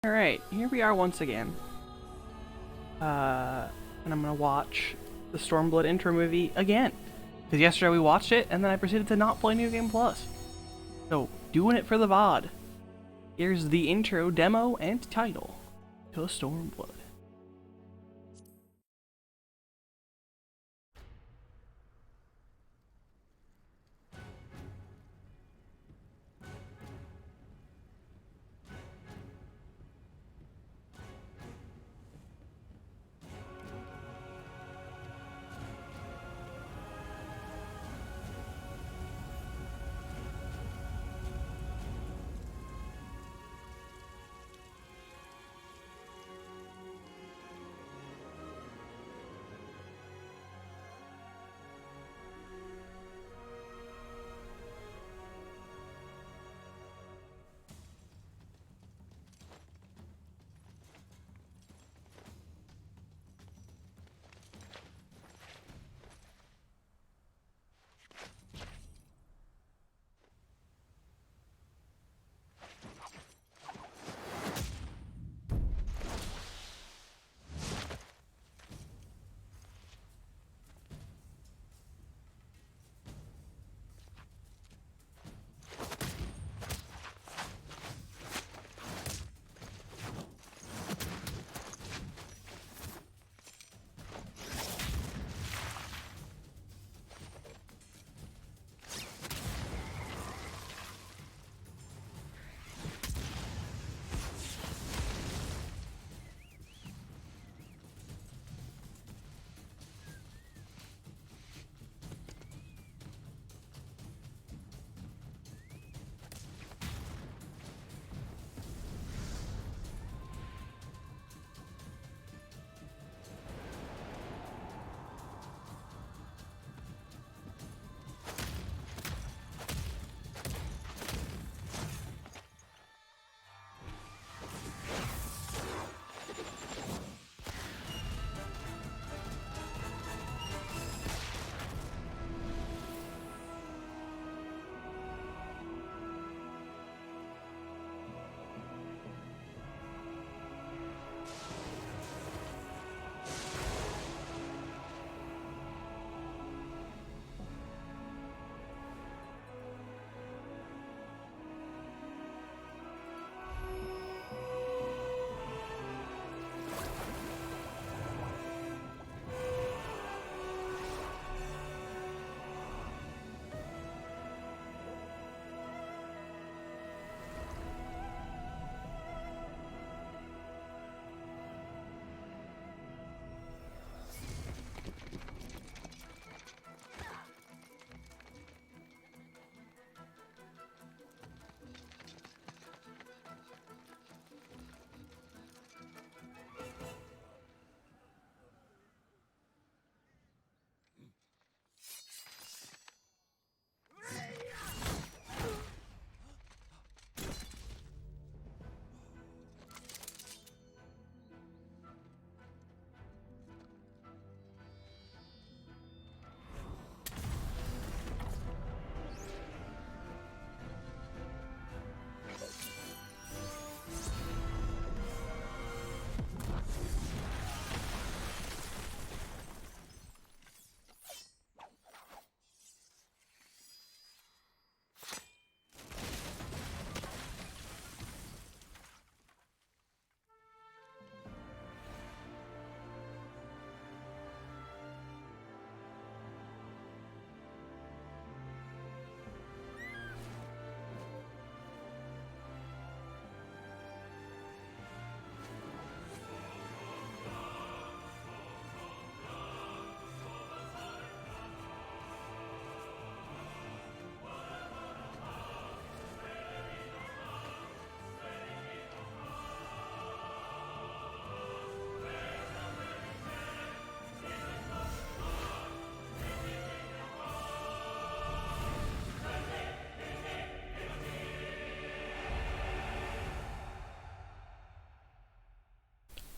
Alright, here we are once again. And I'm gonna watch the Stormblood intro movie again. Because yesterday we watched it, and then I proceeded to not play New Game Plus. So, doing it for the VOD. Here's the intro, demo, and title to Stormblood.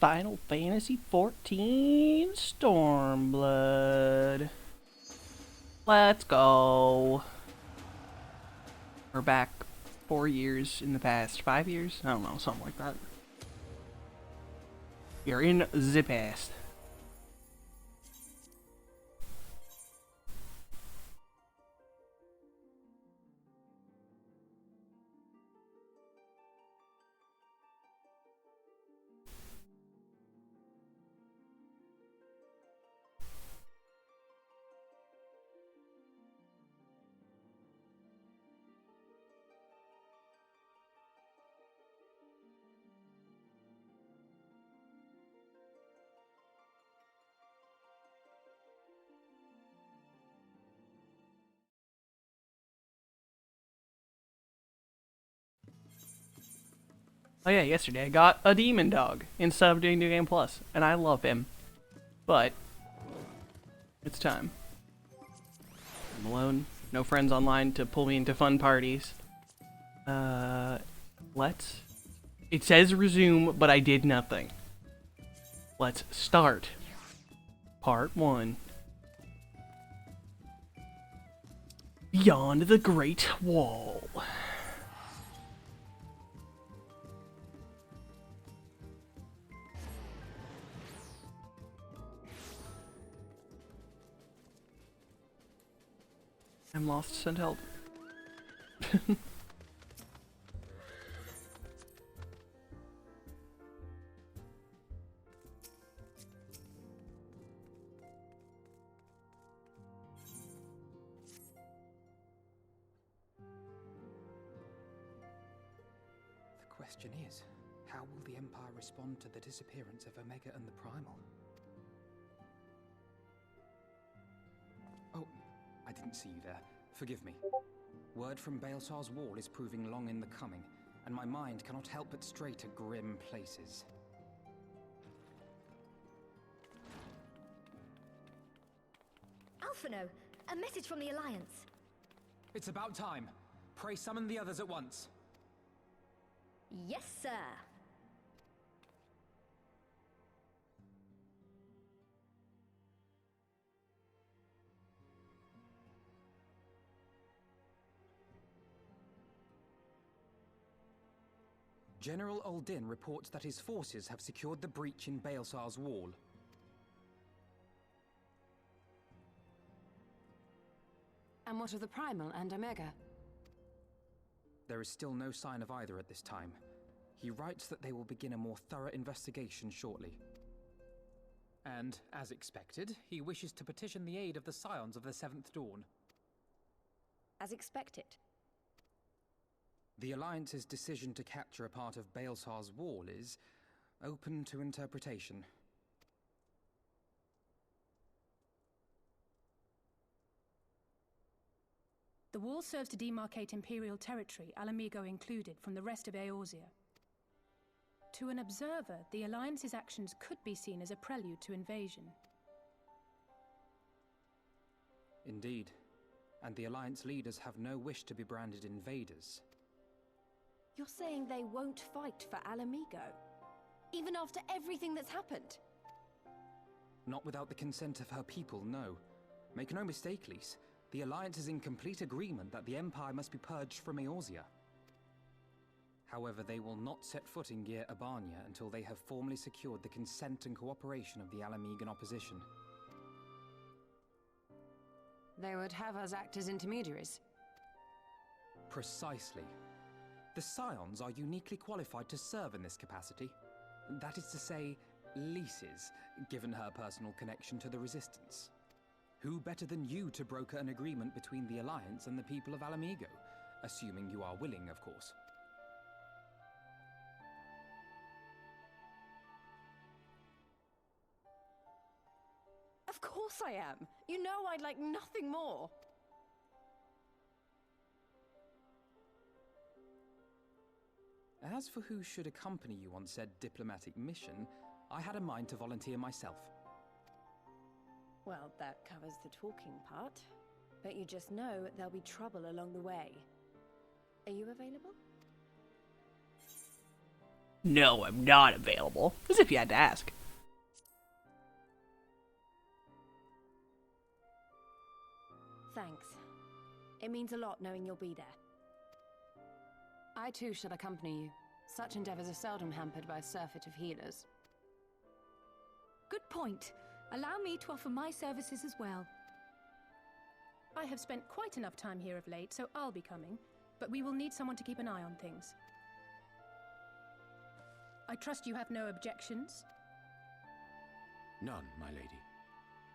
Final Fantasy XIV Stormblood. Let's go. We're back 4 years in the past. 5 years? I don't know, something like that. You're in the past. Oh yeah, yesterday I got a demon dog instead of doing New Game Plus, and I love him. But it's time. I'm alone, no friends online to pull me into fun parties. Let's... It says resume, but I did nothing. Let's start. Part 1. Beyond the Great Wall. I'm lost, send help. The question is, how will the Empire respond to the disappearance of Omega and the Primal? Oh, I didn't see you there. Forgive me. Word from Baelsar's wall is proving long in the coming, and my mind cannot help but stray to grim places. Alphino, a message from the Alliance. It's about time. Pray summon the others at once. Yes, sir. General Uldin reports that his forces have secured the breach in Baelsar's wall. And what of the Primal and Omega? There is still no sign of either at this time. He writes that they will begin a more thorough investigation shortly. And, as expected, he wishes to petition the aid of the Scions of the Seventh Dawn. As expected. The Alliance's decision to capture a part of Baelsar's wall is open to interpretation. The wall serves to demarcate Imperial territory, Alamigo included, from the rest of Eorzea. To an observer, the Alliance's actions could be seen as a prelude to invasion. Indeed. And the Alliance leaders have no wish to be branded invaders. You're saying they won't fight for Alamigo? Even after everything that's happened? Not without the consent of her people, no. Make no mistake, Lys. The Alliance is in complete agreement that the Empire must be purged from Eorzea. However, they will not set foot in Gyr Abania until they have formally secured the consent and cooperation of the Alamigan opposition. They would have us act as intermediaries. Precisely. The Scions are uniquely qualified to serve in this capacity. That is to say, Lys's, given her personal connection to the Resistance. Who better than you to broker an agreement between the Alliance and the people of Alamigo? Assuming you are willing, of course. Of course I am! You know I'd like nothing more! As for who should accompany you on said diplomatic mission, I had a mind to volunteer myself. Well, that covers the talking part. But you just know there'll be trouble along the way. Are you available? No, I'm not available. As if you had to ask. Thanks. It means a lot knowing you'll be there. I too shall accompany you. Such endeavors are seldom hampered by a surfeit of healers. Good point. Allow me to offer my services as well. I have spent quite enough time here of late, so I'll be coming, but we will need someone to keep an eye on things. I trust you have no objections? None, my lady.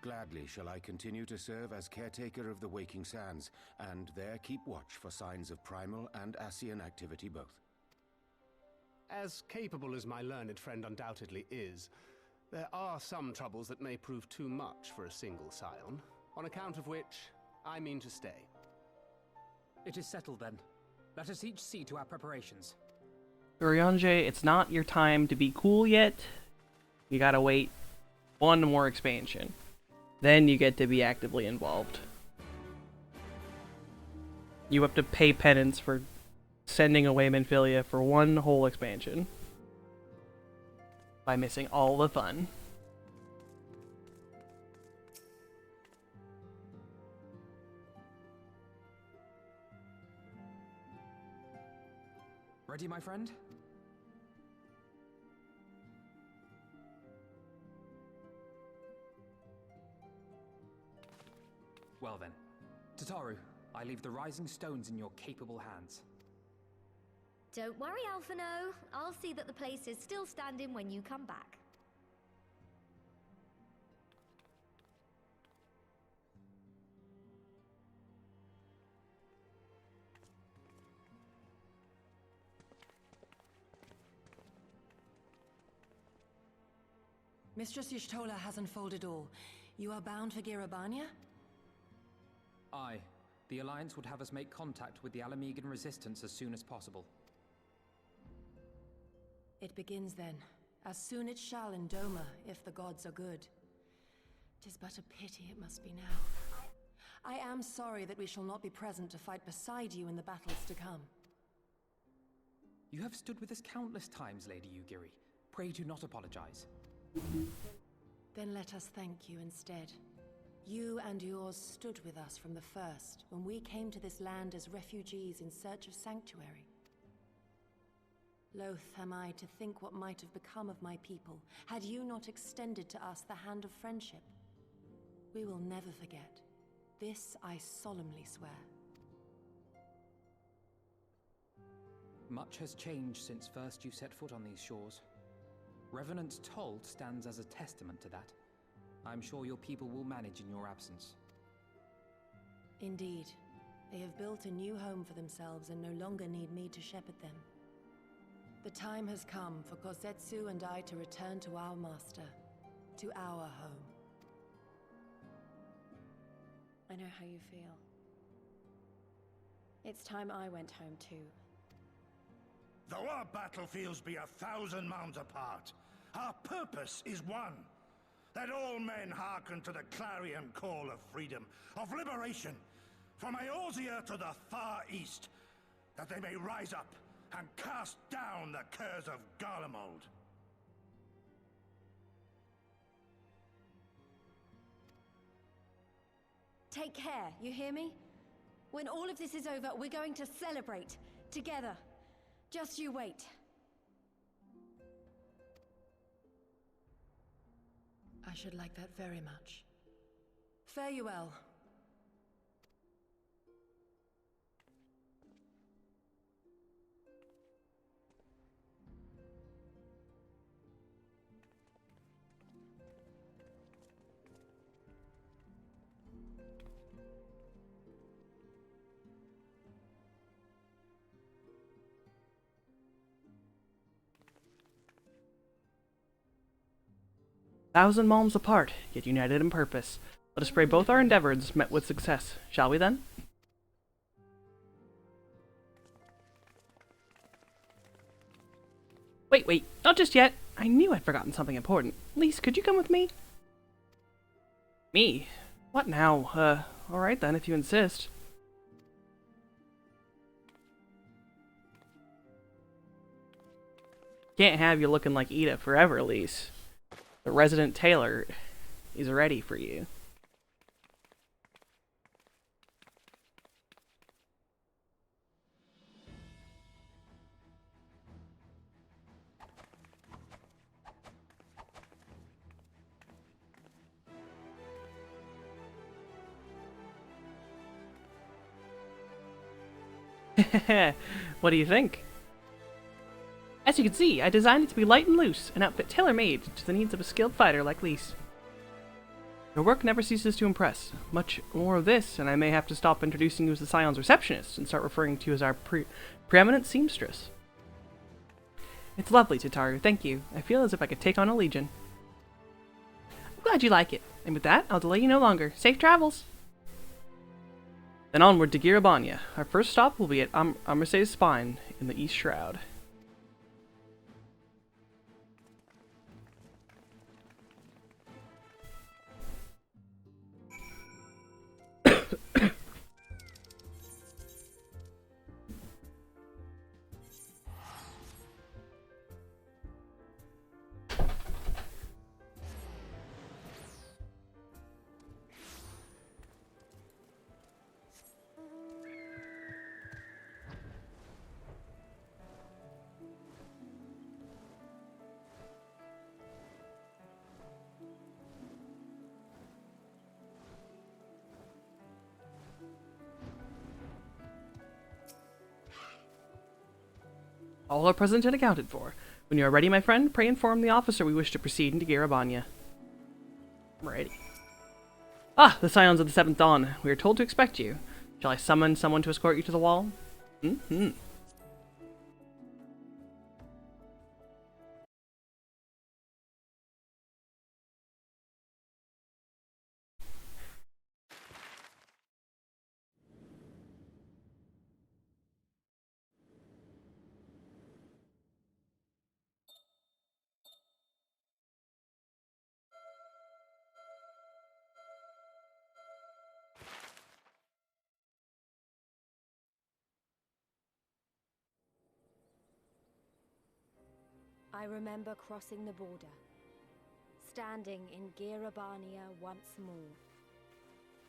Gladly shall I continue to serve as caretaker of the Waking Sands, and there keep watch for signs of primal and Ascian activity both. As capable as my learned friend undoubtedly is, there are some troubles that may prove too much for a single scion, on account of which I mean to stay. It is settled then. Let us each see to our preparations. Urianger, it's not your time to be cool yet. You gotta wait one more expansion. Then you get to be actively involved. You have to pay penance for sending away Minfilia for one whole expansion. By missing all the fun. Ready, my friend? Well then, Tataru, I leave the rising stones in your capable hands. Don't worry, Alphino. I'll see that the place is still standing when you come back. Mistress Y'shtola has unfolded all. You are bound for Girabania? Aye. The Alliance would have us make contact with the Alamegan resistance as soon as possible. It begins then. As soon it shall in Doma, if the gods are good. 'Tis but a pity it must be now. I am sorry that we shall not be present to fight beside you in the battles to come. You have stood with us countless times, Lady Yugiri. Pray do not apologize. Then let us thank you instead. You and yours stood with us from the first, when we came to this land as refugees in search of sanctuary. Loath am I to think what might have become of my people, had you not extended to us the hand of friendship. We will never forget. This I solemnly swear. Much has changed since first you set foot on these shores. Revenant's Toll stands as a testament to that. I'm sure your people will manage in your absence. Indeed. They have built a new home for themselves and no longer need me to shepherd them. The time has come for Kosetsu and I to return to our master, to our home. I know how you feel. It's time I went home too. Though our battlefields be 1,000 mounds apart, our purpose is one. That all men hearken to the clarion call of freedom, of liberation, from Eorzea to the far east, that they may rise up and cast down the curse of Garlemald. Take care, you hear me? When all of this is over, we're going to celebrate, together. Just you wait. I should like that very much. Fare you well. Thousand malms apart, yet united in purpose. Let us pray both our endeavors met with success. Shall we then? Wait, not just yet. I knew I'd forgotten something important. Lise, could you come with me? Me? What now? Alright then, if you insist. Can't have you looking like Ida forever, Lise. The resident tailor is ready for you. What do you think? As you can see, I designed it to be light and loose, an outfit tailor-made to the needs of a skilled fighter like Lise. Your work never ceases to impress. Much more of this, and I may have to stop introducing you as the Scion's receptionist and start referring to you as our preeminent seamstress. It's lovely, Tataru, thank you. I feel as if I could take on a legion. I'm glad you like it, and with that, I'll delay you no longer. Safe travels! Then onward to Girabanya. Our first stop will be at Amerse's Spine in the East Shroud. All are present and accounted for. When you are ready, my friend, pray inform the officer we wish to proceed into Girabanya. Ready. Ah, the Scions of the Seventh Dawn. We are told to expect you. Shall I summon someone to escort you to the wall? Mm-hmm. I remember crossing the border, standing in Girabania once more.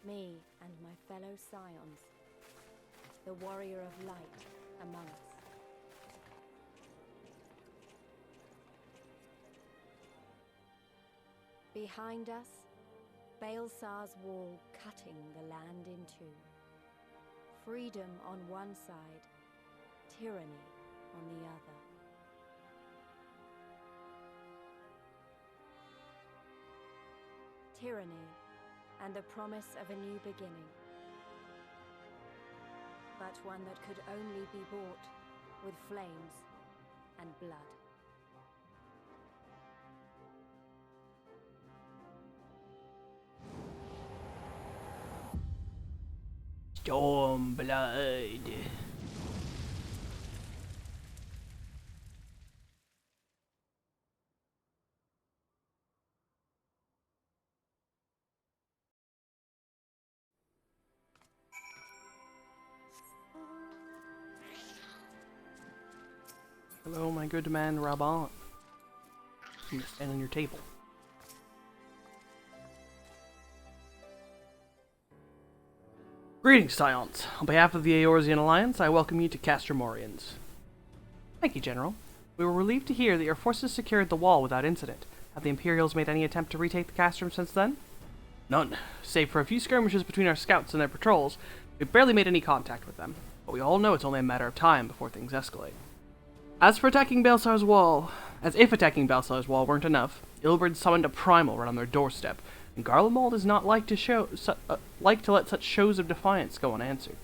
Me and my fellow Scions, the warrior of light among us. Behind us, Baelsar's wall cutting the land in two. Freedom on one side, tyranny on the other. Tyranny, and the promise of a new beginning. But one that could only be bought with flames and blood. Stormblood. Hello, my good man, Raban. I'm gonna stand on your table. Greetings, Scions. On behalf of the Eorzean Alliance, I welcome you to Castor Morians. Thank you, General. We were relieved to hear that your forces secured the wall without incident. Have the Imperials made any attempt to retake the Castrum since then? None. Save for a few skirmishes between our scouts and their patrols, we've barely made any contact with them. But we all know it's only a matter of time before things escalate. As for attacking Baelsar's wall, as if attacking Baelsar's wall weren't enough, Ilberd summoned a primal right on their doorstep, and Garlemald does not like to let such shows of defiance go unanswered.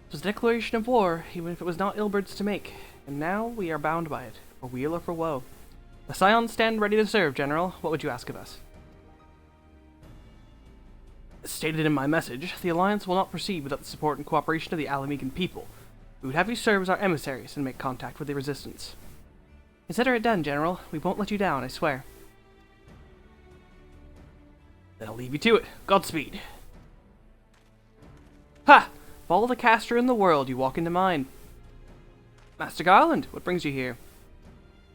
It was a declaration of war, even if it was not Ilberd's to make, and now we are bound by it, for weal or for woe. The Scions stand ready to serve, General. What would you ask of us? As stated in my message, the Alliance will not proceed without the support and cooperation of the Alamegan people. We would have you serve as our emissaries and make contact with the Resistance. Consider it done, General. We won't let you down, I swear. Then I'll leave you to it. Godspeed. Ha! Of all the caster in the world, you walk into mine. Master Garland, what brings you here?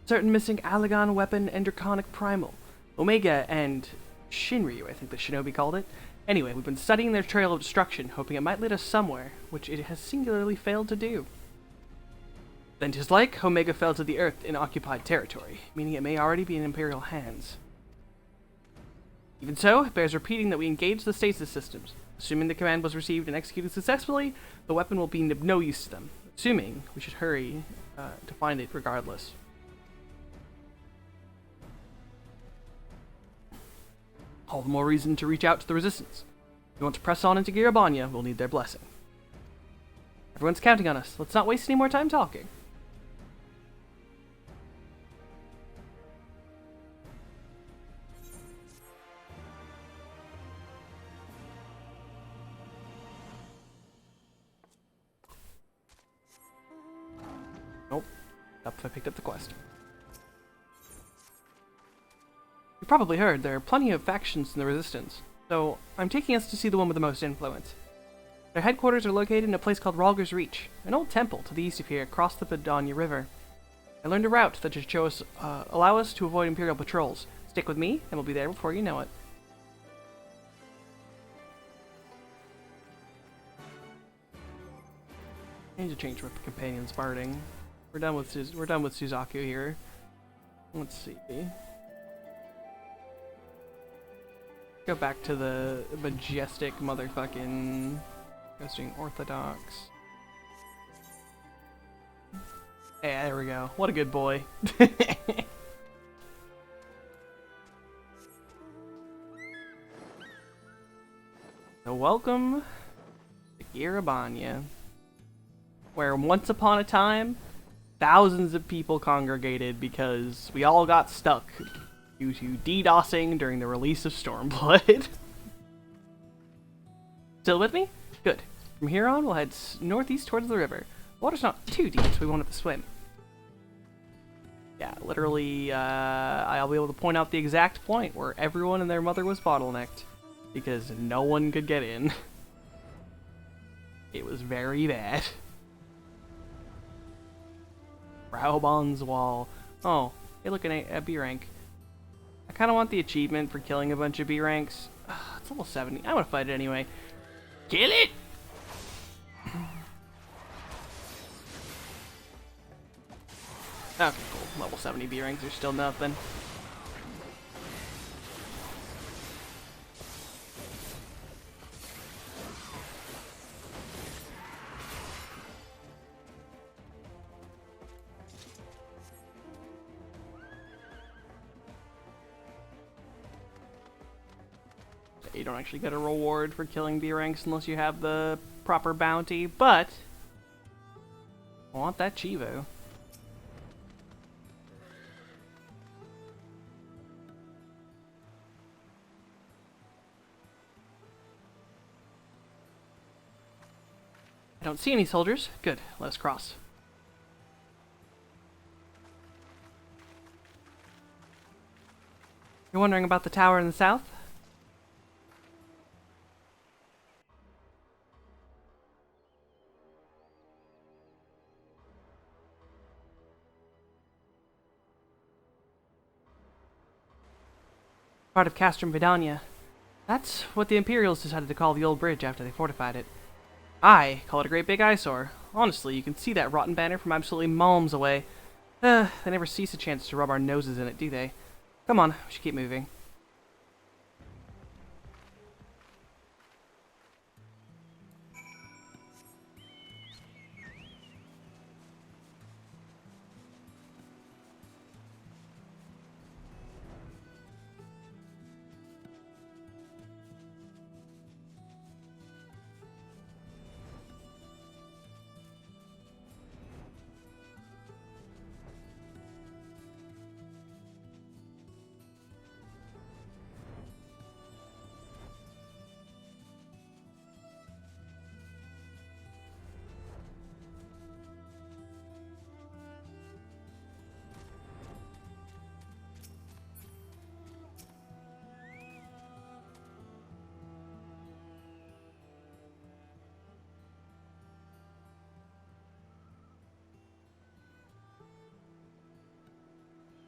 Certain missing Allagan weapon and Draconic Primal. Omega and Shinryu, I think the shinobi called it. Anyway, we've been studying their trail of destruction, hoping it might lead us somewhere, which it has singularly failed to do. Then 'tis like Omega fell to the earth in occupied territory, meaning it may already be in Imperial hands. Even so, it bears repeating that we engage the stasis systems. Assuming the command was received and executed successfully, the weapon will be of no use to them. Assuming, we should hurry to find it regardless. All the more reason to reach out to the Resistance. If we want to press on into Girabanya, we'll need their blessing. Everyone's counting on us. Let's not waste any more time talking. Nope. That's if I picked up the quest. You probably heard, there are plenty of factions in the Resistance, so I'm taking us to see the one with the most influence. Their headquarters are located in a place called Ralger's Reach, an old temple to the east of here across the Padania River. I learned a route that should show us, allow us to avoid Imperial patrols. Stick with me, and we'll be there before you know it. I need to change my companion's barding. We're done with Suzaku here. Let's see. Go back to the majestic motherfucking Ghosting Orthodox. Yeah, there we go. What a good boy. So welcome to Girabanya, where once upon a time, thousands of people congregated because we all got stuck due to DDoSing during the release of Stormblood. Still with me? Good. From here on, we'll head northeast towards the river. The water's not too deep, so we won't have to swim. Yeah, literally, I'll be able to point out the exact point where everyone and their mother was bottlenecked, because no one could get in. It was very bad. Raubon's Wall. Oh, hey, look at B rank. I kind of want the achievement for killing a bunch of B ranks. It's almost 70. I'm gonna fight it anyway. Kill it! Okay, cool. Level 70 B ranks are still nothing. You don't actually get a reward for killing B ranks unless you have the proper bounty, but I want that Chivo. I don't see any soldiers. Good, let us cross. You're wondering about the tower in the south? Part of Castrum Vidania. That's what the Imperials decided to call the old bridge after they fortified it. I call it a great big eyesore. Honestly, you can see that rotten banner from absolutely malms away. They never cease a chance to rub our noses in it, do they? Come on, we should keep moving.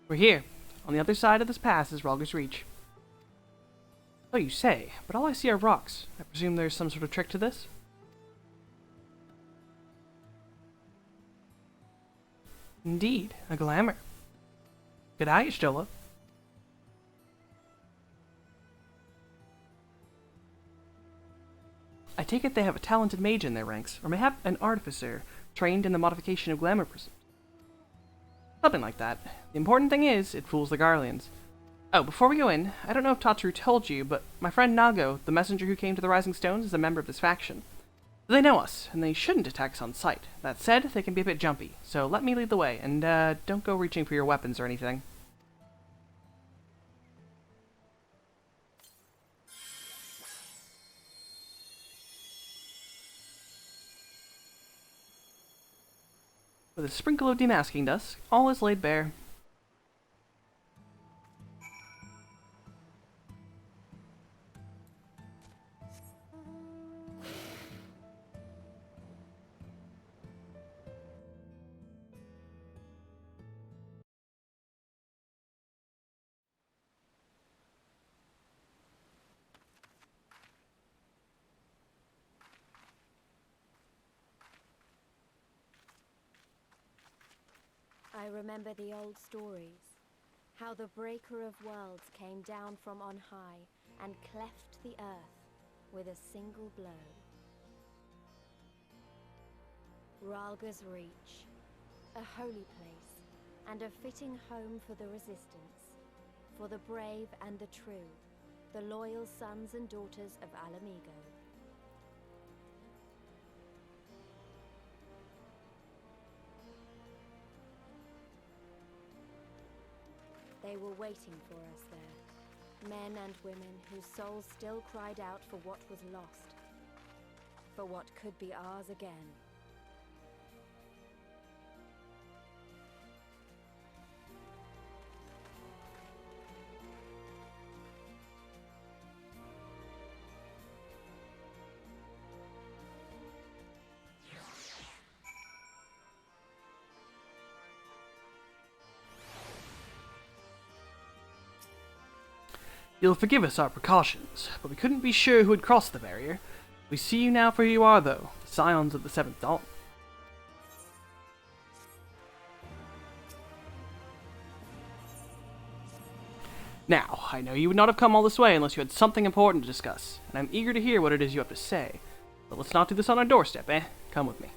We're here. On the other side of this pass is Ralger's Reach. So you say, but all I see are rocks. I presume there's some sort of trick to this? Indeed, a glamour. Good eye, Stola. take it they have a talented mage in their ranks, or mayhap an artificer trained in the modification of glamour prisms. Something like that. The important thing is, it fools the Garleans. Oh, before we go in, I don't know if Tatru told you, but my friend Nago, the messenger who came to the Rising Stones, is a member of this faction. They know us, and they shouldn't attack us on sight. That said, they can be a bit jumpy, so let me lead the way, and don't go reaching for your weapons or anything. With a sprinkle of demasking dust, all is laid bare. I remember the old stories. How the Breaker of Worlds came down from on high and cleft the earth with a single blow. Ralga's Reach, a holy place, and a fitting home for the Resistance, for the brave and the true, the loyal sons and daughters of Alamigo. They were waiting for us there, men and women whose souls still cried out for what was lost, for what could be ours again. You'll forgive us our precautions, but we couldn't be sure who had crossed the barrier. We see you now for who you are, though, the scions of the Seventh Dawn. Now, I know you would not have come all this way unless you had something important to discuss, and I'm eager to hear what it is you have to say. But let's not do this on our doorstep, eh? Come with me.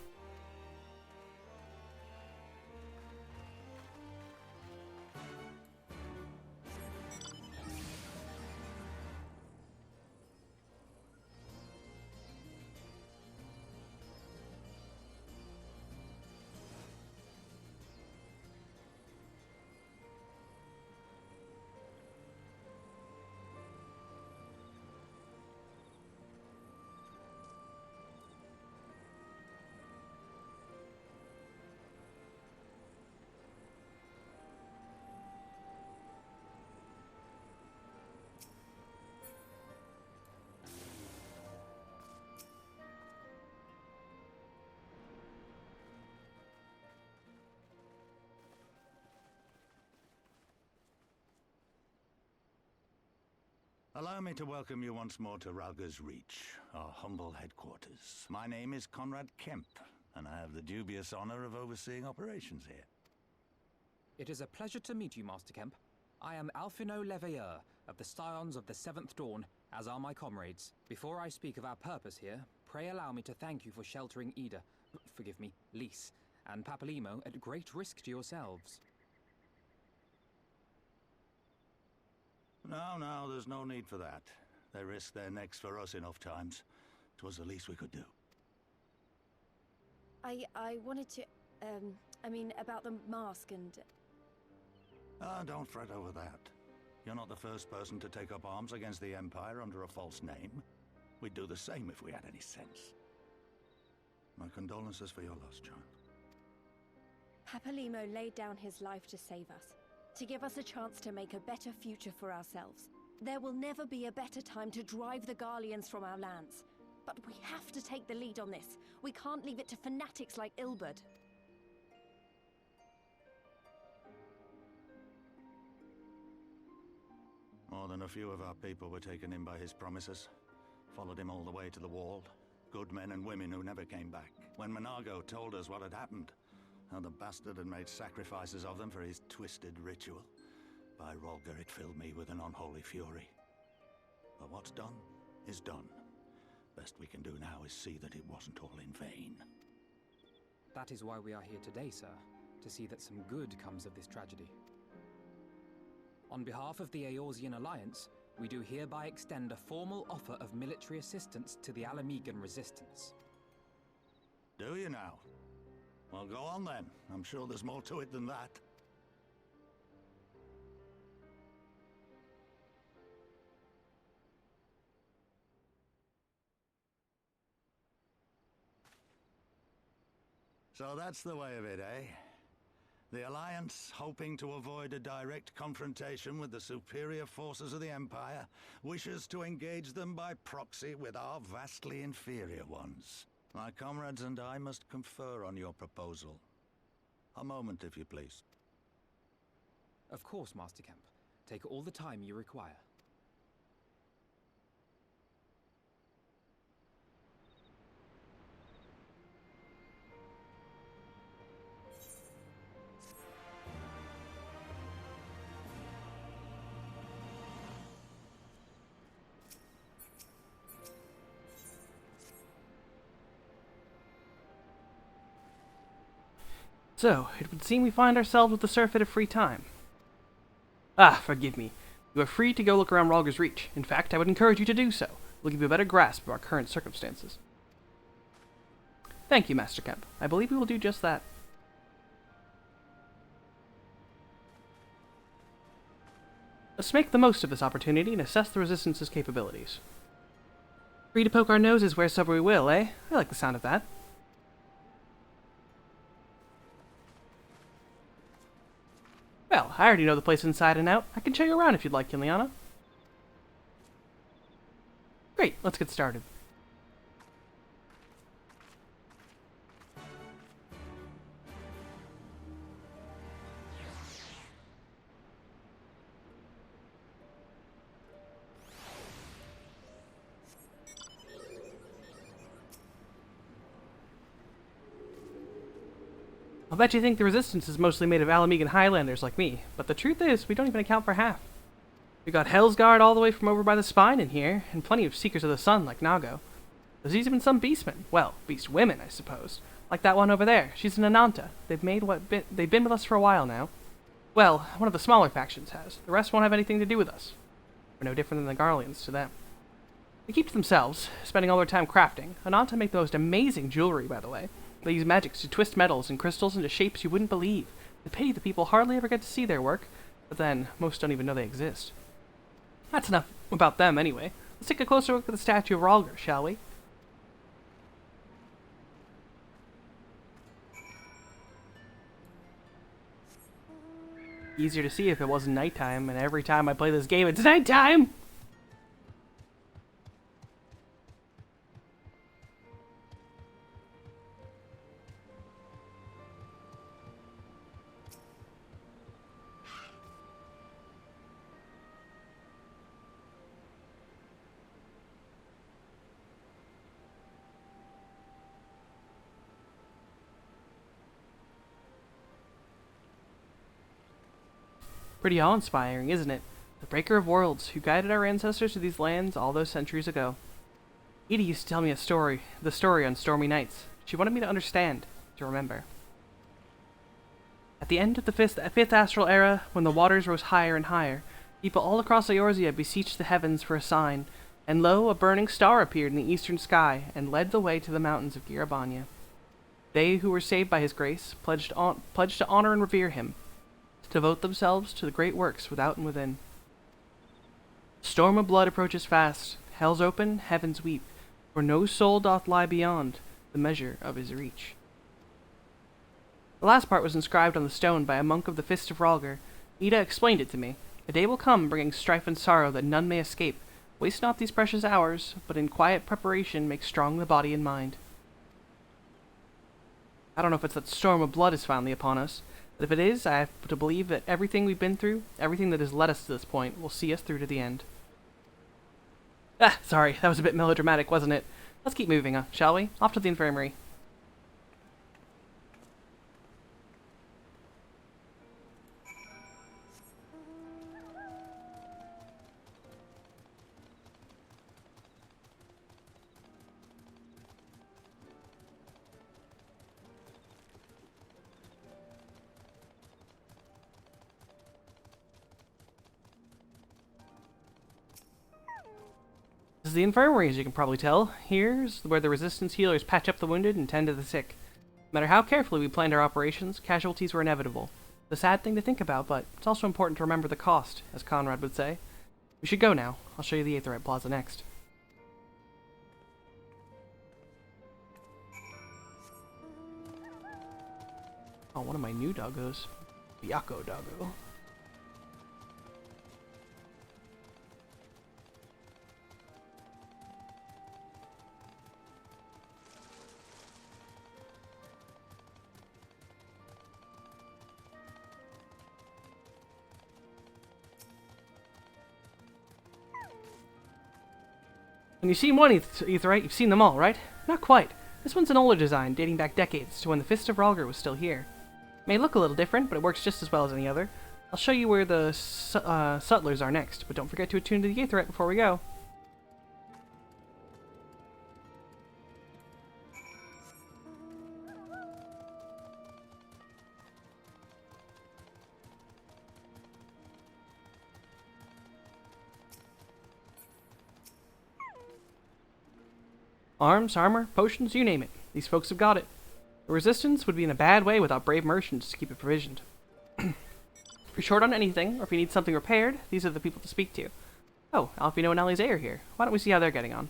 Allow me to welcome you once more to Ralga's Reach, our humble headquarters. My name is Conrad Kemp, and I have the dubious honor of overseeing operations here. It is a pleasure to meet you, Master Kemp. I am Alphino Leveilleur, of the Scions of the Seventh Dawn, as are my comrades. Before I speak of our purpose here, pray allow me to thank you for sheltering Ida, forgive me, Lys, and Papalimo at great risk to yourselves. No, there's no need for that. They risked their necks for us enough times. 'Twas the least we could do. I wanted to, about the mask and... Don't fret over that. You're not the first person to take up arms against the Empire under a false name. We'd do the same if we had any sense. My condolences for your loss, child. Papalimo laid down his life to save us, to give us a chance to make a better future for ourselves. There will never be a better time to drive the Garleans from our lands. But we have to take the lead on this. We can't leave it to fanatics like Ilberd. More than a few of our people were taken in by his promises. Followed him all the way to the wall. Good men and women who never came back. When Monago told us what had happened, how the bastard had made sacrifices of them for his twisted ritual, by Rolgar it filled me with an unholy fury. But what's done is done. Best we can do now is see that it wasn't all in vain. That is why we are here today, sir, to see that some good comes of this tragedy. On behalf of the Eorzean Alliance, we do hereby extend a formal offer of military assistance to the Alamegan resistance. Do you now? Well, go on then. I'm sure there's more to it than that. So that's the way of it, eh? The Alliance, hoping to avoid a direct confrontation with the superior forces of the Empire, wishes to engage them by proxy with our vastly inferior ones. My comrades and I must confer on your proposal. A moment, if you please. Of course, Master Kemp. Take all the time you require. So, it would seem we find ourselves with a surfeit of free time. Ah, forgive me. You are free to go look around Rhalgr's Reach. In fact, I would encourage you to do so. It will give you a better grasp of our current circumstances. Thank you, Master Kemp. I believe we will do just that. Let's make the most of this opportunity and assess the Resistance's capabilities. Free to poke our noses wheresoever we will, eh? I like the sound of that. Well, I already know the place inside and out. I can show you around if you'd like, Ileana. Great, let's get started. I'll bet you think the Resistance is mostly made of Alamegan Highlanders like me, but the truth is, we don't even account for half. We got Hellsguard all the way from over by the Spine in here, and plenty of Seekers of the Sun like Nago. There's even some Beastmen. Well, Beast women, I suppose. Like that one over there. She's an Ananta. They've been with us for a while now. Well, one of the smaller factions has. The rest won't have anything to do with us. We're no different than the Garleans to them. They keep to themselves, spending all their time crafting. Ananta make the most amazing jewelry, by the way. They use magics to twist metals and crystals into shapes you wouldn't believe. The pity the people hardly ever get to see their work, but then most don't even know they exist. That's enough about them, anyway. Let's take a closer look at the statue of Rhalgr, shall we? Easier to see if it wasn't nighttime, and every time I play this game, it's nighttime! Pretty awe-inspiring, isn't it? The Breaker of Worlds, who guided our ancestors to these lands all those centuries ago. Edie used to tell me the story on stormy nights. She wanted me to understand, to remember. At the end of the fifth astral era, when the waters rose higher and higher, people all across Eorzea beseeched the heavens for a sign, and lo, a burning star appeared in the eastern sky and led the way to the mountains of Girabania. They who were saved by his grace pledged to honor and revere him, to devote themselves to the great works without and within. Storm of blood approaches fast, hells open, heavens weep, for no soul doth lie beyond the measure of his reach. The last part was inscribed on the stone by a monk of the Fist of Rhalgr. Ida explained it to me. A day will come, bringing strife and sorrow that none may escape. Waste not these precious hours, but in quiet preparation make strong the body and mind. I don't know if it's that storm of blood is finally upon us, but if it is, I have to believe that everything we've been through, everything that has led us to this point, will see us through to the end. Ah, sorry, that was a bit melodramatic, wasn't it? Let's keep moving, shall we? Off to the infirmary. is the infirmary, as you can probably tell. Here's where the resistance healers patch up the wounded and tend to the sick. No matter how carefully we planned our operations, casualties were inevitable. It's a sad thing to think about, but it's also important to remember the cost, as Conrad would say. We should go now. I'll show you the Aetheryte Plaza next. Oh, one of my new doggos. Yako doggo. When you've seen one Aetheryte, you've seen them all, right? Not quite. This one's an older design, dating back decades to when the Fist of Rhalgr was still here. It may look a little different, but it works just as well as any other. I'll show you where the Sutlers are next, but don't forget to attune to the Aetheryte before we go. Arms, armor, potions, you name it. These folks have got it. The Resistance would be in a bad way without brave merchants to keep it provisioned. If you're short on anything, or if you need something repaired, these are the people to speak to. Oh, Alfino and Alize are here. Why don't we see how they're getting on?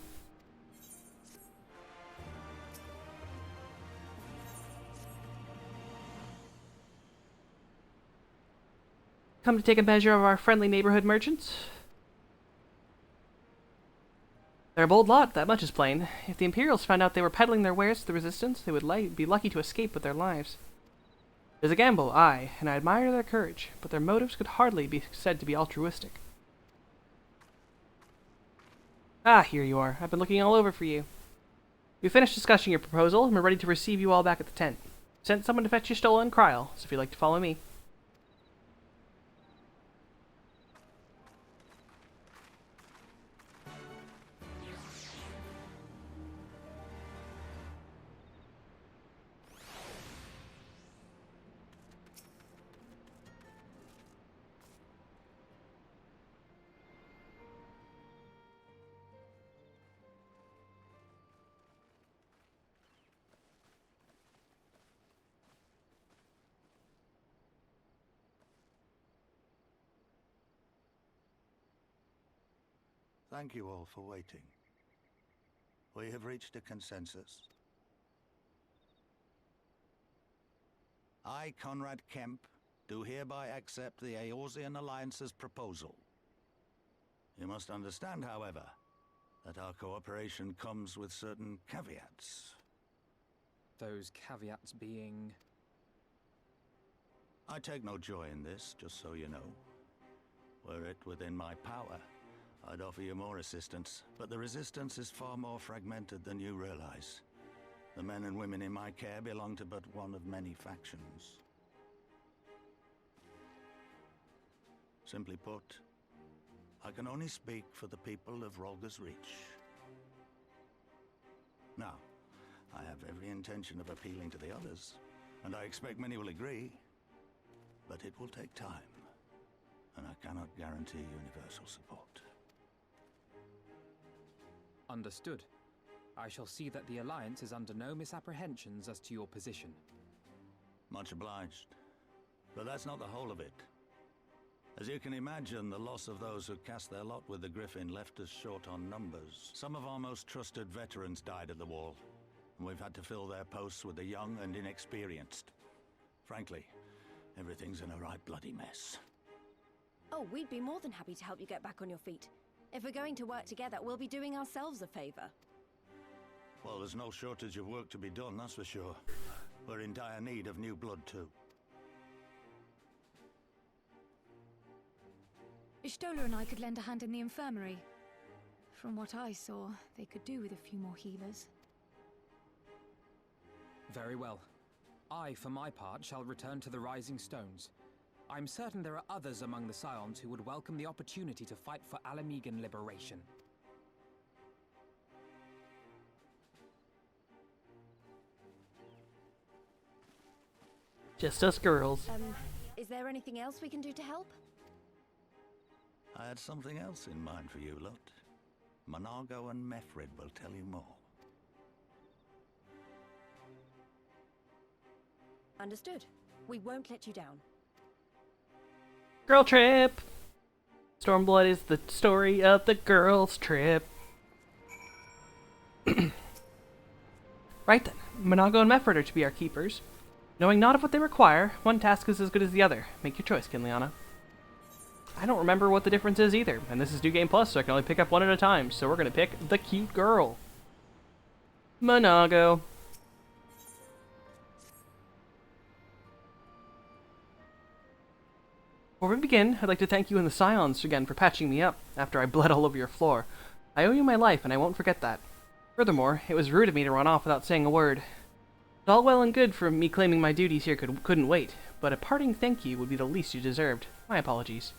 Come to take a measure of our friendly neighborhood merchants? They're a bold lot, that much is plain. If the Imperials found out they were peddling their wares to the Resistance, they would be lucky to escape with their lives. It is a gamble, aye, and I admire their courage, but their motives could hardly be said to be altruistic. Ah, here you are. I've been looking all over for you. We finished discussing your proposal, and we're ready to receive you all back at the tent. Sent someone to fetch you Stola and Kryl, so if you'd like to follow me. Thank you all for waiting. We have reached a consensus. I, Conrad Kemp, do hereby accept the Eorzean Alliance's proposal. You must understand, however, that our cooperation comes with certain caveats. Those caveats being... I take no joy in this, just so you know. Were it within my power, I'd offer you more assistance, but the Resistance is far more fragmented than you realize. The men and women in my care belong to but one of many factions. Simply put, I can only speak for the people of Rhalgr's Reach. Now, I have every intention of appealing to the others, and I expect many will agree, but it will take time, and I cannot guarantee universal support. Understood. I shall see that the Alliance is under no misapprehensions as to your position. Much obliged. But that's not the whole of it. As you can imagine, the loss of those who cast their lot with the Griffin left us short on numbers. Some of our most trusted veterans died at the wall, and we've had to fill their posts with the young and inexperienced. Frankly, everything's in a right bloody mess. Oh, we'd be more than happy to help you get back on your feet. If we're going to work together, we'll be doing ourselves a favor. Well, there's no shortage of work to be done, that's for sure. We're in dire need of new blood, too. Stola and I could lend a hand in the infirmary. From what I saw, they could do with a few more healers. Very well. I, for my part, shall return to the Rising Stones. I'm certain there are others among the Scions who would welcome the opportunity to fight for Alamegan liberation. Just us girls. Is there anything else we can do to help? I had something else in mind for you lot. Monargo and Mefrid will tell you more. Understood. We won't let you down. Girl trip! Stormblood is the story of the girls' trip. Right then, Monargo and Mefrid are to be our keepers. Knowing not of what they require, one task is as good as the other. Make your choice, Kinliana. I don't remember what the difference is either, and this is New Game Plus, so I can only pick up one at a time, so we're gonna pick the cute girl. Monargo. Before we begin, I'd like to thank you and the Scions again for patching me up after I bled all over your floor. I owe you my life, and I won't forget that. Furthermore, it was rude of me to run off without saying a word. It's all well and good for me claiming my duties here couldn't wait, but a parting thank you would be the least you deserved. My apologies.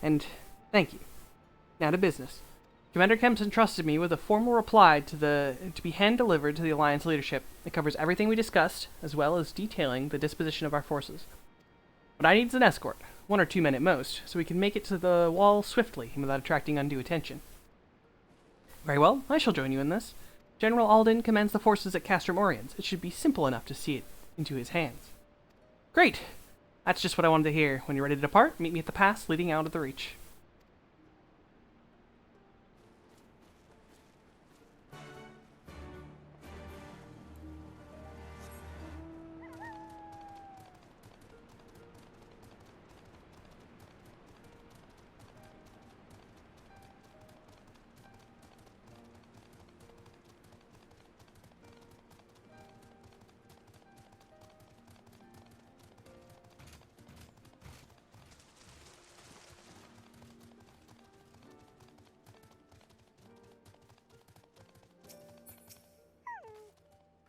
And thank you. Now to business. Commander Kemp's entrusted me with a formal reply to be hand-delivered to the Alliance leadership. It covers everything we discussed, as well as detailing the disposition of our forces. What I need is an escort, 1 or 2 men at most, so we can make it to the wall swiftly and without attracting undue attention. Very well, I shall join you in this. General Alden commands the forces at Castrum Oriens. It should be simple enough to see it into his hands. Great! That's just what I wanted to hear. When you're ready to depart, meet me at the pass leading out of the Reach.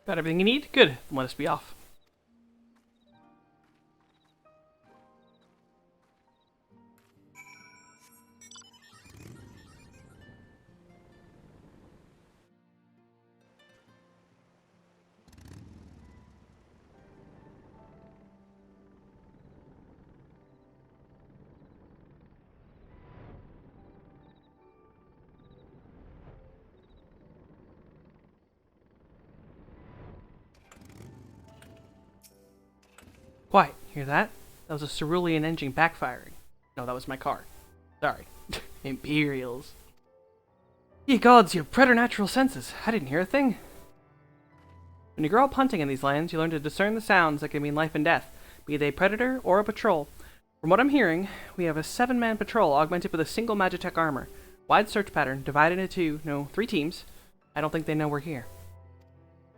Got everything you need? Good. Then let us be off. Quiet. Hear that? That was a cerulean engine backfiring. No, that was my car. Sorry. Imperials. Ye gods, you have preternatural senses. I didn't hear a thing. When you grow up hunting in these lands, you learn to discern the sounds that can mean life and death, be they predator or a patrol. From what I'm hearing, we have a 7-man patrol augmented with a single Magitech armor. Wide search pattern, divided into, 3 teams. I don't think they know we're here.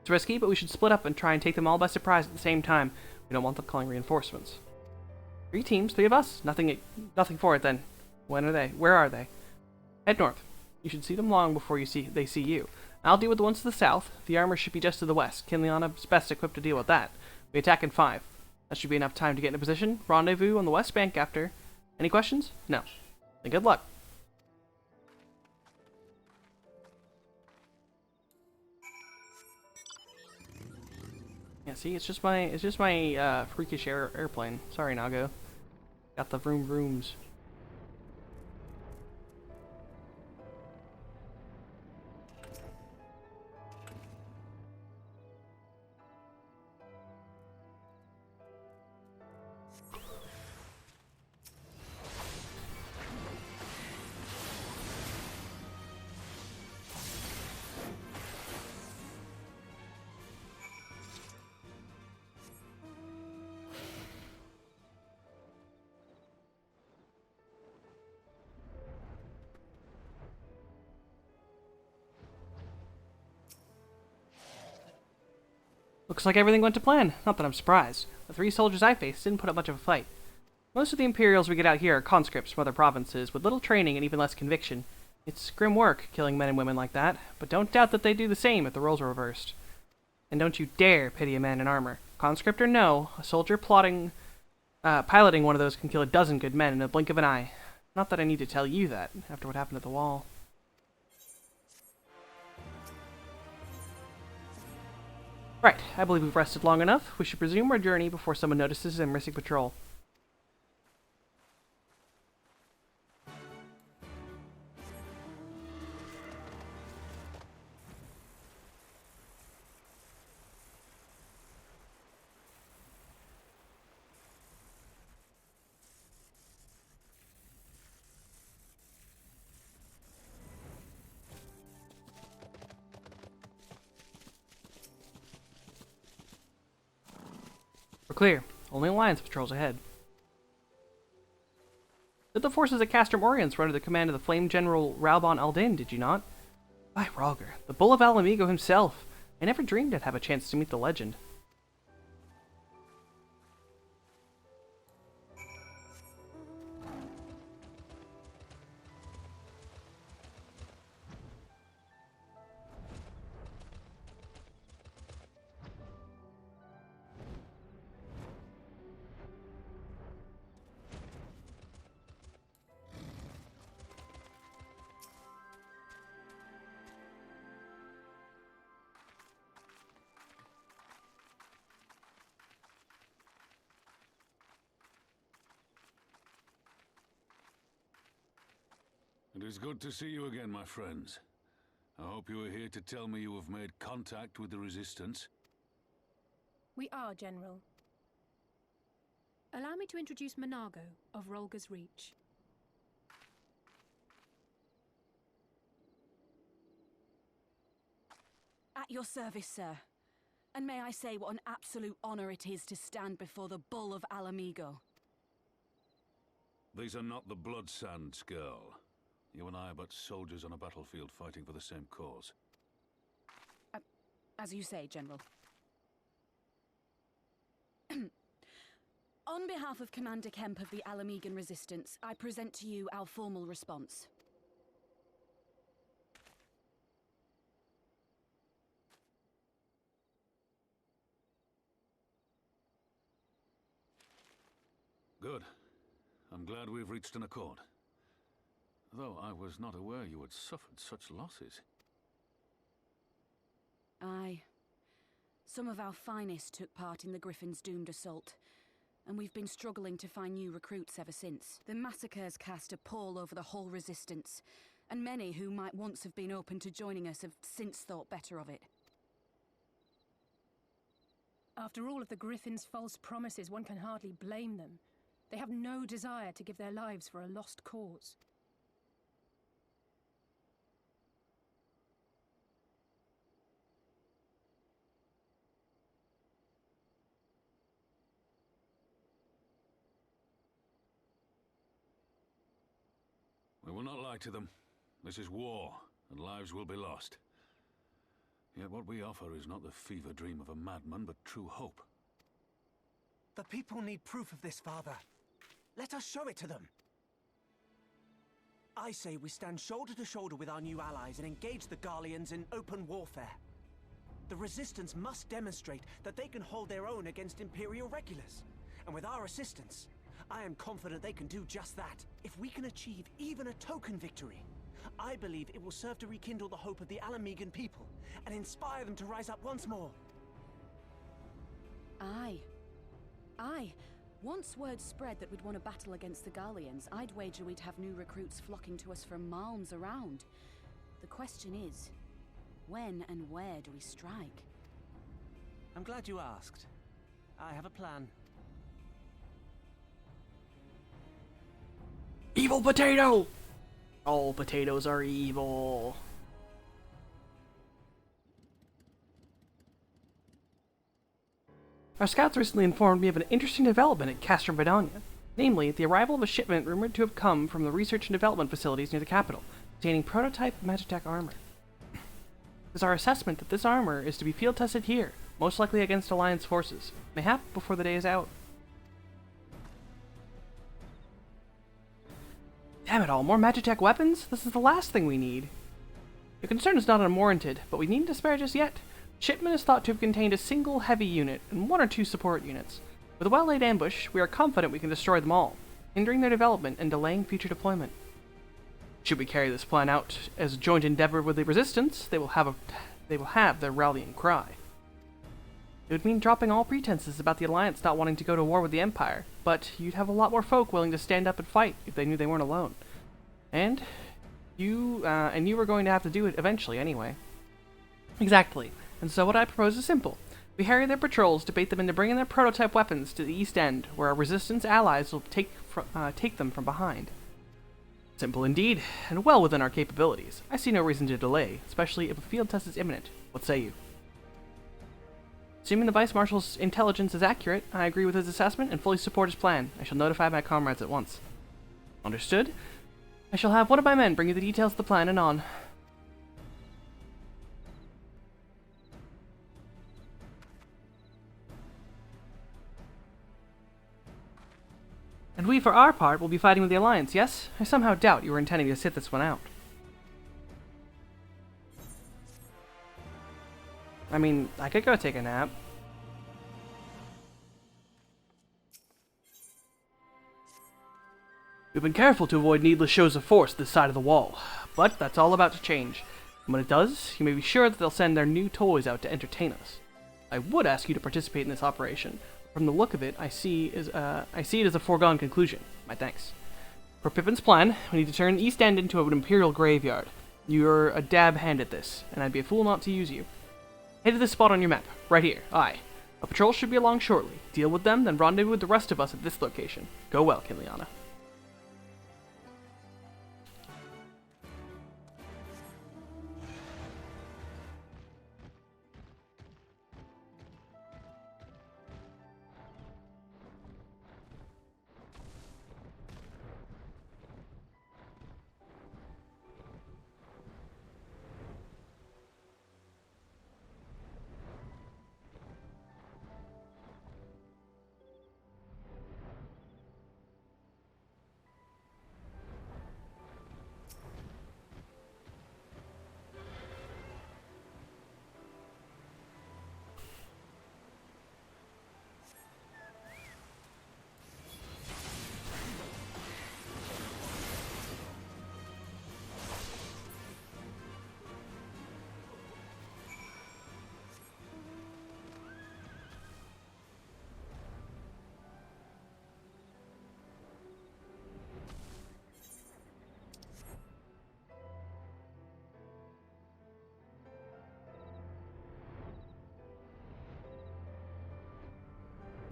It's risky, but we should split up and try and take them all by surprise at the same time. We don't want them calling reinforcements. 3 teams, 3 of us. Nothing for it then. When are they? Where are they? Head north. You should see them long before they see you. I'll deal with the ones to the south. The armor should be just to the west. Kinliana's best equipped to deal with that. We attack in 5. That should be enough time to get in a position. Rendezvous on the west bank after. Any questions? No. Then good luck. Yeah, see, it's just my freakish airplane. Sorry, Nago. Got the vroom vrooms. Looks like everything went to plan. Not that I'm surprised. The 3 soldiers I faced didn't put up much of a fight. Most of the Imperials we get out here are conscripts from other provinces, with little training and even less conviction. It's grim work, killing men and women like that, but don't doubt that they'd do the same if the roles were reversed. And don't you dare pity a man in armor. Conscript or no, a soldier piloting one of those can kill a dozen good men in a blink of an eye. Not that I need to tell you that, after what happened at the wall. Right, I believe we've rested long enough. We should resume our journey before someone notices I'm missing patrol. We're clear. Only Alliance patrols ahead. Did the forces at Castrum Orients run under the command of the Flame General Raubon Aldin, did you not? By Rogger, the Bull of Alamigo himself. I never dreamed I'd have a chance to meet the legend. It is good to see you again, my friends. I hope you are here to tell me you have made contact with the Resistance. We are, General. Allow me to introduce Monago of Rolga's Reach. At your service, sir. And may I say what an absolute honor it is to stand before the Bull of Alamigo. These are not the Blood Sands, girl. You and I are but soldiers on a battlefield fighting for the same cause. As you say, General. On behalf of Commander Kemp of the Alamigan Resistance, I present to you our formal response. Good. I'm glad we've reached an accord. Though I was not aware you had suffered such losses. Aye. Some of our finest took part in the Griffin's doomed assault, and we've been struggling to find new recruits ever since. The massacres cast a pall over the whole Resistance, and many who might once have been open to joining us have since thought better of it. After all of the Griffin's false promises, one can hardly blame them. They have no desire to give their lives for a lost cause. We will not lie to them. This is war, and lives will be lost. Yet what we offer is not the fever dream of a madman, but true hope. The people need proof of this, Father. Let us show it to them. I say we stand shoulder to shoulder with our new allies and engage the Garleans in open warfare. The Resistance must demonstrate that they can hold their own against Imperial regulars. And with our assistance, I am confident they can do just that. If we can achieve even a token victory, I believe it will serve to rekindle the hope of the Alamigan people and inspire them to rise up once more. Aye. Aye. Once word spread that we'd won a battle against the Garleans, I'd wager we'd have new recruits flocking to us from malms around. The question is, when and where do we strike? I'm glad you asked. I have a plan. Evil potato! All potatoes are evil. Our scouts recently informed me of an interesting development at Castrum Vidania, namely the arrival of a shipment rumored to have come from the research and development facilities near the capital, containing prototype Magitech armor. It is our assessment that this armor is to be field tested here, most likely against Alliance forces, mayhap before the day is out. Damn it all, more Magitech weapons? This is the last thing we need. Your concern is not unwarranted, but we needn't despair just yet. Shipment is thought to have contained a single heavy unit and 1 or 2 support units. With a well-laid ambush, we are confident we can destroy them all, hindering their development and delaying future deployment. Should we carry this plan out as a joint endeavor with the Resistance, they will have their rallying cry. It would mean dropping all pretenses about the Alliance not wanting to go to war with the Empire, but you'd have a lot more folk willing to stand up and fight if they knew they weren't alone. And you were going to have to do it eventually anyway. Exactly. And so what I propose is simple. We harry their patrols to bait them into bringing their prototype weapons to the East End, where our Resistance allies will take them from behind. Simple indeed, and well within our capabilities. I see no reason to delay, especially if a field test is imminent. What say you? Assuming the Vice Marshal's intelligence is accurate, I agree with his assessment and fully support his plan. I shall notify my comrades at once. Understood. I shall have one of my men bring you the details of the plan anon. And we, for our part, will be fighting with the Alliance, yes? I somehow doubt you were intending to sit this one out. I mean, I could go take a nap. We've been careful to avoid needless shows of force this side of the wall, but that's all about to change. And when it does, you may be sure that they'll send their new toys out to entertain us. I would ask you to participate in this operation. From the look of it, I see it as a foregone conclusion. My thanks. For Pippin's plan, we need to turn East End into an Imperial graveyard. You're a dab hand at this, and I'd be a fool not to use you. Head to this spot on your map, right here. Aye. A patrol should be along shortly. Deal with them, then rendezvous with the rest of us at this location. Go well, Kiliana.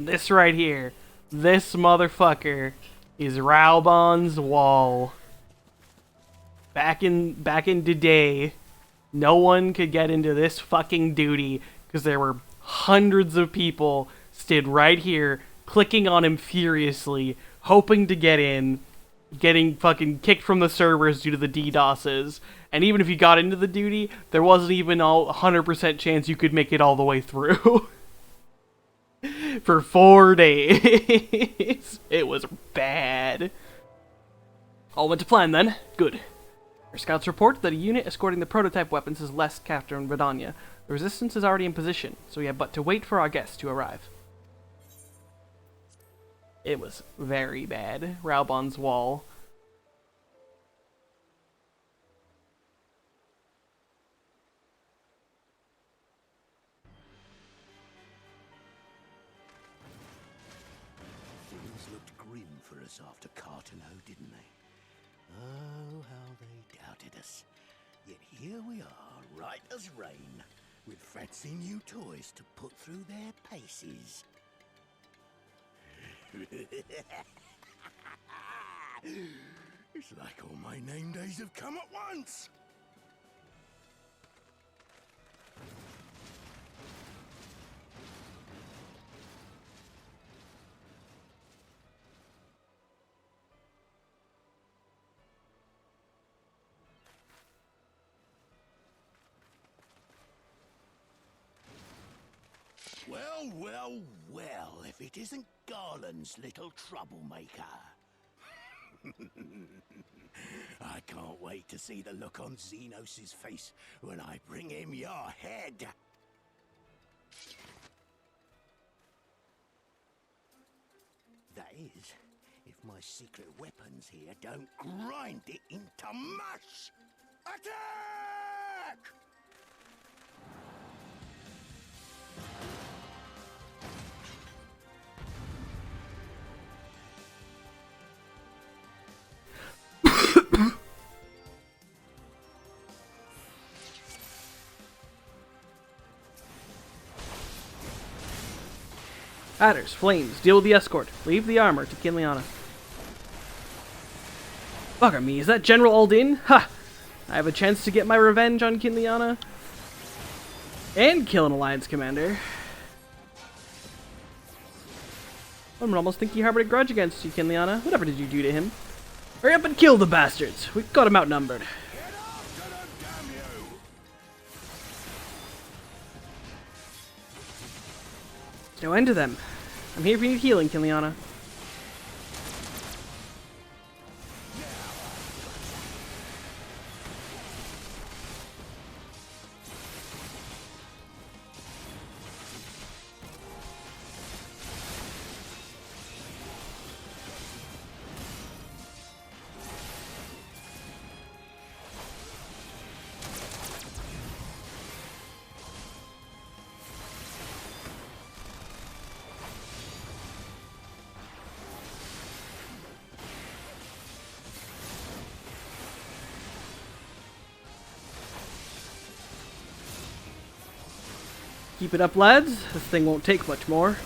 This right here. This motherfucker is Raubon's Wall. Back in the day, no one could get into this fucking duty because there were hundreds of people stood right here clicking on him furiously, hoping to get in, getting fucking kicked from the servers due to the DDoSes. And even if you got into the duty, there wasn't even a 100% chance you could make it all the way through. For 4 days. It was bad. All went to plan then. Good. Our scouts report that a unit escorting the prototype weapons has left Captain Redania. The resistance is already in position, so we have but to wait for our guests to arrive. It was very bad. Raubon's Wall. After Cartelo, didn't they? Oh, how they doubted us. Yet here we are, right as rain, with fancy new toys to put through their paces. It's like all my name days have come at once. Well, well, well, if it isn't Garland's little troublemaker. I can't wait to see the look on Xenos' face when I bring him your head. That is, if my secret weapons here don't grind it into mush. Attack! Adders, flames, deal with the escort. Leave the armor to Kiliana. Bugger me, is that General Aldin? Ha! I have a chance to get my revenge on Kiliana. And kill an Alliance commander. I would almost think he harbored a grudge against you, Kinliana. Whatever did you do to him? Hurry up and kill the bastards! We've got him outnumbered. There's no end to them. I'm here if you need healing, Kinliana. Keep it up, lads. This thing won't take much more.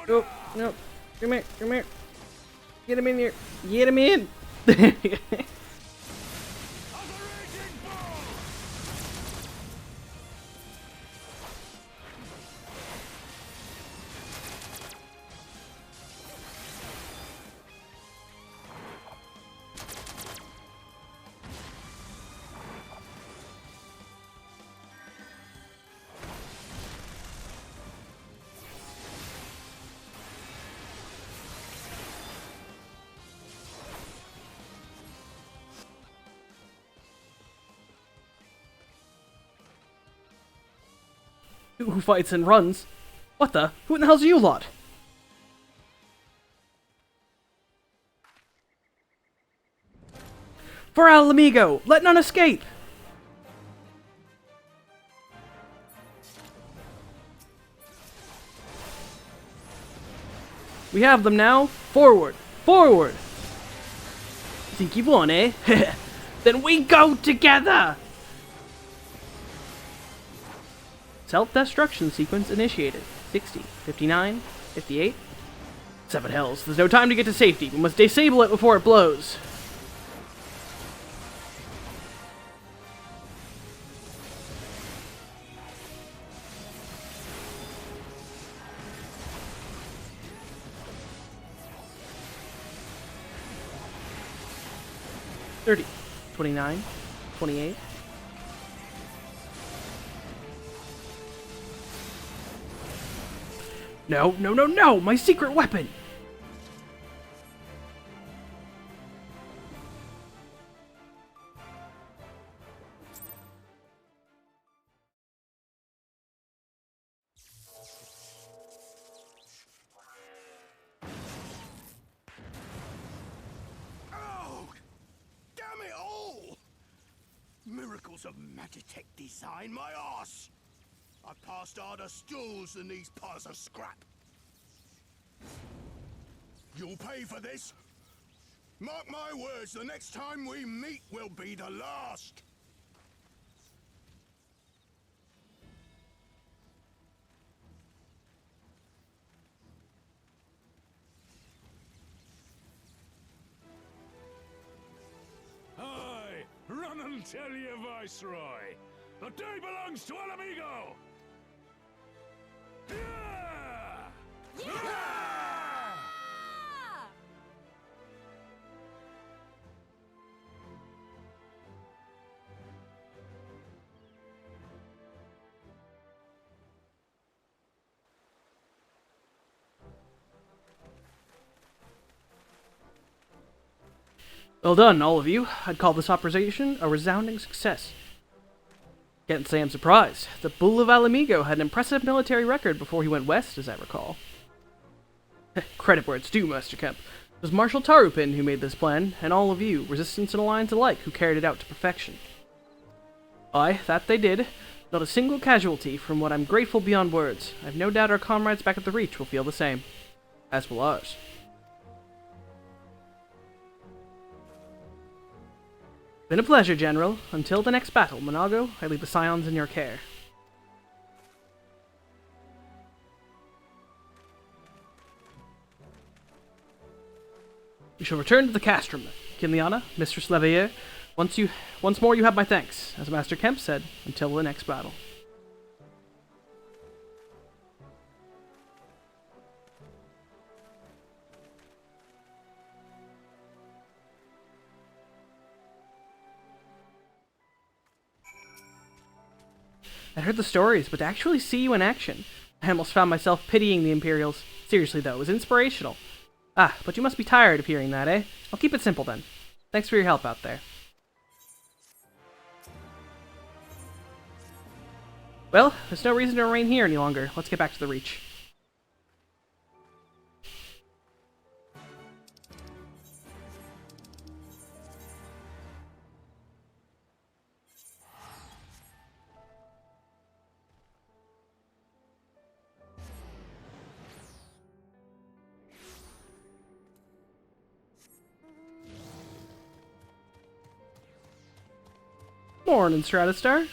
Nope, nope. Come here, come here. Get him in here. Get him in. Who fights and runs? What the? Who in the hell's you lot? For Al Amigo! Let none escape! We have them now. Forward! Forward! Think you won, eh? Then we go together! Self-destruction sequence initiated. 60, 59, 58. 7 hells. There's no time to get to safety. We must disable it before it blows. $30, 29, 28. No, no, no, no! My secret weapon! Oh! Damn it all! Miracles of Magitech design, my arse! I passed harder stools than these piles of scrap. You'll pay for this. Mark my words, the next time we meet will be the last. Aye, run and tell your Viceroy. The day belongs to Al Amigo! Yeah! Yeah! Well done, all of you. I'd call this operation a resounding success. Can't say I'm surprised. The Bull of Alamigo had an impressive military record before he went west, as I recall. Credit where it's due, Master Kemp. It was Marshal Tarupin who made this plan, and all of you, Resistance and Alliance alike, who carried it out to perfection. Aye, that they did. Not a single casualty, from what I'm grateful beyond words. I've no doubt our comrades back at the Reach will feel the same. As will ours. Been a pleasure, General. Until the next battle, Monago, I leave the Scions in your care. We shall return to the castrum. Kiliana, Mistress Leveilleur, once more you have my thanks. As Master Kemp said, until the next battle. I heard the stories, but to actually see you in action, I almost found myself pitying the Imperials. Seriously though, it was inspirational. Ah, but you must be tired of hearing that, eh? I'll keep it simple then. Thanks for your help out there. Well, there's no reason to remain here any longer. Let's get back to the Reach. Morning, Stratastar.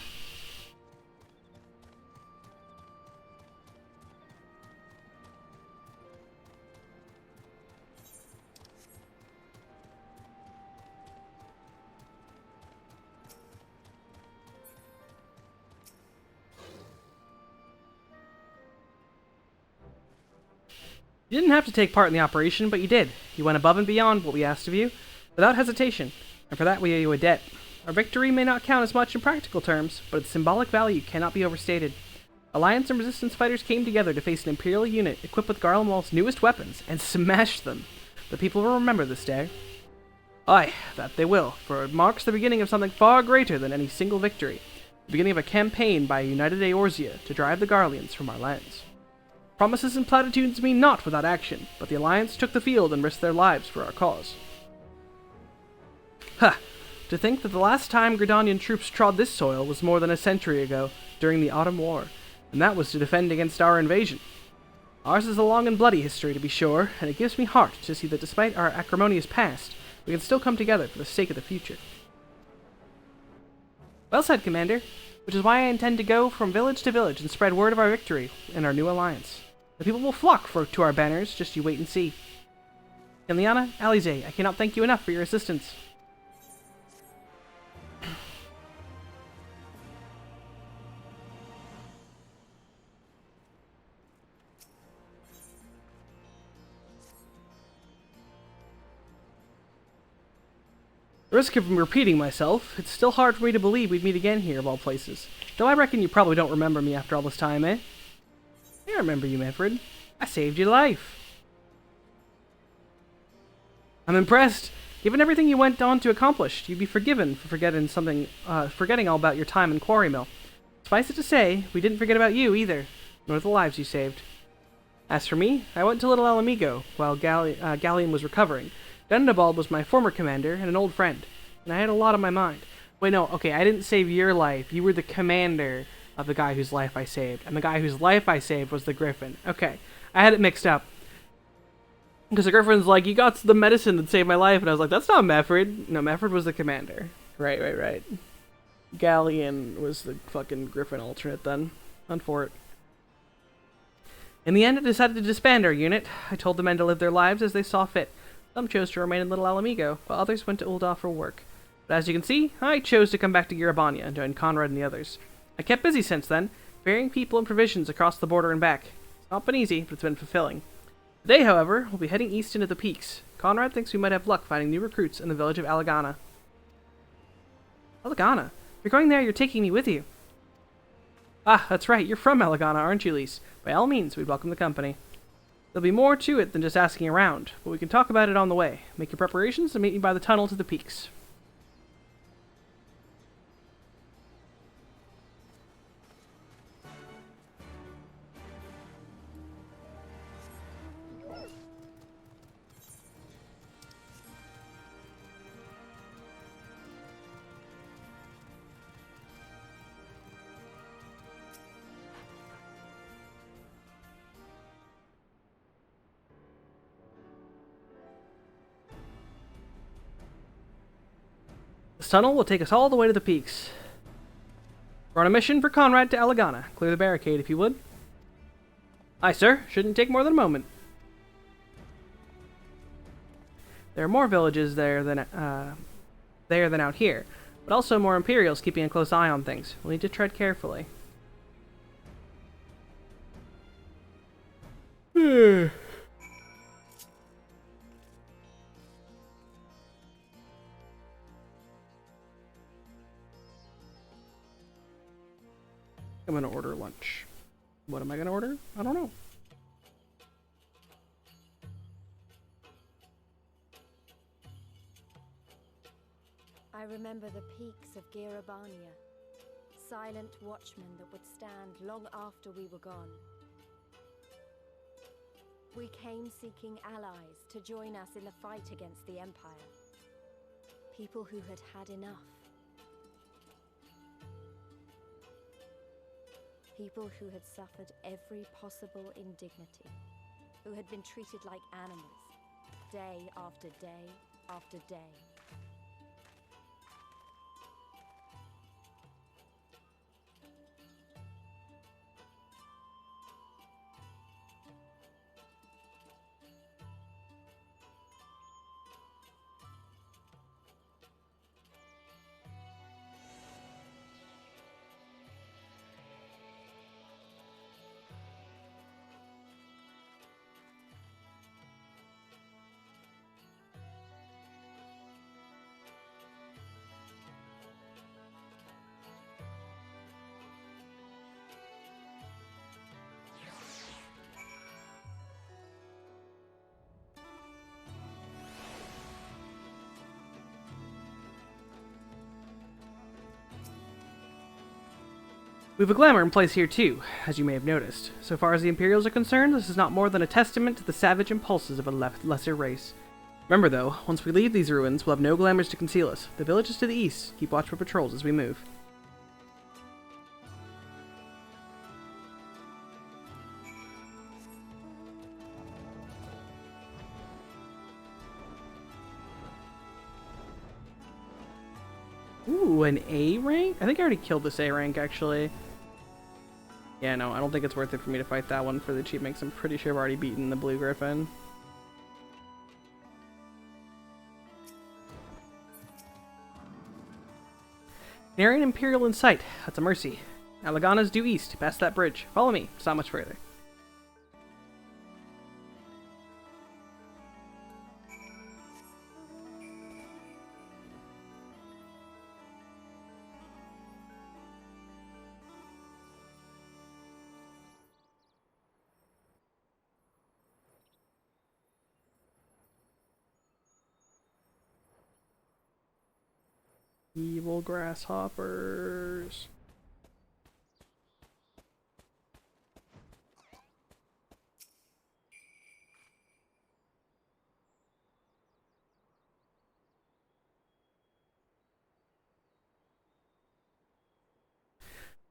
You didn't have to take part in the operation, but you did. You went above and beyond what we asked of you, without hesitation, and for that we owe you a debt. Our victory may not count as much in practical terms, but its symbolic value cannot be overstated. Alliance and Resistance fighters came together to face an Imperial unit equipped with Garlemald's newest weapons, and smashed them. The people will remember this day. Aye, that they will, for it marks the beginning of something far greater than any single victory. The beginning of a campaign by a united Eorzea to drive the Garleans from our lands. Promises and platitudes mean naught without action, but the Alliance took the field and risked their lives for our cause. Ha! To think that the last time Gridanian troops trod this soil was more than a century ago, during the Autumn War, and that was to defend against our invasion. Ours is a long and bloody history, to be sure, and it gives me heart to see that despite our acrimonious past, we can still come together for the sake of the future. Well said, Commander, which is why I intend to go from village to village and spread word of our victory and our new alliance. The people will flock to our banners, just you wait and see. Kiliana, Alize, I cannot thank you enough for your assistance. The risk of repeating myself, it's still hard for me to believe we'd meet again here of all places. Though I reckon you probably don't remember me after all this time, eh? I remember you, Manfred. I saved your life. I'm impressed. Given everything you went on to accomplish, you'd be forgiven for forgetting all about your time in Quarry Mill. Suffice it to say, we didn't forget about you either, nor the lives you saved. As for me, I went to Little Alamigo while Galleon was recovering. Dundabald was my former commander and an old friend, and I had a lot on my mind. Wait, no, okay, I didn't save your life. You were the commander of the guy whose life I saved, and the guy whose life I saved was the Griffin. Okay, I had it mixed up. Because the Griffin's like, you got the medicine that saved my life, and I was like, that's not Mefford. No, Mefford was the commander. Right. Galleon was the fucking Griffin alternate then. On for it. In the end, I decided to disband our unit. I told the men to live their lives as they saw fit. Some chose to remain in Little Alamigo, while others went to Ul'dah for work. But as you can see, I chose to come back to Garabania and join Conrad and the others. I kept busy since then, ferrying people and provisions across the border and back. It's not been easy, but it's been fulfilling. Today, however, we'll be heading east into the peaks. Conrad thinks we might have luck finding new recruits in the village of Alagana. Alagana? If you're going there, you're taking me with you. Ah, that's right, you're from Alagana, aren't you, Lise? By all means, we'd welcome the company. There'll be more to it than just asking around, but we can talk about it on the way. Make your preparations and meet me by the tunnel to the peaks. This tunnel will take us all the way to the peaks. We're on a mission for Conrad to Alagana. Clear the barricade, if you would. Aye, sir. Shouldn't take more than a moment. There are more villages there than out here, but also more Imperials keeping a close eye on things. We'll need to tread carefully. I'm gonna order lunch. What am I gonna order? I don't know. I remember the peaks of Girabania, silent watchmen that would stand long after we were gone. We came seeking allies to join us in the fight against the Empire. People who had had enough. People who had suffered every possible indignity, who had been treated like animals, day after day after day. We have a glamour in place here too, as you may have noticed. So far as the Imperials are concerned, this is not more than a testament to the savage impulses of a lesser race. Remember though, once we leave these ruins, we'll have no glamours to conceal us. The villages to the east keep watch for patrols as we move. Ooh, an A rank? I think I already killed this A rank, actually. Yeah, no, I don't think it's worth it for me to fight that one for the achievement, 'cause I'm pretty sure I've already beaten the Blue Griffin. Nary an Imperial in sight. That's a mercy. Alagana's due east, past that bridge. Follow me. It's not much further. Evil grasshoppers.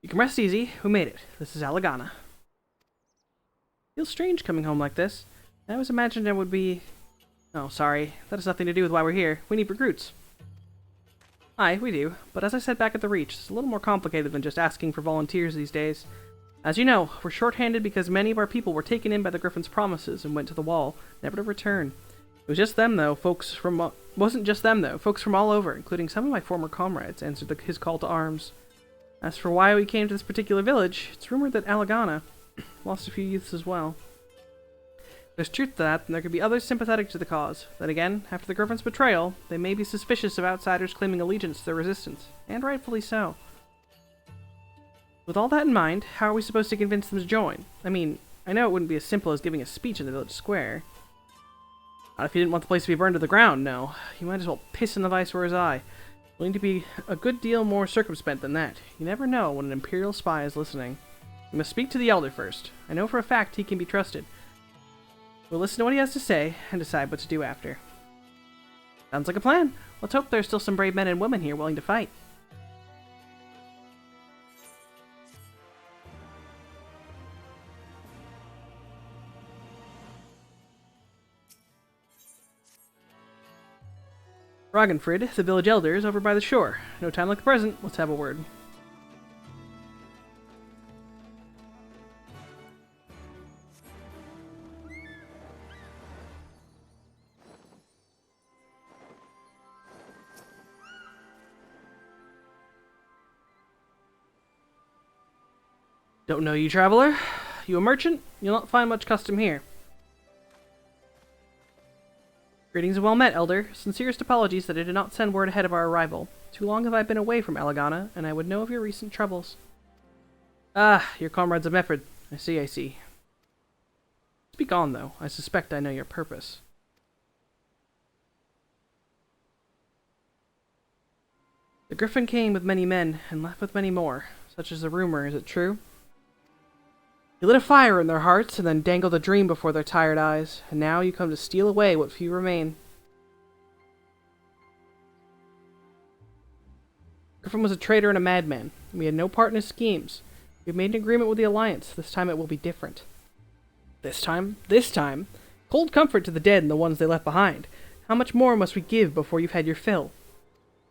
You can rest easy. We made it. This is Alagana. Feels strange coming home like this. I always imagined it would be... Oh, sorry. That has nothing to do with why we're here. We need recruits. Aye, we do, but as I said back at the Reach, it's a little more complicated than just asking for volunteers these days. As you know, we're short-handed because many of our people were taken in by the Griffin's promises and went to the Wall, never to return. It was just them, though, wasn't just them, though. Folks from all over, including some of my former comrades, answered his call to arms. As for why we came to this particular village, it's rumored that Alagana lost a few youths as well. There's truth to that, and there could be others sympathetic to the cause. Then again, after the Griffin's betrayal, they may be suspicious of outsiders claiming allegiance to the Resistance, and rightfully so. With all that in mind, how are we supposed to convince them to join? I mean, I know it wouldn't be as simple as giving a speech in the village square. Not if you didn't want the place to be burned to the ground, no. You might as well piss in the Viceroy's eye. You'll need to be a good deal more circumspect than that. You never know when an Imperial spy is listening. You must speak to the Elder first. I know for a fact he can be trusted. We'll listen to what he has to say and decide what to do after. Sounds like a plan. Let's hope there's still some brave men and women here willing to fight. Ragnfrid, the village elder, is over by the shore. No time like the present. Let's have a word. Don't know you, traveler. You a merchant? You'll not find much custom here. Greetings and well met, Elder. Sincerest apologies that I did not send word ahead of our arrival. Too long have I been away from Elegana, and I would know of your recent troubles. Ah, your comrades of Mefford. I see, I see. Speak on, though. I suspect I know your purpose. The Griffin came with many men, and left with many more. Such is the rumor, is it true? You lit a fire in their hearts, and then dangled a dream before their tired eyes, and now you come to steal away what few remain. Griffin was a traitor and a madman. We had no part in his schemes. We have made an agreement with the Alliance. This time it will be different. This time? Cold comfort to the dead and the ones they left behind. How much more must we give before you've had your fill?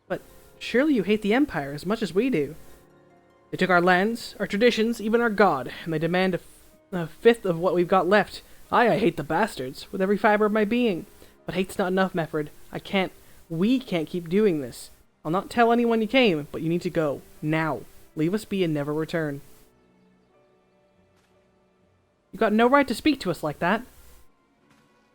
But surely you hate the Empire as much as we do. They took our lands, our traditions, even our god, and they demand a fifth of what we've got left. I hate the bastards, with every fiber of my being. But hate's not enough, Mefford. We can't keep doing this. I'll not tell anyone you came, but you need to go. Now. Leave us be and never return. You've got no right to speak to us like that.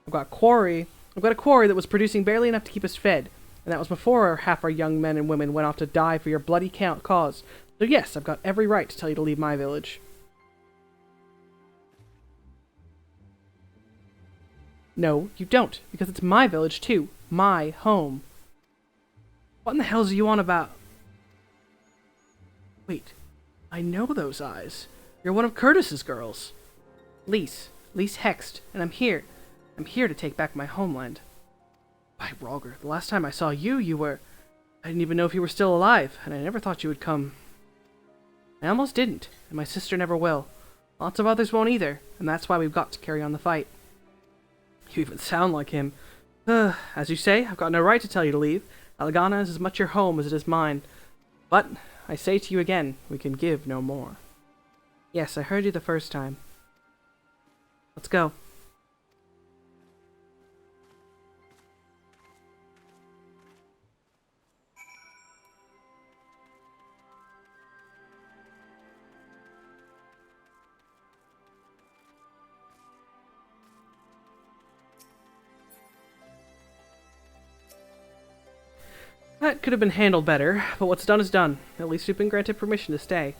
I've got a quarry that was producing barely enough to keep us fed, and that was before half our young men and women went off to die for your bloody cause. So yes, I've got every right to tell you to leave my village. No, you don't, because it's my village too. My home. What in the hell are you on about? Wait, I know those eyes. You're one of Curtis's girls. Lise Hext, and I'm here. I'm here to take back my homeland. By Roger, the last time I saw you were... I didn't even know if you were still alive, and I never thought you would come. I almost didn't, and my sister never will. Lots of others won't either, and that's why we've got to carry on the fight. You even sound like him. As you say, I've got no right to tell you to leave. Elegana is as much your home as it is mine. But, I say to you again, we can give no more. Yes, I heard you the first time. Let's go. That could have been handled better, but what's done is done. At least we've been granted permission to stay.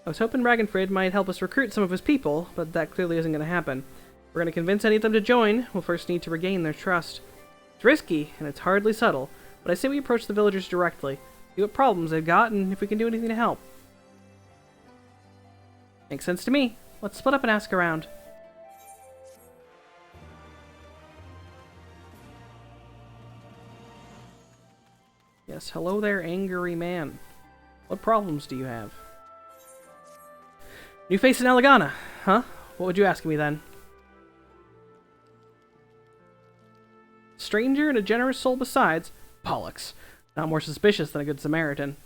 I was hoping Ragnfrid might help us recruit some of his people, but that clearly isn't going to happen. If we're going to convince any of them to join, we'll first need to regain their trust. It's risky, and it's hardly subtle, but I say we approach the villagers directly, see what problems they've got, and if we can do anything to help. Makes sense to me. Let's split up and ask around. Yes, hello there, angry man. What problems do you have? New face in Elegana, huh? What would you ask me then? Stranger and a generous soul besides? Bollocks. Not more suspicious than a good Samaritan.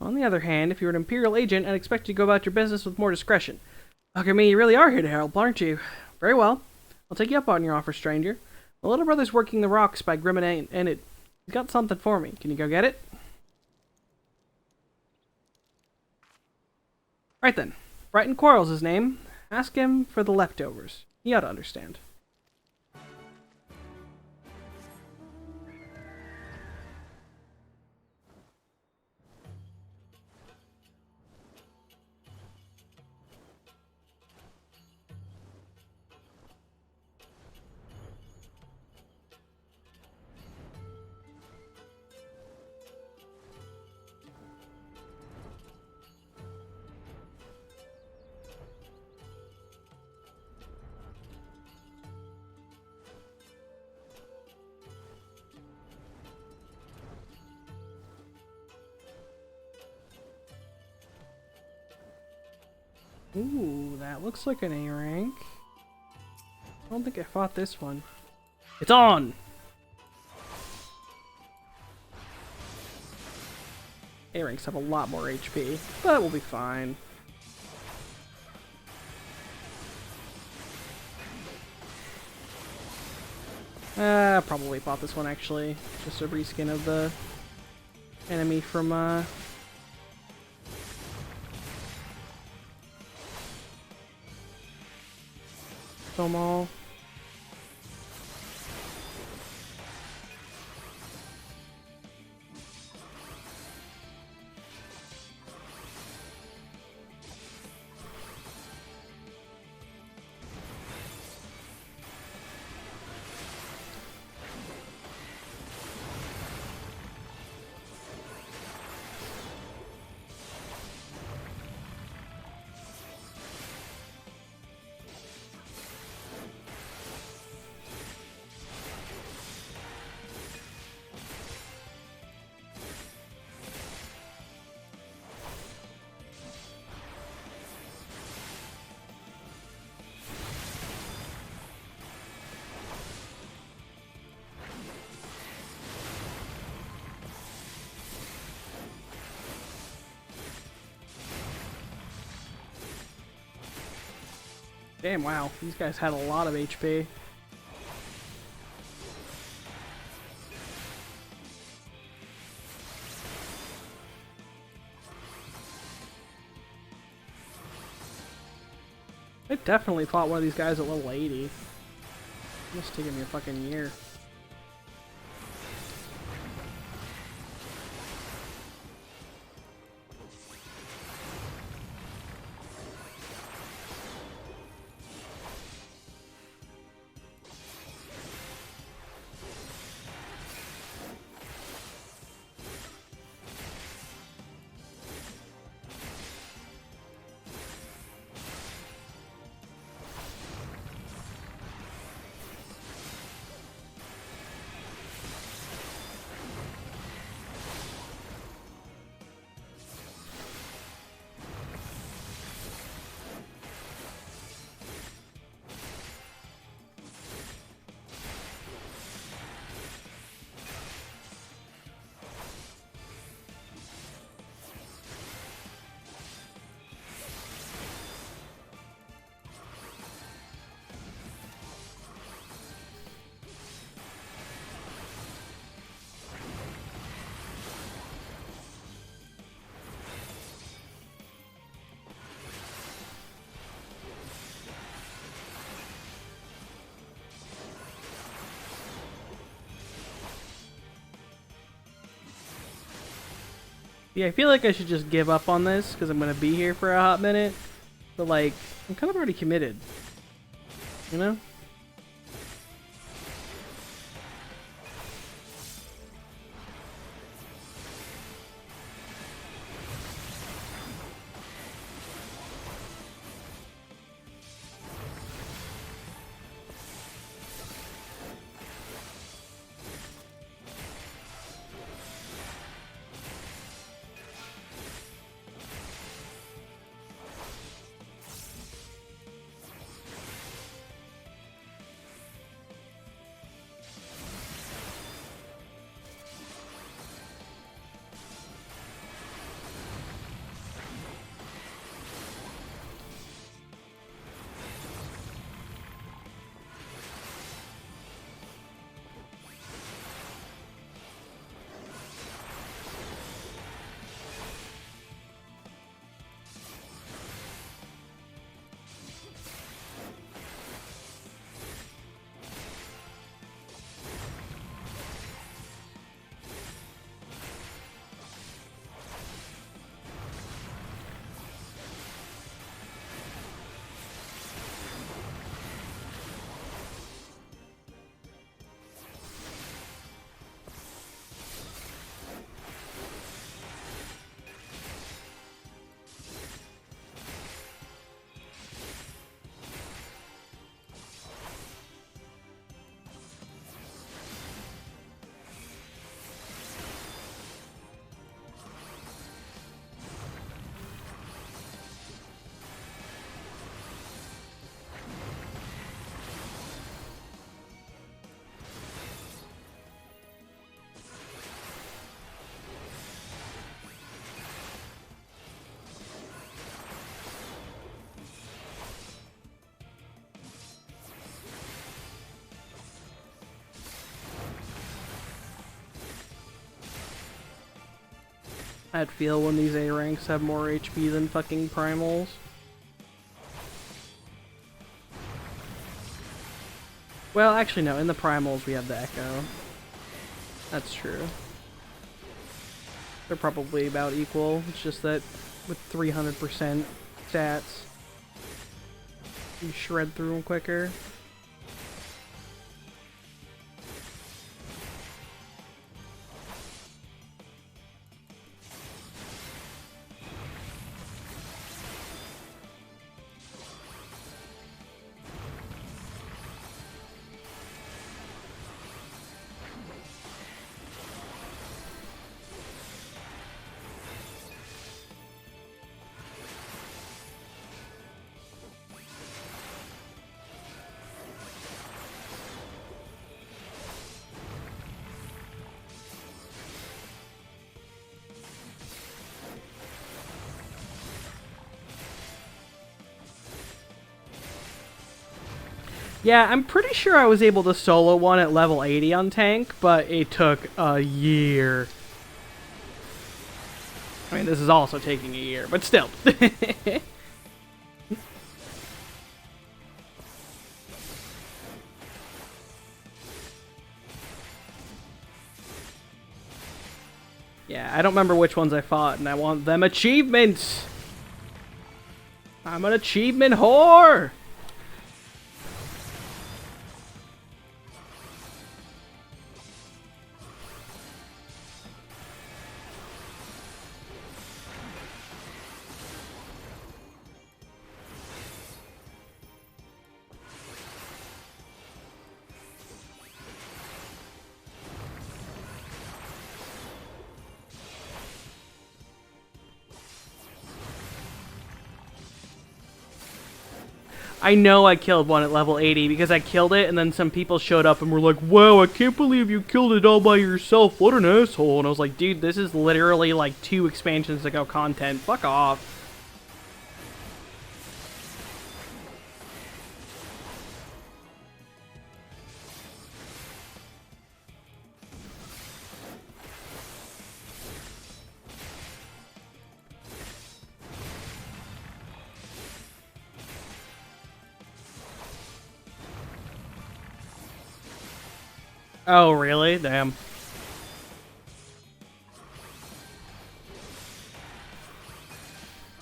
On the other hand, if you're an Imperial agent, I'd expect you to go about your business with more discretion. Bugger me, you really are here to help, aren't you? Very well. I'll take you up on your offer, stranger. My little brother's working the rocks by Grimmin and it. He's got something for me. Can you go get it? Right then. Brighton Quarles' his name. Ask him for the leftovers. He ought to understand. Ooh, that looks like an A rank. I don't think I fought this one. It's on! A ranks have a lot more HP, but we'll be fine. Probably bought this one actually. Just a reskin of the enemy from Tomal. Damn, wow. These guys had a lot of HP. I definitely fought one of these guys at level 80. It's taking me a fucking year. Yeah, I feel like I should just give up on this because I'm going to be here for a hot minute. But, like, I'm kind of already committed. You know? I'd feel when these A ranks have more HP than fucking primals. Well, actually no, in the primals we have the Echo. That's true. They're probably about equal, it's just that with 300% stats, you shred through them quicker. Yeah, I'm pretty sure I was able to solo one at level 80 on tank, but it took a year. I mean, this is also taking a year, but still. Yeah, I don't remember which ones I fought, and I want them achievements! I'm an achievement whore! I know I killed one at level 80 because I killed it and then some people showed up and were like, wow, I can't believe you killed it all by yourself. What an asshole. And I was like, dude, this is literally like 2 expansions ago content. Fuck off. Oh, really? Damn.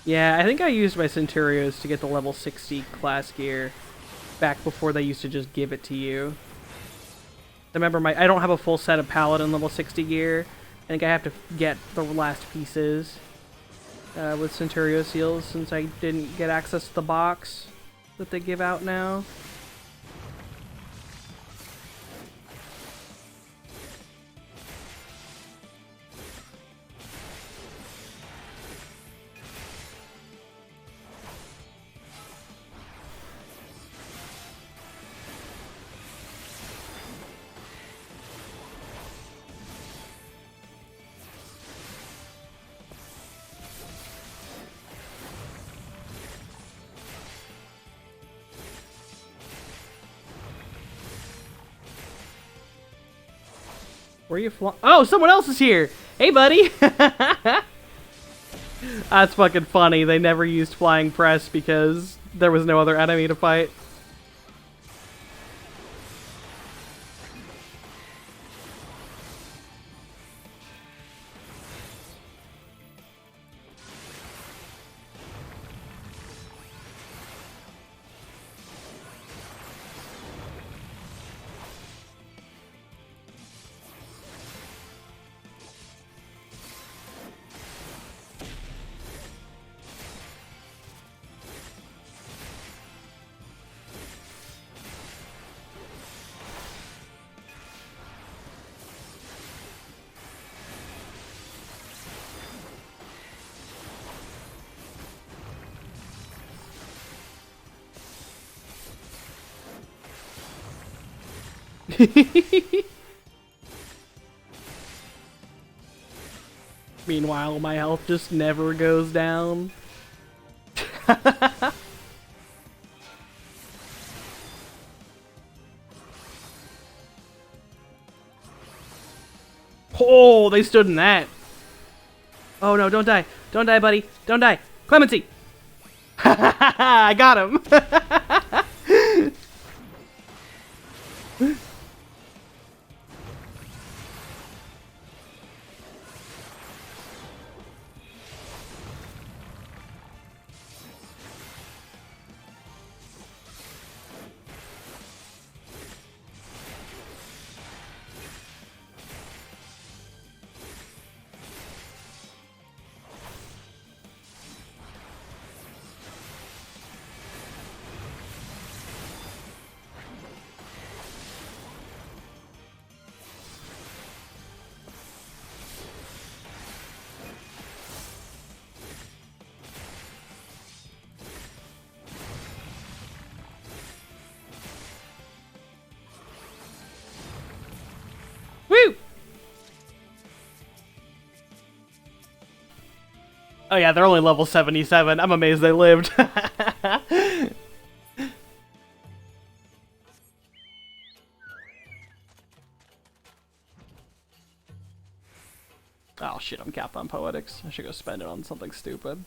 Yeah, I think I used my Centurios to get the level 60 class gear back before they used to just give it to you. Remember, I don't have a full set of Paladin level 60 gear. I think I have to get the last pieces with Centurio seals since I didn't get access to the box that they give out now. Where are you flying? Oh, someone else is here! Hey, buddy! That's fucking funny. They never used flying press because there was no other enemy to fight. Meanwhile, my health just never goes down. Oh, they stood in that. Oh no, don't die. Don't die, buddy. Don't die. Clemency! I got him! Woo! Oh yeah, they're only level 77. I'm amazed they lived. Oh shit, I'm capped on poetics. I should go spend it on something stupid.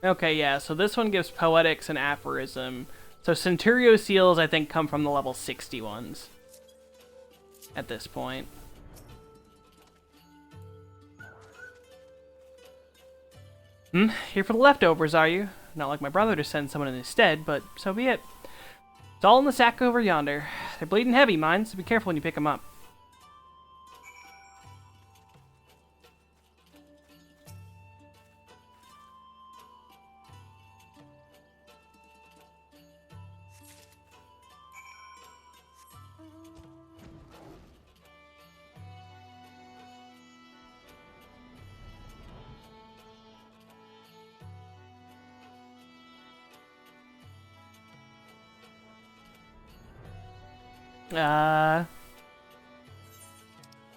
Okay, yeah, so this one gives poetics and aphorism. So Centurio seals, I think, come from the level 60 ones. At this point. Here for the leftovers, are you? Not like my brother to send someone in his stead, but so be it. It's all in the sack over yonder. They're bleeding heavy, mind, so be careful when you pick them up.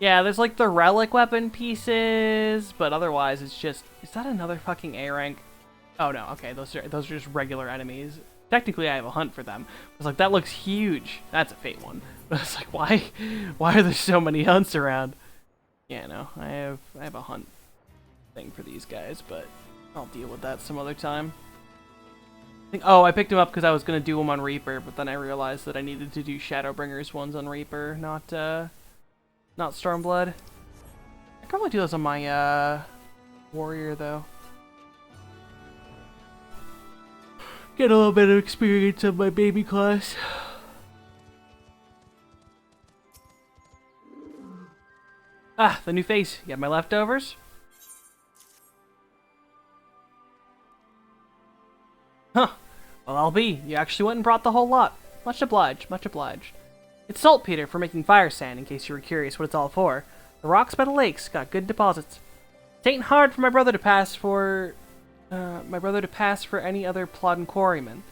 Yeah, there's like the relic weapon pieces, but otherwise it's just... Is that another fucking A rank? Oh no, okay, those are just regular enemies. Technically I have a hunt for them. I was like, that looks huge. That's a fate one. But it's like, why are there so many hunts around? Yeah, no, I have a hunt thing for these guys, but I'll deal with that some other time. I picked him up because I was going to do them on Reaper, but then I realized that I needed to do Shadowbringers ones on Reaper, not Stormblood. I could probably do those on my Warrior, though. Get a little bit of experience of my baby class. Ah, the new face. You have my leftovers? Huh. Well, I'll be. You actually went and brought the whole lot. Much obliged, much obliged. It's saltpeter for making fire sand, in case you were curious what it's all for. The rocks by the lakes got good deposits. It ain't hard for my brother to pass for any other plodding quarryman.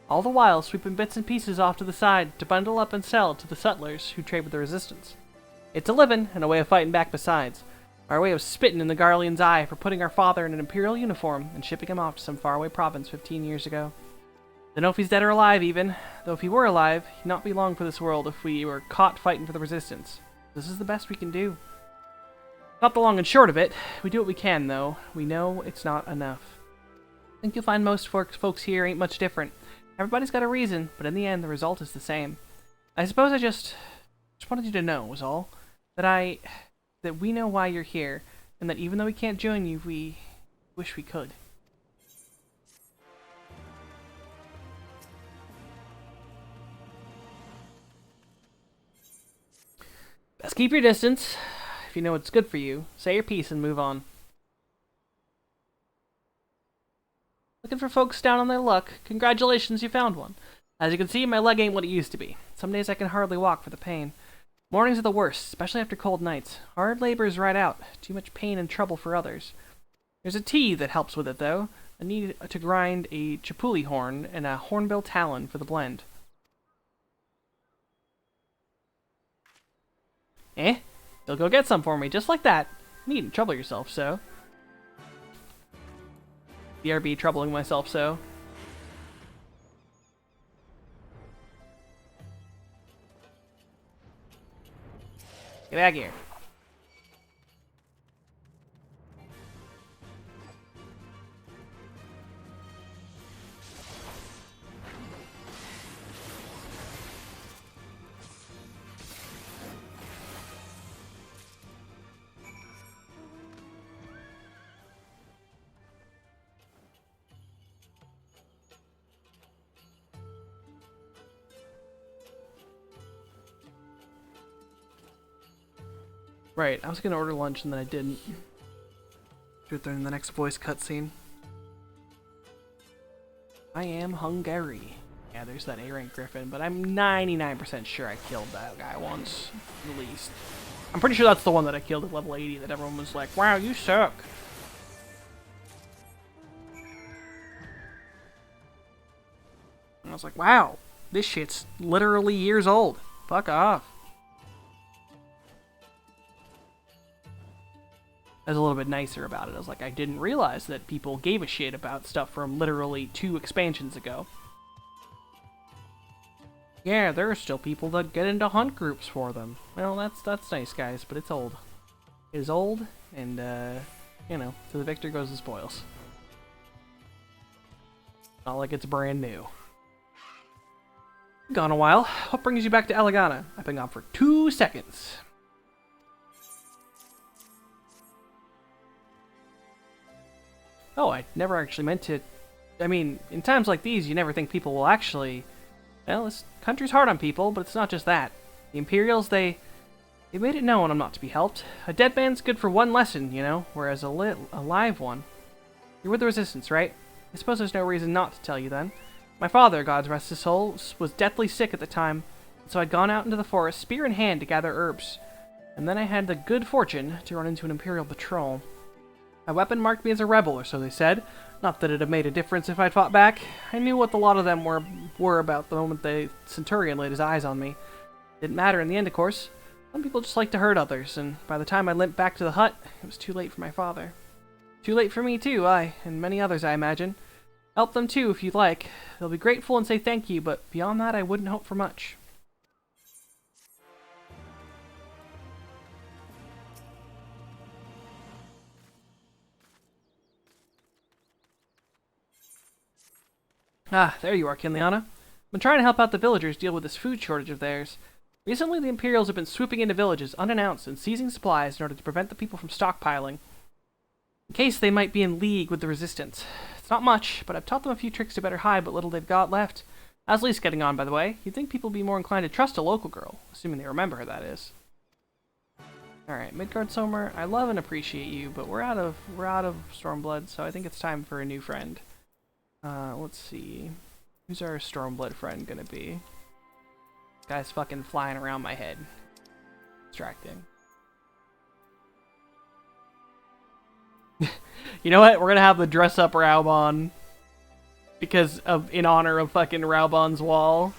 All the while sweeping bits and pieces off to the side to bundle up and sell to the settlers who trade with the resistance. It's a living and a way of fighting back besides. Our way of spitting in the Garlean's eye for putting our father in an imperial uniform and shipping him off to some faraway province 15 years ago. Don't know if he's dead or alive, even. Though if he were alive, he'd not be long for this world if we were caught fighting for the resistance. This is the best we can do. Not the long and short of it. We do what we can, though. We know it's not enough. I think you'll find most folks here ain't much different. Everybody's got a reason, but in the end, the result is the same. I suppose I just wanted you to know, was all. That we know why you're here, and that even though we can't join you, we wish we could. Best keep your distance. If you know what's good for you, say your piece and move on. Looking for folks down on their luck? Congratulations, you found one. As you can see, my leg ain't what it used to be. Some days I can hardly walk for the pain. Mornings are the worst, especially after cold nights. Hard labor is right out. Too much pain and trouble for others. There's a tea that helps with it, though. I need to grind a chipuli horn and a hornbill talon for the blend. You'll go get some for me, just like that. You needn't trouble yourself so. BRB troubling myself so. Get back here. Right, I was gonna order lunch and then I didn't. Do it during the next voice cutscene. I am Hungary. Yeah, there's that A-rank griffin, but I'm 99% sure I killed that guy once, at least. I'm pretty sure that's the one that I killed at level 80 that everyone was like, wow, you suck. And I was like, wow, this shit's literally years old. Fuck off. I was a little bit nicer about it. I was like, I didn't realize that people gave a shit about stuff from literally 2 expansions ago. Yeah, there are still people that get into hunt groups for them. Well, that's nice, guys, but it's old. It is old, and, you know, to the victor goes the spoils. Not like it's brand new. Gone a while. What brings you back to Elegana? I've been gone for 2 seconds. Oh, I never actually meant to... I mean, in times like these, you never think people will actually... Well, this country's hard on people, but it's not just that. The Imperials, they made it known I'm not to be helped. A dead man's good for one lesson, you know, whereas a live one... You're with the Resistance, right? I suppose there's no reason not to tell you then. My father, God rest his soul, was deathly sick at the time, so I'd gone out into the forest, spear in hand, to gather herbs. And then I had the good fortune to run into an Imperial patrol. My weapon marked me as a rebel, or so they said. Not that it'd have made a difference if I'd fought back. I knew what a lot of them were about the moment the Centurion laid his eyes on me. Didn't matter in the end, of course. Some people just like to hurt others, and by the time I limped back to the hut, it was too late for my father. Too late for me too, and many others, I imagine. Help them too, if you'd like. They'll be grateful and say thank you, but beyond that, I wouldn't hope for much. Ah, there you are, Kinliana. I've been trying to help out the villagers deal with this food shortage of theirs. Recently, the Imperials have been swooping into villages unannounced and seizing supplies in order to prevent the people from stockpiling, in case they might be in league with the Resistance. It's not much, but I've taught them a few tricks to better hide what little they've got left. How's Lise getting on, by the way? You'd think people would be more inclined to trust a local girl, assuming they remember her, that is. Alright, Midgard Sommer, I love and appreciate you, but we're out of Stormblood, so I think it's time for a new friend. Let's see. Who's our Stormblood friend gonna be? This guy's fucking flying around my head. Distracting. You know what? We're gonna have the dress up Raubon. Because of, in honor of fucking Raubon's wall.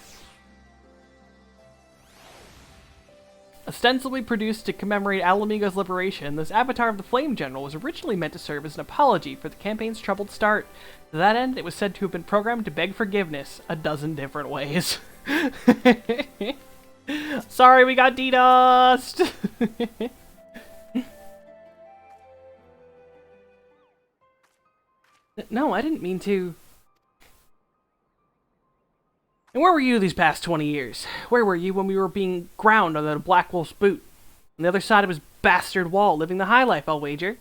Ostensibly produced to commemorate Alamigo's liberation, this Avatar of the Flame General was originally meant to serve as an apology for the campaign's troubled start. To that end, it was said to have been programmed to beg forgiveness 12 different ways. Sorry, we got DDoSed! No, I didn't mean to. And where were you these past 20 years? Where were you when we were being ground under the Black Wolf's boot? On the other side of his bastard wall, living the high life, I'll wager.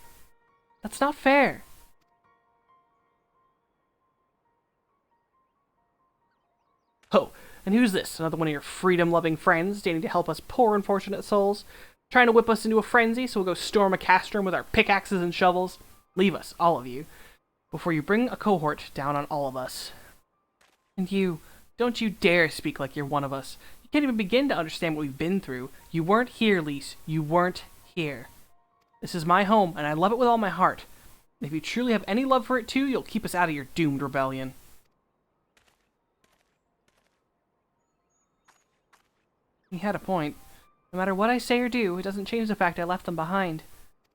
That's not fair. Oh, and who's this? Another one of your freedom-loving friends, dating to help us poor unfortunate souls? Trying to whip us into a frenzy so we'll go storm a castrum with our pickaxes and shovels? Leave us, all of you, before you bring a cohort down on all of us. And you, don't you dare speak like you're one of us. You can't even begin to understand what we've been through. You weren't here, Lise. You weren't here. This is my home, and I love it with all my heart. And if you truly have any love for it too, you'll keep us out of your doomed rebellion. He had a point. No matter what I say or do, it doesn't change the fact I left them behind.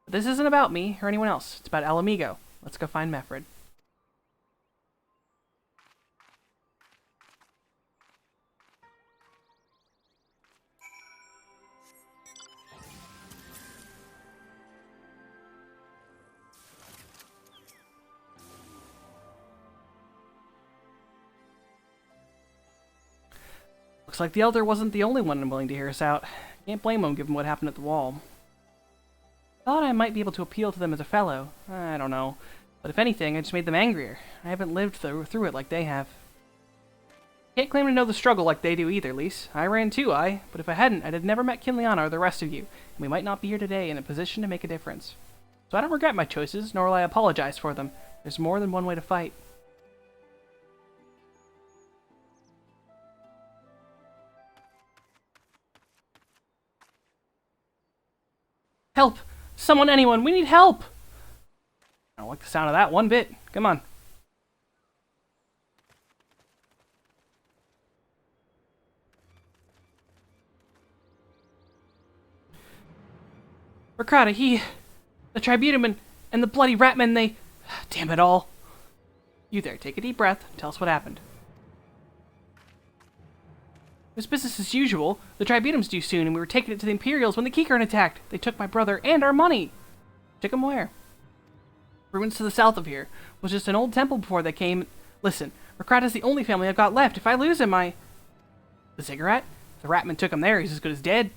But this isn't about me or anyone else. It's about Alamigo. Let's go find Mefred. Looks like the Elder wasn't the only one unwilling to hear us out. Can't blame him given what happened at the wall. Thought I might be able to appeal to them as a fellow. I don't know. But if anything, I just made them angrier. I haven't lived through it like they have. Can't claim to know the struggle like they do either, Lise. I ran too, but if I hadn't, I'd have never met Kinliana or the rest of you, and we might not be here today in a position to make a difference. So I don't regret my choices, nor will I apologize for them. There's more than one way to fight. Help! Someone, anyone, we need help! I don't like the sound of that one bit. Come on. Ricarda, the Tribunum and the bloody Ratmen, they... Damn it all. You there, take a deep breath and tell us what happened. It was business as usual. The Tribunum's due soon, and we were taking it to the Imperials when the Kikern attacked. They took my brother and our money. Took him where? Ruins to the south of here. It was just an old temple before they came. Listen, Ricarda's the only family I've got left. If I lose him, The Ziggurat? The Ratman took him there. He's as good as dead.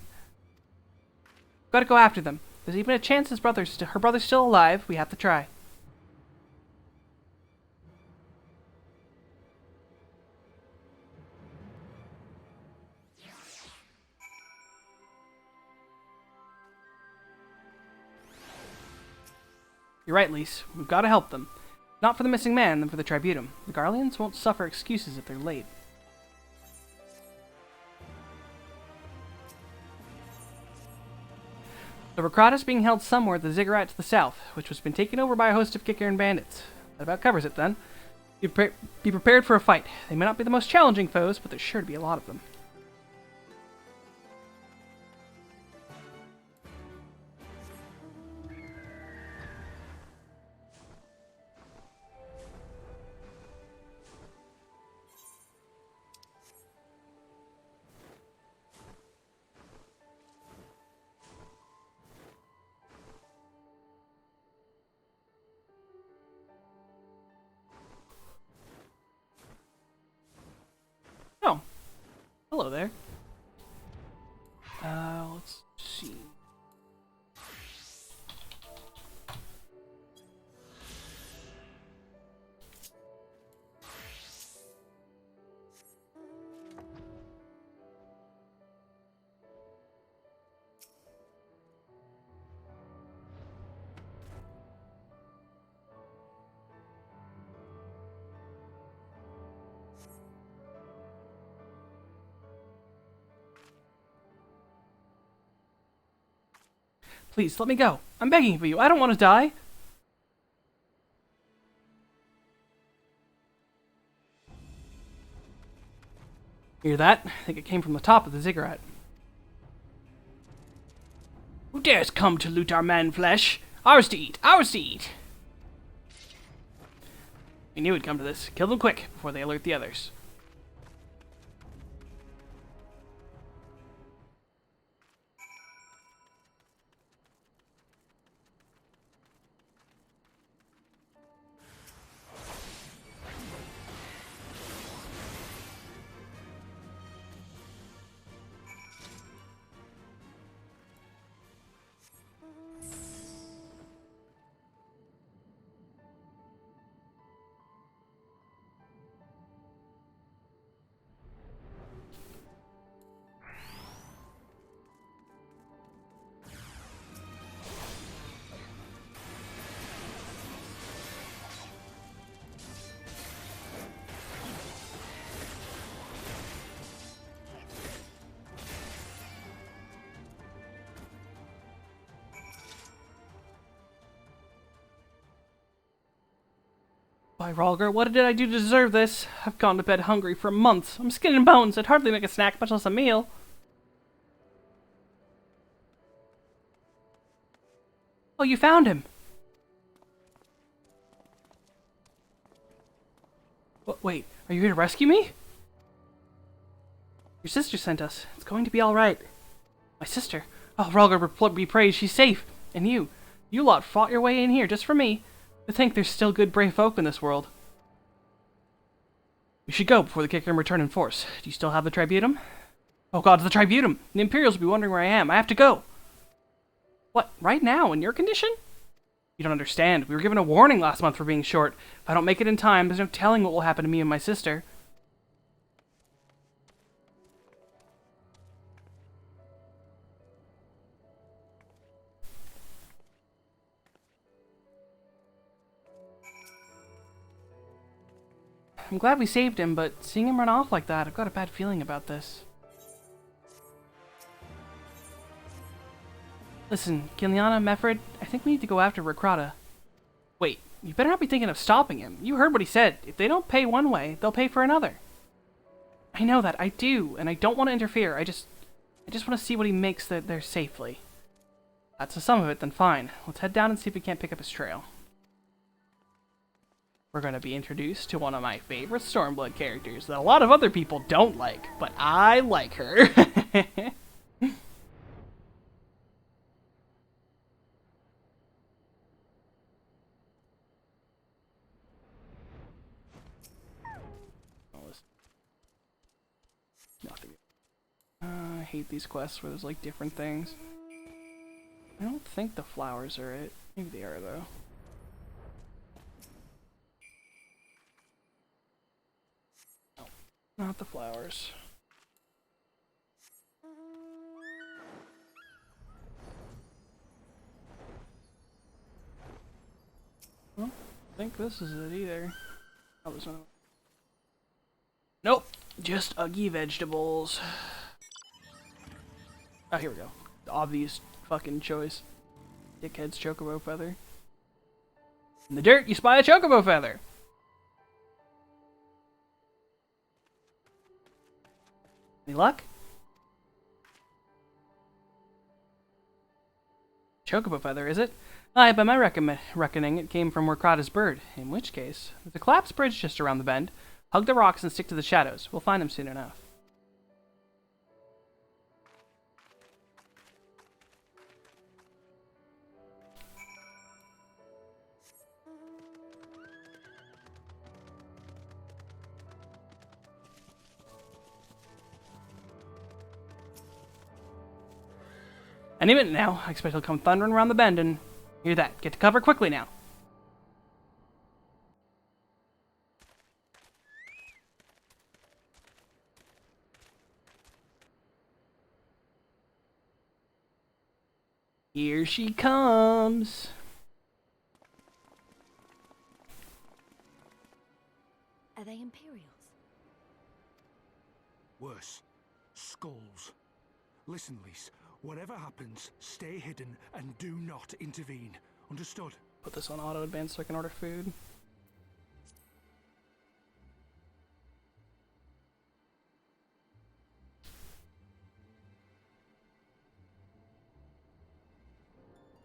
Gotta go after them. There's even a chance her brother's still alive. We have to try. You're right, Lise. We've got to help them. Not for the missing man, then for the Tribunum. The Garleans won't suffer excuses if they're late. The Ricarda's being held somewhere at the Ziggurat to the south, which has been taken over by a host of Kikern bandits. That about covers it, then. Be prepared for a fight. They may not be the most challenging foes, but there's sure to be a lot of them. Oh. Hello there. Let's see. Please, let me go. I'm begging for you. I don't want to die. Hear that? I think it came from the top of the Ziggurat. Who dares come to loot our man-flesh? Ours to eat! Ours to eat! We knew it'd come to this. Kill them quick, before they alert the others. Why, Rolger, what did I do to deserve this? I've gone to bed hungry for months. I'm skin and bones. I'd hardly make a snack, much less a meal. Oh, you found him. Wait, are you here to rescue me? Your sister sent us. It's going to be all right. My sister? Oh, Rolger be praised, she's safe. And you lot fought your way in here just for me. To think there's still good, brave folk in this world. We should go before the Kikern return in force. Do you still have the Tribunum? Oh god, it's the Tribunum! The Imperials will be wondering where I am. I have to go! What, right now, in your condition? You don't understand. We were given a warning last month for being short. If I don't make it in time, there's no telling what will happen to me and my sister. I'm glad we saved him, but seeing him run off like that, I've got a bad feeling about this. Listen, Kiliana, Meffred, I think we need to go after Rekrata. Wait, you better not be thinking of stopping him. You heard what he said. If they don't pay one way, they'll pay for another. I know that, I do, and I don't want to interfere. I just want to see what he makes there safely. That's the sum of it, then fine. Let's head down and see if we can't pick up his trail. We're going to be introduced to one of my favorite Stormblood characters that a lot of other people don't like, but I like her. Nothing. I hate these quests where there's like different things. I don't think the flowers are it. Maybe they are though. No, not the flowers. Well, I think this is it either. Oh, there's no. Nope, just uggy vegetables. Oh, here we go. The obvious fucking choice. Dickhead's chocobo feather. In the dirt, you spy a chocobo feather! Any luck? Chocobo feather, is it? Aye, by my reckoning, it came from Rekrata's bird. In which case, there's a collapsed bridge just around the bend. Hug the rocks and stick to the shadows. We'll find him soon enough. Any minute now. I expect he'll come thundering around the bend and... Hear that. Get to cover quickly now. Here she comes. Are they Imperials? Worse. Skulls. Listen, Lise. Whatever happens, stay hidden and do not intervene. Understood? Put this on auto advance so I can order food.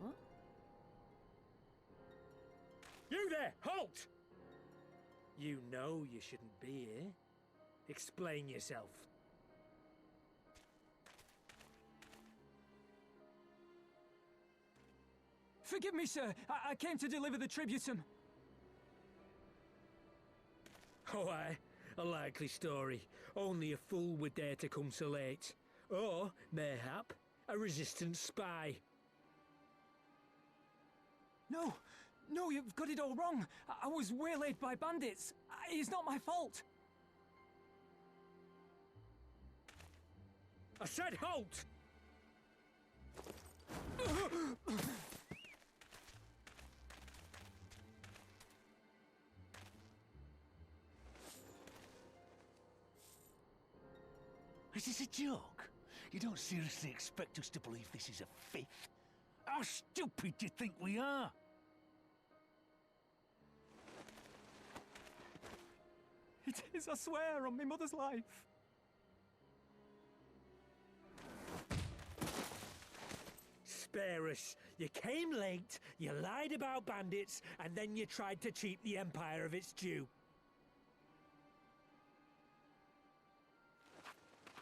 What? You there! Halt! You know you shouldn't be here. Explain yourself. Forgive me, sir. I came to deliver the tributum. Oh, aye. A likely story. Only a fool would dare to come so late. Or, mayhap, a resistance spy. No, you've got it all wrong. I was waylaid by bandits. It's not my fault. I said halt! Is this a joke? You don't seriously expect us to believe this is a fifth? How stupid do you think we are? It is, I swear, on my mother's life. Spare us. You came late, you lied about bandits, and then you tried to cheat the Empire of its due.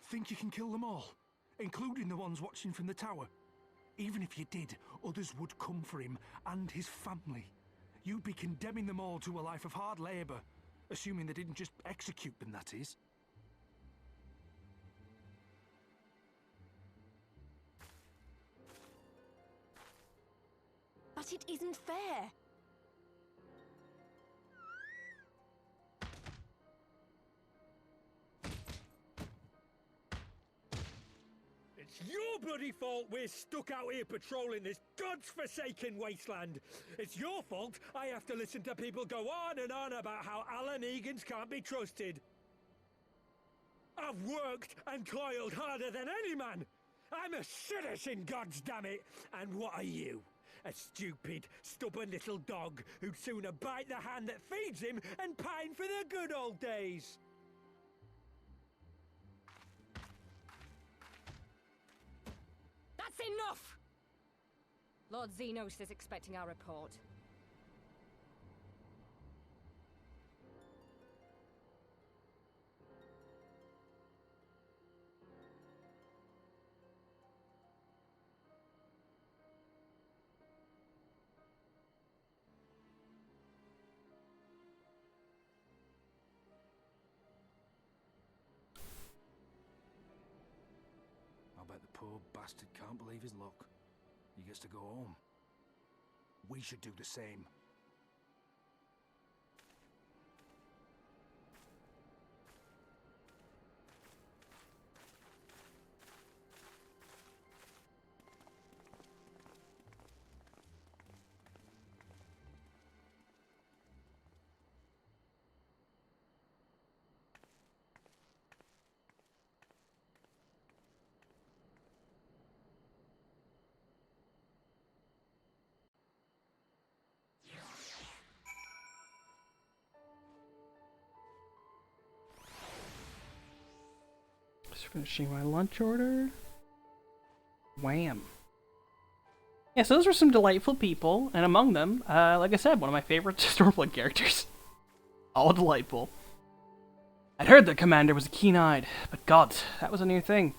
Think you can kill them all? Including the ones watching from the tower? Even if you did, others would come for him and his family. You'd be condemning them all to a life of hard labor. Assuming they didn't just execute them, that is. But it isn't fair. It's your bloody fault we're stuck out here patrolling this god's-forsaken wasteland. It's your fault I have to listen to people go on and on about how Alan Egan's can't be trusted. I've worked and toiled harder than any man. I'm a citizen, goddammit! And what are you? A stupid, stubborn little dog who'd sooner bite the hand that feeds him and pine for the good old days. That's enough! Lord Xenos is expecting our report. I bet the poor bastard can't believe his luck. He gets to go home. We should do the same. Just finishing my lunch order. Wham. Yeah, so those were some delightful people, and among them, like I said, one of my favorite Stormblood characters. All delightful. I'd heard that Commander was keen-eyed, but God, that was a new thing.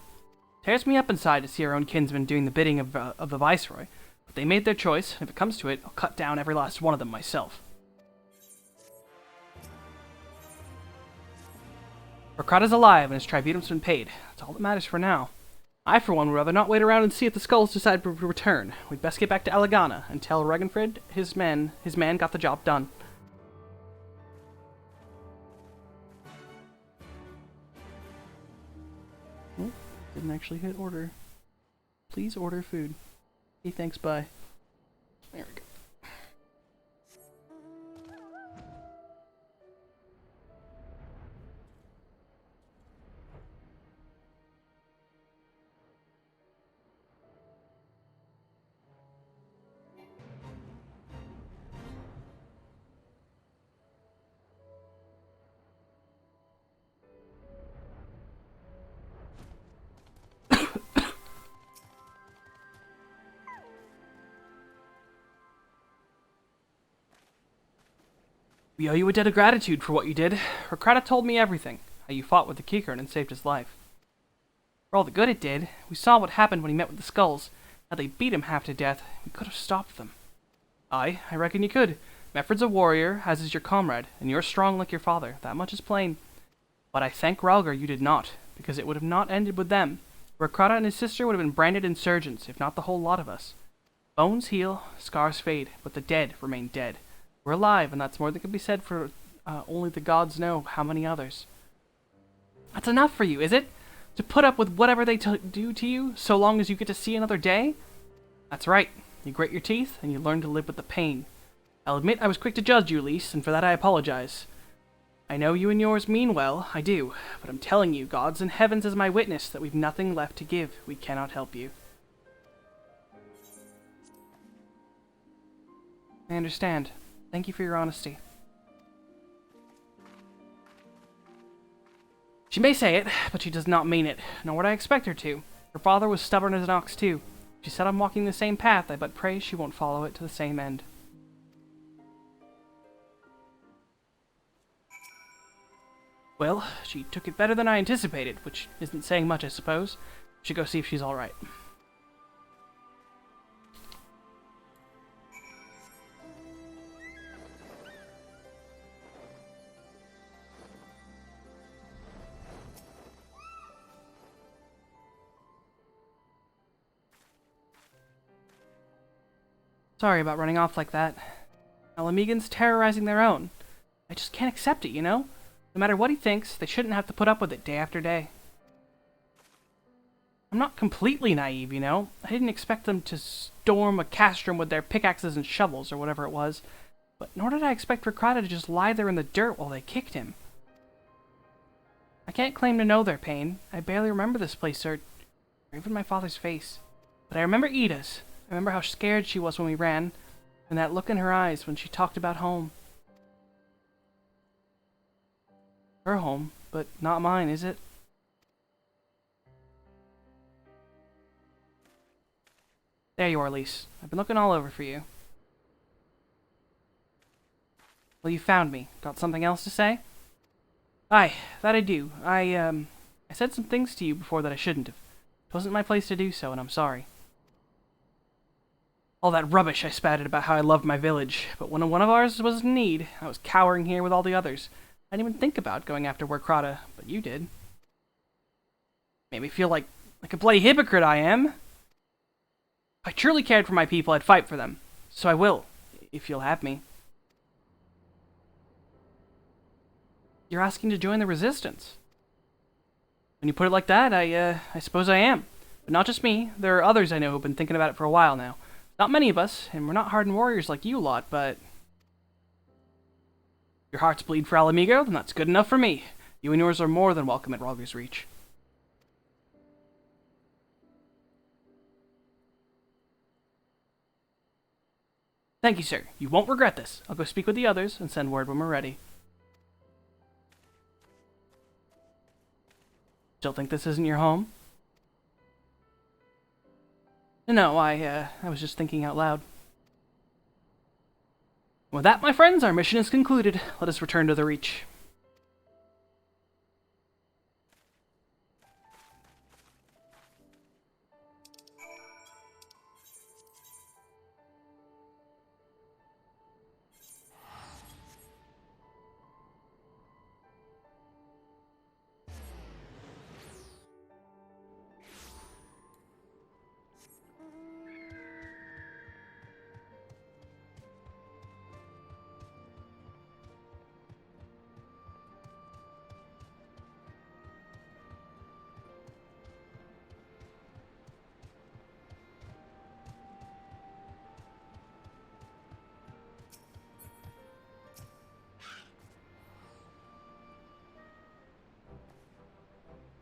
Tears me up inside to see our own kinsmen doing the bidding of the Viceroy, but they made their choice, and if it comes to it, I'll cut down every last one of them myself. Rakrata's alive, and his tribunum's been paid. That's all that matters for now. I, for one, would rather not wait around and see if the skulls decide to return. We'd best get back to Elegana and tell Regenfrid his man got the job done. Oh, didn't actually hit order. Please order food. Hey, thanks, bye. There we go. We owe you a debt of gratitude for what you did. Rakrata told me everything. How you fought with the Kikern and saved his life. For all the good it did, we saw what happened when he met with the skulls. How they beat him half to death. We could have stopped them. Aye, I reckon you could. Meffred's a warrior, as is your comrade, and you're strong like your father. That much is plain. But I thank Ralgar you did not, because it would have not ended with them. Rakrata and his sister would have been branded insurgents, if not the whole lot of us. Bones heal, scars fade, but the dead remain dead. We're alive, and that's more than can be said for only the gods know how many others. That's enough for you, is it? To put up with whatever they do to you, so long as you get to see another day? That's right. You grit your teeth, and you learn to live with the pain. I'll admit I was quick to judge you, Lys, and for that I apologize. I know you and yours mean well, I do, but I'm telling you, gods and heavens as my witness, that we've nothing left to give. We cannot help you. I understand. Thank you for your honesty. She may say it, but she does not mean it, nor would I expect her to. Her father was stubborn as an ox too. She said I'm walking the same path, I but pray she won't follow it to the same end. Well, she took it better than I anticipated, which isn't saying much, I suppose. Should go see if she's alright. Sorry about running off like that. Alamegans terrorizing their own. I just can't accept it, you know? No matter what he thinks, they shouldn't have to put up with it day after day. I'm not completely naive, you know? I didn't expect them to storm a castrum with their pickaxes and shovels, or whatever it was. But nor did I expect Rikrada to just lie there in the dirt while they kicked him. I can't claim to know their pain. I barely remember this place, or even my father's face. But I remember Ida's. I remember how scared she was when we ran, and that look in her eyes when she talked about home. Her home, but not mine, is it? There you are, Lise. I've been looking all over for you. Well, you found me. Got something else to say? Aye, that I do. I said some things to you before that I shouldn't have. It wasn't my place to do so, and I'm sorry. All that rubbish I spatted about how I loved my village, but when one of ours was in need, I was cowering here with all the others. I didn't even think about going after Rikrada, but you did. Made me feel like a bloody hypocrite I am. If I truly cared for my people, I'd fight for them. So I will, if you'll have me. You're asking to join the Resistance. When you put it like that, I suppose I am. But not just me. There are others I know who've been thinking about it for a while now. Not many of us, and we're not hardened warriors like you lot, but... Your hearts bleed for Alamigo, then that's good enough for me. You and yours are more than welcome at Rogger's Reach. Thank you, sir. You won't regret this. I'll go speak with the others and send word when we're ready. Still think this isn't your home? No, I was just thinking out loud. With that, my friends, our mission is concluded. Let us return to the Reach.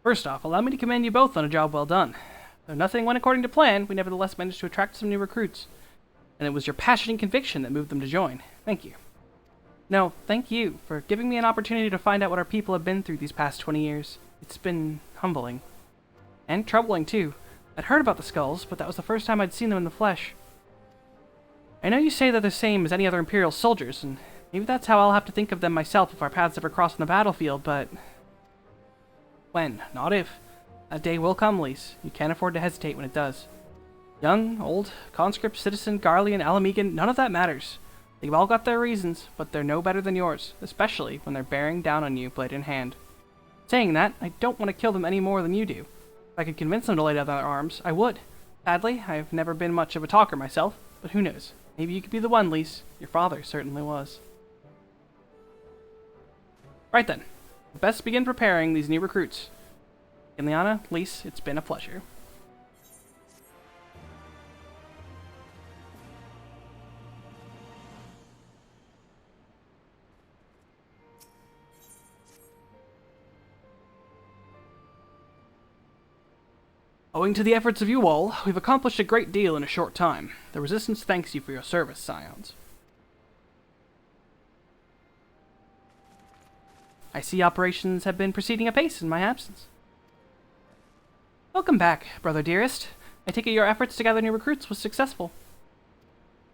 First off, allow me to commend you both on a job well done. Though nothing went according to plan, we nevertheless managed to attract some new recruits. And it was your passion and conviction that moved them to join. Thank you. No, thank you for giving me an opportunity to find out what our people have been through these past 20 years. It's been humbling. And troubling, too. I'd heard about the skulls, but that was the first time I'd seen them in the flesh. I know you say they're the same as any other Imperial soldiers, and maybe that's how I'll have to think of them myself if our paths ever cross on the battlefield, but... When, not if. That day will come, Lise. You can't afford to hesitate when it does. Young, old, conscript, citizen, Garlean, Alamegan, none of that matters. They've all got their reasons, but they're no better than yours, especially when they're bearing down on you blade in hand. Saying that, I don't want to kill them any more than you do. If I could convince them to lay down their arms, I would. Sadly, I've never been much of a talker myself, but who knows? Maybe you could be the one, Lise. Your father certainly was. Right then. Best begin preparing these new recruits. Ileana, Lise, it's been a pleasure. Owing to the efforts of you all, we've accomplished a great deal in a short time. The Resistance thanks you for your service, Scions. I see operations have been proceeding apace in my absence. Welcome back, brother dearest. I take it your efforts to gather new recruits was successful.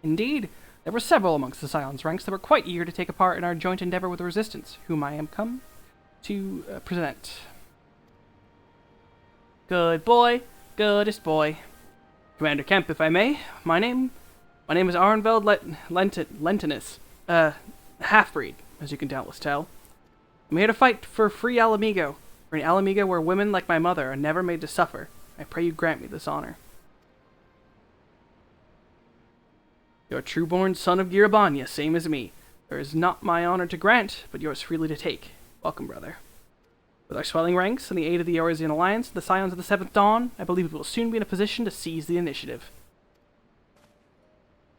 Indeed, there were several amongst the Scions ranks that were quite eager to take a part in our joint endeavor with the Resistance, whom I am come to present. Good boy, goodest boy. Commander Kemp, if I may. My name is Arnveld Lentinus, half-breed, as you can doubtless tell. I'm here to fight for free Alamigo, for an Alamigo where women like my mother are never made to suffer. I pray you grant me this honor. You're a true-born son of Girabanya, same as me. There is not my honor to grant, but yours freely to take. Welcome, brother. With our swelling ranks and the aid of the Eorzean Alliance, the Scions of the Seventh Dawn, I believe we will soon be in a position to seize the initiative.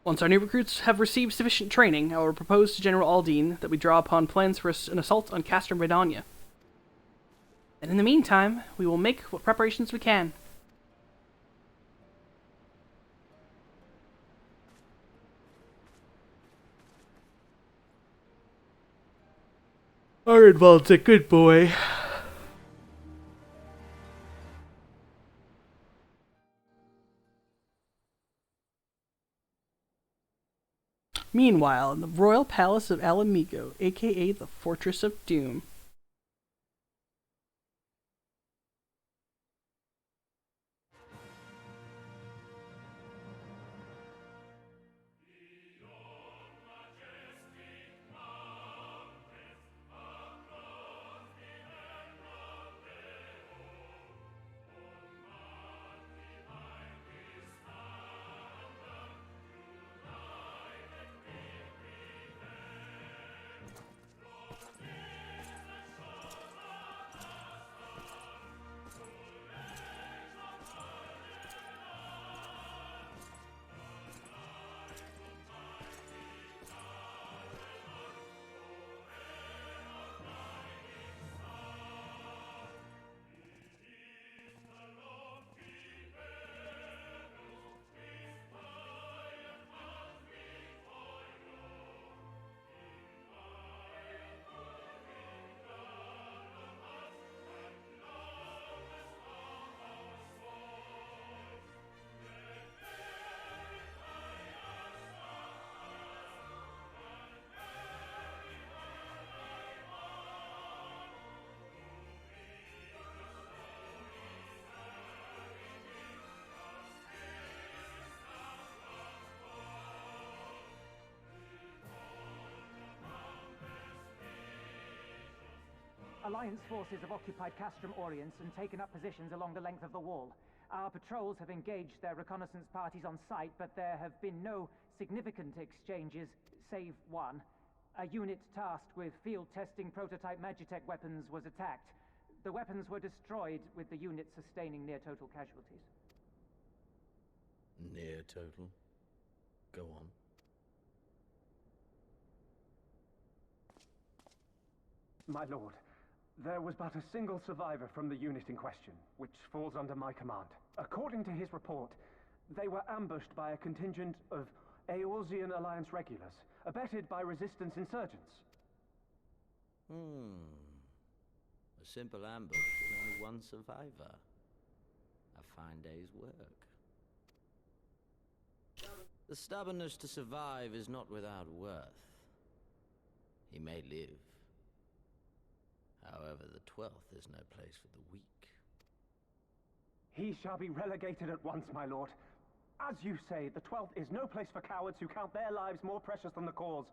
Once our new recruits have received sufficient training, I will propose to General Aldine that we draw upon plans for an assault on Castrum Redania. And in the meantime, we will make what preparations we can. Arnvald's a good boy. Meanwhile, in the royal palace of Alamigo, aka the Fortress of Doom. Alliance forces have occupied Castrum Orients and taken up positions along the length of the wall. Our patrols have engaged their reconnaissance parties on site, but there have been no significant exchanges, save one. A unit tasked with field testing prototype Magitech weapons was attacked. The weapons were destroyed, with the unit sustaining near-total casualties. Near total? Go on. My lord, there was but a single survivor from the unit in question, which falls under my command. According to his report, they were ambushed by a contingent of Eorzean Alliance regulars, abetted by resistance insurgents. A simple ambush with only one survivor. A fine day's work. The stubbornness to survive is not without worth. He may live. However, the 12th is no place for the weak. He shall be relegated at once, my lord. As you say, the 12th is no place for cowards who count their lives more precious than the cause.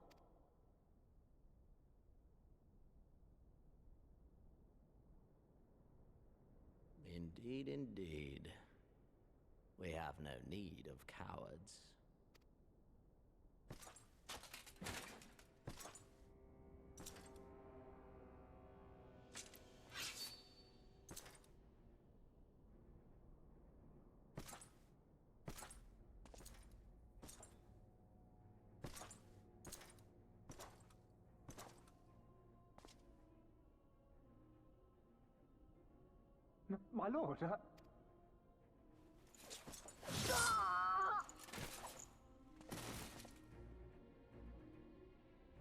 Indeed, indeed. We have no need of cowards. My lord,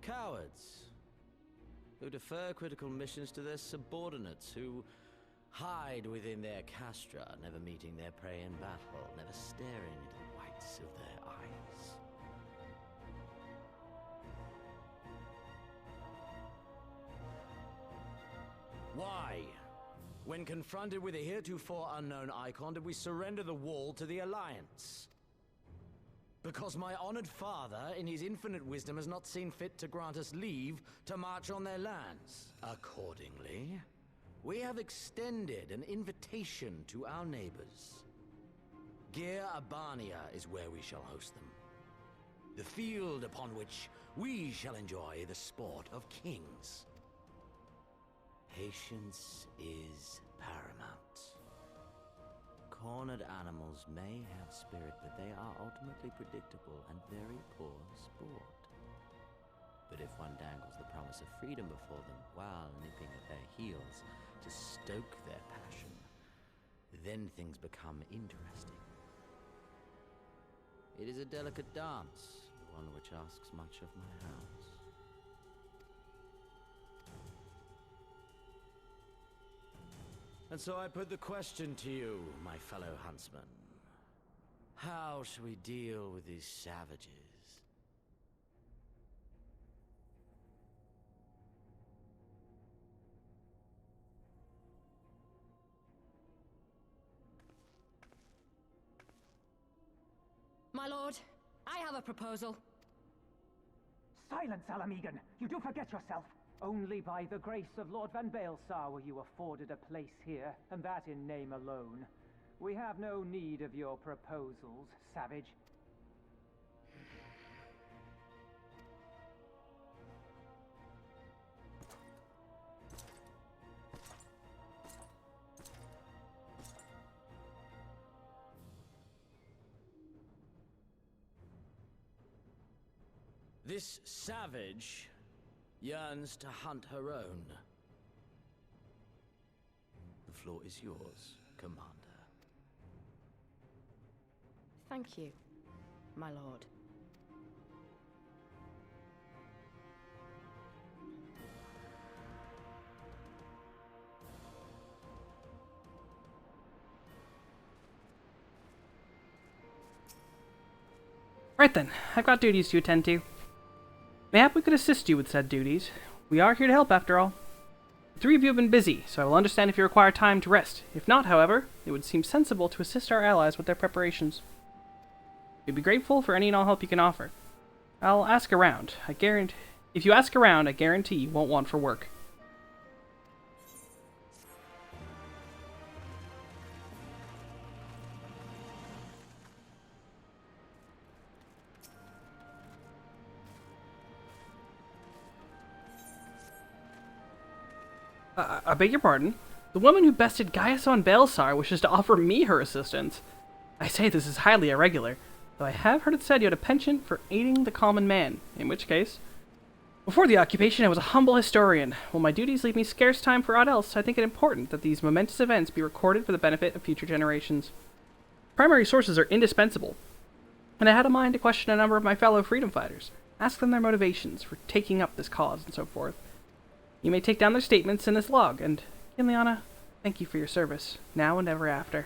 Cowards, who defer critical missions to their subordinates, who hide within their castra, never meeting their prey in battle, never staring into the whites of their eyes. Why? When confronted with a heretofore unknown icon, did we surrender the wall to the Alliance? Because my honored father, in his infinite wisdom, has not seen fit to grant us leave to march on their lands. Accordingly, we have extended an invitation to our neighbors. Girabania is where we shall host them. The field upon which we shall enjoy the sport of kings. Patience is paramount. Cornered animals may have spirit, but they are ultimately predictable and very poor sport. But if one dangles the promise of freedom before them while nipping at their heels to stoke their passion, then things become interesting. It is a delicate dance, one which asks much of my house. And so I put the question to you, my fellow huntsman. How shall we deal with these savages? My lord, I have a proposal. Silence, Alamegan! You do forget yourself! Only by the grace of Lord Van Baelsar were you afforded a place here, and that in name alone. We have no need of your proposals, savage. This savage yearns to hunt her own. The floor is yours, Commander. Thank you, my lord. Right then, I've got duties to attend to. Mayhap we could assist you with said duties. We are here to help, after all. The three of you have been busy, so I will understand if you require time to rest. If not, however, it would seem sensible to assist our allies with their preparations. We'd be grateful for any and all help you can offer. I'll ask around. If you ask around, I guarantee you won't want for work. I beg your pardon? The woman who bested Gaius von Baelsar wishes to offer me her assistance. I say this is highly irregular, though I have heard it said you had a penchant for aiding the common man, in which case... Before the occupation, I was a humble historian. While my duties leave me scarce time for aught else, I think it important that these momentous events be recorded for the benefit of future generations. Primary sources are indispensable, and I had a mind to question a number of my fellow freedom fighters, ask them their motivations for taking up this cause, and so forth. You may take down their statements in this log, and, Kinliana, thank you for your service, now and ever after.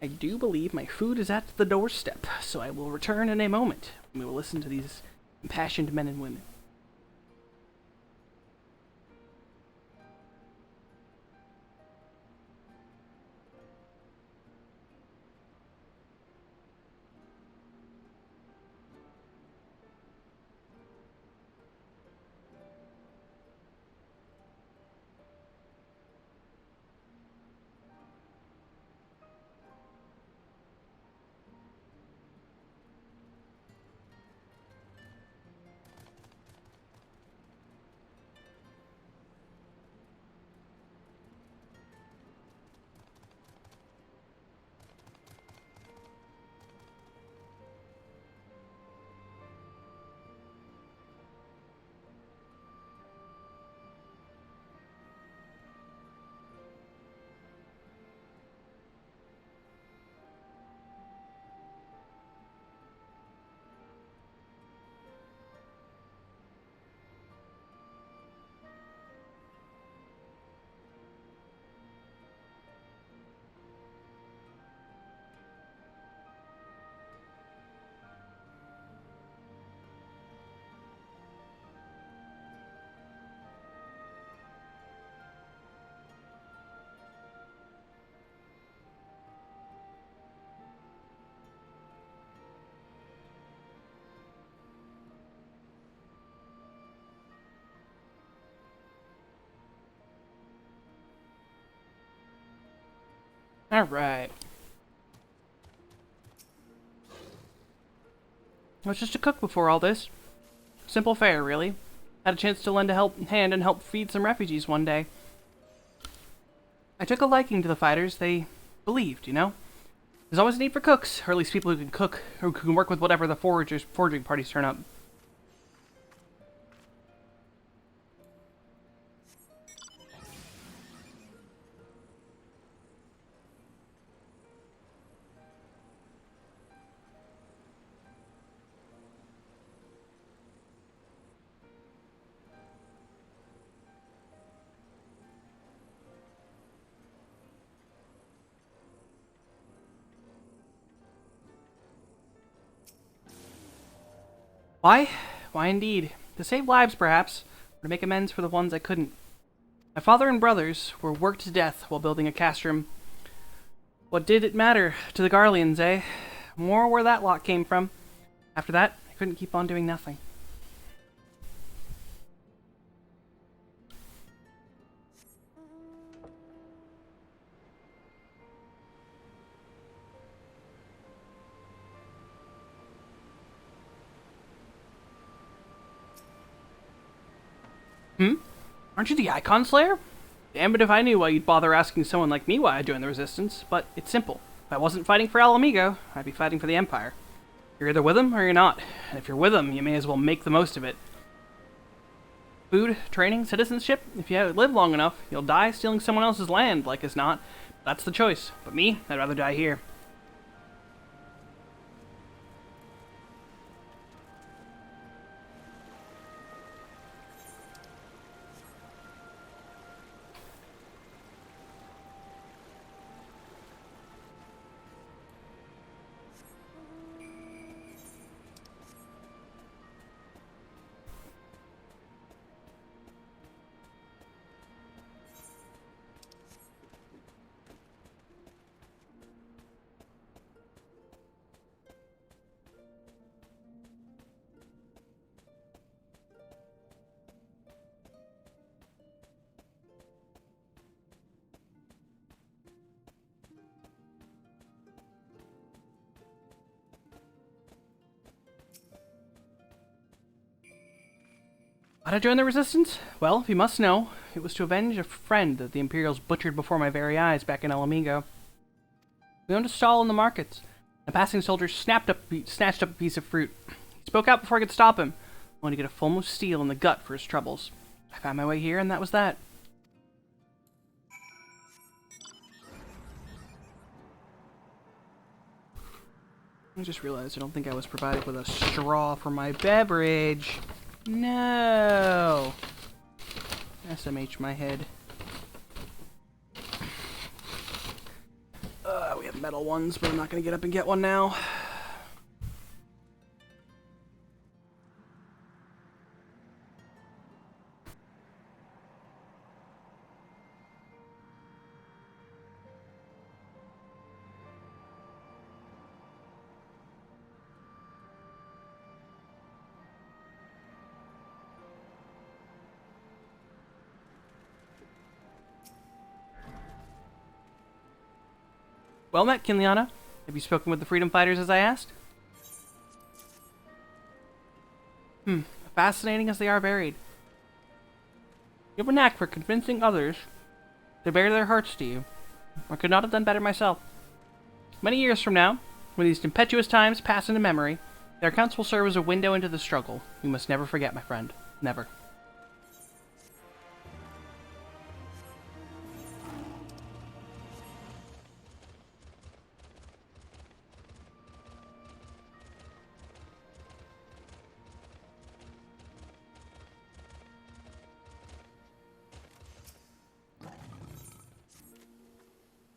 I do believe my food is at the doorstep, so I will return in a moment. We will listen to these impassioned men and women. Alright. I was just a cook before all this. Simple fare, really. Had a chance to lend a hand and help feed some refugees one day. I took a liking to the fighters. They believed, you know? There's always a need for cooks, or at least people who can cook, or who can work with whatever the foraging parties turn up. Why? Why indeed. To save lives, perhaps, or to make amends for the ones I couldn't. My father and brothers were worked to death while building a castrum. What did it matter to the Garleans, eh? More where that lot came from. After that, I couldn't keep on doing nothing. Aren't you the Icon Slayer? Damn it if I knew why you'd bother asking someone like me why I joined the Resistance, but it's simple. If I wasn't fighting for Alamigo, I'd be fighting for the Empire. You're either with them or you're not, and if you're with them, you may as well make the most of it. Food, training, citizenship, if you live long enough, you'll die stealing someone else's land, like as not. That's the choice, but me, I'd rather die here. Why'd I join the Resistance? Well, if you must know, it was to avenge a friend that the Imperials butchered before my very eyes back in Alamigo. We owned a stall in the markets. A passing soldier snatched up a piece of fruit. He spoke out before I could stop him, only to get a full of steel in the gut for his troubles. I found my way here, and that was that. I just realized I don't think I was provided with a straw for my beverage. No! SMH my head. We have metal ones, but I'm not gonna get up and get one now. Well met, Kinliana. Have you spoken with the freedom fighters as I asked? Fascinating as they are varied. You have a knack for convincing others to bare their hearts to you. I could not have done better myself. Many years from now, when these tempestuous times pass into memory, their accounts will serve as a window into the struggle. You must never forget, my friend. Never.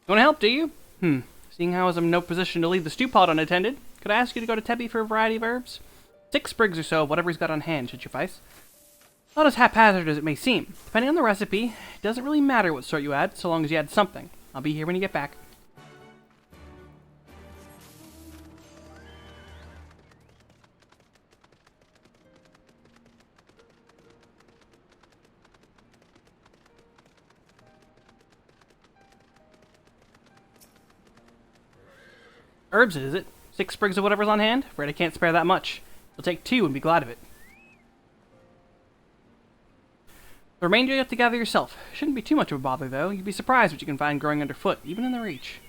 You want to help, do you? Seeing how I'm in no position to leave the stew pot unattended, could I ask you to go to Tebby for a variety of herbs? 6 sprigs or so of whatever he's got on hand should suffice. Not as haphazard as it may seem. Depending on the recipe, it doesn't really matter what sort you add, so long as you add something. I'll be here when you get back. Herbs, is it? 6 sprigs of whatever's on hand? Afraid I can't spare that much. You'll take 2 and be glad of it. The remainder you have to gather yourself. Shouldn't be too much of a bother, though. You'd be surprised what you can find growing underfoot, even in the Reach.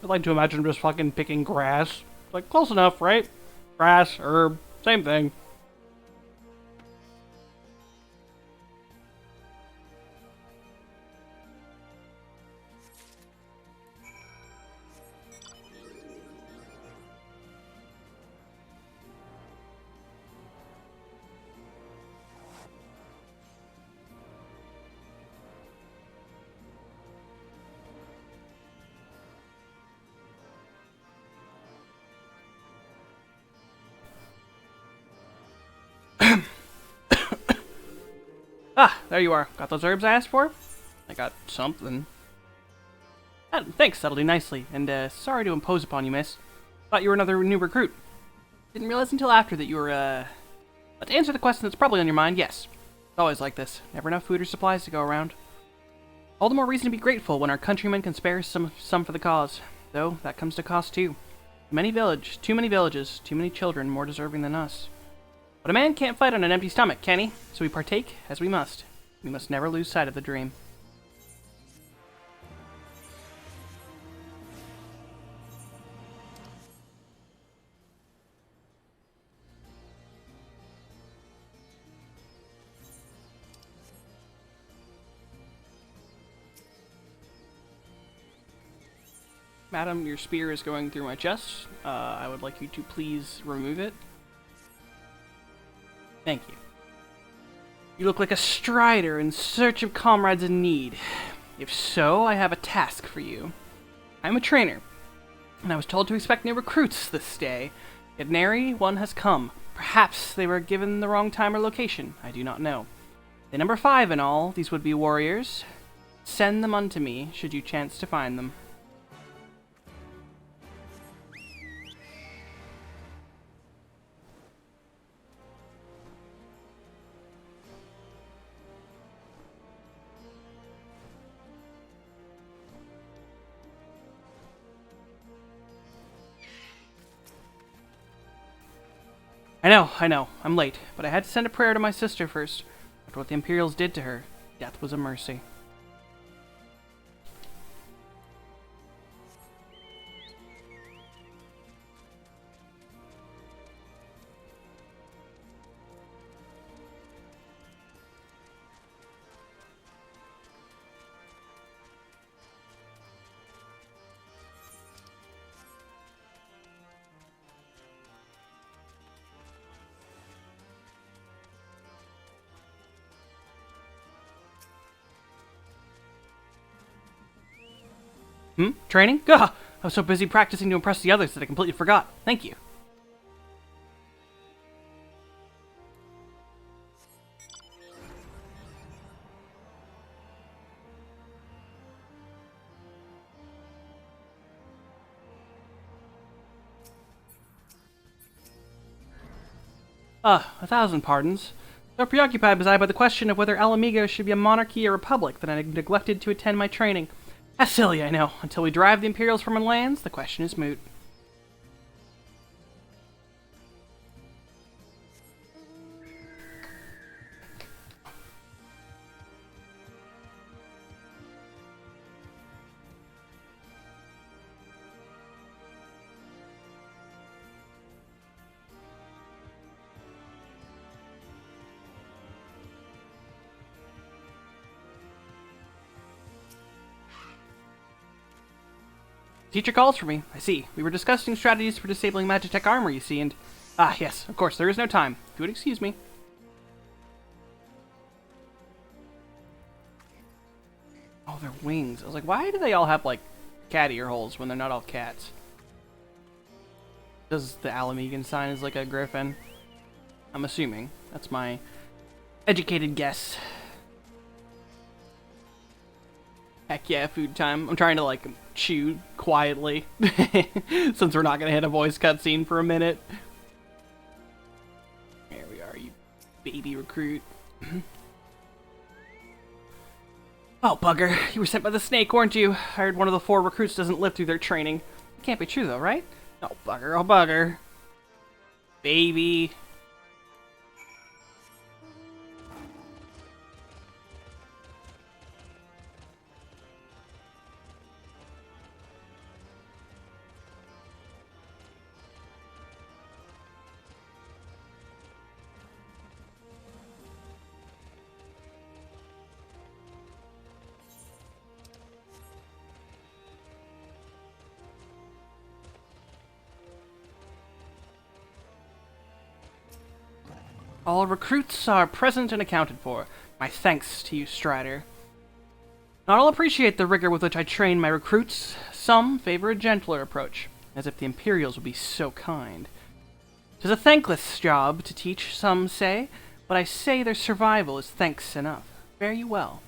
I'd like to imagine just fucking picking grass. Like, close enough, right? Grass, herb, same thing. Ah, there you are. Got those herbs I asked for? I got something. Thanks, that'll do nicely. And, sorry to impose upon you, miss. Thought you were another new recruit. Didn't realize until after that you were, But to answer the question that's probably on your mind, yes. It's always like this. Never enough food or supplies to go around. All the more reason to be grateful when our countrymen can spare some for the cause. Though, that comes to cost too. Too many villages, too many children more deserving than us. But a man can't fight on an empty stomach, can he? So we partake as we must. We must never lose sight of the dream. Madam, your spear is going through my chest. I would like you to please remove it. Thank you. You look like a strider in search of comrades in need. If so, I have a task for you. I'm a trainer, and I was told to expect new recruits this day. Yet nary one has come. Perhaps they were given the wrong time or location. I do not know. They number 5 in all, these would-be warriors. Send them unto me, should you chance to find them. I know, I'm late, but I had to send a prayer to my sister first. After what the Imperials did to her, death was a mercy. Training? Gah! I was so busy practicing to impress the others that I completely forgot. Thank you. Ah, 1,000 pardons. So preoccupied was I by the question of whether Alamigo should be a monarchy or republic that I neglected to attend my training. That's silly, I know. Until we drive the Imperials from our lands, the question is moot. Teacher calls for me. I see. We were discussing strategies for disabling Magitech armor, you see, and... Ah, yes, of course, there is no time. If you would excuse me. Oh, their wings. I was like, why do they all have, like, cat ear holes when they're not all cats? Does the Alamegan sign is like a griffin? I'm assuming. That's my educated guess. Heck yeah, food time. I'm trying to, like, chew quietly. Since we're not going to hit a voice cutscene for a minute. There we are, you baby recruit. Oh, bugger. You were sent by the snake, weren't you? I heard one of the 4 recruits doesn't live through their training. It can't be true, though, right? Oh, bugger. Oh, bugger. Baby. All recruits are present and accounted for. My thanks to you, Strider. Not all appreciate the rigor with which I train my recruits. Some favor a gentler approach, as if the Imperials would be so kind. 'Tis a thankless job to teach, some say, but I say their survival is thanks enough. Fare you well.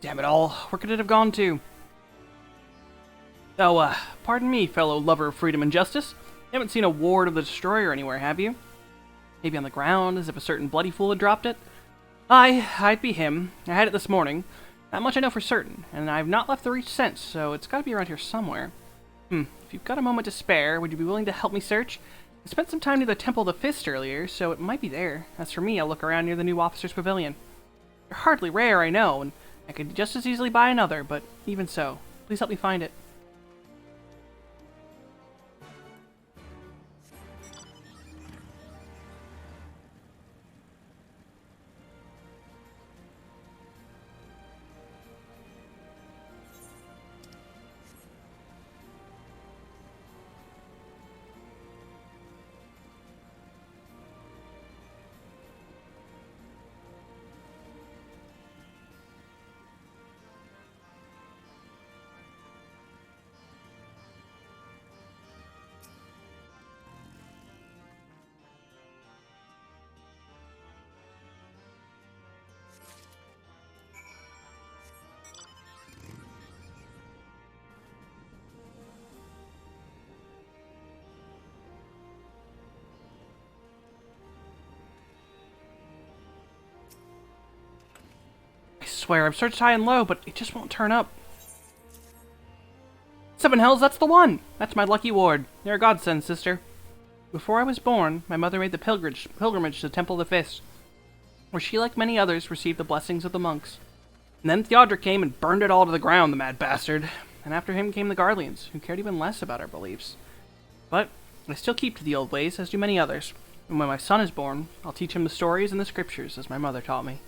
Damn it all, where could it have gone to? Oh, pardon me, fellow lover of freedom and justice. You haven't seen a ward of the Destroyer anywhere, have you? Maybe on the ground, as if a certain bloody fool had dropped it? Aye, I'd be him. I had it this morning. That much I know for certain, and I've not left the Reach since, so it's gotta be around here somewhere. If you've got a moment to spare, would you be willing to help me search? I spent some time near the Temple of the Fist earlier, so it might be there. As for me, I'll look around near the new officer's pavilion. They're hardly rare, I know, and I could just as easily buy another, but even so, please help me find it. I swear, I've searched high and low, but it just won't turn up. 7 hells, that's the one! That's my lucky ward. You're a godsend, sister. Before I was born, my mother made the pilgrimage to the Temple of the Fist, where she, like many others, received the blessings of the monks. And then Theodric came and burned it all to the ground, the mad bastard. And after him came the Guardians, who cared even less about our beliefs. But I still keep to the old ways, as do many others. And when my son is born, I'll teach him the stories and the scriptures, as my mother taught me.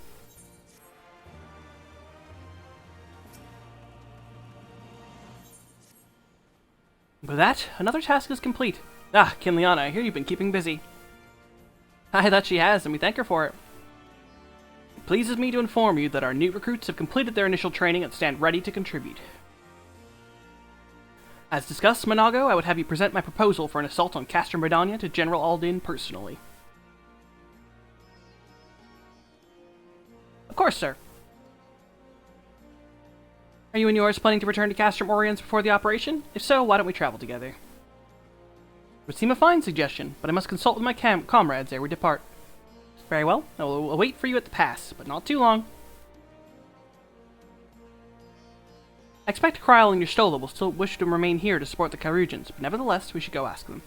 With that, another task is complete. Ah, Kinliana, I hear you've been keeping busy. Aye, that she has, and we thank her for it. It pleases me to inform you that our new recruits have completed their initial training and stand ready to contribute. As discussed, Monago, I would have you present my proposal for an assault on Castrum Redania to General Aldin personally. Of course, sir. Are you and yours planning to return to Castrum Oriens before the operation? If so, why don't we travel together? It would seem a fine suggestion, but I must consult with my comrades ere we depart. Very well, I will await for you at the pass, but not too long. I expect Kryl and your Stola will still wish to remain here to support the Carugians, but nevertheless, we should go ask them.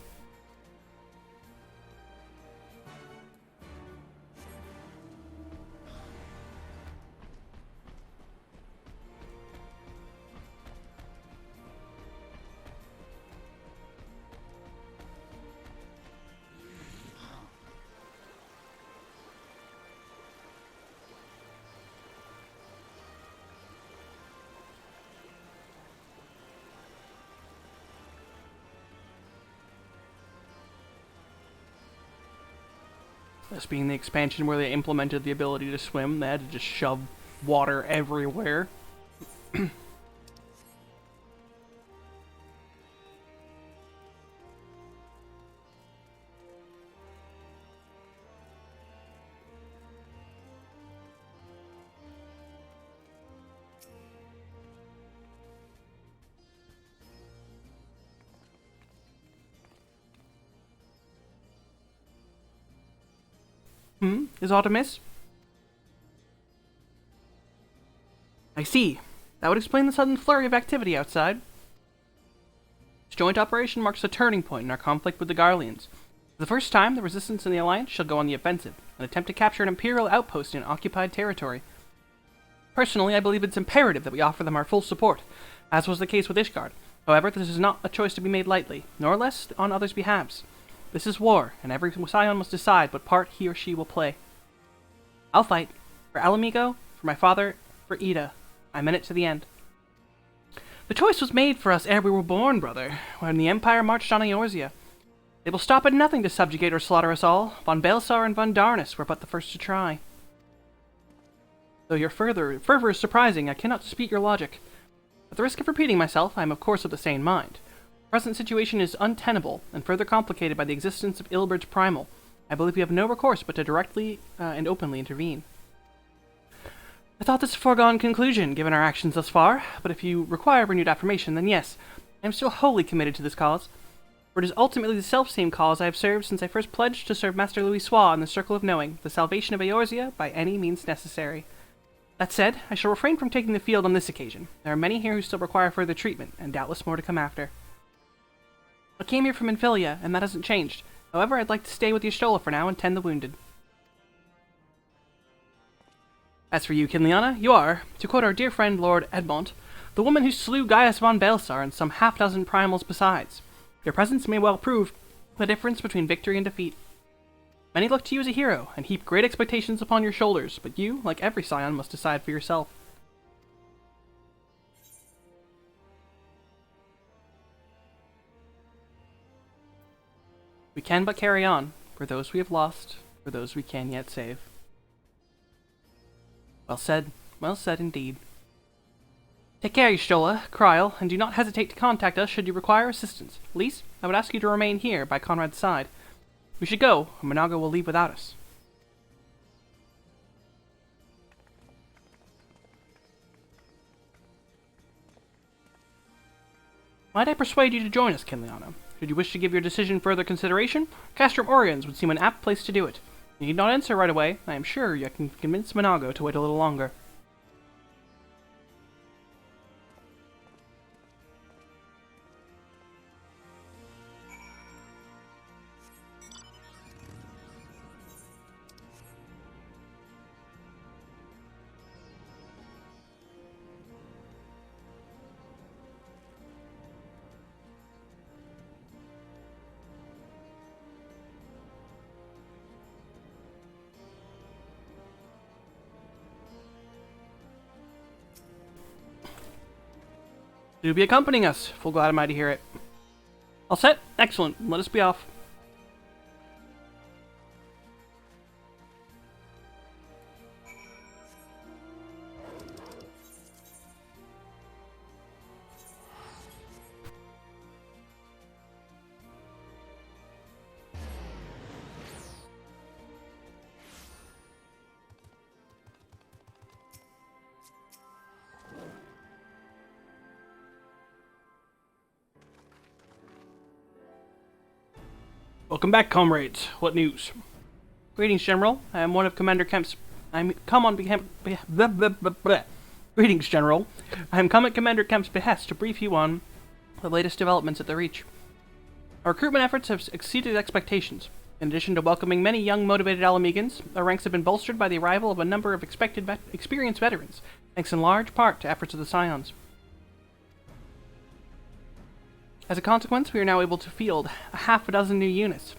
This being the expansion where they implemented the ability to swim, they had to just shove water everywhere. Is Artemis? I see. That would explain the sudden flurry of activity outside. This joint operation marks a turning point in our conflict with the Garleans. For the first time, the Resistance and the Alliance shall go on the offensive, and attempt to capture an Imperial outpost in occupied territory. Personally, I believe it's imperative that we offer them our full support, as was the case with Ishgard. However, this is not a choice to be made lightly, nor less on others' behalves. This is war, and every scion must decide what part he or she will play. I'll fight. For Alamigo, for my father, for Ida. I'm in it to the end. The choice was made for us ere we were born, brother, when the Empire marched on Eorzea. They will stop at nothing to subjugate or slaughter us all. Von Baelsar and Von Darnus were but the first to try. Though your fervor is surprising, I cannot dispute your logic. At the risk of repeating myself, I am of course of the same mind. The present situation is untenable, and further complicated by the existence of Ilbert's Primal. I believe we have no recourse but to directly and openly intervene. I thought this a foregone conclusion, given our actions thus far, but if you require renewed affirmation, then yes, I am still wholly committed to this cause, for it is ultimately the self-same cause I have served since I first pledged to serve Master Louis Sois in the Circle of Knowing, the salvation of Eorzea by any means necessary. That said, I shall refrain from taking the field on this occasion. There are many here who still require further treatment, and doubtless more to come after. I came here from Infilia, and that hasn't changed. However, I'd like to stay with the Y'shtola for now and tend the wounded. As for you, Kinliana, you are, to quote our dear friend Lord Edmont, the woman who slew Gaius von Baelsar and some half-dozen primals besides. Your presence may well prove the difference between victory and defeat. Many look to you as a hero, and heap great expectations upon your shoulders, but you, like every scion, must decide for yourself. We can but carry on, for those we have lost, for those we can yet save. Well said indeed. Take care, Y'shtola, Kryl, and do not hesitate to contact us should you require assistance. Lise, I would ask you to remain here by Conrad's side. We should go, or Monago will leave without us. Might I persuade you to join us, Kinliana? Should you wish to give your decision further consideration, Castrum Oriens would seem an apt place to do it. You need not answer right away. I am sure you can convince Monago to wait a little longer. Do be accompanying us. Full glad am I to hear it. All set? Excellent. Let us be off. Welcome back, comrades. What news? Greetings, General. I am one of Commander Kemp's... Greetings, General. I am come at Commander Kemp's behest to brief you on the latest developments at the Reach. Our recruitment efforts have exceeded expectations. In addition to welcoming many young, motivated Alamegans, our ranks have been bolstered by the arrival of a number of experienced veterans, thanks in large part to efforts of the Scions. As a consequence, we are now able to field a half a dozen new units,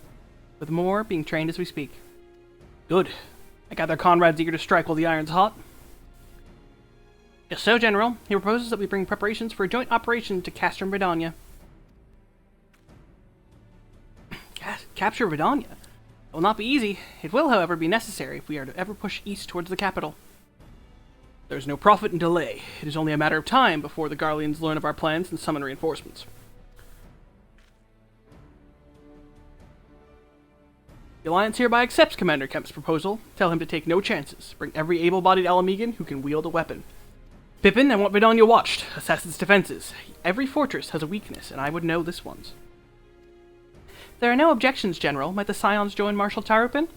with more being trained as we speak. Good. I gather Conrad's eager to strike while the iron's hot. Just so, General. He proposes that we bring preparations for a joint operation to Castrum Bredania. Capture Bredania? It will not be easy. It will, however, be necessary if we are to ever push east towards the capital. There is no profit in delay. It is only a matter of time before the Garleans learn of our plans and summon reinforcements. The Alliance hereby accepts Commander Kemp's proposal. Tell him to take no chances. Bring every able-bodied Alamegan who can wield a weapon. Pippin, I want Vidania watched. Assess its defenses. Every fortress has a weakness, and I would know this one's. There are no objections, General. Might the Scions join Marshal Tarupin?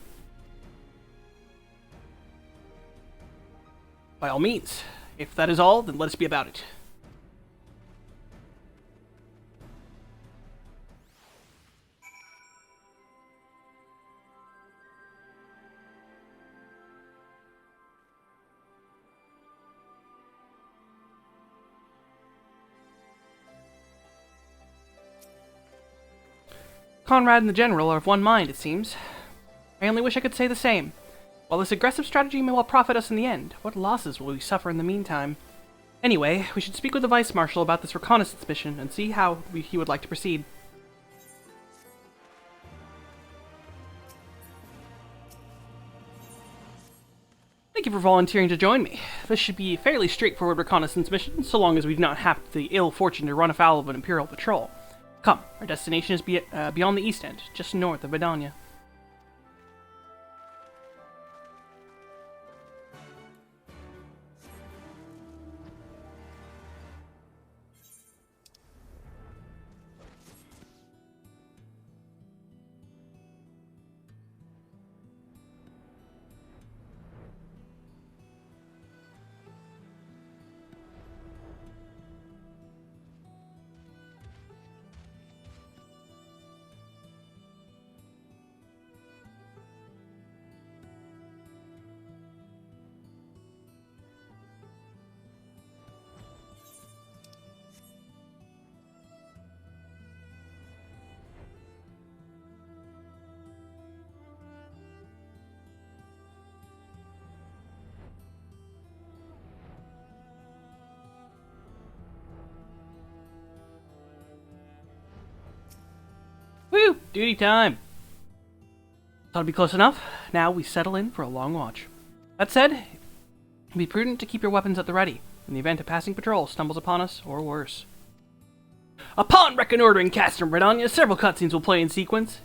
By all means. If that is all, then let us be about it. Conrad and the General are of one mind, it seems. I only wish I could say the same. While this aggressive strategy may well profit us in the end, what losses will we suffer in the meantime? Anyway, we should speak with the Vice Marshal about this reconnaissance mission and see how he would like to proceed. Thank you for volunteering to join me. This should be a fairly straightforward reconnaissance mission, so long as we do not have the ill fortune to run afoul of an Imperial patrol. Come, our destination is beyond the East End, just north of Vidania. Woo! Duty time! Thought it'd be close enough. Now we settle in for a long watch. That said, be prudent to keep your weapons at the ready, in the event a passing patrol stumbles upon us, or worse. Upon reconnoitering Castrum Britannia, several cutscenes will play in sequence.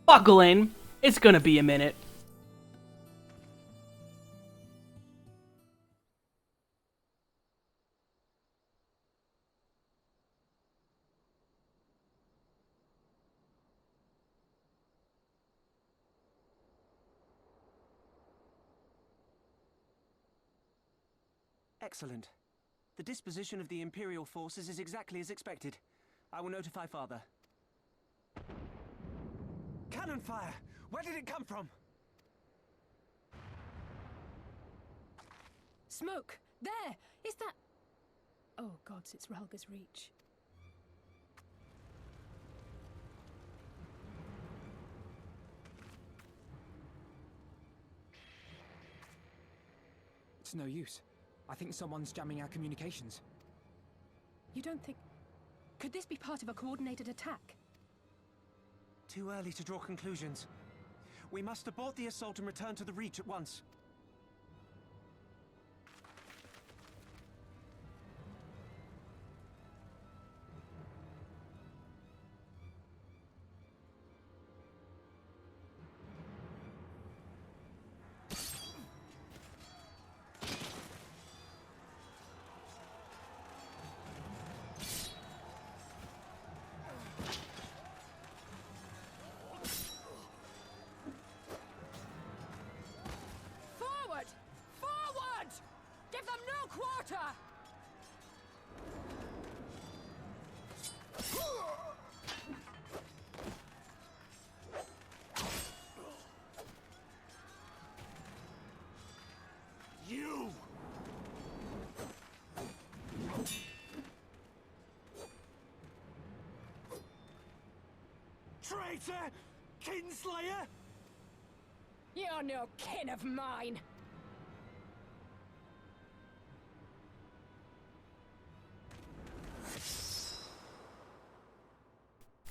Buckle in, it's gonna be a minute. Excellent. The disposition of the Imperial forces is exactly as expected. I will notify Father. Cannon fire! Where did it come from? Smoke! There! Is that... Oh gods, it's Relga's Reach. It's no use. I think someone's jamming our communications. You don't think... Could this be part of a coordinated attack? Too early to draw conclusions. We must abort the assault and return to the Reach at once. You! Traitor! Kinslayer! You're no kin of mine!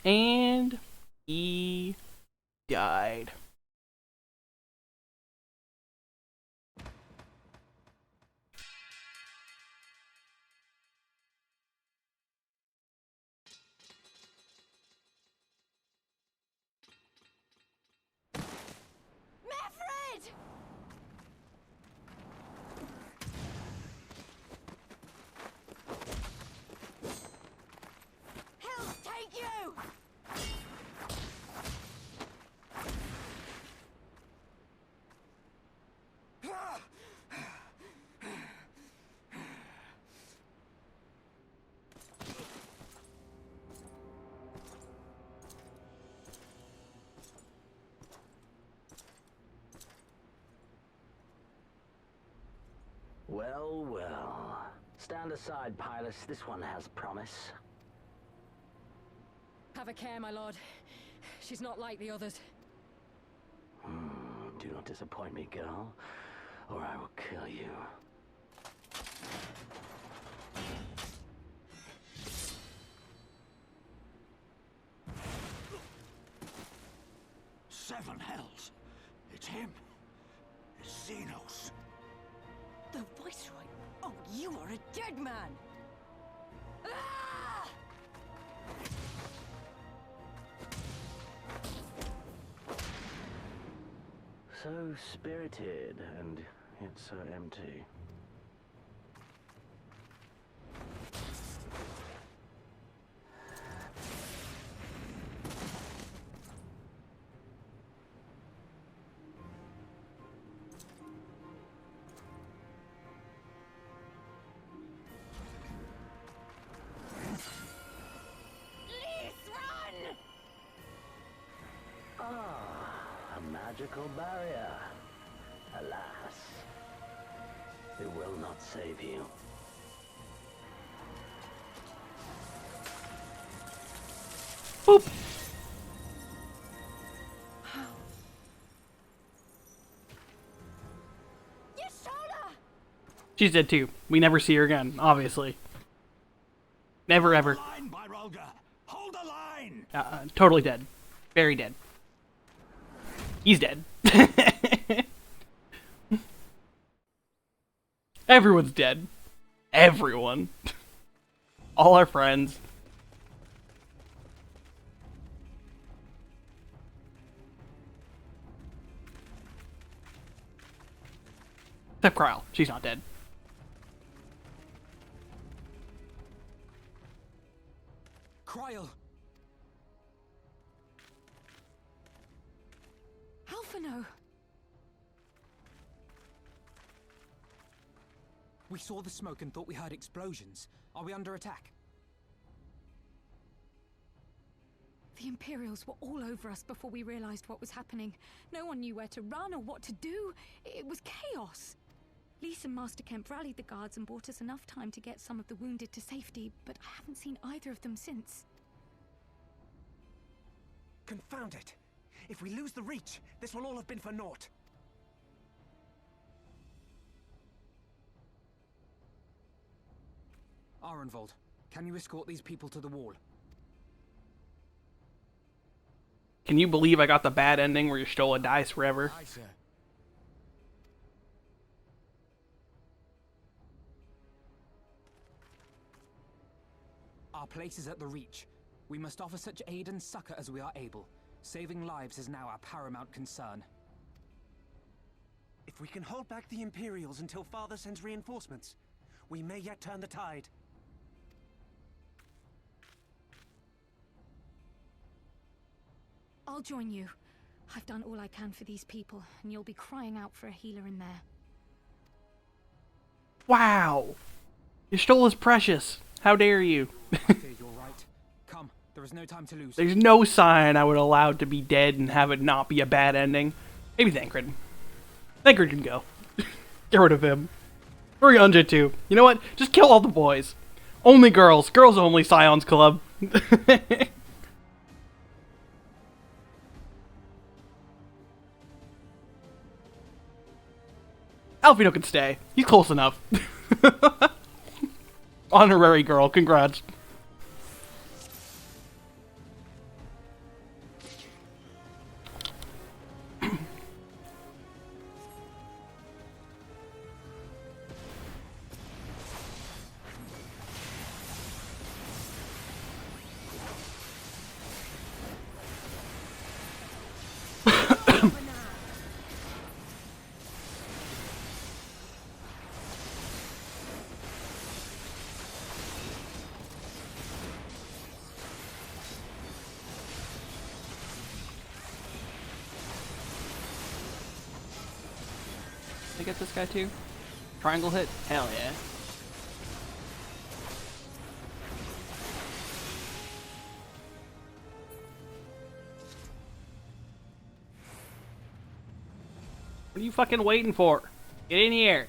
And he died. Well, well. Stand aside, Pilus. This one has promise. Have a care, my lord. She's not like the others. Do not disappoint me, girl, or I will kill you. Seven hells. It's him. It's Xenos. The Viceroy? Oh, you are a dead man! Ah! So spirited, and yet so empty. Magical barrier. Alas, it will not save you. Boop. She's dead too. We never see her again, obviously. Never ever. Hold the line. Totally dead. Very dead. He's dead. Everyone's dead. Everyone. All our friends. Except Kryle. She's not dead. Kryle! Alphino! We saw the smoke and thought we heard explosions. Are we under attack? The Imperials were all over us before we realized what was happening. No one knew where to run or what to do. It was chaos. Lise and Master Kemp rallied the guards and bought us enough time to get some of the wounded to safety, but I haven't seen either of them since. Confound it! If we lose the Reach, this will all have been for naught. Arenvold, can you escort these people to the wall? Can you believe I got the bad ending where you stole a dice forever? Aye, sir. Our place is at the Reach. We must offer such aid and succor as we are able. Saving lives is now our paramount concern. If we can hold back the Imperials until Father sends reinforcements, we may yet turn the tide. I'll join you. I've done all I can for these people, and you'll be crying out for a healer in there. Wow! You stole his precious. How dare you? I fear you're right. Come, there is no time to lose. There's no sign I would allow it to be dead and have it not be a bad ending. Maybe Thancred. Thancred can go. Get rid of him. Or Yunja too. You know what? Just kill all the boys. Only girls. Girls only, Scions Club. Alfino can stay. He's close enough. Honorary girl. Congrats. I get this guy too? Triangle hit? Hell yeah. What are you fucking waiting for? Get in here.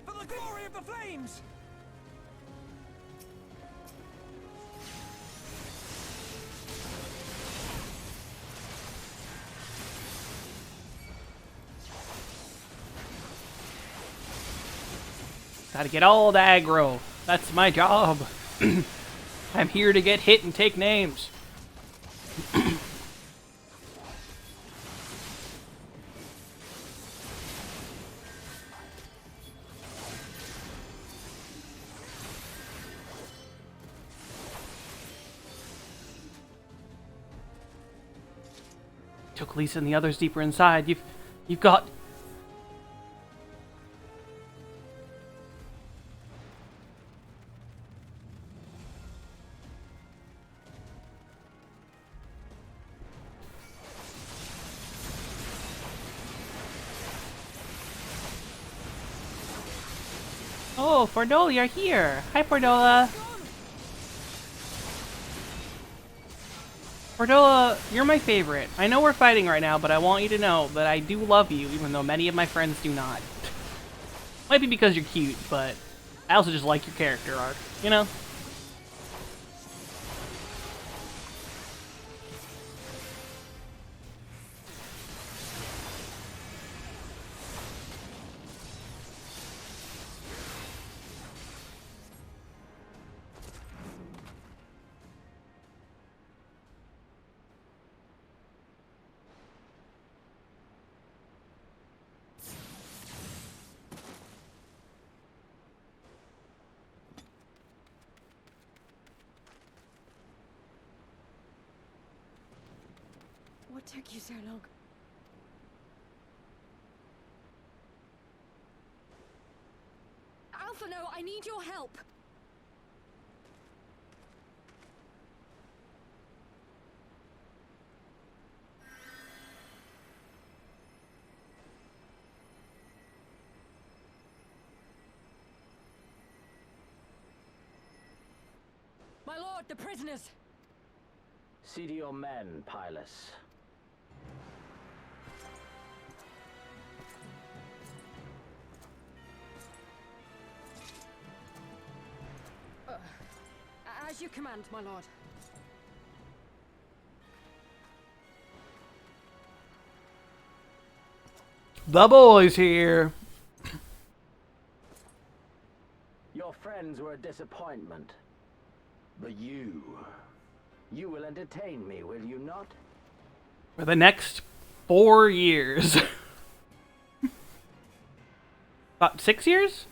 For the glory of the flames! Gotta get all the aggro. That's my job. I'm here to get hit and take names. Took Lisa and the others deeper inside. You've got... Oh, Fordola, you're here. Hi, Fordola. Fordola, you're my favorite. I know we're fighting right now, but I want you to know that I do love you, even though many of my friends do not. Might be because you're cute, but I also just like your character arc, you know? What took you so long? Alphino, I need your help! My lord, the prisoners! See to your men, Pylus. As you command, my lord. The boys here. Your friends were a disappointment. But you will entertain me, will you not? For the next 4 years. About 6 years?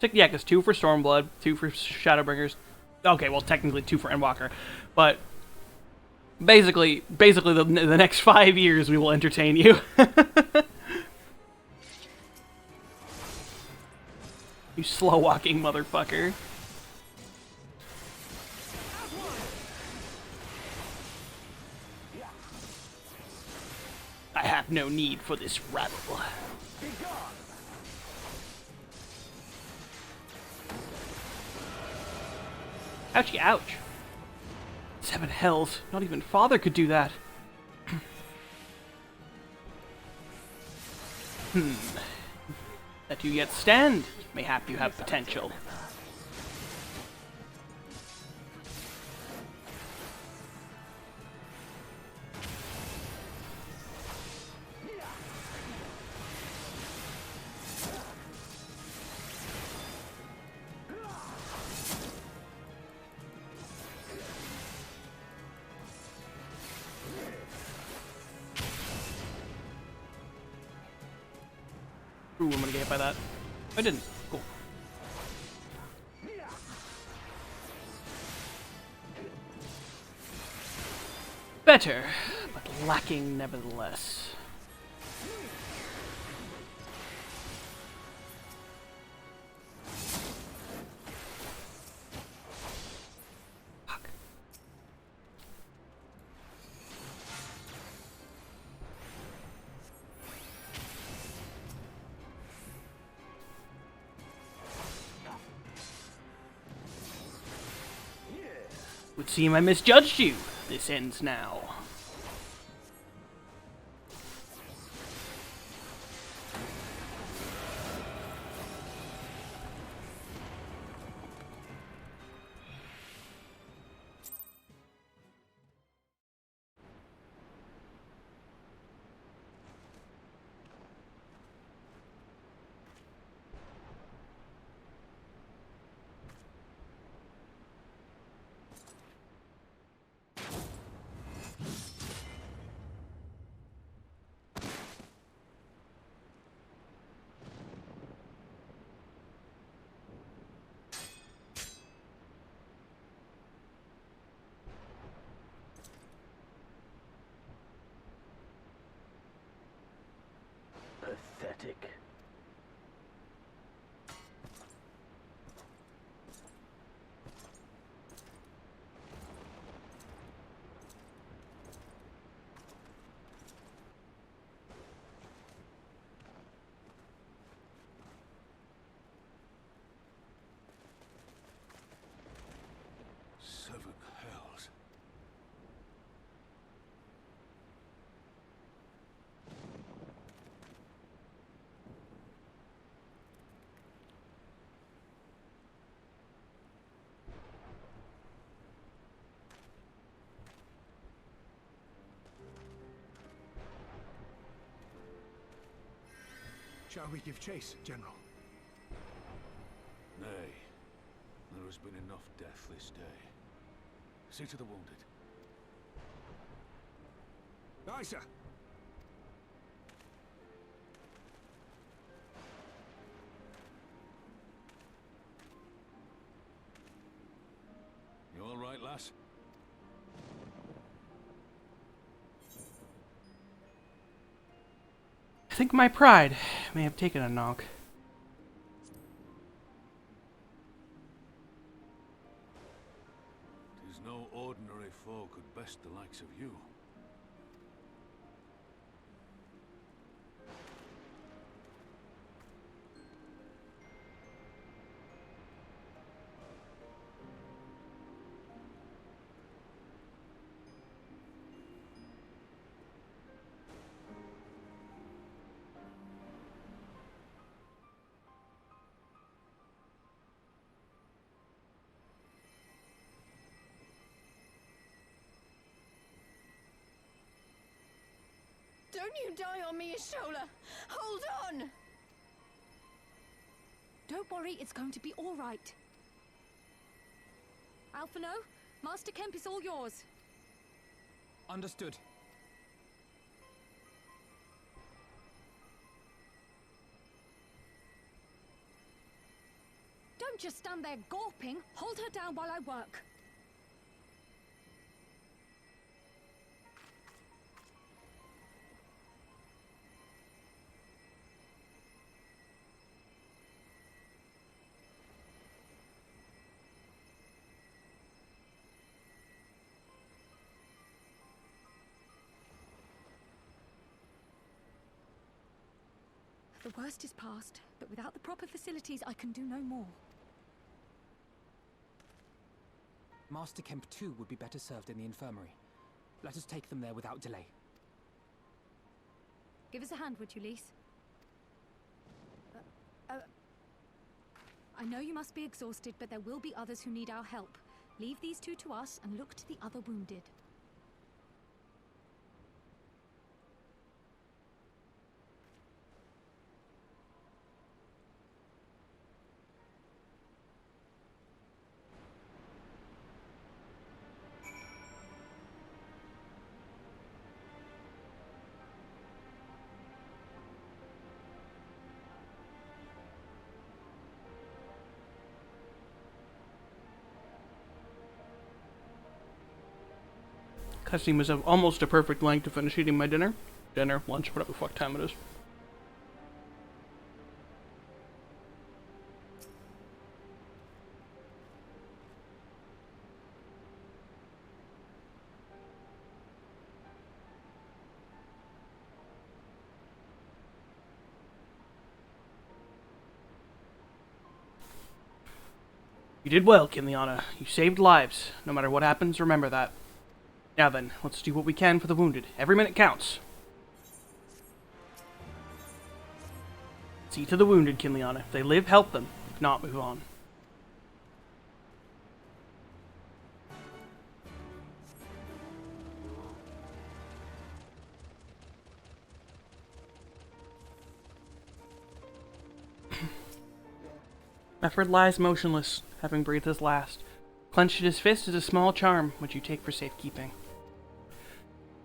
Yeah, because 2 for Stormblood, 2 for Shadowbringers. Okay, well, technically 2 for Endwalker. But basically the next 5 years we will entertain you. You slow-walking motherfucker. I have no need for this rabble. Ouchie, ouch. 7 hells. Not even Father could do that. That you yet stand, mayhap you have potential. Ooh, I'm gonna get hit by that. I didn't. Cool. Better, but lacking nevertheless. Would seem I misjudged you. This ends now. Pathetic. Seven hells. Shall we give chase, General? Nay. There has been enough death this day. See to the wounded. Aye, sir. You all right, lass? I think my pride may have taken a knock. Tis no ordinary foe could best the likes of you. Don't you die on me, Ishola! Hold on! Don't worry, it's going to be all right. Alphino, Master Kemp is all yours. Understood. Don't just stand there gawping. Hold her down while I work. The worst is past, but without the proper facilities, I can do no more. Master Kemp too would be better served in the infirmary. Let us take them there without delay. Give us a hand, would you, Lise? I know you must be exhausted, but there will be others who need our help. Leave these two to us and look to the other wounded. Cutscene was of almost a perfect length to finish eating my dinner. Dinner, lunch, whatever the fuck time it is. You did well, Kinliana. You saved lives. No matter what happens, remember that. Now then, let's do what we can for the wounded. Every minute counts. See to the wounded, Kinliana. If they live, help them. If not, move on. Mefford lies motionless, having breathed his last. Clenched in his fist is a small charm, which you take for safekeeping.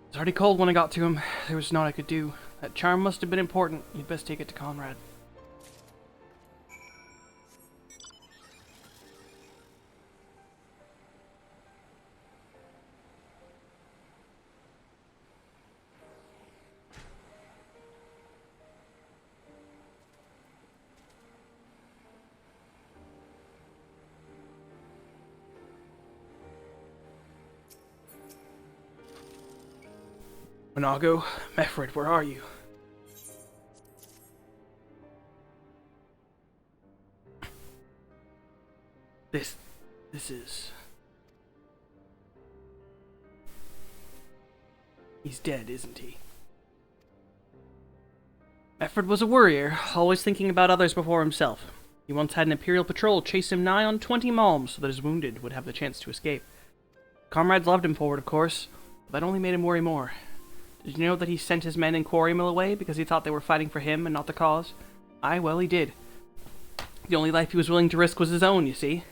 It was already cold when I got to him. There was naught I could do. That charm must have been important. You'd best take it to Conrad. Monago, Mefford, where are you? This is... He's dead, isn't he? Mefford was a warrior, always thinking about others before himself. He once had an Imperial patrol chase him nigh on 20 malms so that his wounded would have the chance to escape. Comrades loved him for it, of course, but that only made him worry more. Did you know that he sent his men in Quarry Mill away because he thought they were fighting for him and not the cause? Aye, well, he did. The only life he was willing to risk was his own, you see.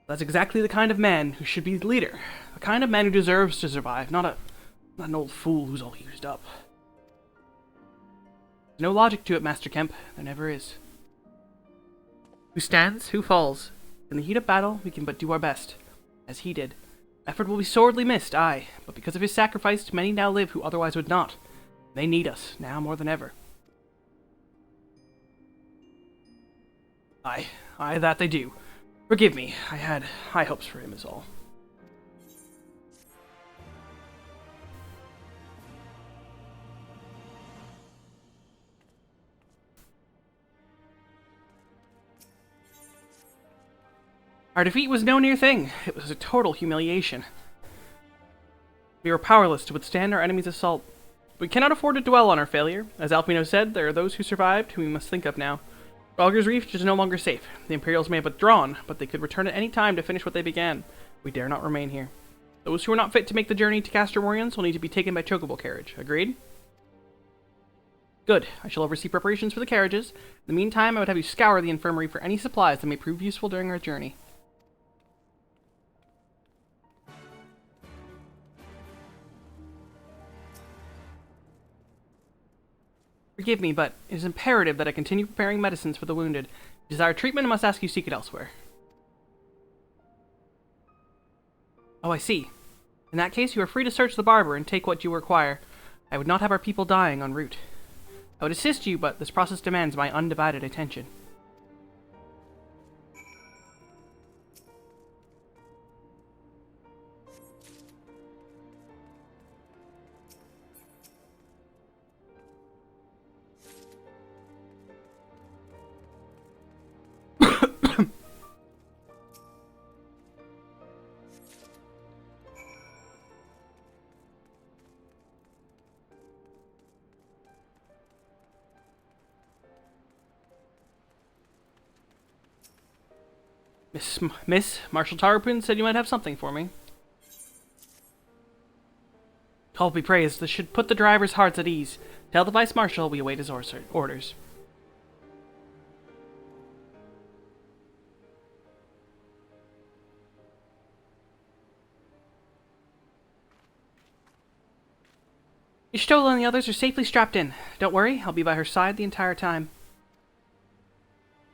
That's exactly the kind of man who should be the leader. The kind of man who deserves to survive, not an old fool who's all used up. There's no logic to it, Master Kemp. There never is. Who stands, who falls. In the heat of battle, we can but do our best, as he did. Mefford will be sorely missed, aye, but because of his sacrifice, many now live who otherwise would not. They need us, now more than ever. Aye, that they do. Forgive me, I had high hopes for him is all. Our defeat was no near thing. It was a total humiliation. We were powerless to withstand our enemy's assault. We cannot afford to dwell on our failure. As Alfino said, there are those who survived whom we must think of now. Rogger's Reef is no longer safe. The Imperials may have withdrawn, but they could return at any time to finish what they began. We dare not remain here. Those who are not fit to make the journey to Castor Morians will need to be taken by chocobo carriage. Agreed? Good. I shall oversee preparations for the carriages. In the meantime, I would have you scour the infirmary for any supplies that may prove useful during our journey. Forgive me, but it is imperative that I continue preparing medicines for the wounded. If you desire treatment, I must ask you seek it elsewhere. Oh, I see. In that case, you are free to search the barber and take what you require. I would not have our people dying en route. I would assist you, but this process demands my undivided attention. Miss Marshal Tarpon said you might have something for me. God be praised. This should put the driver's hearts at ease. Tell the Vice Marshal we await his orders. Ishtola and the others are safely strapped in. Don't worry, I'll be by her side the entire time.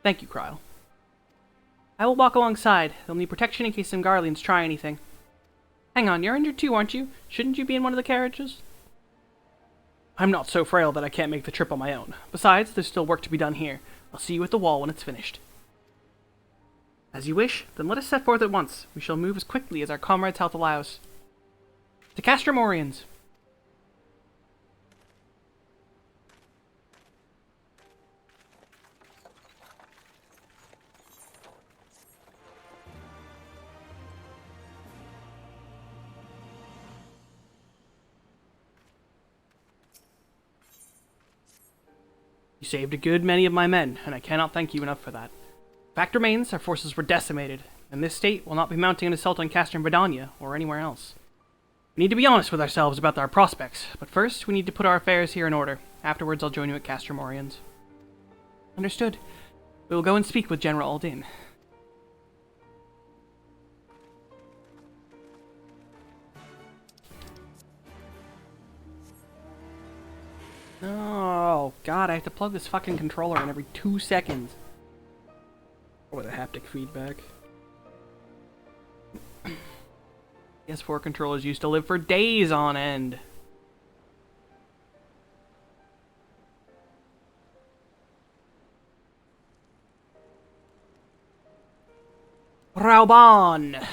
Thank you, Kryle. I will walk alongside. They'll need protection in case some Garleans try anything. Hang on, you're injured too, aren't you? Shouldn't you be in one of the carriages? I'm not so frail that I can't make the trip on my own. Besides, there's still work to be done here. I'll see you at the wall when it's finished. As you wish, then let us set forth at once. We shall move as quickly as our comrades' health allows. To Castrum Oriens. You saved a good many of my men, and I cannot thank you enough for that. Fact remains, our forces were decimated, and this state will not be mounting an assault on Castrum Bredania or anywhere else. We need to be honest with ourselves about our prospects, but first we need to put our affairs here in order. Afterwards I'll join you at Castrum Oriens. Understood. We will go and speak with General Aldin. Oh, God, I have to plug this fucking controller in every 2 seconds. Or with a haptic feedback. PS4 controllers used to live for days on end. Rauban!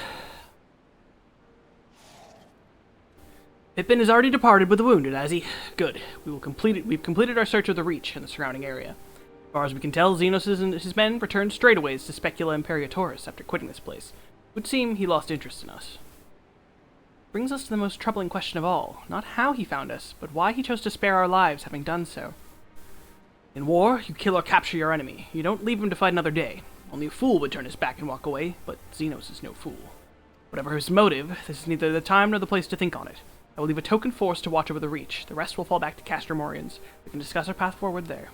Pippin has already departed with the wounded, has he? Good. We've completed our search of the Reach and the surrounding area. As far as we can tell, Xenos and his men returned straightaways to Specula Imperatorus after quitting this place. It would seem he lost interest in us. Brings us to the most troubling question of all. Not how he found us, but why he chose to spare our lives having done so. In war, you kill or capture your enemy. You don't leave him to fight another day. Only a fool would turn his back and walk away, but Xenos is no fool. Whatever his motive, this is neither the time nor the place to think on it. I will leave a token force to watch over the Reach. The rest will fall back to Castrum Oriens. We can discuss our path forward there.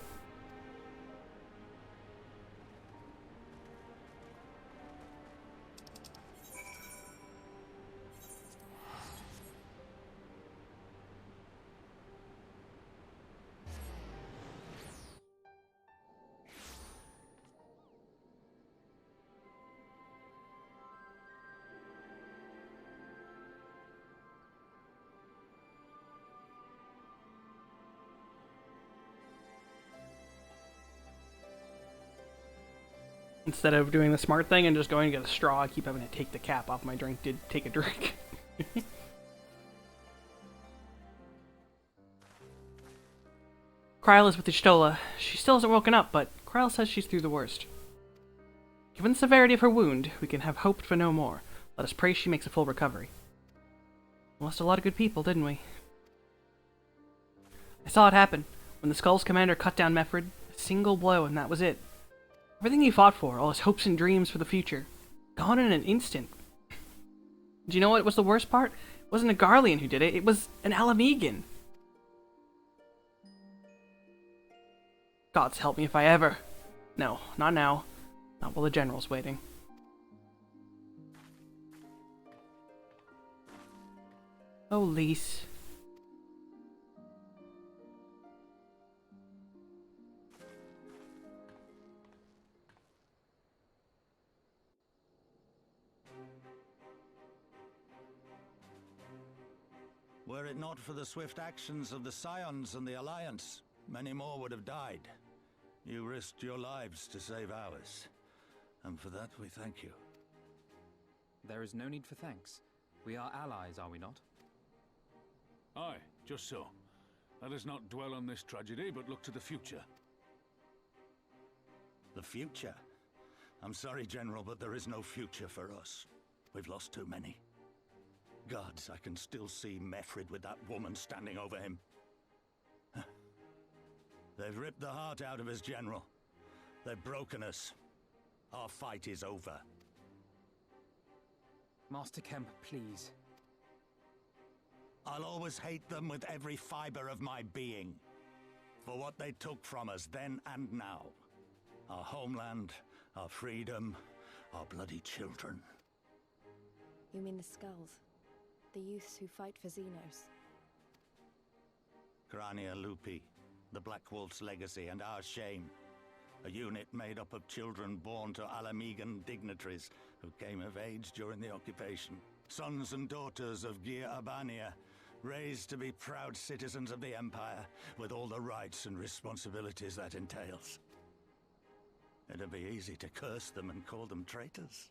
Instead of doing the smart thing and just going to get a straw, I keep having to take the cap off my drink to take a drink. Kryle is with Ishtola. She still hasn't woken up, but Kryle says she's through the worst. Given the severity of her wound, we can have hoped for no more. Let us pray she makes a full recovery. We lost a lot of good people, didn't we? I saw it happen. When the Skull's commander cut down Meffred, a single blow and that was it. Everything he fought for, all his hopes and dreams for the future, gone in an instant. Do you know what was the worst part? It wasn't a Garlean who did it, it was an Alamegan. Gods help me if I ever... No, not now. Not while the General's waiting. Oh, Lise. Were it not for the swift actions of the Scions and the Alliance, many more would have died. You risked your lives to save ours, and for that we thank you. There is no need for thanks. We are allies, are we not? Aye, just so. Let us not dwell on this tragedy, but look to the future. The future? I'm sorry, General, but there is no future for us. We've lost too many. Gods, I can still see Meffred with that woman standing over him. They've ripped the heart out of us, General. They've broken us. Our fight is over. Master Kemp, please. I'll always hate them with every fiber of my being. For what they took from us then and now. Our homeland, our freedom, our bloody children. You mean the Skulls? The youths who fight for Xenos? Grania Lupi, the Black Wolf's legacy and our shame. A unit made up of children born to Alamegan dignitaries who came of age during the occupation. Sons and daughters of Gir Abania, raised to be proud citizens of the Empire, with all the rights and responsibilities that entails. It'd be easy to curse them and call them traitors,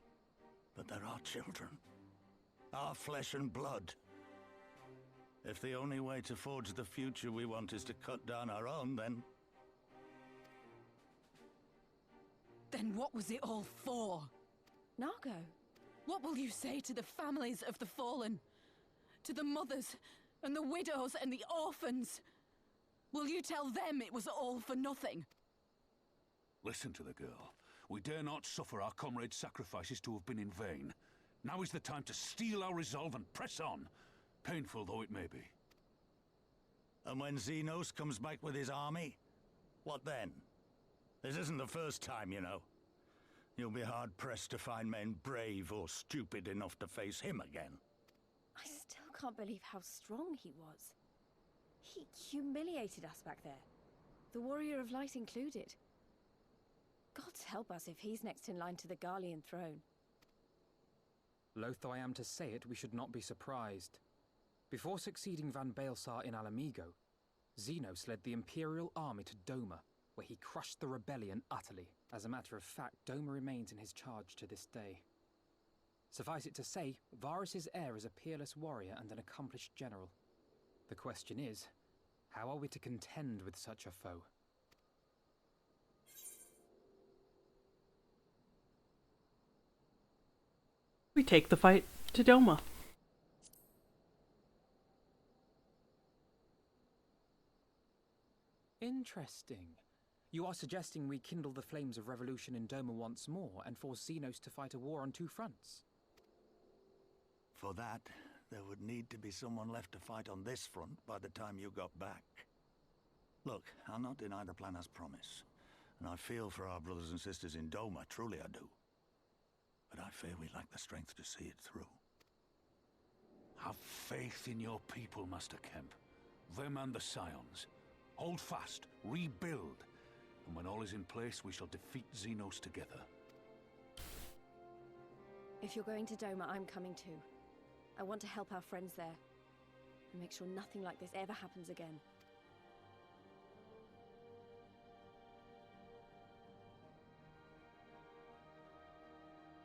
but they're our children. Our flesh and blood. If the only way to forge the future we want is to cut down our own, then... Then what was it all for? Nargo. What will you say to the families of the fallen? To the mothers, and the widows, and the orphans? Will you tell them it was all for nothing? Listen to the girl. We dare not suffer our comrades' sacrifices to have been in vain. Now is the time to steel our resolve and press on, painful though it may be. And when Xenos comes back with his army, what then? This isn't the first time, you know. You'll be hard-pressed to find men brave or stupid enough to face him again. I still can't believe how strong he was. He humiliated us back there. The Warrior of Light included. Gods help us if he's next in line to the Garlean throne. Loath though I am to say it, we should not be surprised. Before succeeding Van Baelsar in Alamigo, Xenos led the Imperial army to Doma, where he crushed the rebellion utterly. As a matter of fact, Doma remains in his charge to this day. Suffice it to say, Varus's heir is a peerless warrior and an accomplished general. The question is, how are we to contend with such a foe? We take the fight to Doma. Interesting. You are suggesting we kindle the flames of revolution in Doma once more and force Xenos to fight a war on two fronts? For that, there would need to be someone left to fight on this front by the time you got back. Look, I'll not deny the plan as promised, and I feel for our brothers and sisters in Doma, truly I do. But I fear we lack the strength to see it through. Have faith in your people, Master Kemp. Them and the Scions. Hold fast, rebuild, and when all is in place, we shall defeat Xenos together. If you're going to Doma, I'm coming too. I want to help our friends there, and make sure nothing like this ever happens again.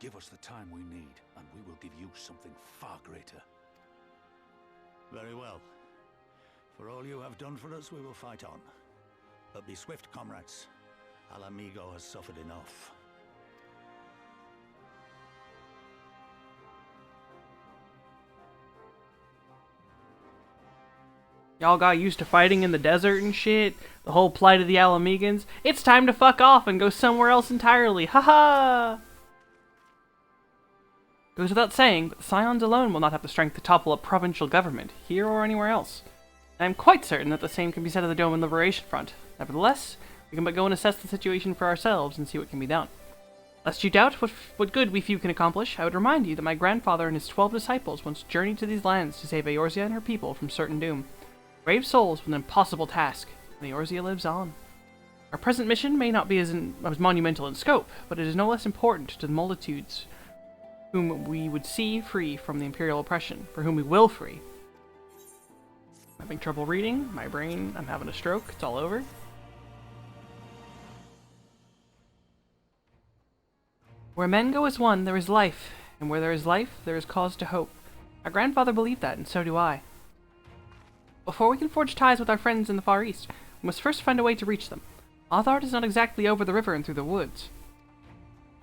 Give us the time we need, and we will give you something far greater. Very well. For all you have done for us, we will fight on. But be swift, comrades. Alamigo has suffered enough. Y'all got used to fighting in the desert and shit. The whole plight of the Alamegans. It's time to fuck off and go somewhere else entirely. Haha! Goes without saying, but the Scions alone will not have the strength to topple a provincial government, here or anywhere else. I am quite certain that the same can be said of the Dome and Liberation Front. Nevertheless, we can but go and assess the situation for ourselves and see what can be done. Lest you doubt what good we few can accomplish, I would remind you that my grandfather and his 12 disciples once journeyed to these lands to save Eorzea and her people from certain doom. Brave souls with an impossible task, and Eorzea lives on. Our present mission may not be as monumental in scope, but it is no less important to the multitudes whom we would see free from the Imperial oppression, for whom we will free. I'm having trouble reading, my brain, I'm having a stroke, it's all over. Where men go as one, there is life, and where there is life, there is cause to hope. Our grandfather believed that, and so do I. Before we can forge ties with our friends in the Far East, we must first find a way to reach them. Lothard is not exactly over the river and through the woods.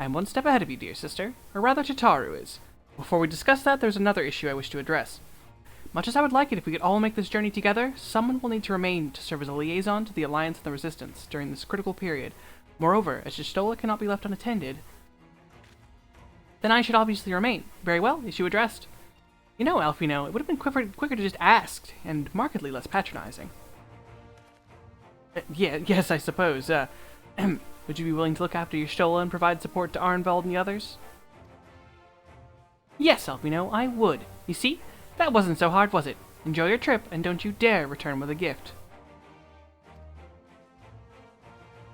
I am one step ahead of you, dear sister, or rather Tataru is. Before we discuss that, there's another issue I wish to address. Much as I would like it if we could all make this journey together, someone will need to remain to serve as a liaison to the Alliance and the Resistance during this critical period. Moreover, as Jistola cannot be left unattended, Then I should obviously remain. Very well, issue addressed. You know, Alfino, it would have been quicker to just ask, and markedly less patronizing. Yes, I suppose. Would you be willing to look after your Stola and provide support to Arnvald and the others? Yes, Alfino, I would. You see, that wasn't so hard, was it? Enjoy your trip, and don't you dare return with a gift.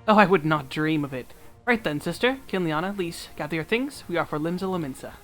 Oh, I would not dream of it. Right then, sister, Kinliana, Lise, gather your things. We are for Limsa Lominsa.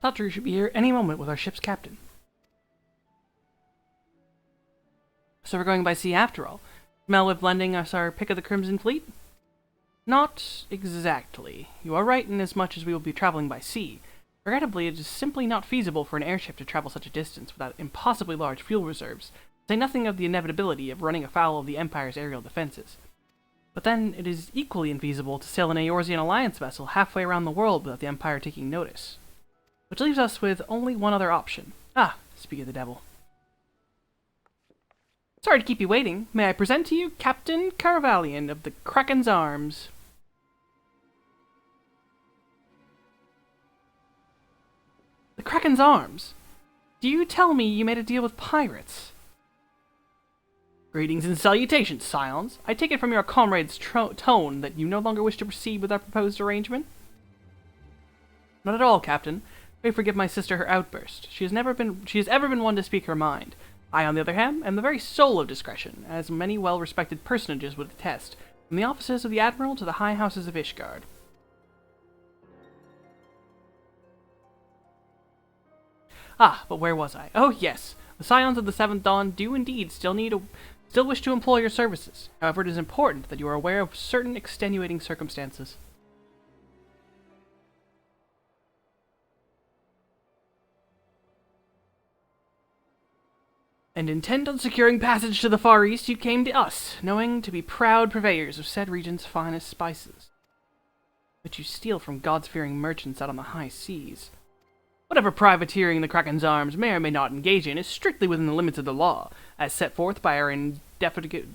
Thought you should be here any moment with our ship's captain. So we're going by sea after all. Smell with lending us our pick of the Crimson Fleet? Not exactly. You are right in as much as we will be traveling by sea. Regrettably, it is simply not feasible for an airship to travel such a distance without impossibly large fuel reserves, to say nothing of the inevitability of running afoul of the Empire's aerial defenses. But then, it is equally infeasible to sail an Eorzean Alliance vessel halfway around the world without the Empire taking notice. Which leaves us with only one other option. Ah, speak of the devil. Sorry to keep you waiting. May I present to you Captain Caravalian of the Kraken's Arms. The Kraken's Arms? Do you tell me you made a deal with pirates? Greetings and salutations, Scions. I take it from your comrade's tone that you no longer wish to proceed with our proposed arrangement? Not at all, Captain. Pray forgive my sister her outburst. She has ever been one to speak her mind. I, on the other hand, am the very soul of discretion, as many well-respected personages would attest, from the offices of the Admiral to the high houses of Ishgard. Ah, but where was I? Oh, yes. The Scions of the Seventh Dawn do indeed still wish to employ your services. However, it is important that you are aware of certain extenuating circumstances. And intent on securing passage to the Far East, you came to us, knowing to be proud purveyors of said region's finest spices, which you steal from God-fearing merchants out on the high seas. Whatever privateering the Kraken's Arms may or may not engage in is strictly within the limits of the law, as set forth by our indefatigable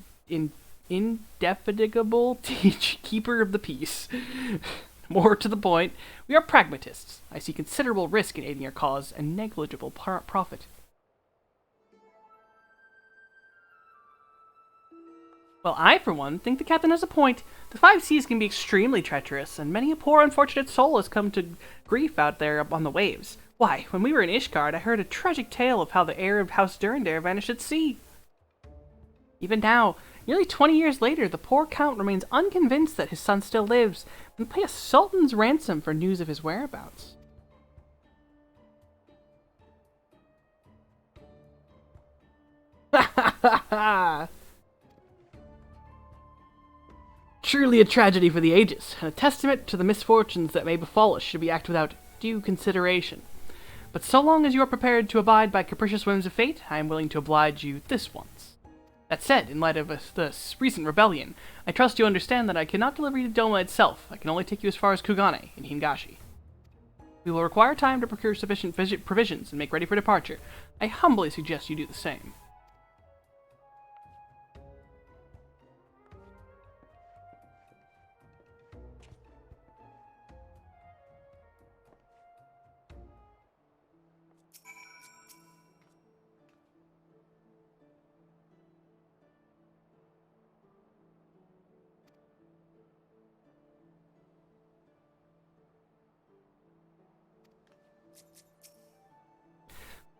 keeper of the peace. More to the point, we are pragmatists. I see considerable risk in aiding your cause and negligible profit. Well, I, for one, think the captain has a point. The five seas can be extremely treacherous, and many a poor unfortunate soul has come to grief out there up on the waves. Why, when we were in Ishgard, I heard a tragic tale of how the heir of House Durandare vanished at sea. Even now, nearly 20 years later, the poor count remains unconvinced that his son still lives, and pay a sultan's ransom for news of his whereabouts. Ha ha ha ha! Truly a tragedy for the ages, and a testament to the misfortunes that may befall us should we act without due consideration. But so long as you are prepared to abide by capricious whims of fate, I am willing to oblige you this once. That said, in light of this recent rebellion, I trust you understand that I cannot deliver you to Doma itself. I can only take you as far as Kugane, in Hingashi. We will require time to procure sufficient provisions and make ready for departure. I humbly suggest you do the same.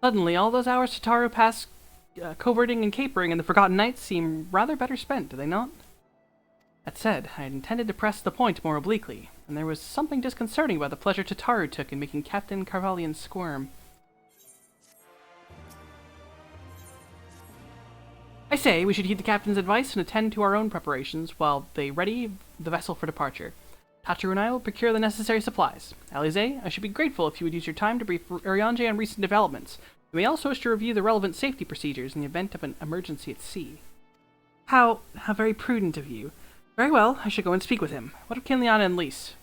Suddenly, all those hours Tataru passed coverting and capering in the Forgotten Knights seem rather better spent, do they not? That said, I had intended to press the point more obliquely, and there was something disconcerting about the pleasure Tataru took in making Captain Carvalian squirm. I say we should heed the captain's advice and attend to our own preparations while they ready the vessel for departure. Tataru and I will procure the necessary supplies. Alize, I should be grateful if you would use your time to brief Urianger on recent developments. You may also wish to review the relevant safety procedures in the event of an emergency at sea. How very prudent of you. Very well, I should go and speak with him. What of Kinliana and Lys?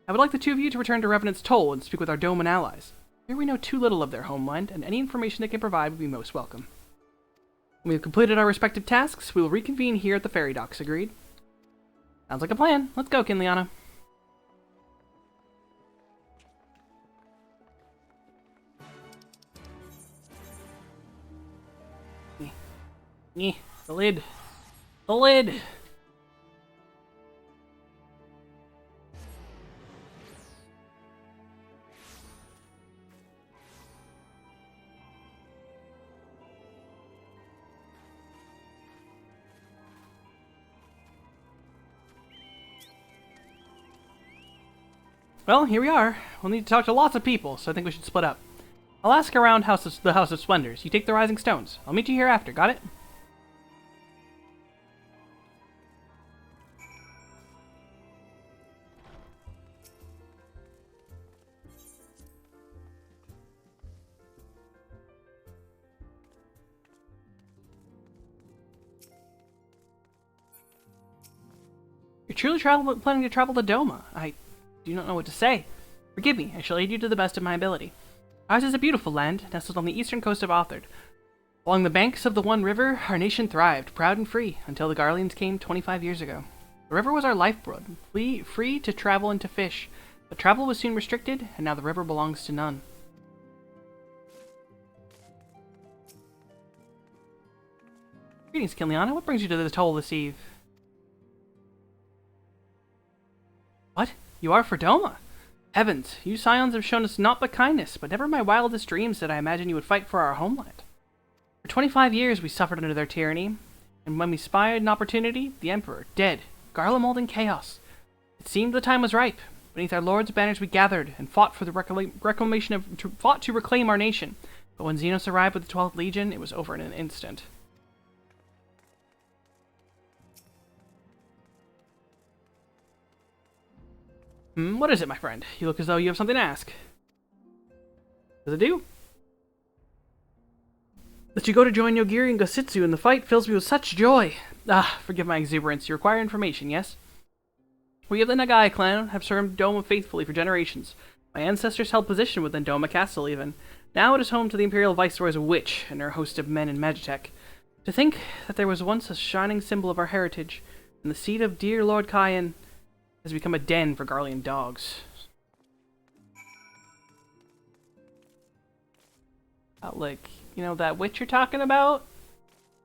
I would like the two of you to return to Revenant's Toll and speak with our Doman allies. Here we know too little of their homeland, and any information they can provide would be most welcome. When we have completed our respective tasks, we will reconvene here at the ferry docks, agreed? Sounds like a plan. Let's go, Kinliana. The lid. The lid! Well, here we are. We'll need to talk to lots of people, so I think we should split up. I'll ask around the House of Splendors. You take the Rising Stones. I'll meet you here after, got it? You're truly planning to travel to Doma. I do not know what to say. Forgive me, I shall aid you to the best of my ability. Ours is a beautiful land, nestled on the eastern coast of Authard. Along the banks of the One River, our nation thrived, proud and free, until the Garleans came 25 years ago. The river was our lifeblood, free to travel and to fish, but travel was soon restricted, and now the river belongs to none. Greetings, Kinliana. What brings you to the Toll this eve? What? You are for Doma? Heavens, you scions have shown us naught but kindness, but never in my wildest dreams did I imagine you would fight for our homeland. For 25 years we suffered under their tyranny, and when we spied an opportunity, the Emperor, dead, Garlemald in chaos. It seemed the time was ripe. Beneath our lord's banners we gathered, and fought for the fought to reclaim our nation. But when Xenos arrived with the 12th Legion, it was over in an instant. What is it, my friend? You look as though you have something to ask. Does it do? That you go to join Yogiri and Gositsu in the fight fills me with such joy. Forgive my exuberance. You require information, yes? We of the Nagai clan have served Doma faithfully for generations. My ancestors held position within Doma Castle, even. Now it is home to the Imperial Viceroy's witch and her host of men in Magitech. To think that there was once a shining symbol of our heritage, and the seat of dear Lord Kyan has become a den for Garlean dogs. Like, you know, that witch you're talking about?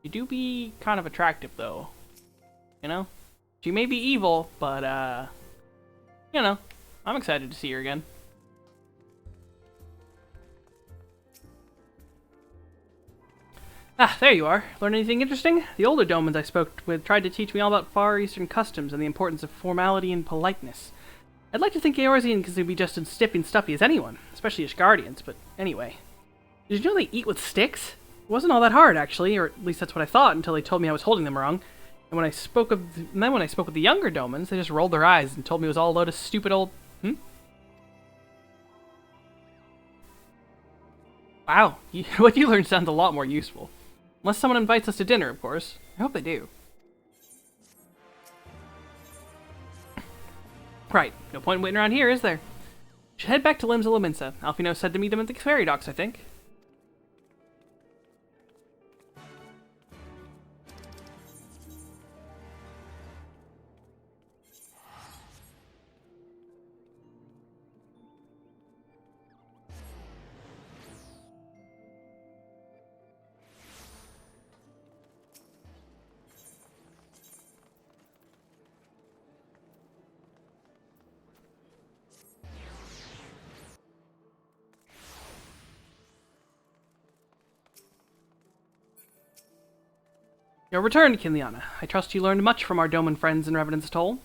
You do be kind of attractive, though. You know? She may be evil, but, you know, I'm excited to see her again. There you are. Learn anything interesting? The older Domans I spoke with tried to teach me all about Far Eastern customs and the importance of formality and politeness. I'd like to think Eorzean can be just as stiff and stuffy as anyone, especially Ishgardians, but anyway. Did you know they eat with sticks? It wasn't all that hard, actually, or at least that's what I thought until they told me I was holding them wrong. And when I spoke with the younger Domans, they just rolled their eyes and told me it was all a load of stupid old... Wow, what you learned sounds a lot more useful. Unless someone invites us to dinner, of course. I hope they do. Right, no point in waiting around here, is there? Should head back to Limsa Lominsa. Alfino said to meet him at the ferry docks, I think. Your return, Kiliana. I trust you learned much from our Doman friends in Revenant's Toll.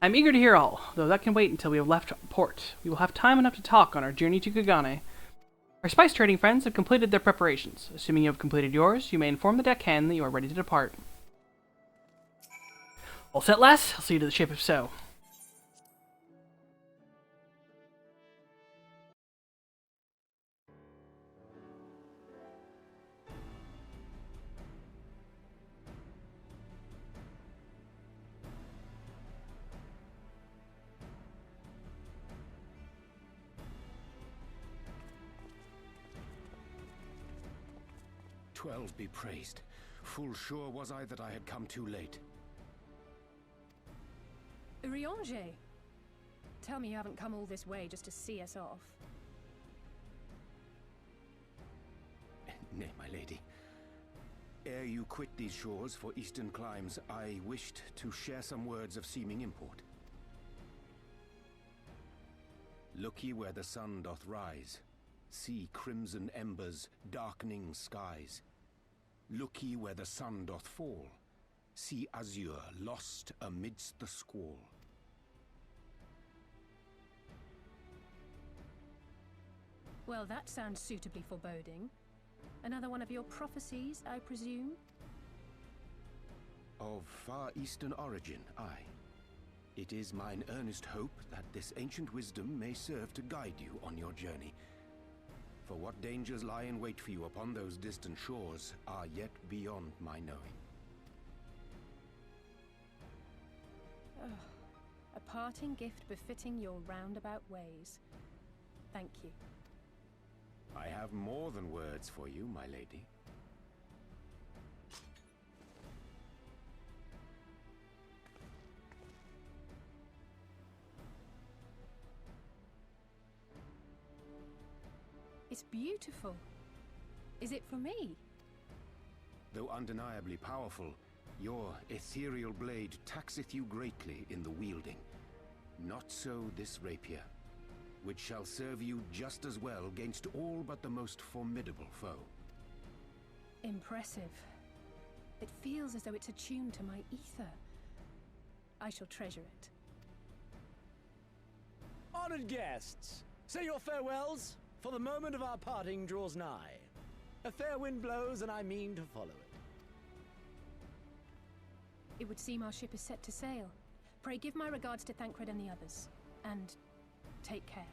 I am eager to hear all, though that can wait until we have left port. We will have time enough to talk on our journey to Kagane. Our spice trading friends have completed their preparations. Assuming you have completed yours, you may inform the deckhand that you are ready to depart. All set, lass? I'll see you to the ship if so. "12 be praised. Full sure was I that I had come too late." Urianger! Tell me you haven't come all this way just to see us off. Nay, my lady. Ere you quit these shores for eastern climes, I wished to share some words of seeming import. Look ye where the sun doth rise. See crimson embers, darkening skies. Look ye where the sun doth fall. See azure lost amidst the squall. Well, that sounds suitably foreboding. Another one of your prophecies, I presume? Of far eastern origin, aye. It is mine earnest hope that this ancient wisdom may serve to guide you on your journey. For what dangers lie in wait for you upon those distant shores are yet beyond my knowing. A parting gift befitting your roundabout ways. Thank you. I have more than words for you, my lady. It's beautiful. Is it for me? Though undeniably powerful, your ethereal blade taxeth you greatly in the wielding. Not so this rapier, which shall serve you just as well against all but the most formidable foe. Impressive. It feels as though it's attuned to my ether. I shall treasure it. Honored guests, say your farewells, for the moment of our parting draws nigh. A fair wind blows, and I mean to follow it. It would seem our ship is set to sail. Pray give my regards to Thancred and the others. And take care.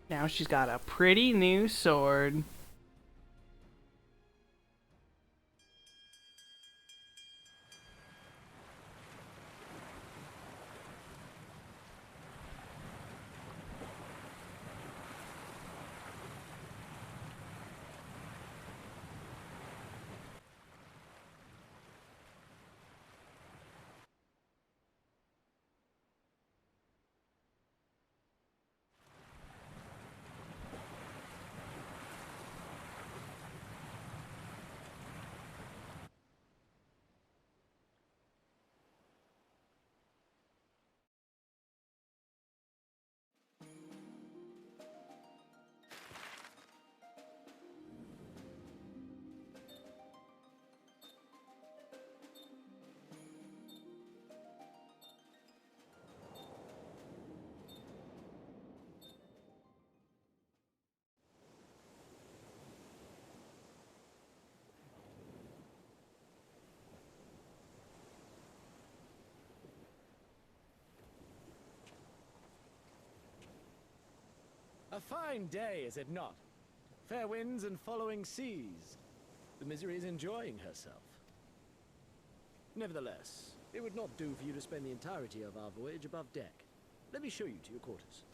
Now she's got a pretty new sword. A fine day, is it not? Fair winds and following seas. The Misery is enjoying herself. Nevertheless, it would not do for you to spend the entirety of our voyage above deck. Let me show you to your quarters.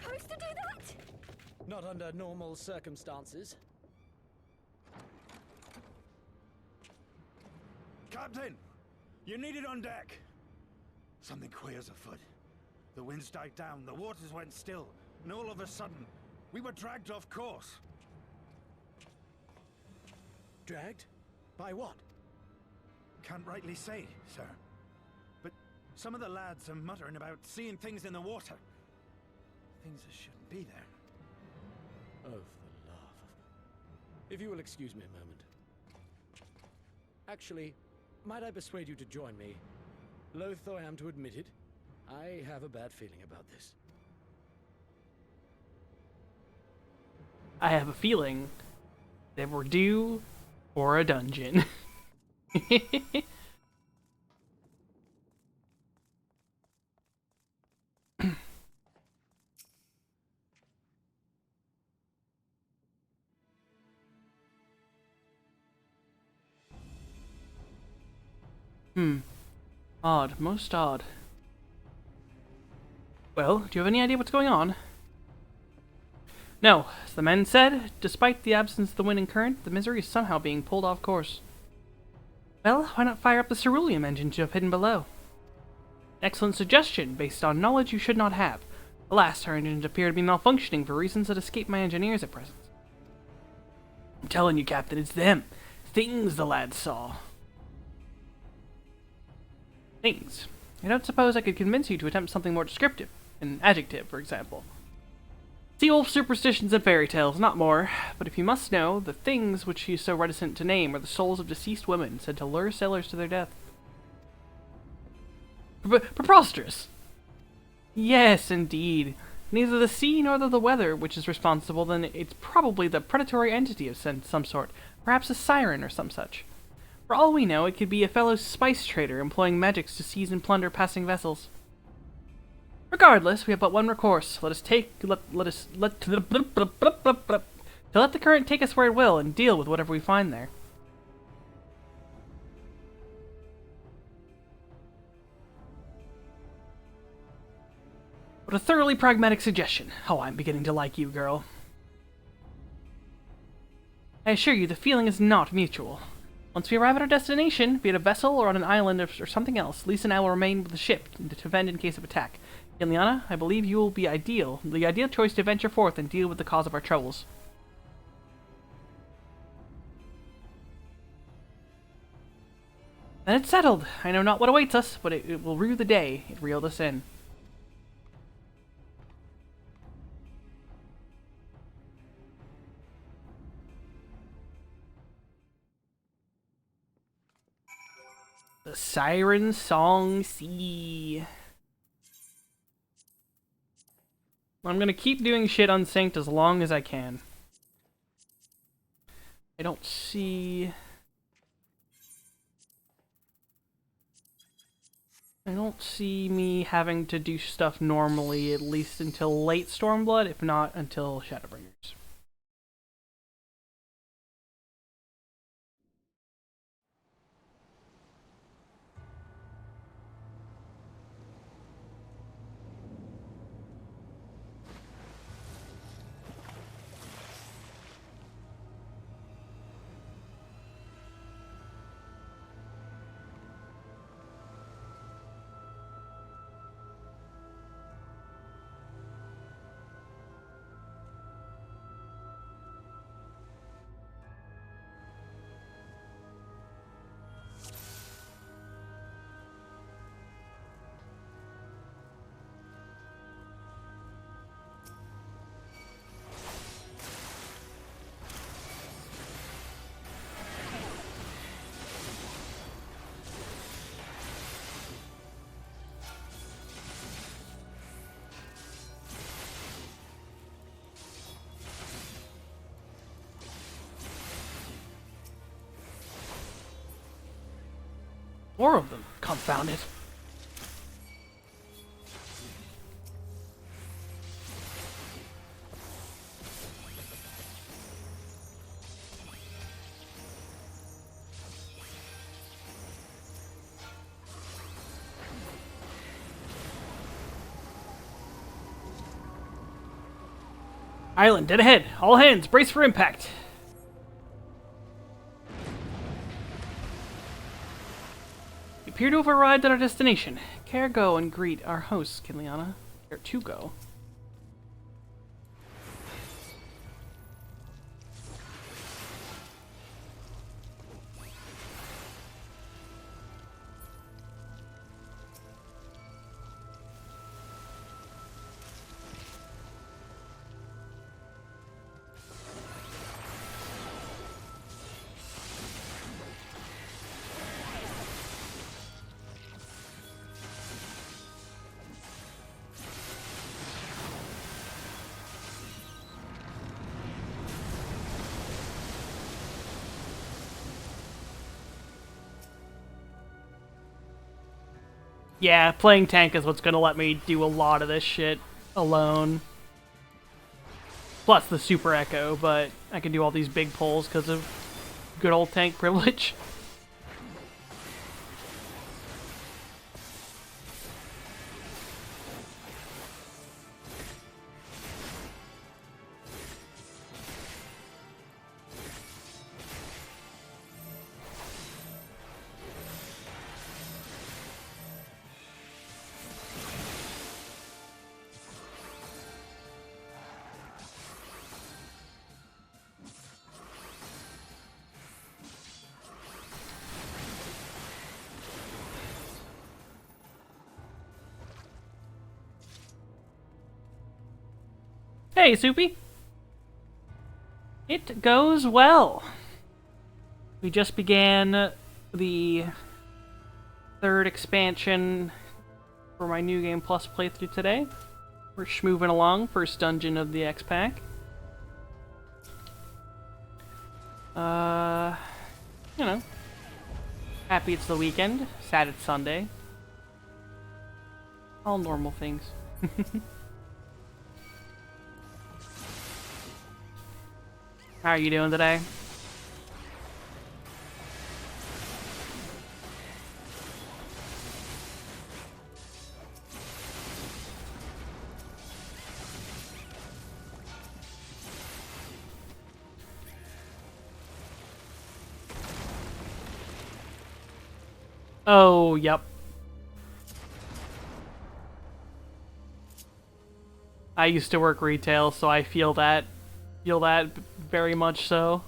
supposed to do that? Not under normal circumstances. Captain! You're needed on deck! Something queer's afoot. The winds died down, the waters went still, and all of a sudden, we were dragged off course. Dragged? By what? Can't rightly say, sir. But some of the lads are muttering about seeing things in the water. Things that shouldn't be there. Oh, for the love of... If you will excuse me a moment. Actually, might I persuade you to join me? Loath though I am to admit it, I have a bad feeling about this. I have a feeling that we're due for a dungeon. Odd. Most odd. Well, do you have any idea what's going on? No. As the men said, despite the absence of the wind and current, the Misery is somehow being pulled off course. Well, why not fire up the ceruleum engine you have hidden below? Excellent suggestion, based on knowledge you should not have. Alas, our engines appear to be malfunctioning for reasons that escape my engineers at present. I'm telling you, Captain, it's them. Things the lads saw. Things. I don't suppose I could convince you to attempt something more descriptive. An adjective, for example. See old superstitions and fairy tales, not more. But if you must know, the things which she is so reticent to name are the souls of deceased women, said to lure sailors to their death. Preposterous! Yes, indeed. Neither the sea nor the weather which is responsible, then it's probably the predatory entity of some sort. Perhaps a siren or some such. For all we know, it could be a fellow spice trader employing magics to seize and plunder passing vessels. Regardless, we have but one recourse. Let the current take us where it will and deal with whatever we find there. What a thoroughly pragmatic suggestion. Oh, I'm beginning to like you, girl. I assure you, the feeling is not mutual. Once we arrive at our destination, be it a vessel or on an island or something else, Lisa and I will remain with the ship to defend in case of attack. And Liana, I believe you will be the ideal choice to venture forth and deal with the cause of our troubles. Then it's settled. I know not what awaits us, but it will rue the day it reeled us in. The Siren Song Sea. I'm gonna keep doing shit unsynced as long as I can. I don't see me having to do stuff normally, at least until late Stormblood, if not until Shadowbringers. More of them, confound it. Island, dead ahead. All hands, brace for impact. We appear to have arrived at our destination. Care go and greet our hosts, Kiliana. Care to go. Yeah, playing tank is what's gonna let me do a lot of this shit alone. Plus the super echo, but I can do all these big pulls because of good old tank privilege. Hey, Soupy. It goes well. We just began the third expansion for my New Game Plus playthrough today. We're schmoving along, first dungeon of the X-Pack. You know, happy it's the weekend, sad it's Sunday. All normal things. How are you doing today? Oh, yep. I used to work retail, so I feel that very much so.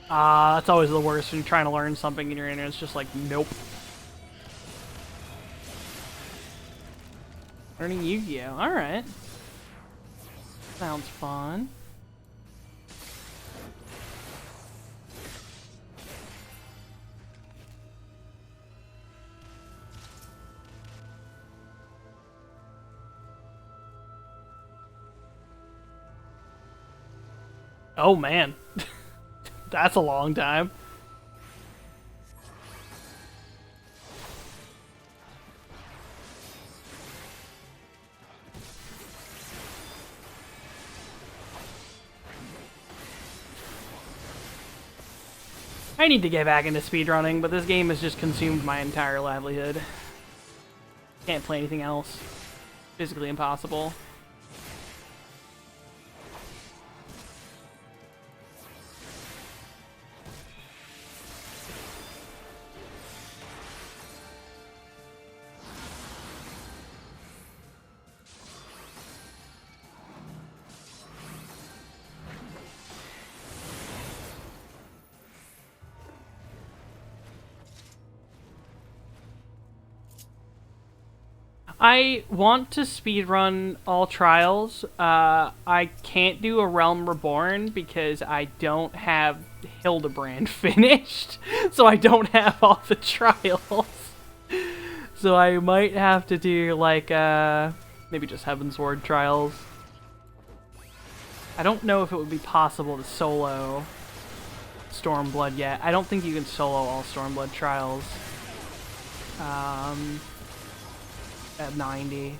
That's always the worst when you're trying to learn something and you're in and it's just like, nope. Learning Yu-Gi-Oh! Alright. Sounds fun. Oh man. That's a long time. I need to get back into speedrunning, but this game has just consumed my entire livelihood. Can't play anything else. Physically impossible. I want to speedrun all trials. I can't do a Realm Reborn because I don't have Hildebrand finished, so I don't have all the trials. So I might have to do like maybe just Heavensward trials. I don't know if it would be possible to solo Stormblood yet. I don't think you can solo all Stormblood trials. At 90.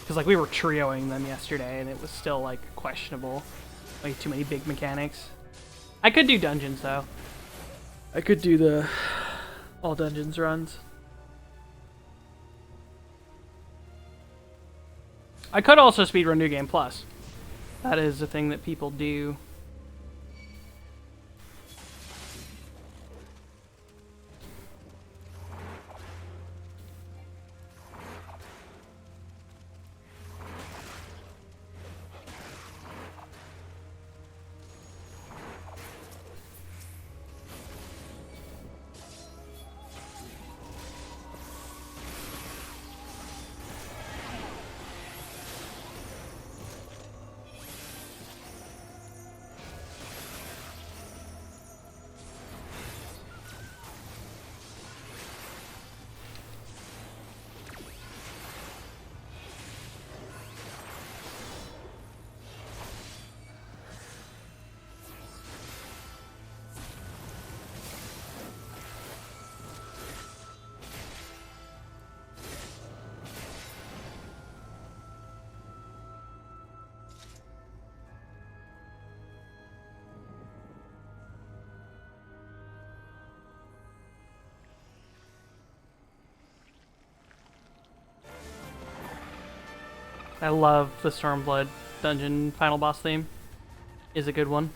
Because, like, we were trioing them yesterday, and it was still, like, questionable. Like, too many big mechanics. I could do dungeons, though. I could do the all dungeons runs. I could also speedrun New Game Plus. That is a thing that people do. I love the Stormblood dungeon final boss theme. Is a good one.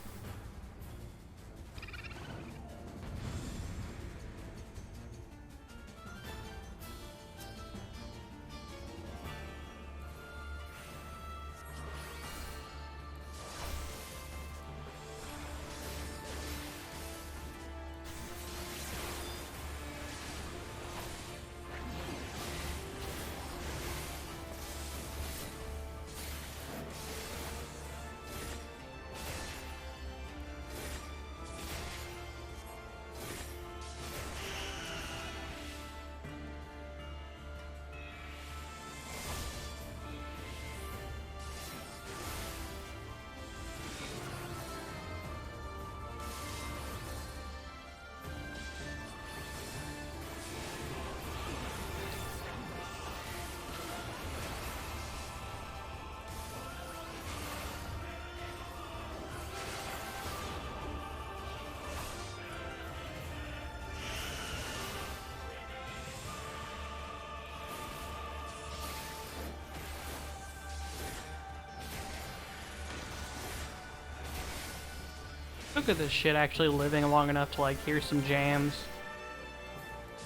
Look at this shit actually living long enough to, like, hear some jams.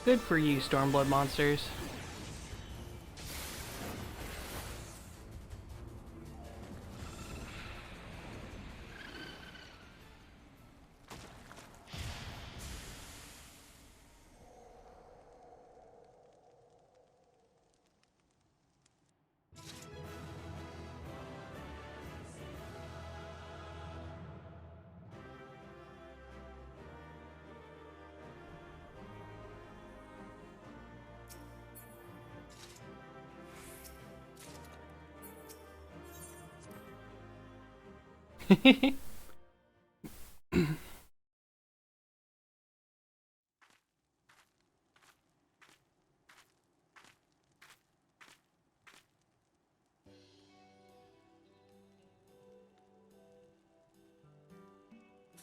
Good for you, Stormblood monsters.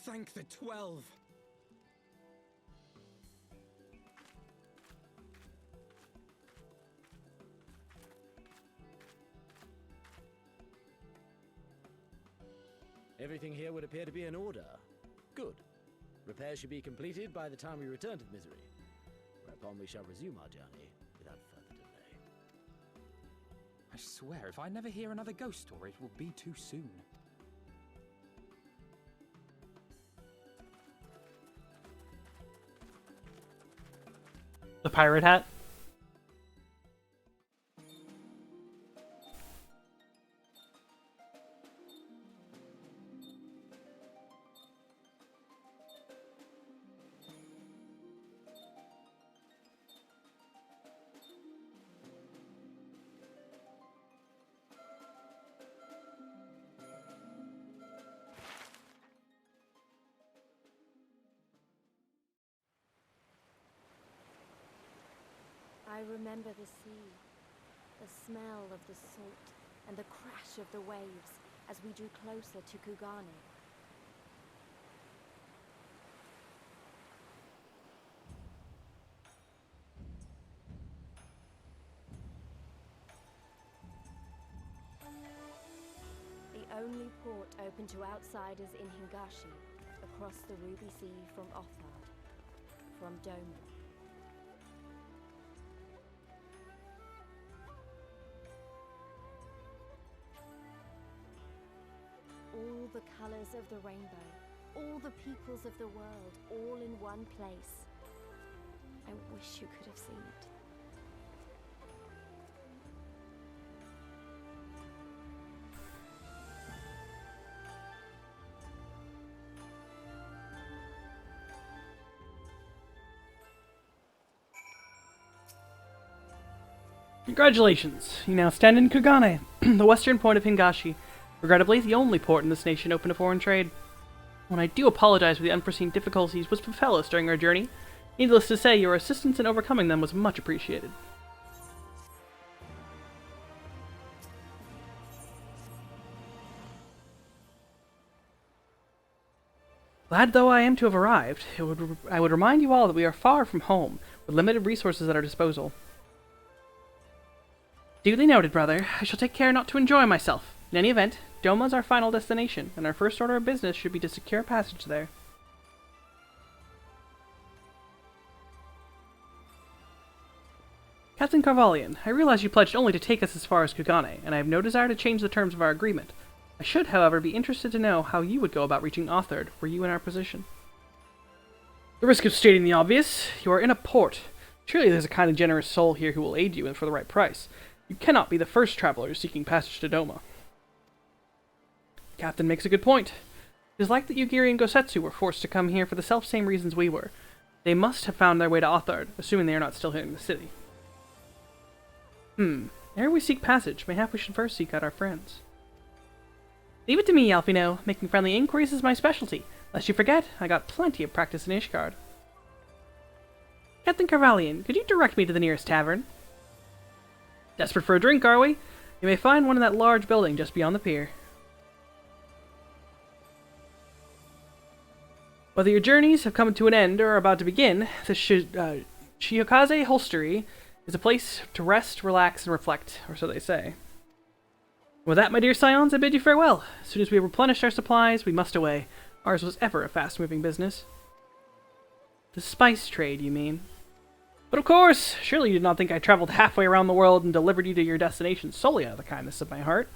Thank the 12. Everything here would appear to be in order. Good. Repairs should be completed by the time we return to the Misery, whereupon we shall resume our journey without further delay. I swear, if I never hear another ghost story, it will be too soon. The pirate hat? I remember the sea, The smell of the salt and the crash of the waves as we drew closer to Kugane. The only port open to outsiders in Hingashi, across the Ruby Sea from Othard, from Doma. All the colors of the rainbow, all the peoples of the world, all in one place. I wish you could have seen it. Congratulations! You now stand in Kugane, the western point of Hingashi. Regrettably, the only port in this nation open to foreign trade. When I do apologize for the unforeseen difficulties which befell us during our journey, needless to say, your assistance in overcoming them was much appreciated. Glad though I am to have arrived, I would remind you all that we are far from home, with limited resources at our disposal. Duly noted, brother. I shall take care not to enjoy myself. In any event, Doma's our final destination, and our first order of business should be to secure passage there. Captain Carvalian, I realize you pledged only to take us as far as Kugane, and I have no desire to change the terms of our agreement. I should, however, be interested to know how you would go about reaching Othard, were you in our position. The risk of stating the obvious, you are in a port. Surely there's a kind and generous soul here who will aid you, and for the right price. You cannot be the first traveler seeking passage to Doma. The captain makes a good point. It is like that Yugiri and Gosetsu were forced to come here for the self-same reasons we were. They must have found their way to Othard, assuming they are not still here in the city. Ere we seek passage, mayhap we should first seek out our friends. Leave it to me, Alfino. Making friendly inquiries is my specialty. Lest you forget, I got plenty of practice in Ishgard. Captain Carvalian, could you direct me to the nearest tavern? Desperate for a drink, are we? You may find one in that large building just beyond the pier. Whether your journeys have come to an end or are about to begin, the Shiokaze Holstery is a place to rest, relax, and reflect, or so they say. With that, my dear scions, I bid you farewell. As soon as we have replenished our supplies, we must away. Ours was ever a fast-moving business. The spice trade, you mean? But of course, surely you did not think I traveled halfway around the world and delivered you to your destination solely out of the kindness of my heart.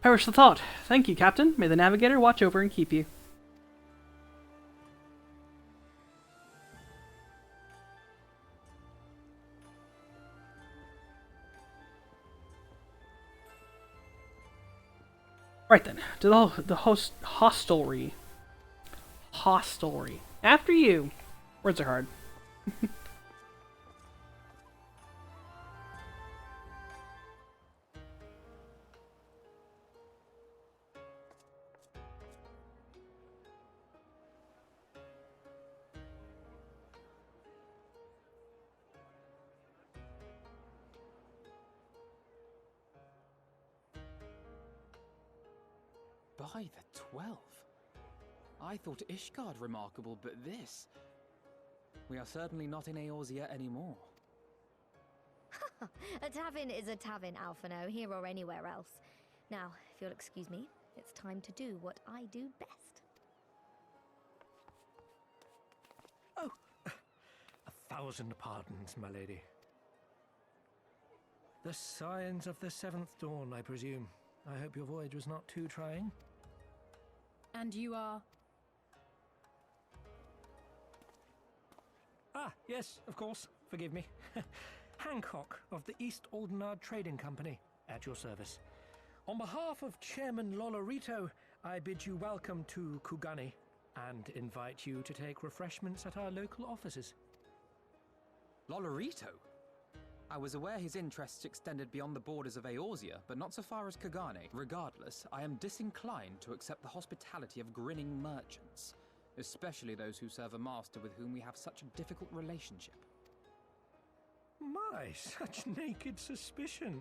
Perish the thought. Thank you, Captain. May the Navigator watch over and keep you. Right then, to the hostelry. Hostelry. After you. Words are hard. By the 12. I thought Ishgard remarkable, but this... We are certainly not in Eorzea anymore. A tavern is a tavern, Alphino, here or anywhere else. Now, if you'll excuse me, it's time to do what I do best. Oh, 1,000 pardons, my lady. The signs of the 7th dawn, I presume. I hope your voyage was not too trying. And you are? Ah, yes, of course. Forgive me. Hancock of the East Aldenard Trading Company, at your service. On behalf of Chairman Lolorito, I bid you welcome to Kugane and invite you to take refreshments at our local offices. Lolorito? I was aware his interests extended beyond the borders of Eorzea, but not so far as Kugane. Regardless, I am disinclined to accept the hospitality of grinning merchants, especially those who serve a master with whom we have such a difficult relationship. My, such naked suspicion.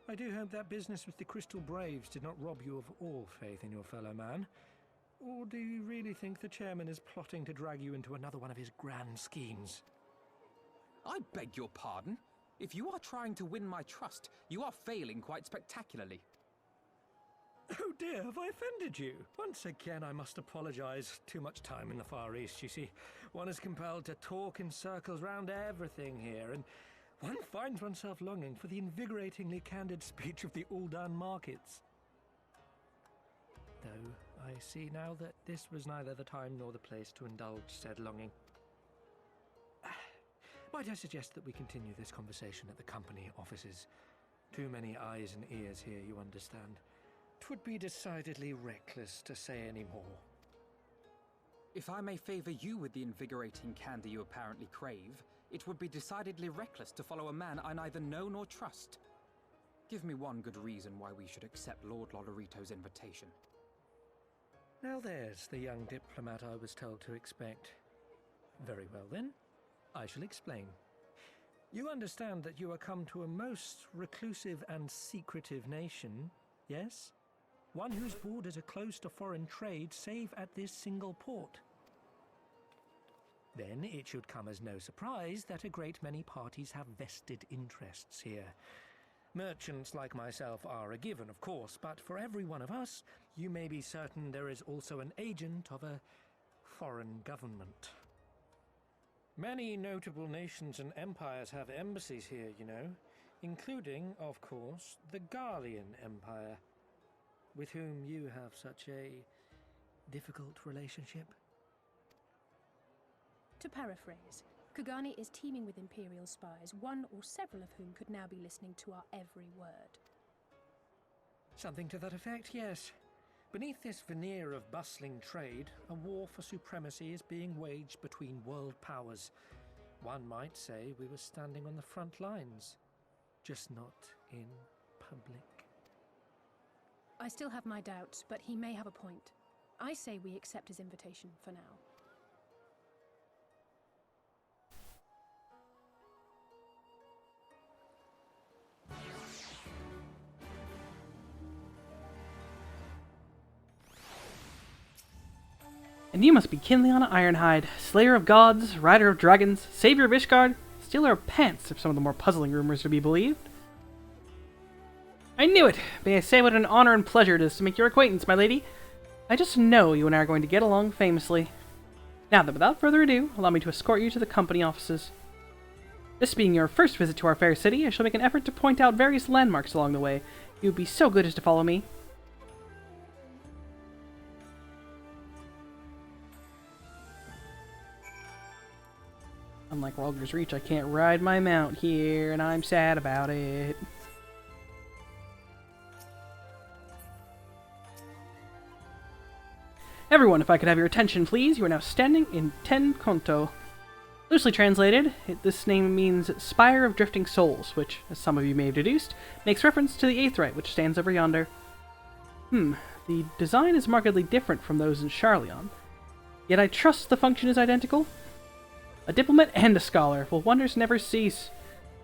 I do hope that business with the Crystal Braves did not rob you of all faith in your fellow man. Or do you really think the chairman is plotting to drag you into another one of his grand schemes? I beg your pardon? If you are trying to win my trust, you are failing quite spectacularly. Oh dear, have I offended you? Once again, I must apologize. Too much time in the Far East, you see. One is compelled to talk in circles round everything here, and one finds oneself longing for the invigoratingly candid speech of the Uldan markets. Though I see now that this was neither the time nor the place to indulge said longing. Might I suggest that we continue this conversation at the company offices? Too many eyes and ears here, you understand. 'Twould be decidedly reckless to say any more. If I may favor you with the invigorating candy you apparently crave, it would be decidedly reckless to follow a man I neither know nor trust. Give me one good reason why we should accept Lord Lodorito's invitation. Now there's the young diplomat I was told to expect. Very well then, I shall explain. You understand that you are come to a most reclusive and secretive nation, yes? One whose borders are closed to foreign trade save at this single port. Then it should come as no surprise that a great many parties have vested interests here. Merchants like myself are a given, of course, but for every one of us, you may be certain there is also an agent of a foreign government. Many notable nations and empires have embassies here, you know, including, of course, the Garlean Empire, with whom you have such a difficult relationship. To paraphrase, Kugane is teeming with Imperial spies, one or several of whom could now be listening to our every word. Something to that effect, yes. Beneath this veneer of bustling trade, a war for supremacy is being waged between world powers. One might say we were standing on the front lines, just not in public. I still have my doubts, but he may have a point. I say we accept his invitation for now. And you must be Kinleana Ironhide, slayer of gods, rider of dragons, savior of Ishgard, stealer of pants, if some of the more puzzling rumors are to be believed. I knew it! May I say what an honor and pleasure it is to make your acquaintance, my lady. I just know you and I are going to get along famously. Now then, without further ado, allow me to escort you to the company offices. This being your first visit to our fair city, I shall make an effort to point out various landmarks along the way. You would be so good as to follow me. Unlike Ralger's Reach, I can't ride my mount here, and I'm sad about it. Everyone, if I could have your attention, please. You are now standing in Ten Konto. Loosely translated, this name means Spire of Drifting Souls, which, as some of you may have deduced, makes reference to the Aetheryte, which stands over yonder. The design is markedly different from those in Charleon, yet I trust the function is identical. A diplomat and a scholar, will wonders never cease.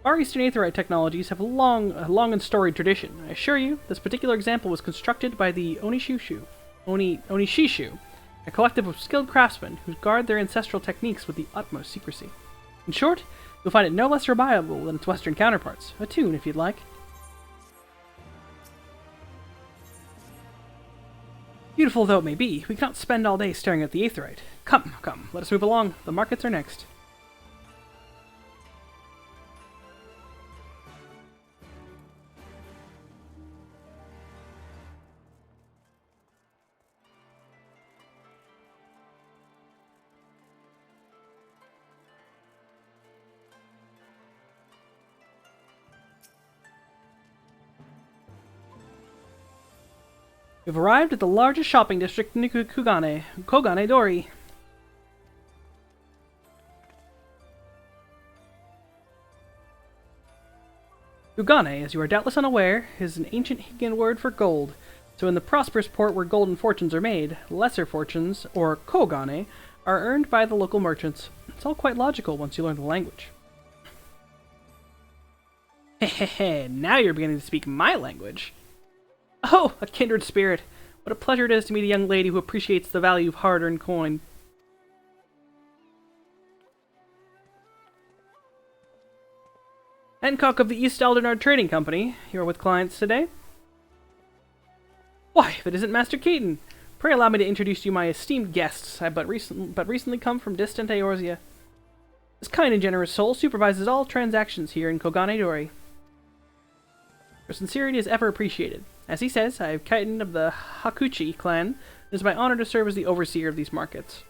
Far Eastern Aetheryte technologies have a long and storied tradition. I assure you, this particular example was constructed by the Onishishu, a collective of skilled craftsmen who guard their ancestral techniques with the utmost secrecy. In short, you'll find it no less reliable than its Western counterparts. A tune, if you'd like. Beautiful though it may be, we cannot spend all day staring at the Aetheryte. Come, let us move along. The markets are next. We've arrived at the largest shopping district in Kogane Dori. Kugane, as you are doubtless unaware, is an ancient Higan word for gold. So in the prosperous port where golden fortunes are made, lesser fortunes, or Kogane, are earned by the local merchants. It's all quite logical once you learn the language. Hehehe, now you're beginning to speak my language. Oh, a kindred spirit. What a pleasure it is to meet a young lady who appreciates the value of hard-earned coin. Hancock of the East Aldernard Trading Company. You are with clients today? Why, if it isn't Master Keaton! Pray allow me to introduce you my esteemed guests. I but recently come from distant Eorzea. This kind and generous soul supervises all transactions here in Kogane Dori. Your sincerity is ever appreciated. As he says, I am Keaton of the Hakuchi clan, and it is my honor to serve as the overseer of these markets.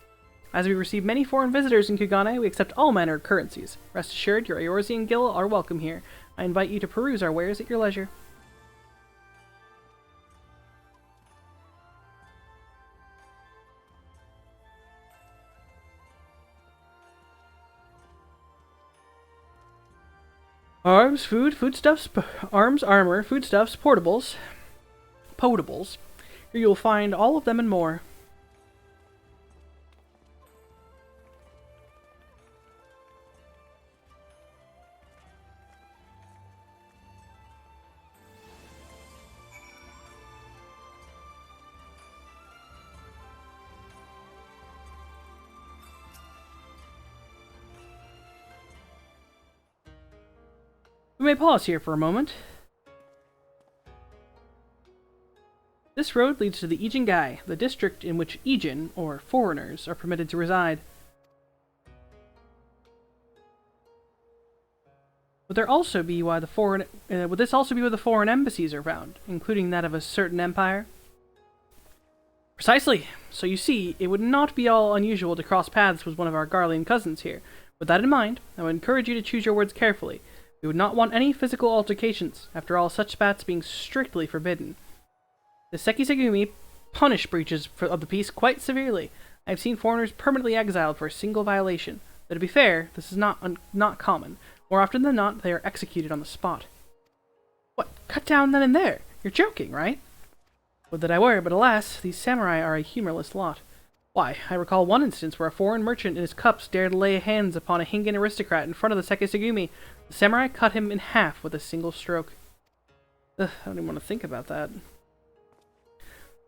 As we receive many foreign visitors in Kugane, we accept all manner of currencies. Rest assured, your Eorzean Gil are welcome here. I invite you to peruse our wares at your leisure. Arms, foodstuffs, arms, armor, foodstuffs, potables. Here you'll find all of them and more. We may pause here for a moment. This road leads to the Ijingai, the district in which Ijin, or foreigners, are permitted to reside. Would this also be where the foreign embassies are found, including that of a certain empire? Precisely. So you see, it would not be all unusual to cross paths with one of our Garlean cousins here. With that in mind, I would encourage you to choose your words carefully. We would not want any physical altercations, after all such spats being strictly forbidden. The Sekisegumi punish breaches of the peace quite severely. I have seen foreigners permanently exiled for a single violation. Though to be fair, this is not common. More often than not, they are executed on the spot. What? Cut down then and there? You're joking, right? Would that I were, but alas, these samurai are a humorless lot. Why, I recall one instance where a foreign merchant in his cups dared lay hands upon a Hingan aristocrat in front of the Sekisegumi. The samurai cut him in half with a single stroke. Ugh, I don't even want to think about that.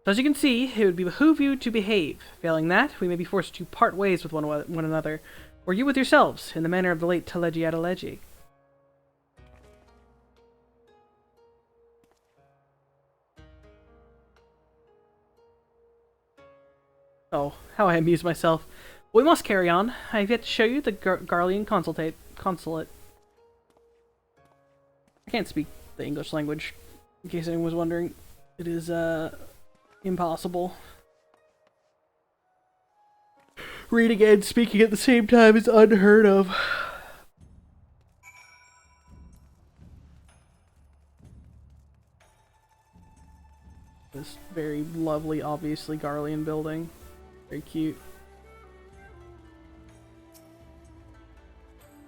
So as you can see, it would behoove you to behave. Failing that, we may be forced to part ways with one another, or you with yourselves, in the manner of the late Teleji Adeleji. Oh, how I amuse myself. We must carry on. I have yet to show you the Garlean consulate. I can't speak the English language, in case anyone was wondering. It is, impossible. Reading and speaking at the same time is unheard of. This very lovely, obviously Garlean building. Very cute.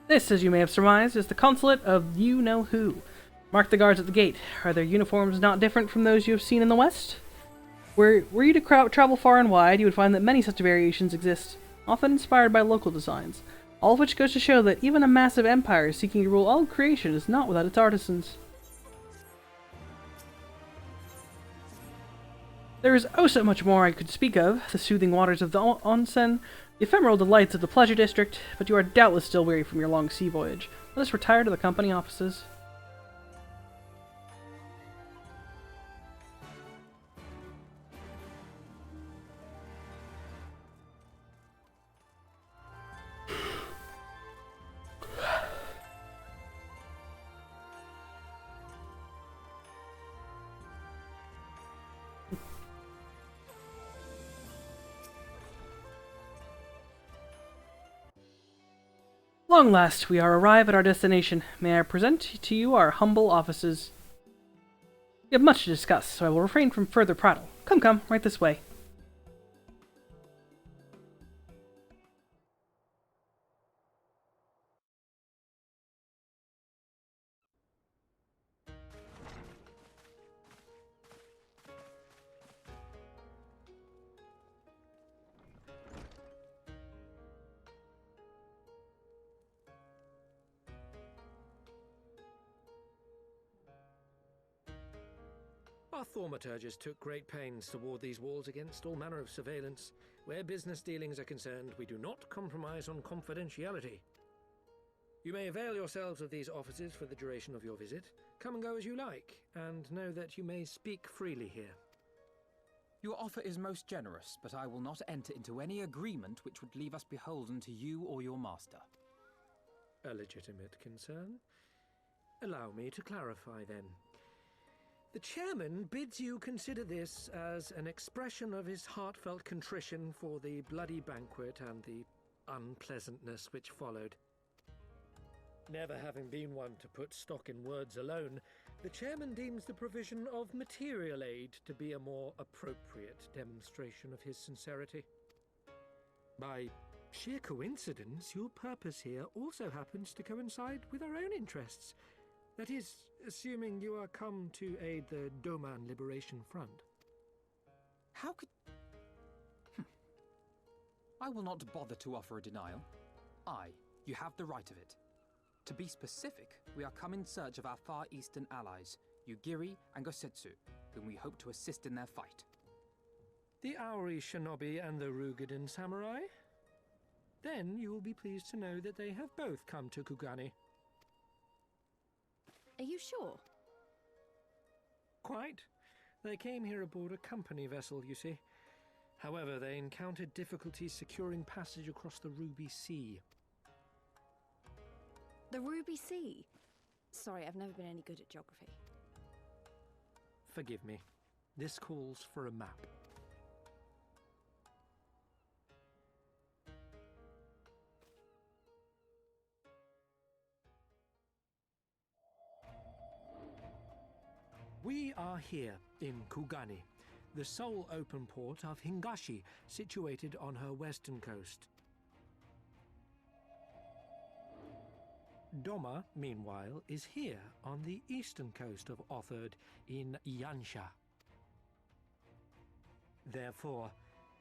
This, as you may have surmised, is the consulate of you-know-who. Mark the guards at the gate. Are their uniforms not different from those you have seen in the West? Were you to travel far and wide, you would find that many such variations exist, often inspired by local designs, all of which goes to show that even a massive empire seeking to rule all creation is not without its artisans. There is oh so much more I could speak of, the soothing waters of the onsen, the ephemeral delights of the pleasure district, but you are doubtless still weary from your long sea voyage. Let us retire to the company offices. Long last, we are arrived at our destination. May I present to you our humble offices? We have much to discuss, so I will refrain from further prattle. Come, right this way. Our thaumaturges took great pains to ward these walls against all manner of surveillance. Where business dealings are concerned, we do not compromise on confidentiality. You may avail yourselves of these offices for the duration of your visit. Come and go as you like, and know that you may speak freely here. Your offer is most generous, but I will not enter into any agreement which would leave us beholden to you or your master. A legitimate concern. Allow me to clarify, then. The chairman bids you consider this as an expression of his heartfelt contrition for the bloody banquet and the unpleasantness which followed. Never having been one to put stock in words alone, the chairman deems the provision of material aid to be a more appropriate demonstration of his sincerity. By sheer coincidence, your purpose here also happens to coincide with our own interests. That is, assuming you are come to aid the Doman Liberation Front. How could... I will not bother to offer a denial. You have the right of it. To be specific, we are come in search of our Far Eastern allies, Yugiri and Gosetsu, whom we hope to assist in their fight. The Aori Shinobi and the Rugadan Samurai? Then you will be pleased to know that they have both come to Kugani. Are you sure? Quite. They came here aboard a company vessel, you see. However, they encountered difficulties securing passage across the Ruby Sea. The Ruby Sea? Sorry, I've never been any good at geography. Forgive me. This calls for a map. We are here in Kugani, the sole open port of Hingashi, situated on her western coast. Doma, meanwhile, is here on the eastern coast of Otherd in Yansha. Therefore,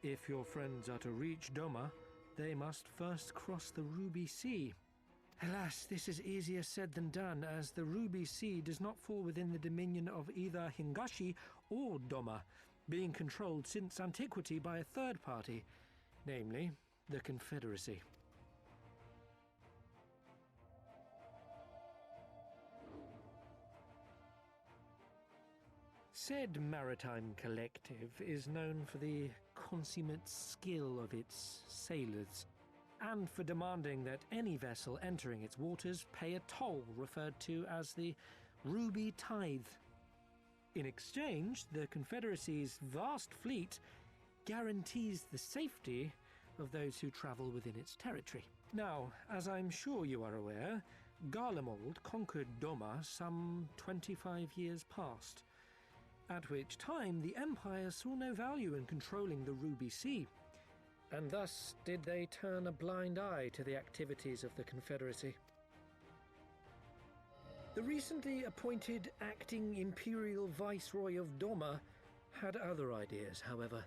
if your friends are to reach Doma, they must first cross the Ruby Sea. Alas, this is easier said than done, as the Ruby Sea does not fall within the dominion of either Hingashi or Doma, being controlled since antiquity by a third party, namely the Confederacy. Said maritime collective is known for the consummate skill of its sailors, and for demanding that any vessel entering its waters pay a toll referred to as the Ruby Tithe. In exchange, the Confederacy's vast fleet guarantees the safety of those who travel within its territory. Now, as I'm sure you are aware, Garlemald conquered Doma some 25 years past, at which time the Empire saw no value in controlling the Ruby Sea, and thus did they turn a blind eye to the activities of the Confederacy. The recently appointed acting Imperial Viceroy of Doma had other ideas, however.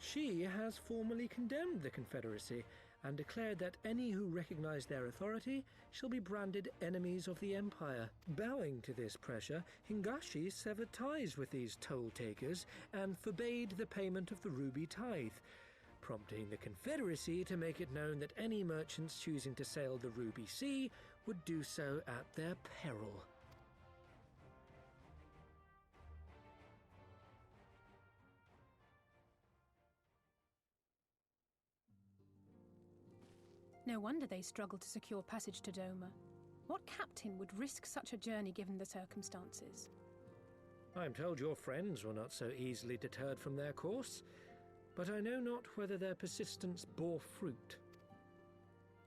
She has formally condemned the Confederacy and declared that any who recognize their authority shall be branded enemies of the Empire. Bowing to this pressure, Hingashi severed ties with these toll-takers and forbade the payment of the Ruby Tithe, prompting the Confederacy to make it known that any merchants choosing to sail the Ruby Sea would do so at their peril. No wonder they struggled to secure passage to Doma. What captain would risk such a journey given the circumstances? I'm told your friends were not so easily deterred from their course, but I know not whether their persistence bore fruit.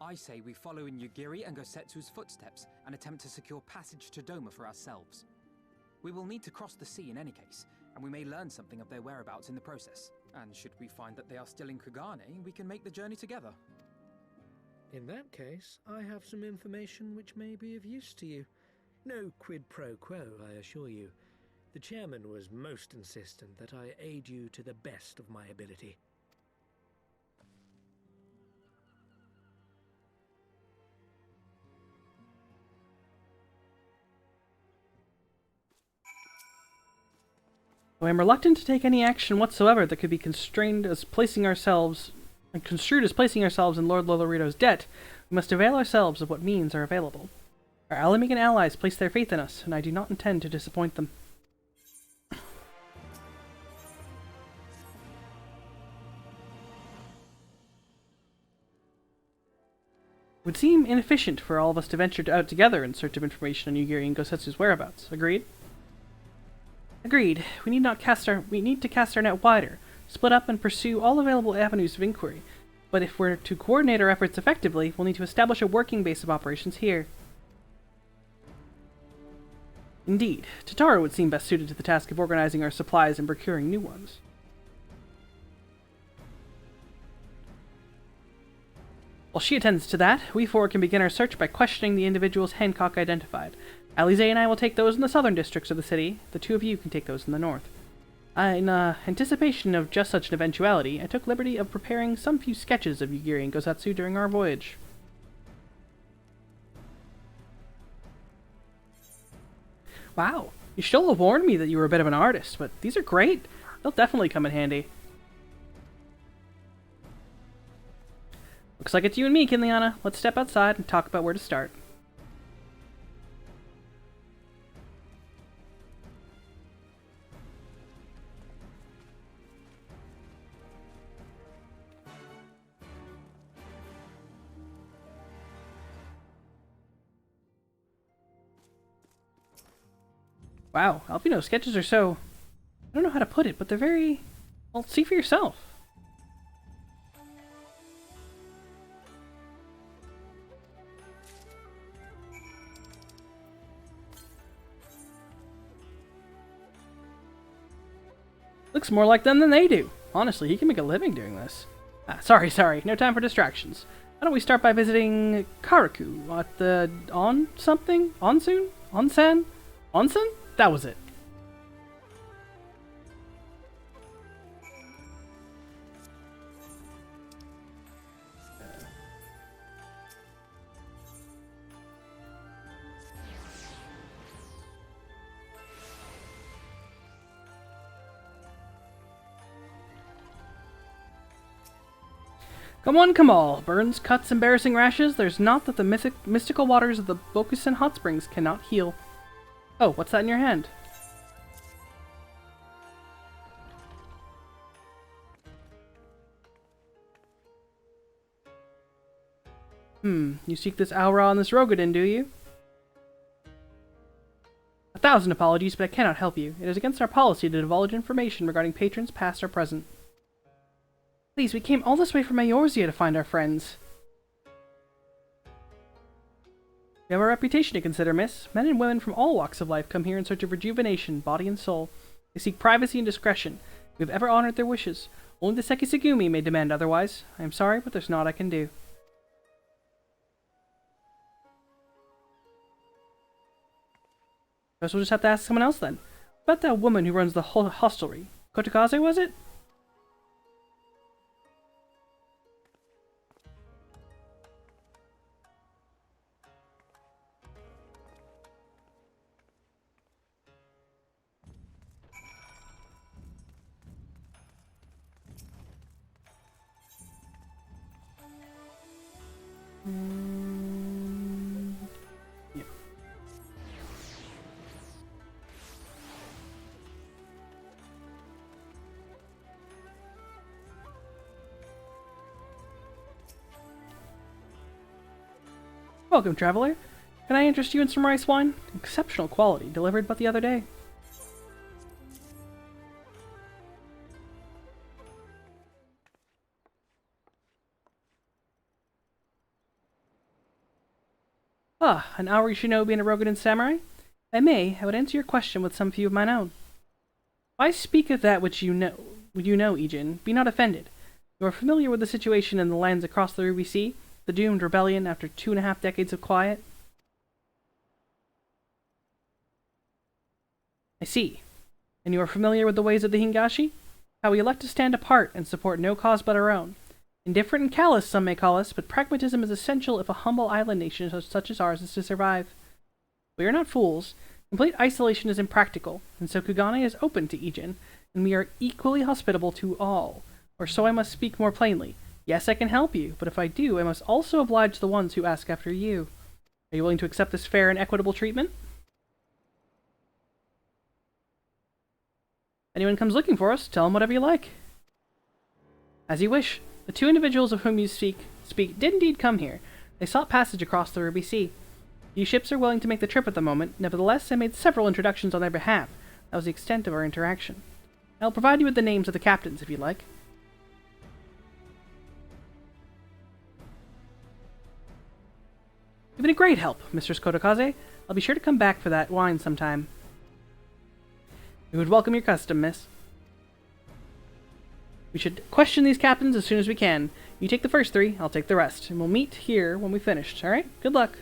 I say we follow in Yugiri and Gosetsu's footsteps and attempt to secure passage to Doma for ourselves. We will need to cross the sea in any case, and we may learn something of their whereabouts in the process. And should we find that they are still in Kugane, we can make the journey together. In that case, I have some information which may be of use to you. No quid pro quo, I assure you. The chairman was most insistent that I aid you to the best of my ability. Though I am reluctant to take any action whatsoever that could be construed as placing ourselves in Lord Lolorito's debt, we must avail ourselves of what means are available. Our Alamigan allies place their faith in us, and I do not intend to disappoint them. It would seem inefficient for all of us to venture out together in search of information on Yugiri and Gosetsu's whereabouts. Agreed? Agreed. We need to cast our net wider, split up and pursue all available avenues of inquiry. But if we're to coordinate our efforts effectively, we'll need to establish a working base of operations here. Indeed, Tataru would seem best suited to the task of organizing our supplies and procuring new ones. While she attends to that, we four can begin our search by questioning the individuals Hancock identified. Alize and I will take those in the southern districts of the city. The two of you can take those in the north. In anticipation of just such an eventuality, I took liberty of preparing some few sketches of Yugiri and Gosetsu during our voyage. Wow, you should have warned me that you were a bit of an artist, but these are great. They'll definitely come in handy. Looks like it's you and me, Kinliana. Let's step outside and talk about where to start. Wow, Albino's sketches are so... I don't know how to put it, but they're very... Well, see for yourself. Looks more like them than they do. Honestly, he can make a living doing this. Sorry. No time for distractions. Why don't we start by visiting Karaku at the... Onsen? That was it. Come on. Burns, cuts, embarrassing rashes, there's naught that the mystical waters of the Bokusen hot springs cannot heal. Oh, what's that in your hand? You seek this Aura and this Rogadin, do you? 1,000 apologies, but I cannot help you. It is against our policy to divulge information regarding patrons past or present. Please, we came all this way from Eorzea to find our friends. We have a reputation to consider, miss. Men and women from all walks of life come here in search of rejuvenation, body and soul. They seek privacy and discretion. We have ever honored their wishes. Only the Sekisagumi may demand otherwise. I am sorry, but there's naught I can do. Guess we'll just have to ask someone else then. What about that woman who runs the whole hostelry? Kotokaze, was it? Yep. Welcome, traveler. Can I interest you in some rice wine? Exceptional quality, delivered but the other day. An Auri shinobi and a Rogadin samurai? If I may, I would answer your question with some few of mine own. Why speak of that which you know, Ijin? Be not offended. You are familiar with the situation in the lands across the Ruby Sea, the doomed rebellion after 2.5 decades of quiet? I see. And you are familiar with the ways of the Hingashi? How we elect to stand apart and support no cause but our own. Indifferent and callous, some may call us, but pragmatism is essential if a humble island nation such as ours is to survive. We are not fools. Complete isolation is impractical, and so Kugane is open to Ijin, and we are equally hospitable to all. Or so I must speak more plainly. Yes, I can help you, but if I do, I must also oblige the ones who ask after you. Are you willing to accept this fair and equitable treatment? Anyone comes looking for us, tell them whatever you like. As you wish. The two individuals of whom you speak did indeed come here. They sought passage across the Ruby Sea. Few ships are willing to make the trip at the moment. Nevertheless, I made several introductions on their behalf. That was the extent of our interaction. I'll provide you with the names of the captains, if you'd like. You've been a great help, Mistress Kotokaze. I'll be sure to come back for that wine sometime. We would welcome your custom, miss. We should question these captains as soon as we can. You take the first 3, I'll take the rest, and we'll meet here when we've finished, alright? Good luck.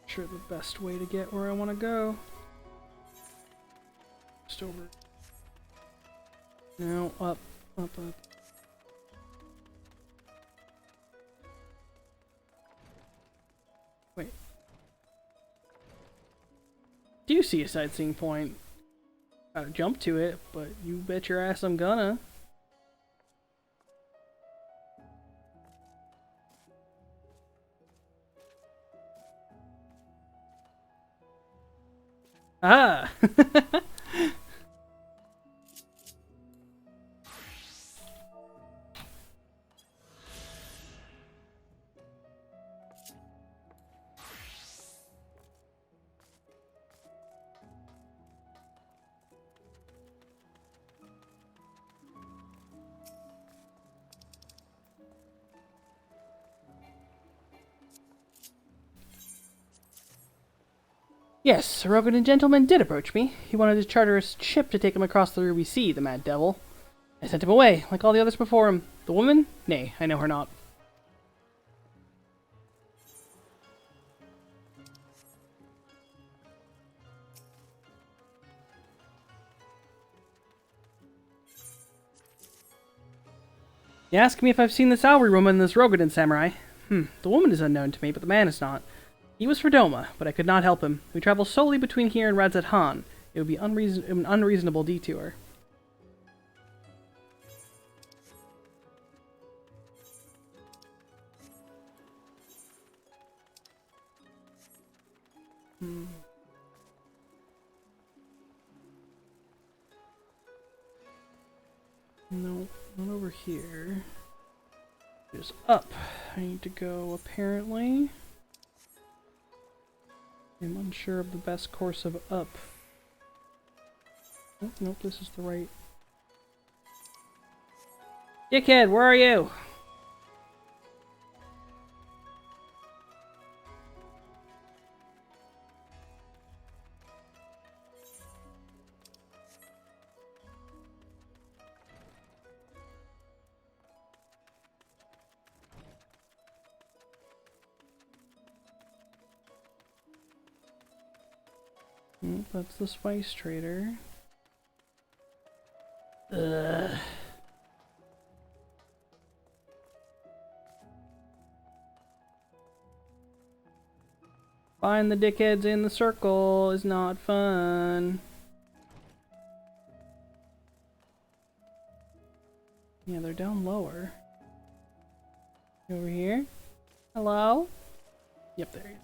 Sure, the best way to get where I want to go. Just over. No, up, up, up. Wait. Do you see a sightseeing point? Gotta jump to it, but you bet your ass I'm gonna. Ah! Yes, a Rogan gentleman did approach me. He wanted to charter a ship to take him across the Ruby Sea, the mad devil. I sent him away, like all the others before him. The woman? Nay, I know her not. You ask me if I've seen this Auri woman and this Rogadin samurai. The woman is unknown to me, but the man is not. He was for Doma, but I could not help him. We travel solely between here and Radzat Han. It would be an unreasonable detour. No, not over here. Just up. I need to go, apparently. I'm unsure of the best course of up. Oh, nope, this is the right. Dickhead, where are you? That's the spice trader. Ugh. Find the dickheads in the circle is not fun. Yeah, they're down lower. Over here? Hello? Yep, there he is.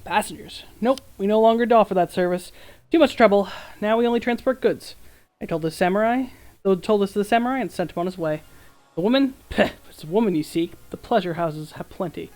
Passengers. Nope, we no longer offer that service. Too much trouble. Now we only transport goods. I told this to the samurai and sent him on his way. The woman? Peh, if it's a woman you seek, the pleasure houses have plenty.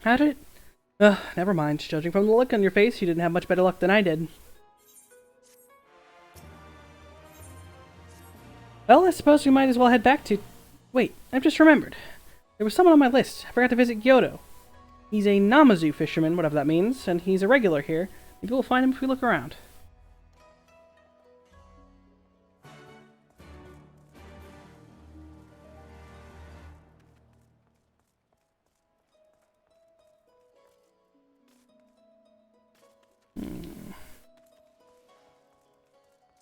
How did it? Never mind. Judging from the look on your face, you didn't have much better luck than I did. Well, I suppose we might as well head back to... Wait, I've just remembered. There was someone on my list. I forgot to visit Kyoto. He's a Namazu fisherman, whatever that means, and he's a regular here. Maybe we'll find him if we look around.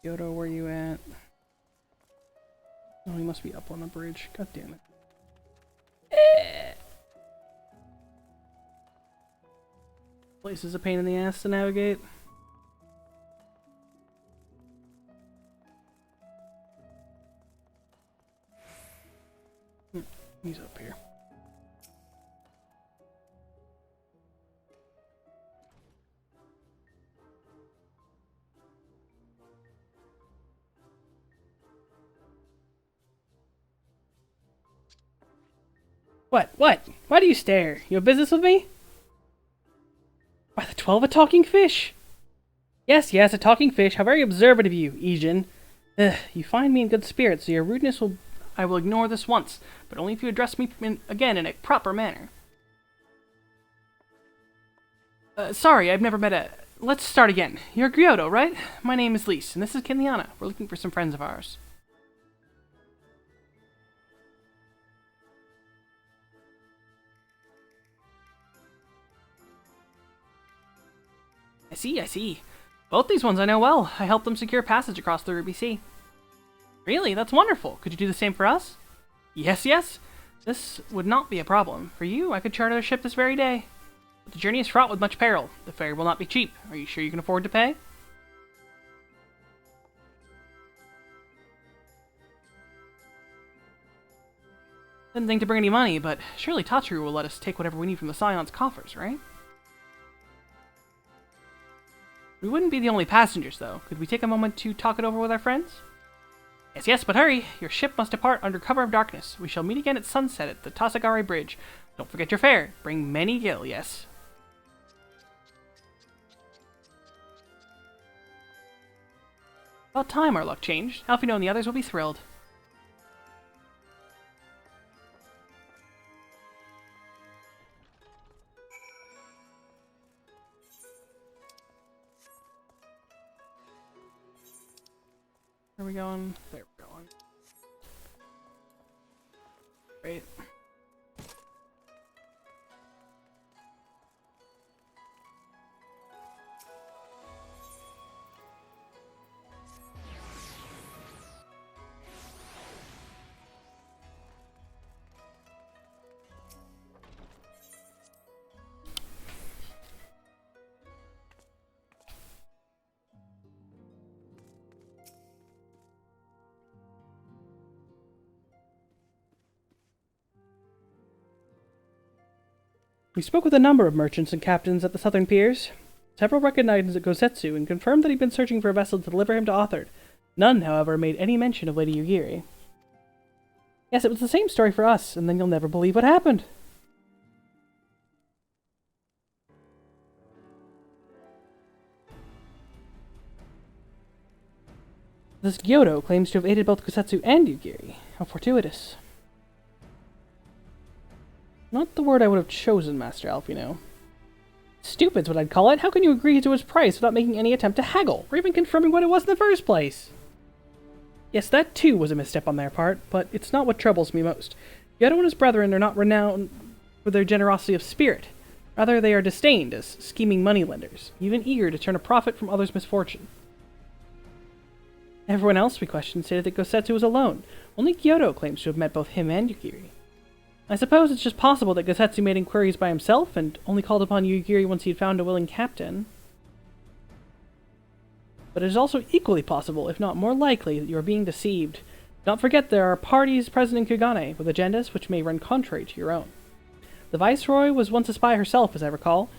Kyoto, where you at? Oh, he must be up on the bridge. God damn it. Place is a pain in the ass to navigate. He's up here. What? What? Why do you stare? You have business with me? By the 12, a talking fish! Yes, yes, a talking fish. How very observant of you, Ijin. You find me in good spirits, so your rudeness will... I will ignore this once, but only if you address me again in a proper manner. Sorry, I've never met a... Let's start again. You're Kyoto, right? My name is Lise, and this is Kinliana. We're looking for some friends of ours. I see, I see. Both these ones I know well. I helped them secure passage across the Ruby Sea. Really? That's wonderful. Could you do the same for us? Yes, yes. This would not be a problem. For you, I could charter a ship this very day. But the journey is fraught with much peril. The fare will not be cheap. Are you sure you can afford to pay? Didn't think to bring any money, but surely Tatru will let us take whatever we need from the Scion's coffers, right? We wouldn't be the only passengers, though. Could we take a moment to talk it over with our friends? Yes, yes, but hurry! Your ship must depart under cover of darkness. We shall meet again at sunset at the Tasagare Bridge. Don't forget your fare. Bring many gil, yes. About time our luck changed. Alfino and the others will be thrilled. Where are we going? There we're going. Great. We spoke with a number of merchants and captains at the southern piers. Several recognized Gosetsu and confirmed that he'd been searching for a vessel to deliver him to Authard. None, however, made any mention of Lady Yugiri. Yes, it was the same story for us, and then you'll never believe what happened. This Gyoto claims to have aided both Gosetsu and Yugiri. How fortuitous. Not the word I would have chosen, Master Alfino. Stupid's what I'd call it. How can you agree to his price without making any attempt to haggle, or even confirming what it was in the first place? Yes, that too was a misstep on their part, but it's not what troubles me most. Yodo and his brethren are not renowned for their generosity of spirit. Rather, they are disdained as scheming moneylenders, even eager to turn a profit from others' misfortune. Everyone else we questioned stated that Gosetsu was alone. Only Kyoto claims to have met both him and Yugiri. I suppose it's just possible that Gosetsu made inquiries by himself and only called upon Yugiri once he had found a willing captain. But it is also equally possible, if not more likely, that you are being deceived. Don't forget there are parties present in Kugane with agendas which may run contrary to your own. The Viceroy was once a spy herself, as I recall.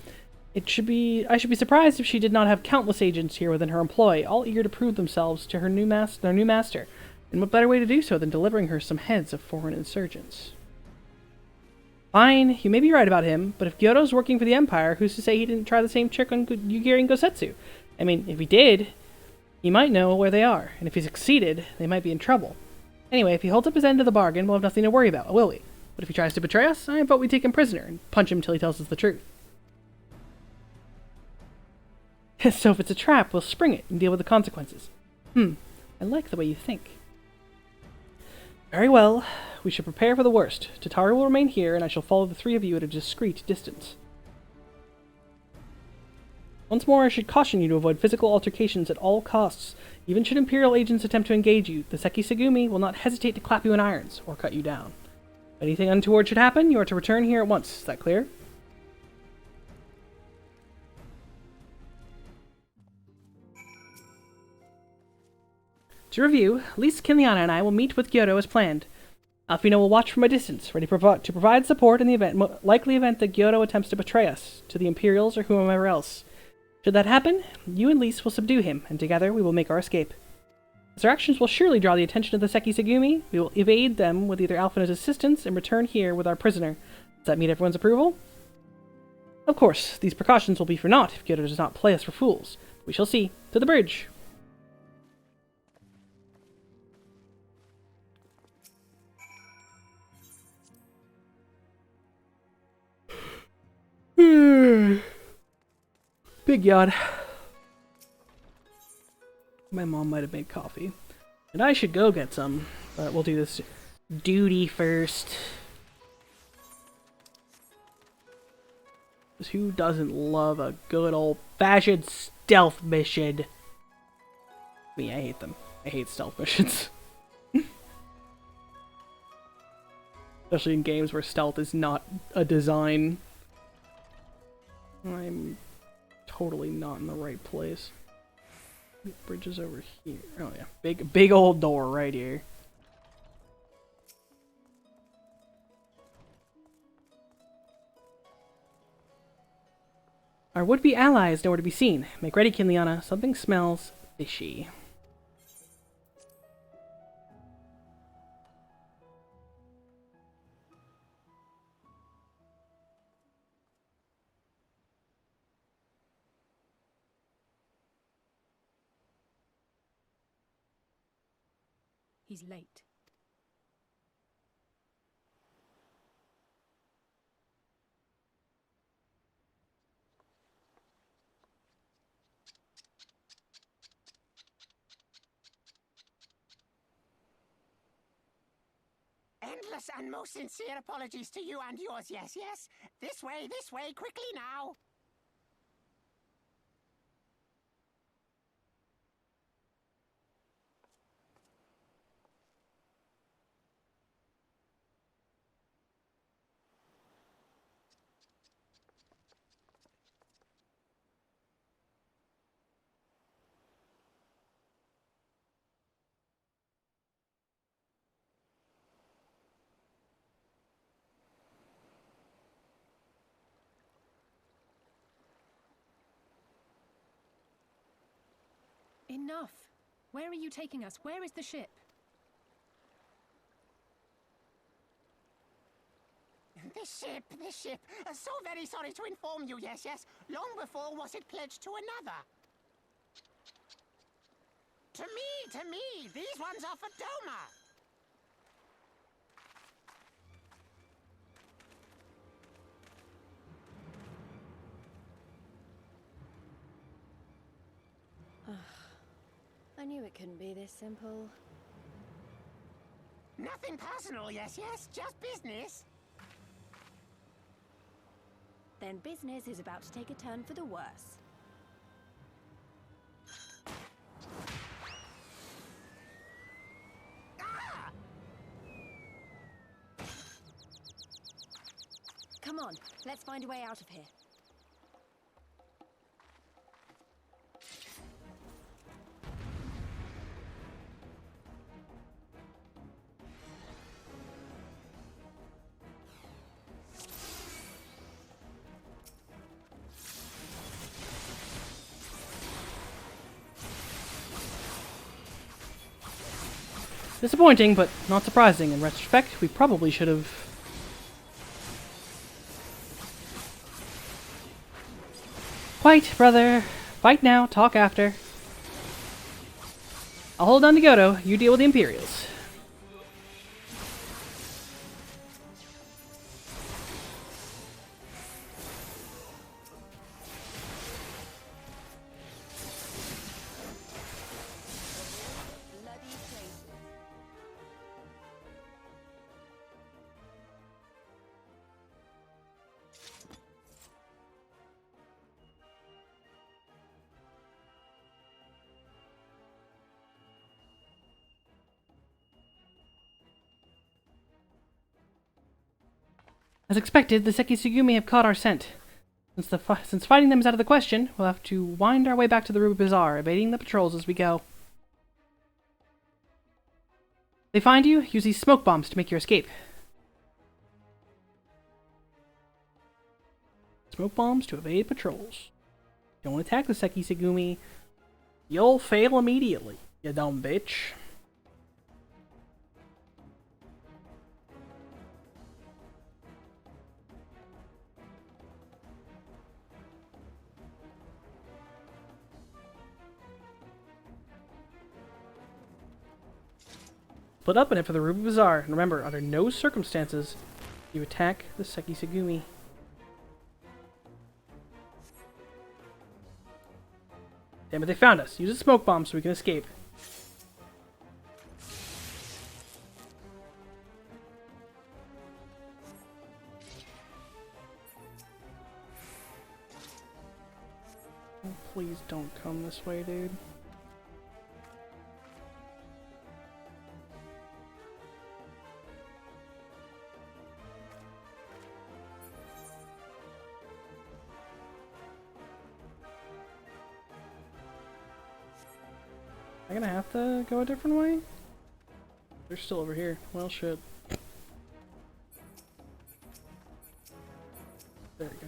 I should be surprised if she did not have countless agents here within her employ, all eager to prove themselves to their new master. And what better way to do so than delivering her some heads of foreign insurgents? Fine, you may be right about him, but if Gyoto's working for the Empire, who's to say he didn't try the same trick on Yugiri and Gosetsu? I mean, if he did, he might know where they are, and if he succeeded, they might be in trouble. Anyway, if he holds up his end of the bargain, we'll have nothing to worry about, will we? But if he tries to betray us, I vote we take him prisoner and punch him till he tells us the truth. So if it's a trap, we'll spring it and deal with the consequences. I like the way you think. Very well. We should prepare for the worst. Tataru will remain here, and I shall follow the three of you at a discreet distance. Once more, I should caution you to avoid physical altercations at all costs. Even should Imperial agents attempt to engage you, the Seki Segumi will not hesitate to clap you in irons, or cut you down. If anything untoward should happen, you are to return here at once. Is that clear? To review, Lise, Kinliana, and I will meet with Kyoto as planned. Alfino will watch from a distance, ready to provide support in the likely event that Kyoto attempts to betray us, to the Imperials or whomever else. Should that happen, you and Lise will subdue him, and together we will make our escape. As our actions will surely draw the attention of the Seki Segumi, we will evade them with either Alfino's assistance and return here with our prisoner. Does that meet everyone's approval? Of course, these precautions will be for naught if Kyoto does not play us for fools. We shall see. To the bridge! Big yawn. My mom might have made coffee. And I should go get some, but we'll do this duty first. Because who doesn't love a good old-fashioned stealth mission? Me, I hate them. I hate stealth missions. Especially in games where stealth is not a design. I'm totally not in the right place. Bridge is over here. Oh yeah, big old door right here. Our would-be ally is nowhere to be seen. Make ready, Kinliana. Something smells fishy. He's late. Endless and most sincere apologies to you and yours, yes, yes. This way, quickly now. Enough! Where are you taking us? Where is the ship? The ship. So very sorry to inform you, yes, yes. Long before was it pledged to another. To me. These ones are for Doma. I knew it couldn't be this simple. Nothing personal, yes, yes. Just business. Then business is about to take a turn for the worse. Ah! Come on, let's find a way out of here. Disappointing, but not surprising. In retrospect, we probably should have... Fight, brother. Fight now, talk after. I'll hold on to Goto, you deal with the Imperials. As expected, the Sekisugumi have caught our scent. Since fighting them is out of the question, we'll have to wind our way back to the Ruby Bazaar, evading the patrols as we go. They find you, use these smoke bombs to make your escape. Smoke bombs to evade patrols. Don't attack the Sekisugumi. You'll fail immediately, you dumb bitch. Split up and head for the Ruby Bazaar. And remember, under no circumstances you attack the Sekisugumi. Damn it, they found us. Use a smoke bomb so we can escape. Oh, please don't come this way, dude. Am I gonna have to go a different way? They're still over here. Well, shit. There we go.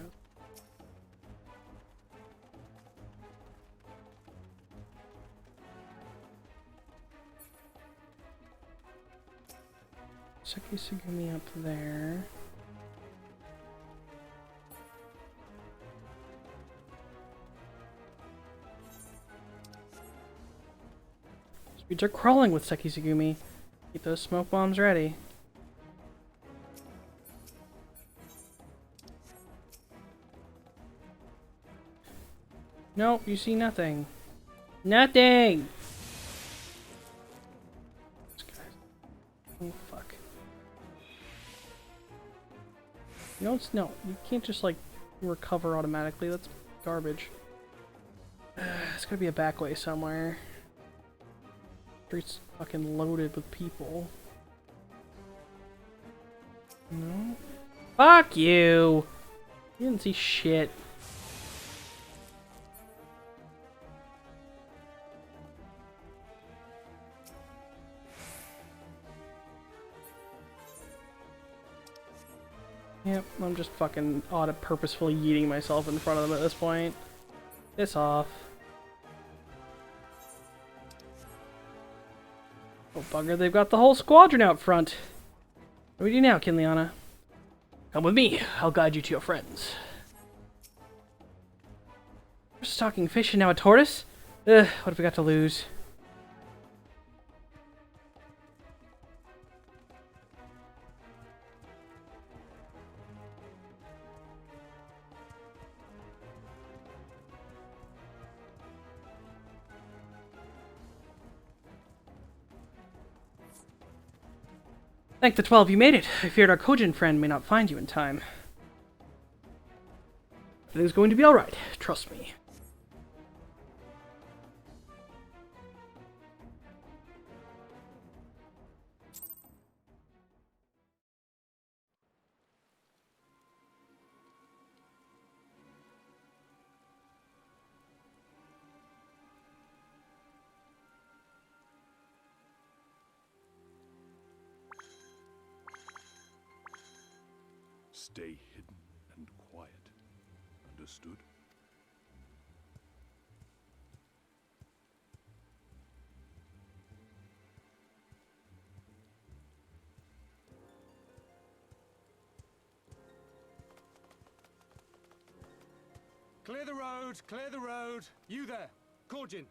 Sekisugumi up there. Speeds are crawling with Sekisugumi. Keep those smoke bombs ready. Nope, you see nothing. Nothing! Oh, fuck. You know, no, you can't just, like, recover automatically. That's garbage. It's gotta be a back way somewhere. Street's fucking loaded with people. No? Fuck you! You didn't see shit. Yep, I'm just fucking purposefully yeeting myself in front of them at this point. Piss off. Oh bugger, they've got the whole squadron out front. What do we do now, Kinliana? Come with me, I'll guide you to your friends. First talking fish and now a tortoise? Ugh, what have we got to lose? Thank the 12 you made it. I feared our Kojin friend may not find you in time. Everything's going to be alright, trust me. Stay hidden and quiet. Understood? Clear the road, clear the road. You there, Korjin.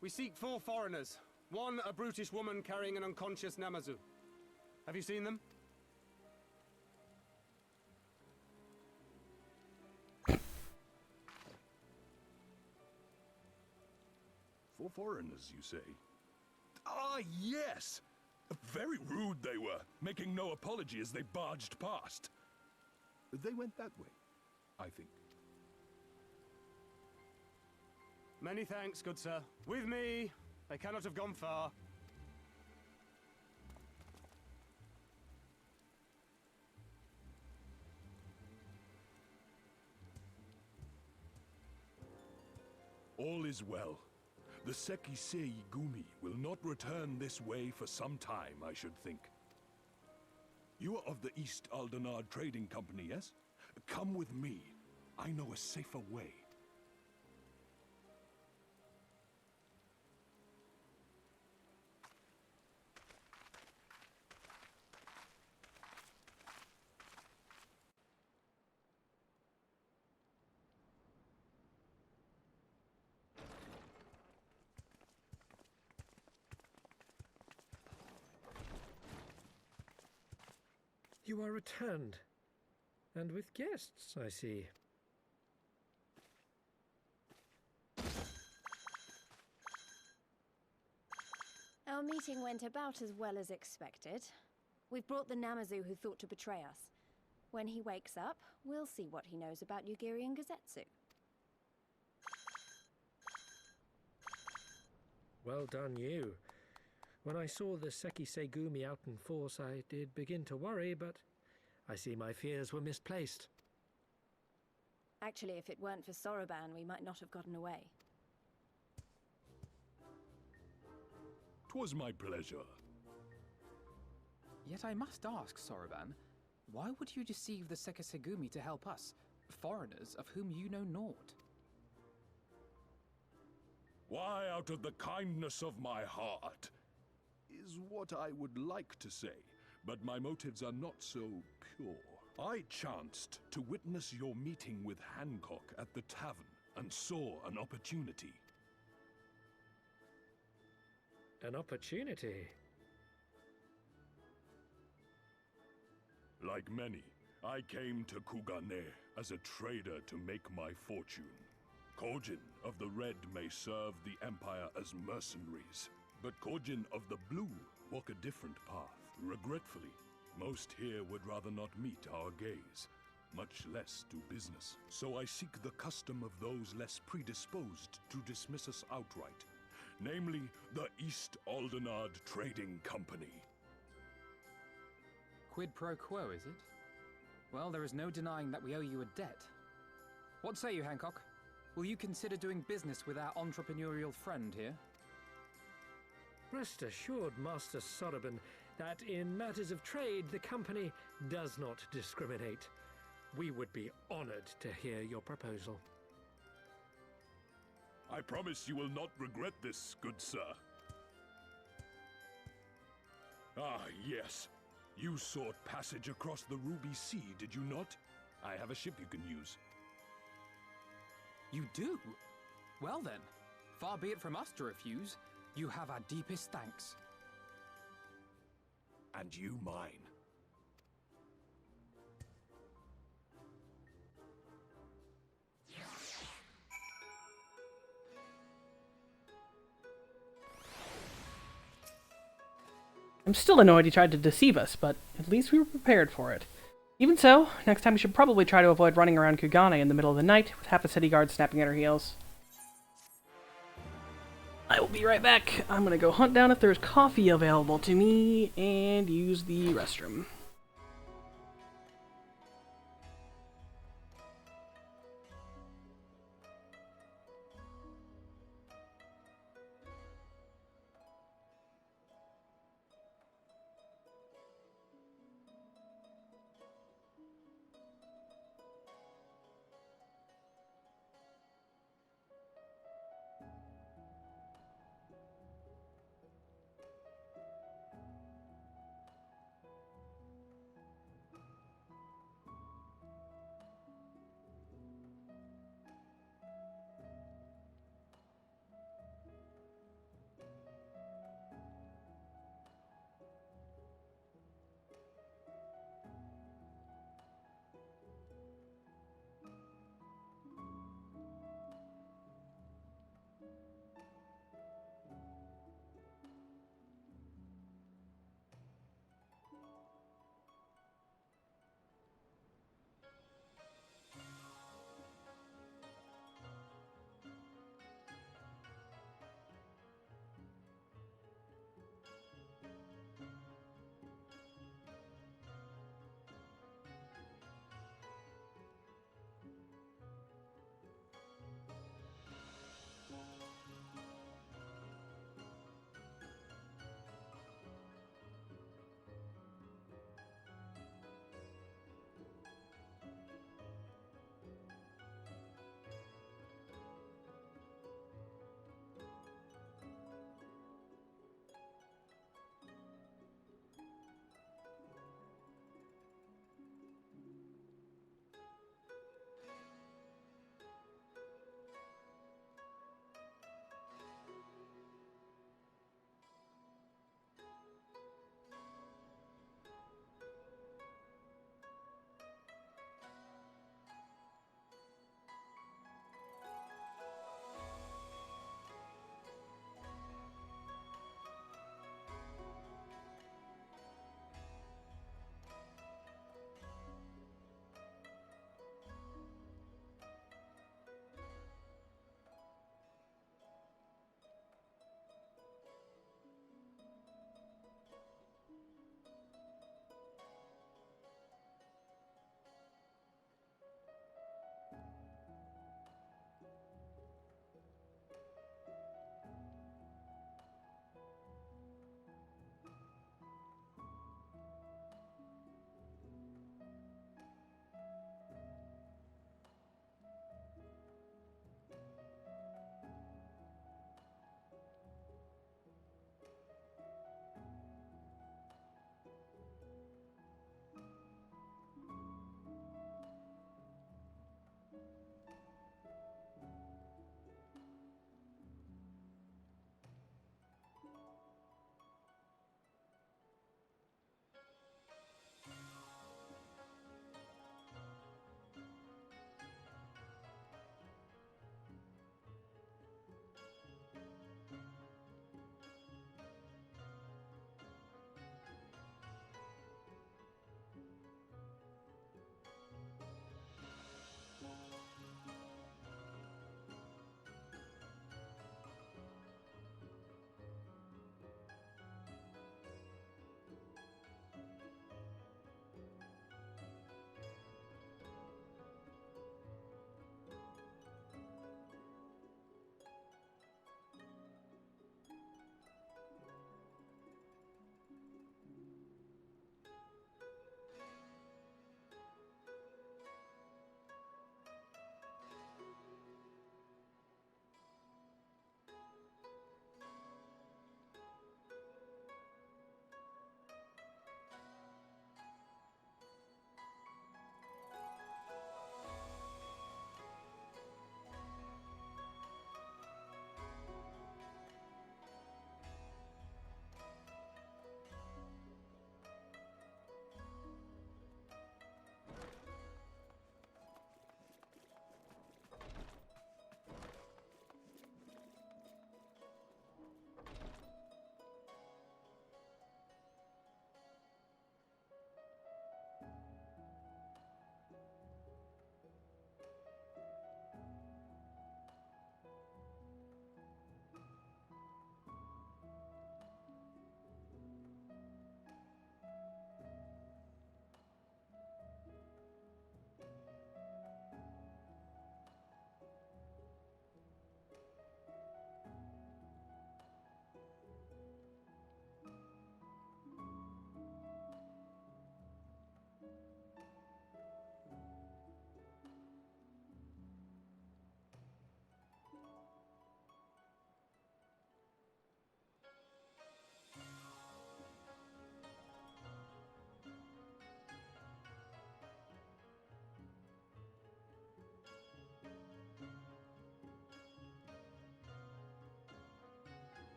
We seek 4 foreigners. One, a brutish woman carrying an unconscious Namazu. Have you seen them? For foreigners, you say? Ah, yes! Very rude they were, making no apology as they barged past. They went that way, I think. Many thanks, good sir. With me, they cannot have gone far. All is well. The Sekisei Gumi will not return this way for some time, I should think. You are of the East Aldenard Trading Company, yes? Come with me. I know a safer way. You are returned. And with guests, I see. Our meeting went about as well as expected. We've brought the Namazu who thought to betray us. When he wakes up, we'll see what he knows about Yugirian Gazetsu. Well done, you. When I saw the Sekisei Gumi out in force, I did begin to worry, but I see my fears were misplaced. Actually, if it weren't for Soroban, we might not have gotten away. 'Twas my pleasure. Yet I must ask, Soroban, why would you deceive the Sekisegumi to help us, foreigners of whom you know naught? Why, out of the kindness of my heart, is what I would like to say, but my motives are not so pure. I chanced to witness your meeting with Hancock at the tavern, and saw an opportunity. An opportunity? Like many, I came to Kugane as a trader to make my fortune. Korjin of the Red may serve the Empire as mercenaries, but Korjin of the Blue walk a different path. Regretfully, most here would rather not meet our gaze, much less do business. So I seek the custom of those less predisposed to dismiss us outright, namely the East Aldenard Trading Company. Quid pro quo, is it? Well, there is no denying that we owe you a debt. What say you, Hancock? Will you consider doing business with our entrepreneurial friend here? Rest assured, Master Soroban, that in matters of trade, the company does not discriminate. We would be honored to hear your proposal. I promise you will not regret this, good sir. Ah, yes. You sought passage across the Ruby Sea, did you not? I have a ship you can use. You do? Well then, far be it from us to refuse. You have our deepest thanks. And you mine. I'm still annoyed he tried to deceive us, but at least we were prepared for it. Even so, next time we should probably try to avoid running around Kugane in the middle of the night with half a city guard snapping at our heels. I will be right back. I'm gonna go hunt down if there's coffee available to me and use the restroom.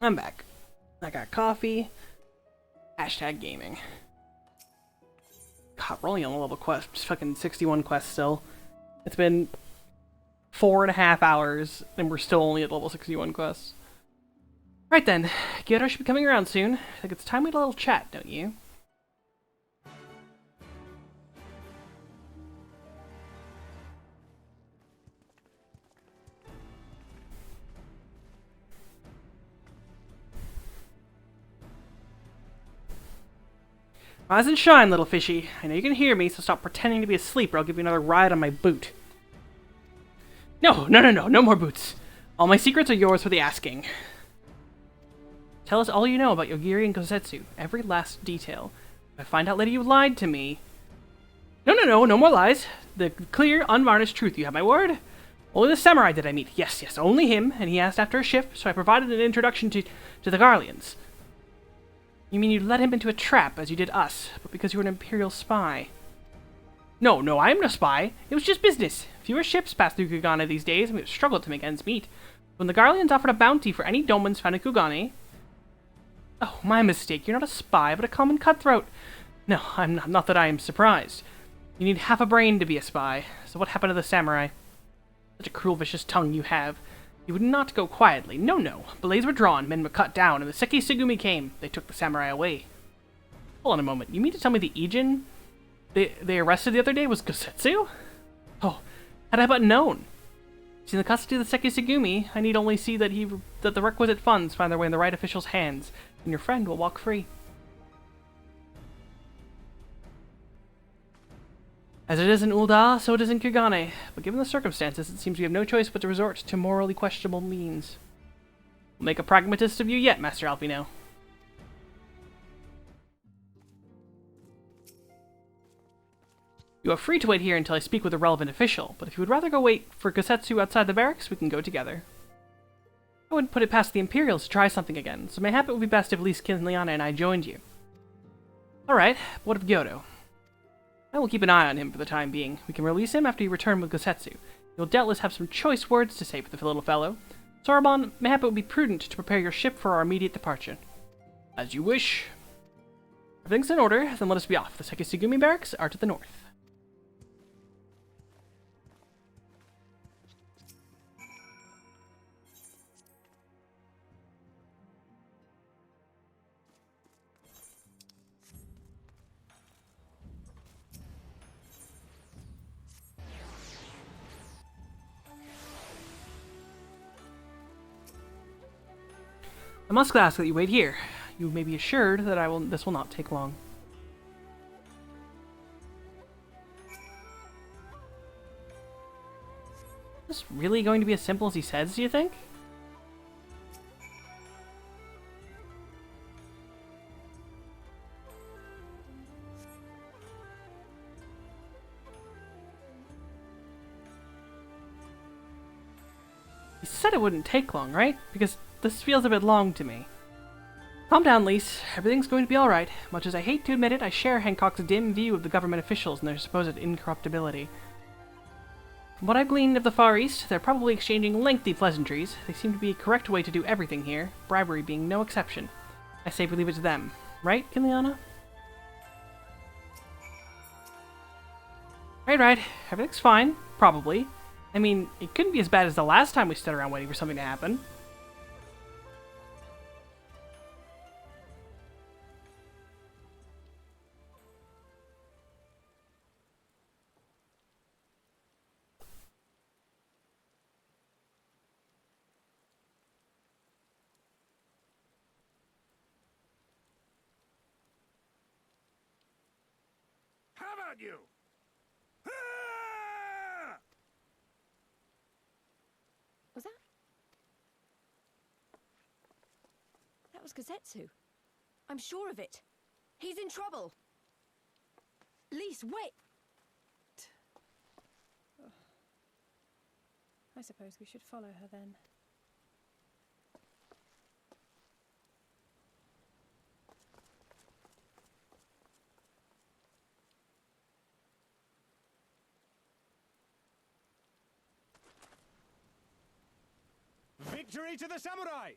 I'm back. I got coffee. Hashtag gaming. God, we're only on a level quest. Just fucking 61 quests still. It's been 4.5 hours, and we're still only at level 61 quests. Right then, Gyoro should be coming around soon. I think it's time we had a little chat, don't you? Rise and shine, little fishy. I know you can hear me, so stop pretending to be asleep or I'll give you another ride on my boot. No more boots. All my secrets are yours for the asking. Tell us all you know about Yogiri and Kosetsu, every last detail. If I find out later you lied to me... No more lies. The clear, unvarnished truth, you have my word? Only the samurai did I meet. Yes, only him, and he asked after a ship, so I provided an introduction to the Garleans. You mean you led him into a trap, as you did us, but because you were an Imperial spy? No, I am no spy. It was just business. Fewer ships pass through Kugane these days, and we have struggled to make ends meet. When the Garleans offered a bounty for any domans found in Kugane... Oh, my mistake. You're not a spy, but a common cutthroat. No, I'm not. Not that I am surprised. You need half a brain to be a spy. So what happened to the samurai? Such a cruel, vicious tongue you have. You would not go quietly. No. Blades were drawn, men were cut down, and the Seki Segumi came. They took the samurai away. Hold on a moment. You mean to tell me the Ijin they arrested the other day was Gosetsu? Oh, had I but known. See, in the custody of the Seki Segumi, I need only see that the requisite funds find their way in the right official's hands, and your friend will walk free. As it is in Ul'dah, so it is in Kugane, but given the circumstances, it seems we have no choice but to resort to morally questionable means. We'll make a pragmatist of you yet, Master Alpino. You are free to wait here until I speak with a relevant official, but if you would rather go wait for Gosetsu outside the barracks, we can go together. I wouldn't put it past the Imperials to try something again, so mayhap it would be best if at least Kinliana and I joined you. Alright, what of Gyoro? I will keep an eye on him for the time being. We can release him after you return with Gosetsu. You'll doubtless have some choice words to say for the little fellow. Sorbonne, mayhap it would be prudent to prepare your ship for our immediate departure. As you wish. Everything's in order, then let us be off. The Seki Segumi barracks are to the north. I must ask that you wait here. You may be assured that this will not take long. Is this really going to be as simple as he says, do you think? He said it wouldn't take long, right? Because this feels a bit long to me. Calm down, Lise. Everything's going to be alright. Much as I hate to admit it, I share Hancock's dim view of the government officials and their supposed incorruptibility. From what I've gleaned of the Far East, they're probably exchanging lengthy pleasantries. They seem to be a correct way to do everything here, bribery being no exception. I say we leave it to them. Right, Kinliana? Right. Everything's fine. Probably. I mean, it couldn't be as bad as the last time we stood around waiting for something to happen. How about you? Was that? That was Gosetsu. I'm sure of it. He's in trouble. Lise, wait! I suppose we should follow her then. Victory to the samurai!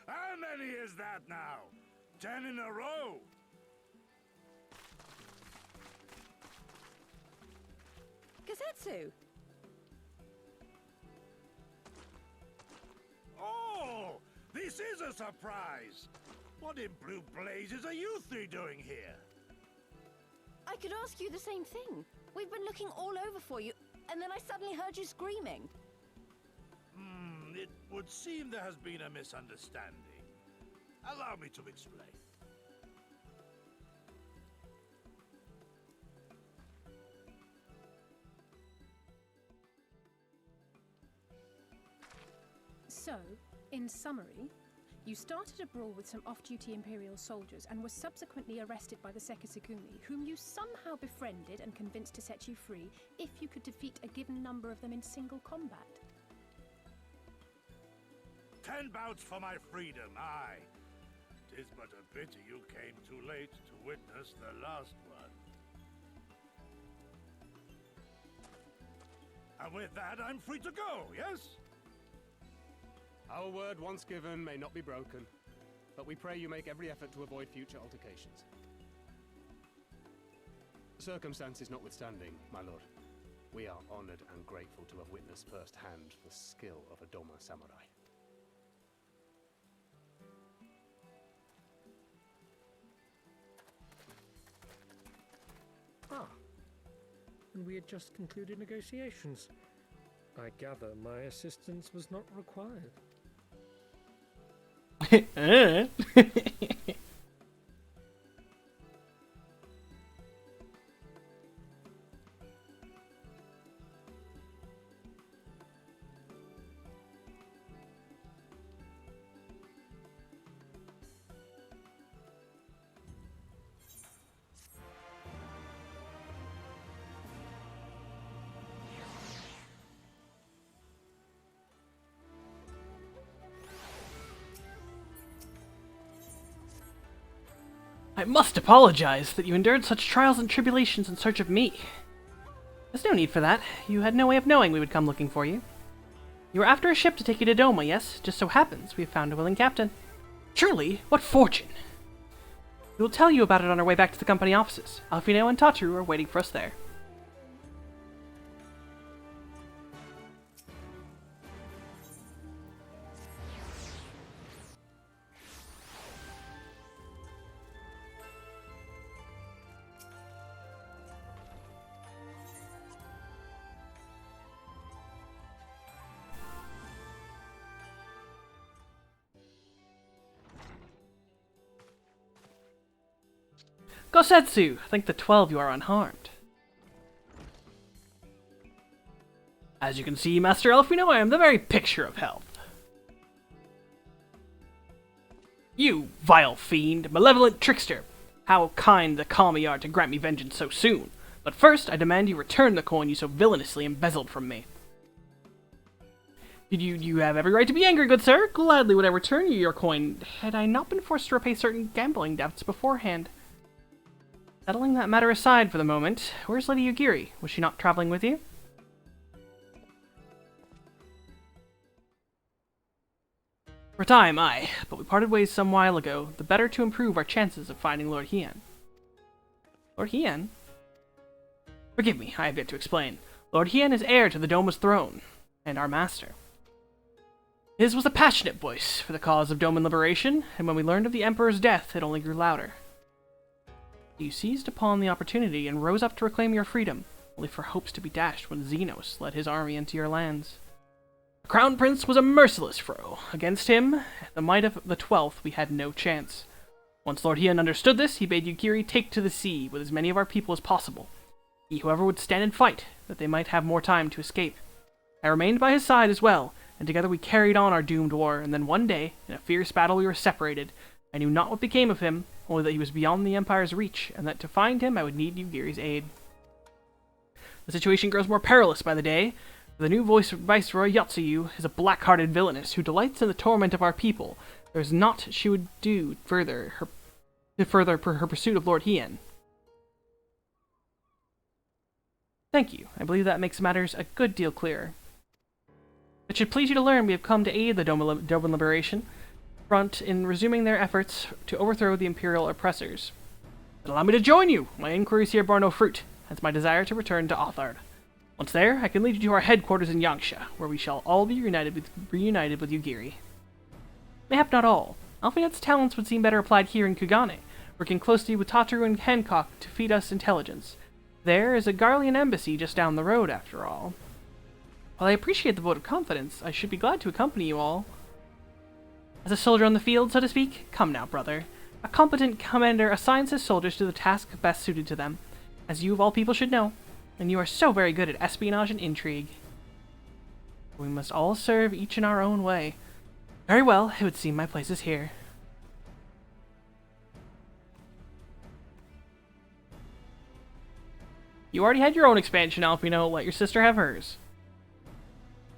How many is that now? 10 in a row? Gazetsu! Oh, this is a surprise! What in blue blazes are you three doing here? I could ask you the same thing. We've been looking all over for you, and then I suddenly heard you screaming. It would seem there has been a misunderstanding. Allow me to explain. So, in summary, you started a brawl with some off-duty Imperial soldiers and were subsequently arrested by the Sekisugumi, whom you somehow befriended and convinced to set you free if you could defeat a given number of them in single combat. 10 bouts for my freedom, aye. 'Tis but a pity you came too late to witness the last one. And with that, I'm free to go, yes? Our word once given may not be broken, but we pray you make every effort to avoid future altercations. Circumstances notwithstanding, my lord, we are honored and grateful to have witnessed firsthand the skill of a Doma samurai. Ah, and we had just concluded negotiations. I gather my assistance was not required. I must apologize that you endured such trials and tribulations in search of me. There's no need for that. You had no way of knowing we would come looking for you. You were after a ship to take you to Doma, yes? Just so happens we have found a willing captain. Truly, what fortune! We will tell you about it on our way back to the company offices. Alfino and Tataru are waiting for us there. Gosetsu! Thank the 12 you are unharmed. As you can see, Master Elfino, I am the very picture of health. You, vile fiend, malevolent trickster! How kind the Kami are to grant me vengeance so soon. But first, I demand you return the coin you so villainously embezzled from me. You have every right to be angry, good sir. Gladly would I return you your coin, had I not been forced to repay certain gambling debts beforehand. Settling that matter aside for the moment, where's Lady Yugiri? Was she not traveling with you? For time, aye, but we parted ways some while ago, the better to improve our chances of finding Lord Hien. Lord Hien? Forgive me, I have yet to explain. Lord Hien is heir to the Doma's throne, and our master. His was a passionate voice for the cause of Doman liberation, and when we learned of the Emperor's death, it only grew louder. You seized upon the opportunity and rose up to reclaim your freedom, only for hopes to be dashed when Xenos led his army into your lands. The Crown Prince was a merciless foe. Against him, at the might of the 12th, we had no chance. Once Lord Hien understood this, he bade Yugiri take to the sea with as many of our people as possible. He, whoever would stand and fight, that they might have more time to escape. I remained by his side as well, and together we carried on our doomed war, and then one day, in a fierce battle we were separated. I knew not what became of him, only that he was beyond the Empire's reach, and that to find him I would need Yugiri's aid. The situation grows more perilous by the day. The new Viceroy Yotsuyu is a black-hearted villainess who delights in the torment of our people. There is naught she would do to further her pursuit of Lord Hien. Thank you. I believe that makes matters a good deal clearer. It should please you to learn we have come to aid the Doman Liberation Front in resuming their efforts to overthrow the Imperial oppressors. But allow me to join you! My inquiries here bore no fruit, hence my desire to return to Othard. Once there, I can lead you to our headquarters in Yangsha, where we shall all be reunited with Yugiri. Mayhap not all. Alphinet's talents would seem better applied here in Kugane, working closely with Tataru and Hancock to feed us intelligence. There is a Garlean embassy just down the road, after all. While I appreciate the vote of confidence, I should be glad to accompany you all. As a soldier on the field, so to speak? Come now, brother. A competent commander assigns his soldiers to the task best suited to them, as you of all people should know, and you are so very good at espionage and intrigue. We must all serve each in our own way. Very well, it would seem my place is here. You already had your own expansion, Alpino. Let your sister have hers.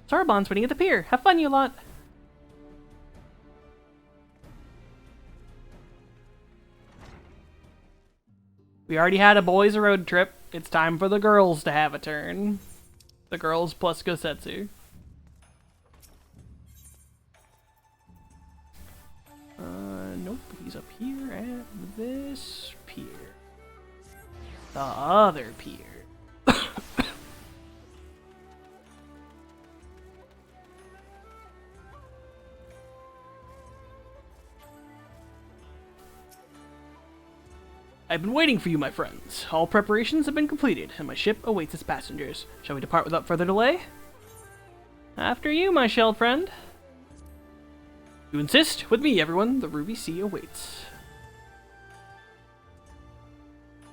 Sorbonne's waiting at the pier. Have fun, you lot. We already had a boys' road trip. It's time for the girls to have a turn. The girls plus Gosetsu. Nope. He's up here at this pier. The other pier. I've been waiting for you, my friends. All preparations have been completed, and my ship awaits its passengers. Shall we depart without further delay? After you, my shelled friend. You insist? With me, everyone. The Ruby Sea awaits.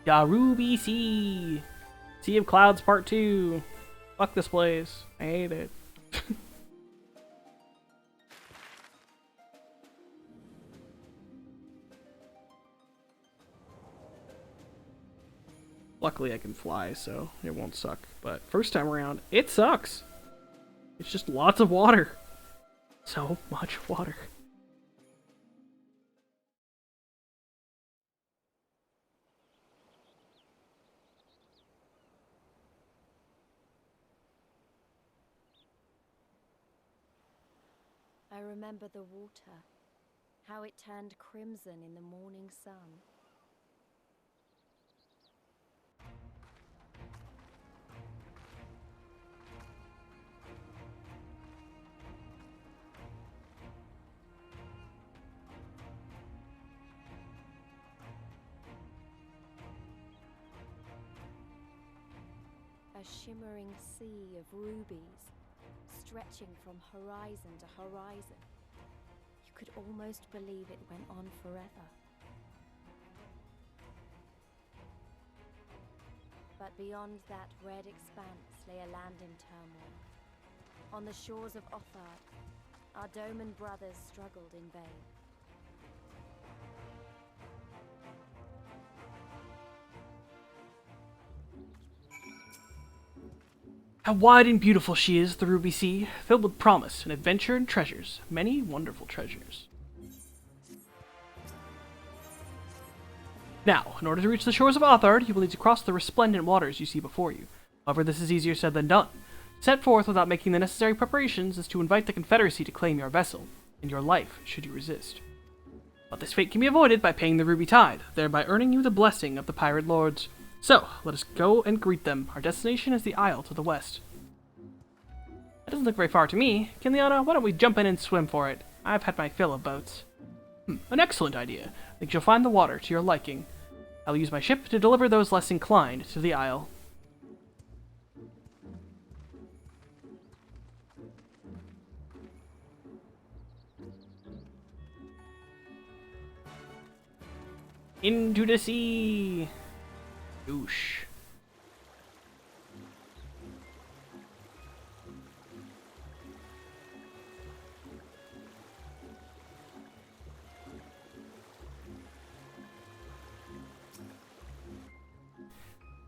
Ya Ruby Sea! Sea of Clouds Part 2. Fuck this place. I hate it. Luckily I can fly, so it won't suck. But first time around, it sucks. It's just lots of water. So much water. I remember the water, how it turned crimson in the morning sun. A shimmering sea of rubies, stretching from horizon to horizon. You could almost believe it went on forever. But beyond that red expanse lay a land in turmoil. On the shores of Othard, our Doman brothers struggled in vain. How wide and beautiful she is, the Ruby Sea, filled with promise and adventure and treasures, many wonderful treasures. Now, in order to reach the shores of Othard, you will need to cross the resplendent waters you see before you. However, this is easier said than done. Set forth without making the necessary preparations is to invite the Confederacy to claim your vessel, and your life should you resist. But this fate can be avoided by paying the Ruby Tide, thereby earning you the blessing of the Pirate Lords. So, let us go and greet them. Our destination is the Isle to the west. That doesn't look very far to me. Kinliana, why don't we jump in and swim for it? I've had my fill of boats. An excellent idea. I think you'll find the water to your liking. I'll use my ship to deliver those less inclined to the Isle. Into the sea! Oosh.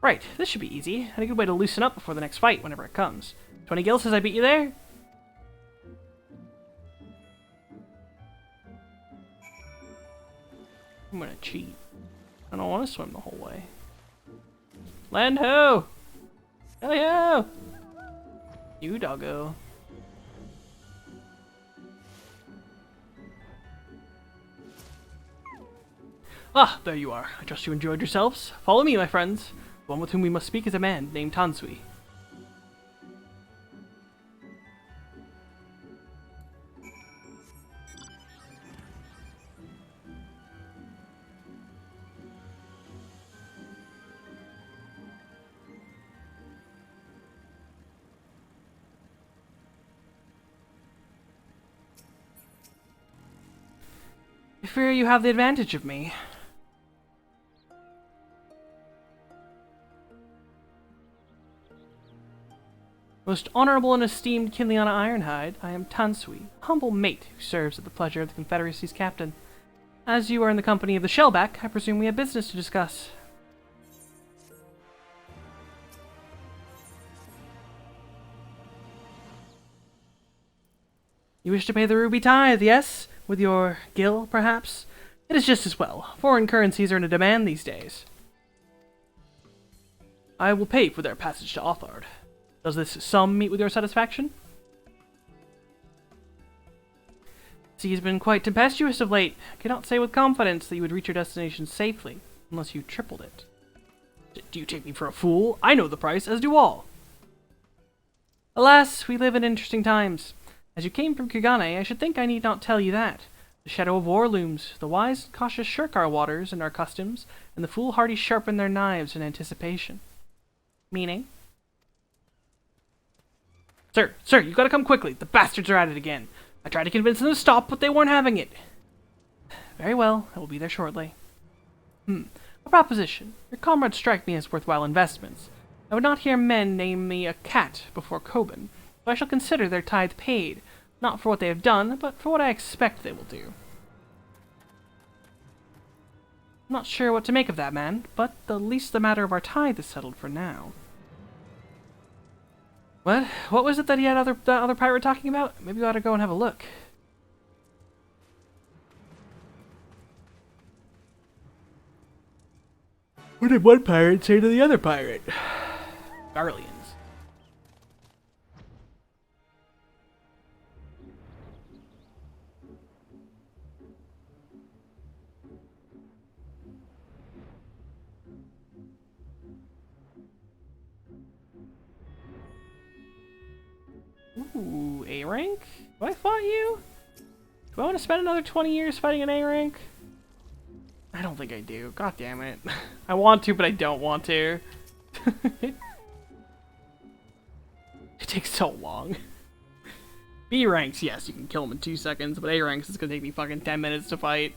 Right, this should be easy, and a good way to loosen up before the next fight whenever it comes. 20 gil says I beat you there? I'm gonna cheat. I don't want to swim the whole way. Land ho! Hell yeah! You doggo. Ah, there you are. I trust you enjoyed yourselves. Follow me, my friends. The one with whom we must speak is a man named Tansui. I fear you have the advantage of me. Most honorable and esteemed Kiliana Ironhide, I am Tansui, a humble mate who serves at the pleasure of the Confederacy's captain. As you are in the company of the Shellback, I presume we have business to discuss. You wish to pay the ruby tithe, yes? With your gil, perhaps? It is just as well. Foreign currencies are in a demand these days. I will pay for their passage to Othard. Does this sum meet with your satisfaction? The sea has been quite tempestuous of late. I cannot say with confidence that you would reach your destination safely, unless you tripled it. Do you take me for a fool? I know the price, as do all. Alas, we live in interesting times. As you came from Kugane, I should think I need not tell you that. The shadow of war looms. The wise and cautious shirk our waters and our customs, and the foolhardy sharpen their knives in anticipation. Meaning? Sir, you gotta come quickly. The bastards are at it again. I tried to convince them to stop, but they weren't having it. Very well, I will be there shortly. A proposition. Your comrades strike me as worthwhile investments. I would not hear men name me a cat before Coben, so I shall consider their tithe paid, not for what they have done, but for what I expect they will do. I'm not sure what to make of that, man, but at least the matter of our tithe is settled for now. What was it that he had that other pirate talking about? Maybe we ought to go and have a look. What did one pirate say to the other pirate? Garleans. Ooh, A rank? Have I fought you? Do I want to spend another 20 years fighting an A rank? I don't think I do. God damn it. I want to, but I don't want to. It takes so long. B ranks, yes, you can kill them in 2 seconds, but A ranks, it's gonna take me fucking 10 minutes to fight.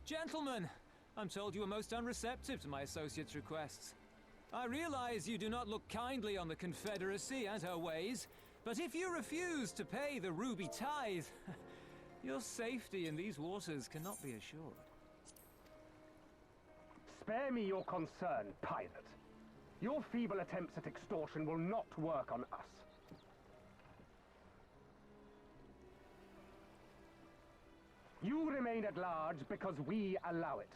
Gentlemen, I'm told you were most unreceptive to my associate's requests. I realize you do not look kindly on the Confederacy and her ways, but if you refuse to pay the ruby tithe, your safety in these waters cannot be assured. Spare me your concern, pirate. Your feeble attempts at extortion will not work on us. You remain at large because we allow it.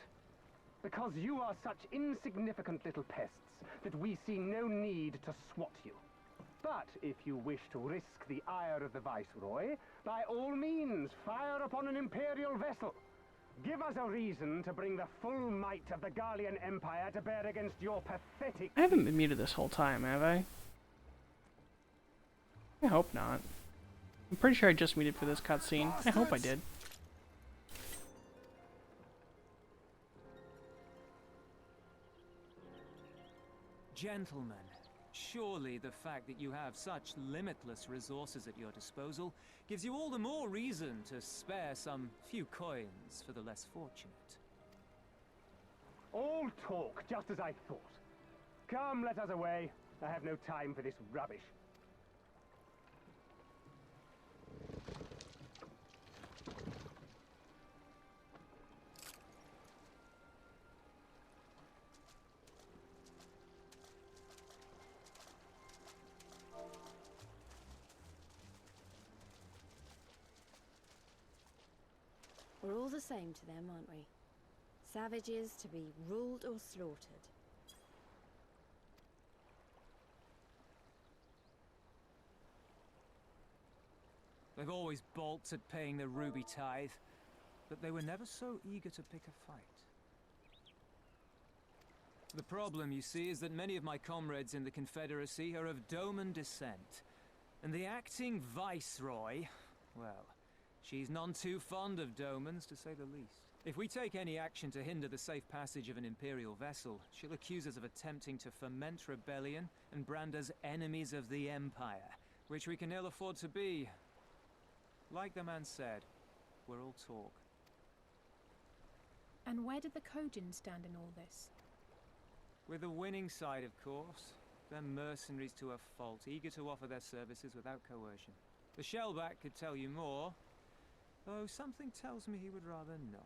Because you are such insignificant little pests that we see no need to swat you. But if you wish to risk the ire of the Viceroy, by all means, fire upon an Imperial vessel. Give us a reason to bring the full might of the Garlean Empire to bear against your pathetic... I haven't been muted this whole time, have I? I hope not. I'm pretty sure I just muted for this cutscene. I hope I did. Gentlemen, surely the fact that you have such limitless resources at your disposal gives you all the more reason to spare some few coins for the less fortunate. All talk, just as I thought. Come, let us away. I have no time for this rubbish. We're all the same to them, aren't we? Savages to be ruled or slaughtered. They've always balked at paying the ruby tithe, but they were never so eager to pick a fight. The problem, you see, is that many of my comrades in the Confederacy are of Doman descent, and the acting viceroy, well, she's none too fond of Domans, to say the least. If we take any action to hinder the safe passage of an Imperial vessel, she'll accuse us of attempting to foment rebellion and brand us enemies of the Empire, which we can ill afford to be. Like the man said, we're all talk. And where did the Kojin stand in all this? With the winning side, of course. They're mercenaries to a fault, eager to offer their services without coercion. The Shellback could tell you more, though something tells me he would rather not.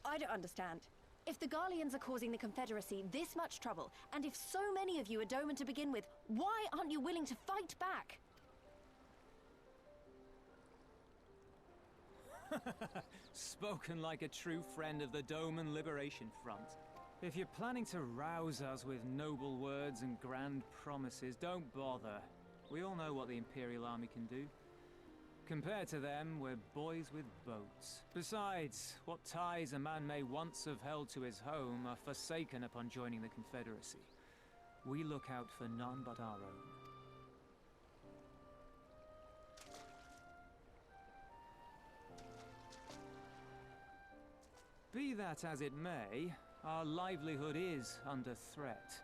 I don't understand. If the Garleans are causing the Confederacy this much trouble, and if so many of you are Doman to begin with, why aren't you willing to fight back? Spoken like a true friend of the Doman Liberation Front. If you're planning to rouse us with noble words and grand promises, don't bother. We all know what the Imperial Army can do. Compared to them, we're boys with boats. Besides, what ties a man may once have held to his home are forsaken upon joining the Confederacy. We look out for none but our own. Be that as it may, our livelihood is under threat.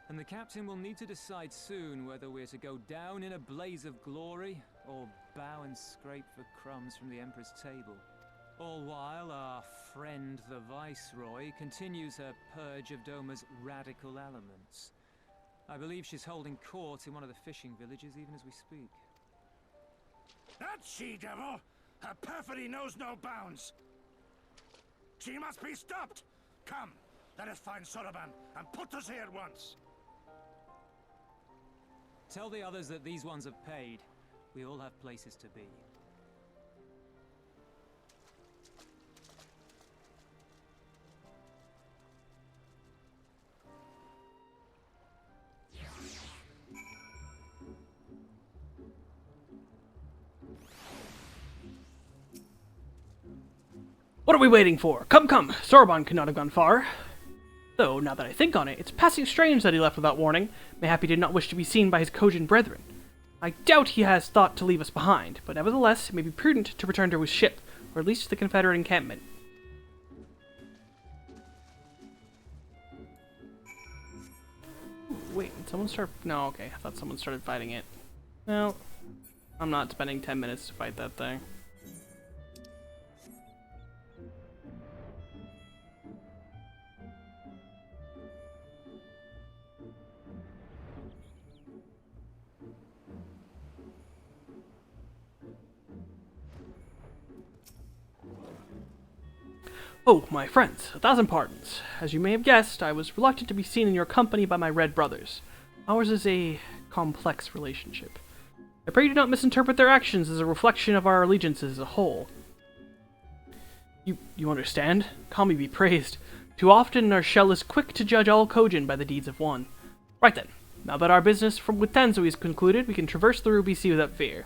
And the captain will need to decide soon whether we're to go down in a blaze of glory, or bow and scrape for crumbs from the Emperor's table. All while our friend the Viceroy continues her purge of Doma's radical elements. I believe she's holding court in one of the fishing villages even as we speak. That she-devil! Her perfidy knows no bounds! She must be stopped! Come, let us find Soroban and put us here at once! Tell the others that these ones have paid. We all have places to be. What are we waiting for? Come, come! Soroban could not have gone far. Though, now that I think on it, it's passing strange that he left without warning. Mayhap he did not wish to be seen by his Kojin brethren. I doubt he has thought to leave us behind, but nevertheless, it may be prudent to return to his ship, or at least to the Confederate encampment. Wait, did someone start? No, okay, I thought someone started fighting it. No, I'm not spending 10 minutes to fight that thing. Oh, my friends, 1,000 pardons. As you may have guessed, I was reluctant to be seen in your company by my red brothers. Ours is a complex relationship. I pray you do not misinterpret their actions as a reflection of our allegiances as a whole. You understand? Kami be praised. Too often our shell is quick to judge all Kojin by the deeds of one. Right then, now that our business with Tenzui is concluded, we can traverse the Ruby Sea without fear.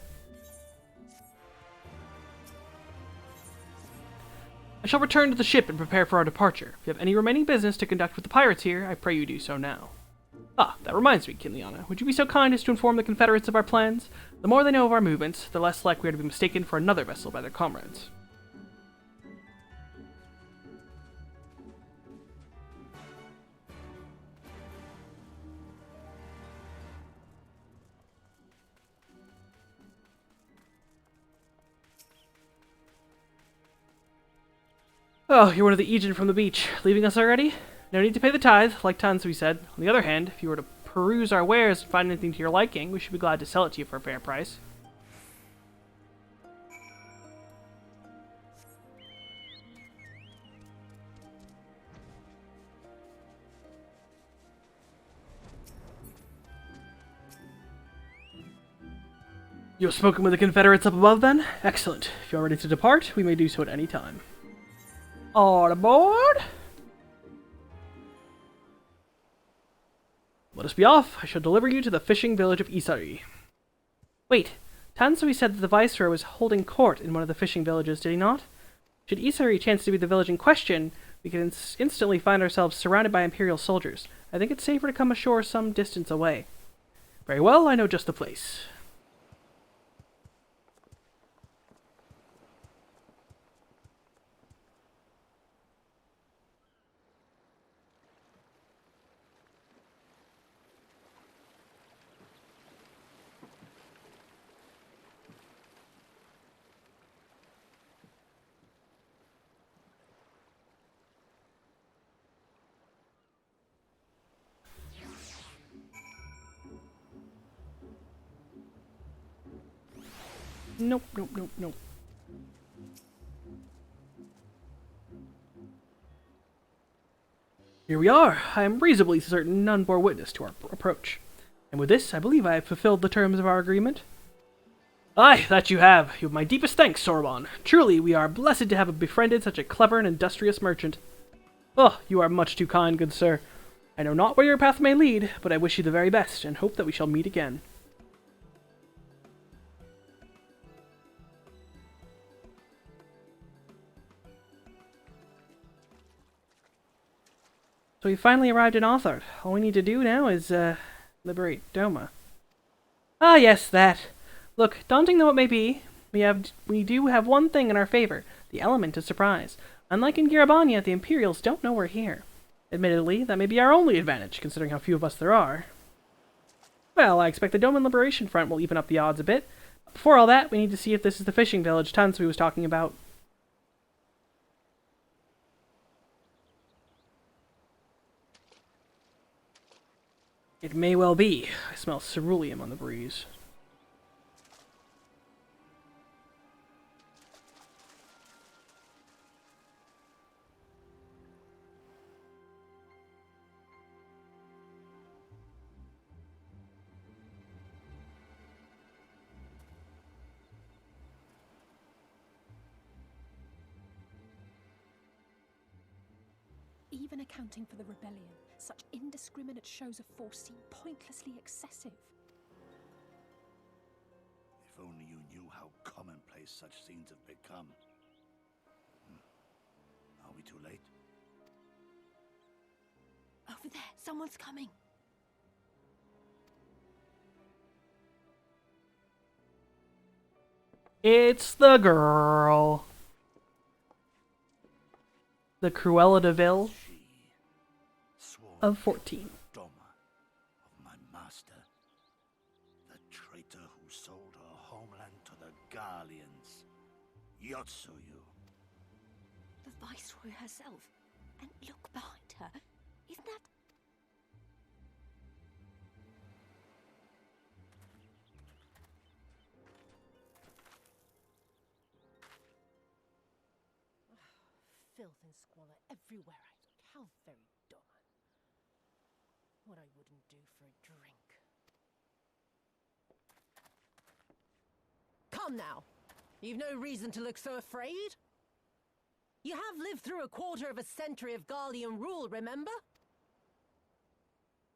I shall return to the ship and prepare for our departure. If you have any remaining business to conduct with the pirates here, I pray you do so now. Ah, that reminds me, Kiliana. Would you be so kind as to inform the Confederates of our plans? The more they know of our movements, the less likely we are to be mistaken for another vessel by their comrades. Oh, you're one of the Aegean from the beach. Leaving us already? No need to pay the tithe, like Tenzui said. On the other hand, if you were to peruse our wares and find anything to your liking, we should be glad to sell it to you for a fair price. You have spoken with the Confederates up above, then? Excellent. If you are ready to depart, we may do so at any time. All aboard! Let us be off. I shall deliver you to the fishing village of Isari. Wait, Tansui said that the Viceroy was holding court in one of the fishing villages, did he not? Should Isari chance to be the village in question, we could instantly find ourselves surrounded by Imperial soldiers. I think it's safer to come ashore some distance away. Very well, I know just the place. Nope, nope, nope, nope. Here we are. I am reasonably certain none bore witness to our approach. And with this, I believe I have fulfilled the terms of our agreement. Aye, that you have. You have my deepest thanks, Sorbonne. Truly, we are blessed to have befriended such a clever and industrious merchant. Oh, you are much too kind, good sir. I know not where your path may lead, but I wish you the very best, and hope that we shall meet again. So we finally arrived in Authard. All we need to do now is, liberate Doma. Ah, yes, that. Look, daunting though it may be, we do have one thing in our favor, the element of surprise. Unlike in Girabania, the Imperials don't know we're here. Admittedly, that may be our only advantage, considering how few of us there are. Well, I expect the Doman Liberation Front will even up the odds a bit. Before all that, we need to see if this is the fishing village Tansui was talking about. It may well be. I smell ceruleum on the breeze. Even accounting for the rebellion, such indiscriminate shows of force seem pointlessly excessive. If only you knew how commonplace such scenes have become. Are we too late? Over there, someone's coming. It's the girl. The Cruella de Vil of 14. Doma, of my master, the traitor who sold her homeland to the Garleans, Yotsuyu. The Viceroy herself. And look behind her. Isn't that... Filth and squalor everywhere I look. How very Doman. What I wouldn't do for a drink. Come now. You've no reason to look so afraid. You have lived through a quarter of a century of Garlean rule, remember?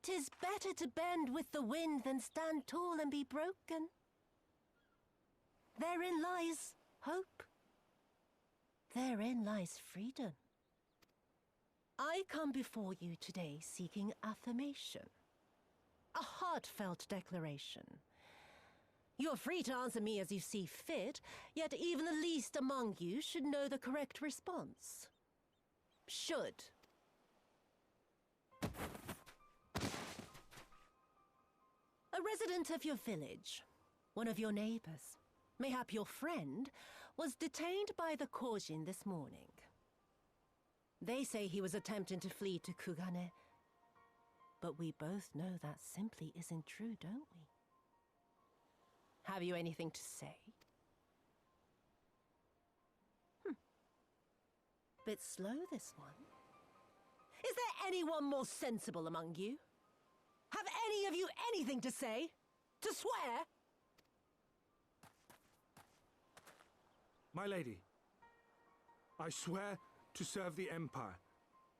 'Tis better to bend with the wind than stand tall and be broken. Therein lies hope. Therein lies freedom. I come before you today seeking affirmation. A heartfelt declaration. You are free to answer me as you see fit, yet even the least among you should know the correct response. Should. A resident of your village, one of your neighbors, mayhap your friend, was detained by the Kojin this morning. They say he was attempting to flee to Kugane. But we both know that simply isn't true, don't we? Have you anything to say? Bit slow, this one. Is there anyone more sensible among you? Have any of you anything to say? To swear? My lady, I swear to serve the Empire,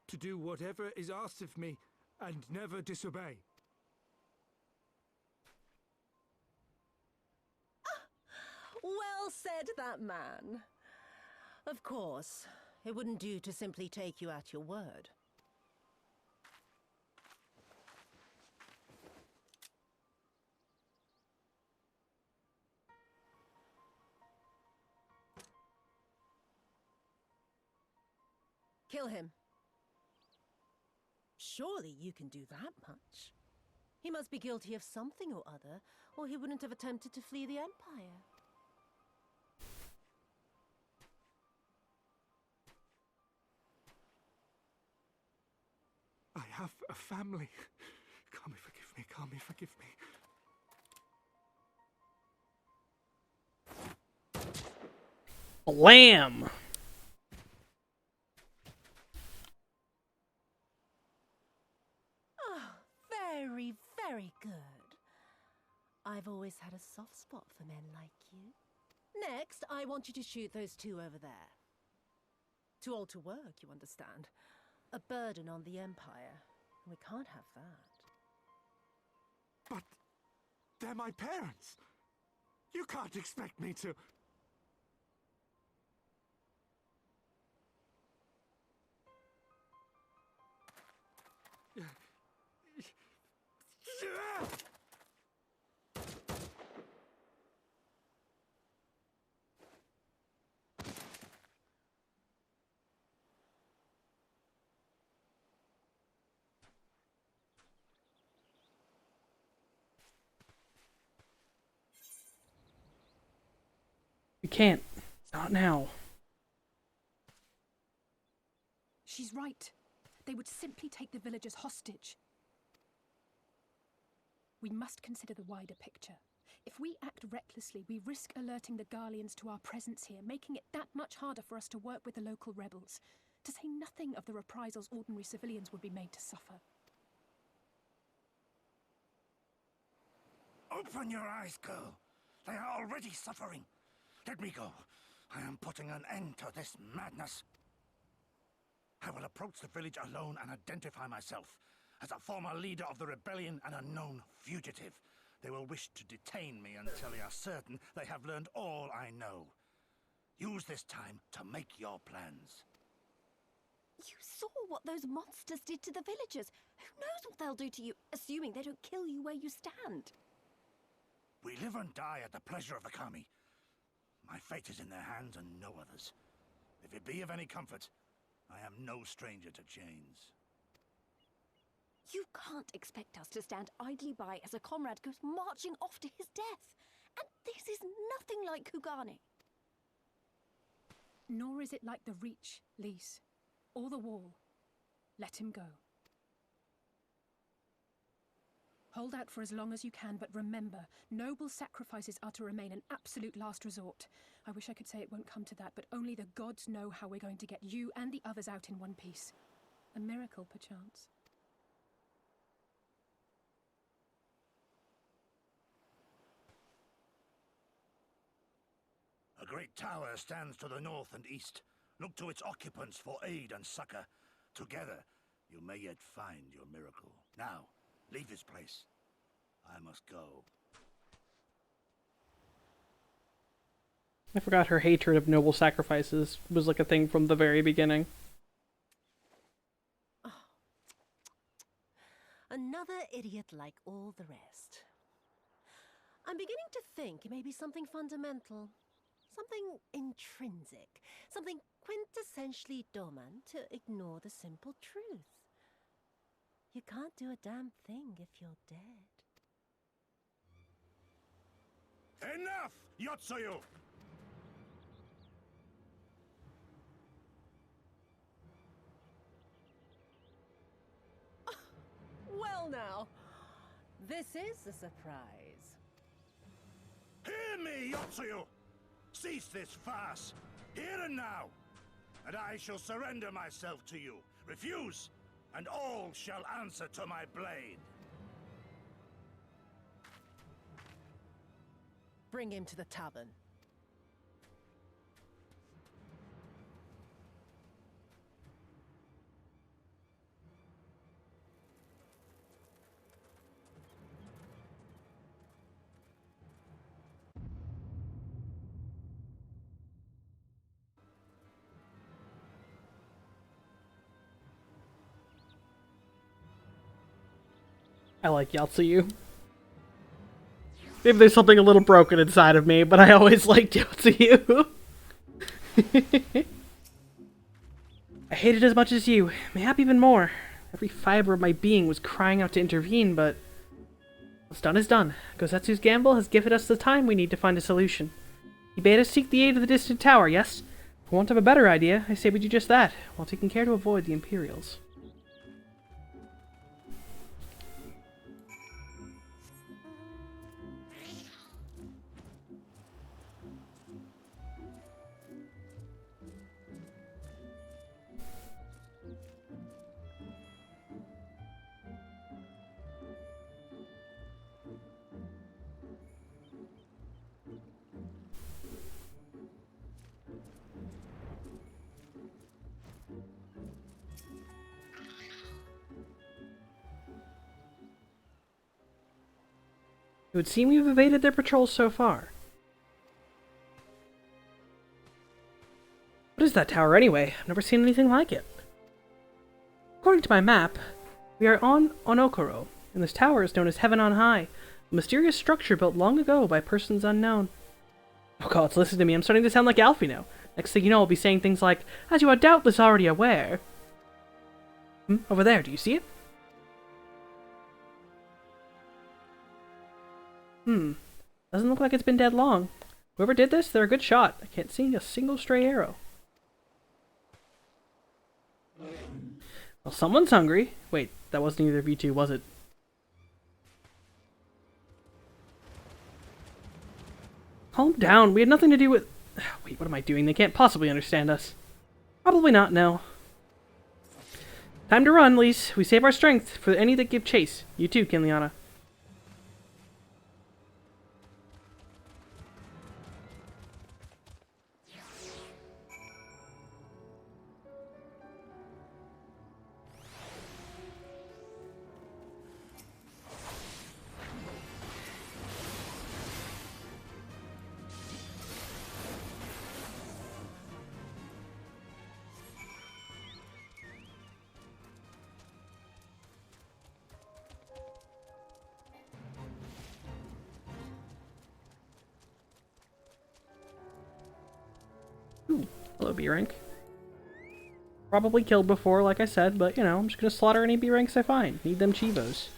to do whatever is asked of me, and never disobey. Well said, that man. Of course, it wouldn't do to simply take you at your word. Kill him. Surely you can do that much. He must be guilty of something or other, or he wouldn't have attempted to flee the Empire. I have a family. Kami, forgive me. Kami, forgive me. Blam! Very, very good. I've always had a soft spot for men like you. Next, I want you to shoot those two over there. Too old to work, you understand. A burden on the Empire. We can't have that. But they're my parents. You can't expect me to... We can't. Not now. She's right. They would simply take the villagers hostage. We must consider the wider picture. If we act recklessly, we risk alerting the Garleans to our presence here, making it that much harder for us to work with the local rebels. To say nothing of the reprisals ordinary civilians would be made to suffer. Open your eyes, girl. They are already suffering. Let me go. I am putting an end to this madness. I will approach the village alone and identify myself as a former leader of the rebellion and a known fugitive. They will wish to detain me until they are certain they have learned all I know. Use this time to make your plans. You saw what those monsters did to the villagers. Who knows what they'll do to you, assuming they don't kill you where you stand? We live and die at the pleasure of the Kami. My fate is in their hands and no others. If it be of any comfort, I am no stranger to chains. You can't expect us to stand idly by as a comrade goes marching off to his death. And this is nothing like Kugane. Nor is it like the Reach, Lys, or the Wall. Let him go. Hold out for as long as you can, but remember, noble sacrifices are to remain an absolute last resort. I wish I could say it won't come to that, but only the gods know how we're going to get you and the others out in one piece. A miracle, perchance. A great tower stands to the north and east. Look to its occupants for aid and succor. Together, you may yet find your miracle. Now, leave this place. I must go. I forgot her hatred of noble sacrifices was like a thing from the very beginning. Oh. Another idiot like all the rest. I'm beginning to think it may be something fundamental. Something intrinsic. Something quintessentially Doman to ignore the simple truth. You can't do a damn thing if you're dead. Enough, Yotsuyu! Well now, this is a surprise. Hear me, Yotsuyu! Cease this farce, here and now, and I shall surrender myself to you. Refuse, and all shall answer to my blade. Bring him to the tavern. I like Yatsuyu. Maybe there's something a little broken inside of me, but I always liked Yatsuyu. I hate it as much as you, mayhap even more. Every fiber of my being was crying out to intervene, but what's done is done. Gosetsu's gamble has given us the time we need to find a solution. He bade us seek the aid of the distant tower, yes? For want of a better idea, I say we do just that, while taking care to avoid the Imperials. It would seem you've evaded their patrols so far. What is that tower anyway? I've never seen anything like it. According to my map, we are on Onokoro, and this tower is known as Heaven on High, a mysterious structure built long ago by persons unknown. Oh gods, listen to me, I'm starting to sound like Alfie now. Next thing you know, I'll be saying things like, as you are doubtless already aware. Over there, do you see it? Doesn't look like it's been dead long. Whoever did this, they're a good shot. I can't see a single stray arrow. Well, someone's hungry. Wait, that wasn't either of you two, was it? Calm down. We had nothing to do with... Wait, what am I doing? They can't possibly understand us. Probably not, no. Time to run, Lise. We save our strength for any that give chase. You too, Kinliana. Hello, B rank. Probably killed before, like I said, but you know, I'm just gonna slaughter any B ranks I find. Need them Chivos.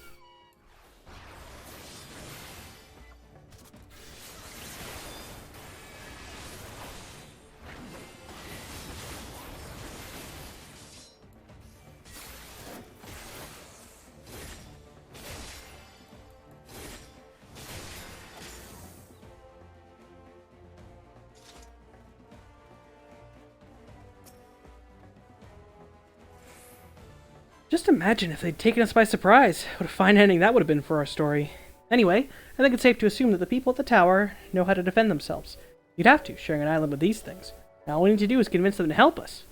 Just imagine if they'd taken us by surprise. What a fine ending that would have been for our story. Anyway, I think it's safe to assume that the people at the tower know how to defend themselves. You'd have to, sharing an island with these things. Now all we need to do is convince them to help us.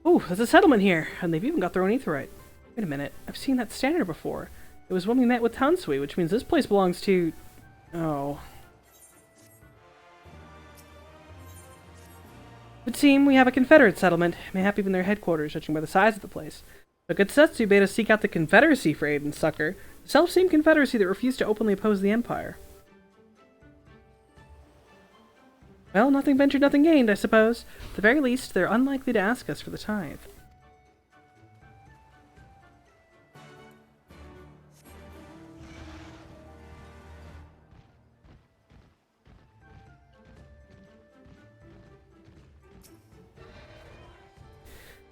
Oh, there's a settlement here, and they've even got their own aetheryte. Wait a minute, I've seen that standard before. It was when we met with Tansui, which means this place belongs to... Oh. It would seem we have a Confederate settlement, mayhap even their headquarters, judging by the size of the place. But Gosetsu bade us seek out the Confederacy for aid and succor, the self-same Confederacy that refused to openly oppose the Empire. Well, nothing ventured, nothing gained, I suppose. At the very least, they're unlikely to ask us for the tithe.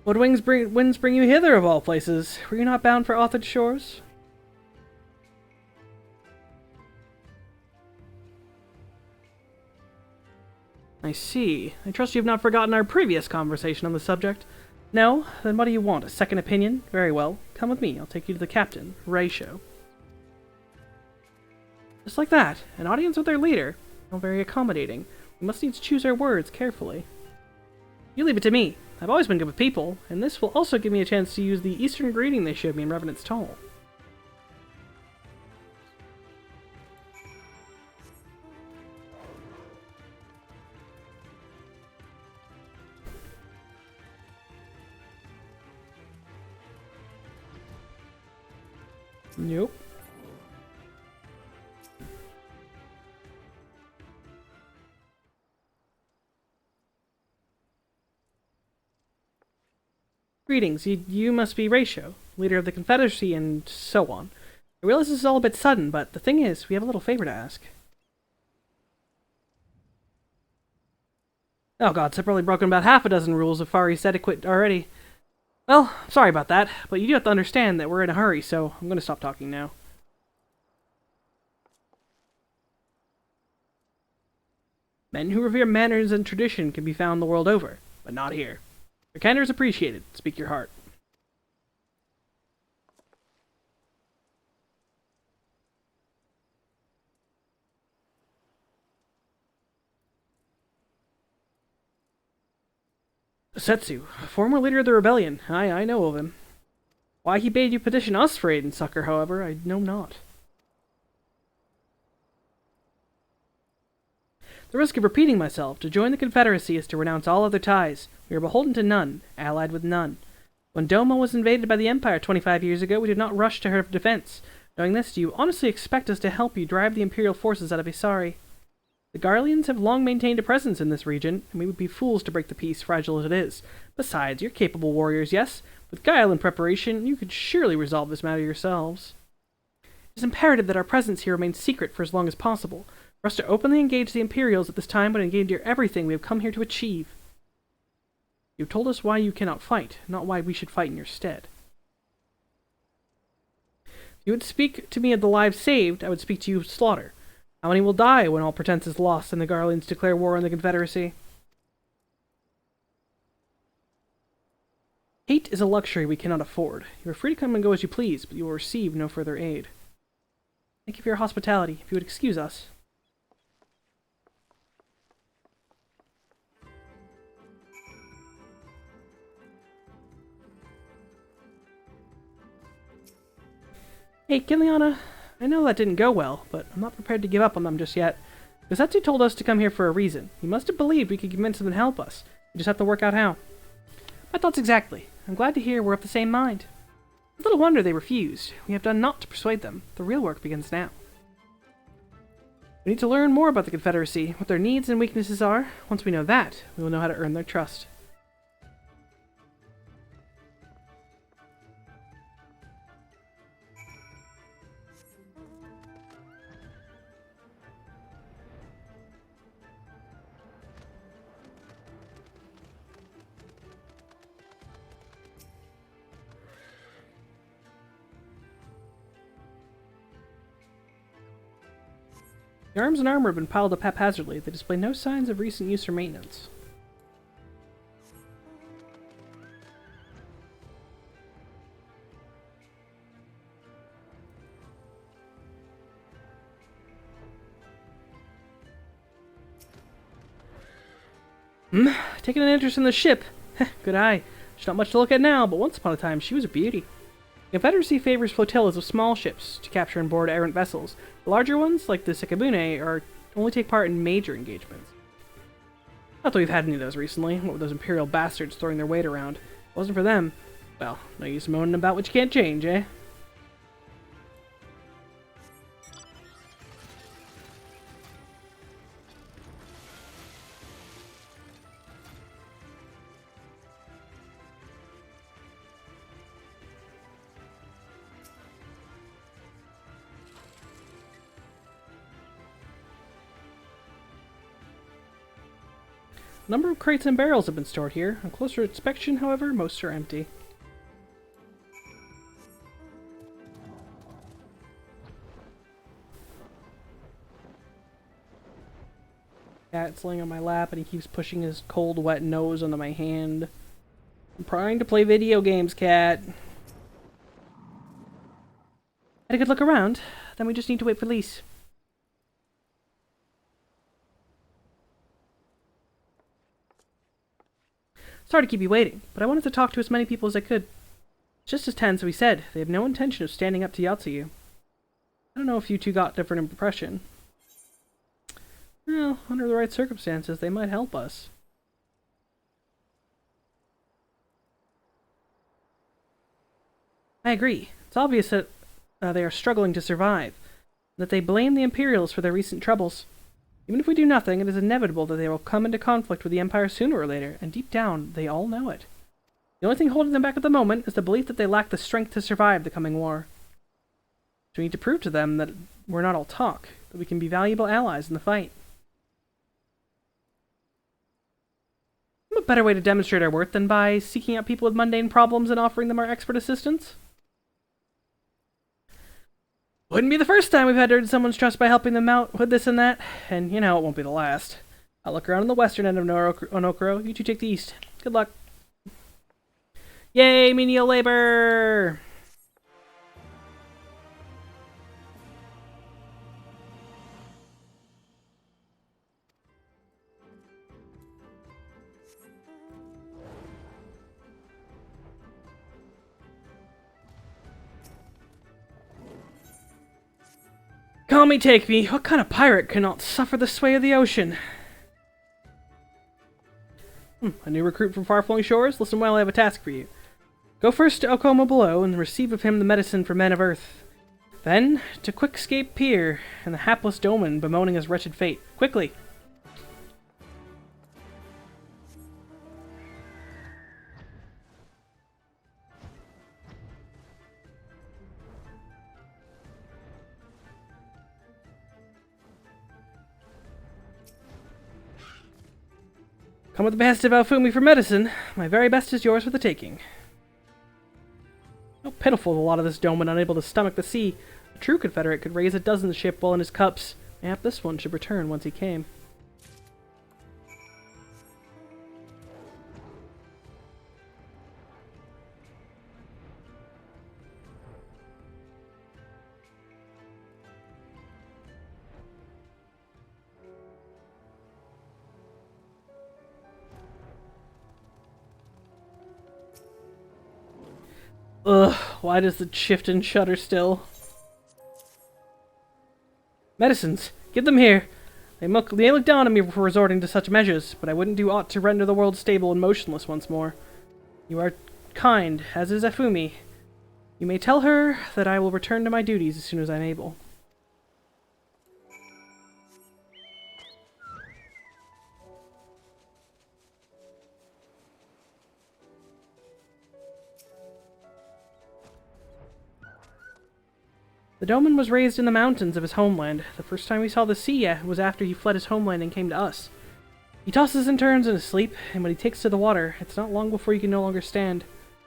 What winds bring you hither, of all places? Were you not bound for Authid shores? I see. I trust you have not forgotten our previous conversation on the subject. No? Then what do you want? A second opinion? Very well. Come with me. I'll take you to the captain, Raisho. Just like that. An audience with their leader. How very accommodating. We must needs choose our words carefully. You leave it to me. I've always been good with people, and this will also give me a chance to use the Eastern greeting they showed me in Revenant's Toll. Nope. Greetings, you must be Ratio, leader of the Confederacy and so on. I realize this is all a bit sudden, but the thing is, we have a little favor to ask. Oh god, I've probably broken about half a dozen rules of Far East etiquette already. Well, sorry about that, but you do have to understand that we're in a hurry, so I'm going to stop talking now. Men who revere manners and tradition can be found the world over, but not here. Your candor is appreciated. Speak your heart. Setsu, former leader of the rebellion. I know of him. Why he bade you petition us for aid and succor, however, I know not. The risk of repeating myself, to join the Confederacy is to renounce all other ties. We are beholden to none, allied with none. When Doma was invaded by the Empire 25 years ago, we did not rush to her defense. Knowing this, do you honestly expect us to help you drive the Imperial forces out of Isari? The Garleans have long maintained a presence in this region, and we would be fools to break the peace, fragile as it is. Besides, you're capable warriors, yes? With guile and preparation, you could surely resolve this matter yourselves. It is imperative that our presence here remains secret for as long as possible. For us to openly engage the Imperials at this time would endanger everything we have come here to achieve. You told us why you cannot fight, not why we should fight in your stead. If you would speak to me of the lives saved, I would speak to you of slaughter. How many will die when all pretense is lost and the Garleans declare war on the Confederacy? Hate is a luxury we cannot afford. You are free to come and go as you please, but you will receive no further aid. Thank you for your hospitality. If you would excuse us. Hey, Kiliana, I know that didn't go well, but I'm not prepared to give up on them just yet. Gosetsu told us to come here for a reason. He must have believed we could convince him to help us. We just have to work out how. My thoughts exactly. I'm glad to hear we're of the same mind. Little wonder they refused. We have done naught to persuade them. The real work begins now. We need to learn more about the Confederacy, what their needs and weaknesses are. Once we know that, we will know how to earn their trust. The arms and armor have been piled up haphazardly. They display no signs of recent use or maintenance. Taking an interest in the ship. Good eye. She's not much to look at now, but once upon a time she was a beauty. The Confederacy favors flotillas of small ships to capture and board errant vessels. The larger ones, like the Sekibune, only take part in major engagements. Not that we've had any of those recently, what with those Imperial bastards throwing their weight around. If it wasn't for them, well, no use moaning about what you can't change, eh? A number of crates and barrels have been stored here. On closer inspection, however, most are empty. Cat's laying on my lap and he keeps pushing his cold, wet nose onto my hand. I'm trying to play video games, Cat. Had a good look around. Then we just need to wait for Lise. Sorry to keep you waiting, but I wanted to talk to as many people as I could. Just as Tenzo said, they have no intention of standing up to Yatsuyu. I don't know if you two got different impression. Well, under the right circumstances, they might help us. I agree. It's obvious that they are struggling to survive, that they blame the Imperials for their recent troubles. Even if we do nothing, it is inevitable that they will come into conflict with the Empire sooner or later, and deep down, they all know it. The only thing holding them back at the moment is the belief that they lack the strength to survive the coming war. So we need to prove to them that we're not all talk, that we can be valuable allies in the fight. What better way to demonstrate our worth than by seeking out people with mundane problems and offering them our expert assistance? Wouldn't be the first time we've had to earn someone's trust by helping them out with this and that, and you know it won't be the last. I'll look around on the western end of Onokuro. You two take the east. Good luck. Yay, menial labor! Call me, take me. What kind of pirate cannot suffer the sway of the ocean? A new recruit from far-flung shores? Listen well, I have a task for you. Go first to Okomo below and receive of him the medicine for men of Earth. Then to Quickscape Pier and the hapless Doman bemoaning his wretched fate. Quickly! Come with the best of Alfumi for medicine. My very best is yours for the taking. How pitiful is a lot of this Doman unable to stomach the sea. A true Confederate could raise a dozen ship while in his cups. Mayhap this one should return once he came. Ugh, why does the chieftain shudder still? Medicines! Give them here! They look down on me for resorting to such measures, but I wouldn't do aught to render the world stable and motionless once more. You are kind, as is Afumi. You may tell her that I will return to my duties as soon as I'm able. The Doman was raised in the mountains of his homeland. The first time he saw the sea was after he fled his homeland and came to us. He tosses and turns in his sleep, and when he takes to the water, it's not long before he can no longer stand.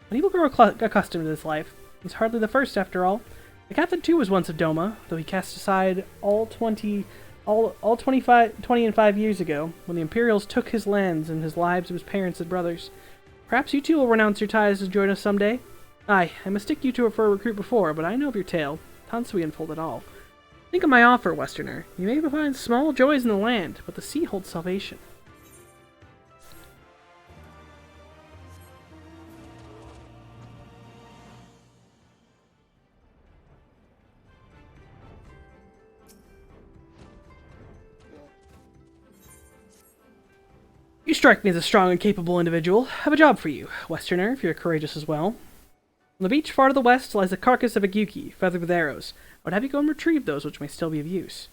But he will grow accustomed to this life. He's hardly the first, after all. The captain too was once of Doma, though he cast aside all 20 and 5 years ago, when the Imperials took his lands and his lives of his parents and brothers. Perhaps you too will renounce your ties to join us someday? Aye, I mistook you two for a recruit before, but I know of your tale. Tansui unfold it all. Think of my offer, Westerner. You may find small joys in the land, but the sea holds salvation. You strike me as a strong and capable individual. I have a job for you, Westerner, if you're courageous as well. On the beach far to the west lies the carcass of a Gyuki, feathered with arrows. I would have you go and retrieve those which may still be of use.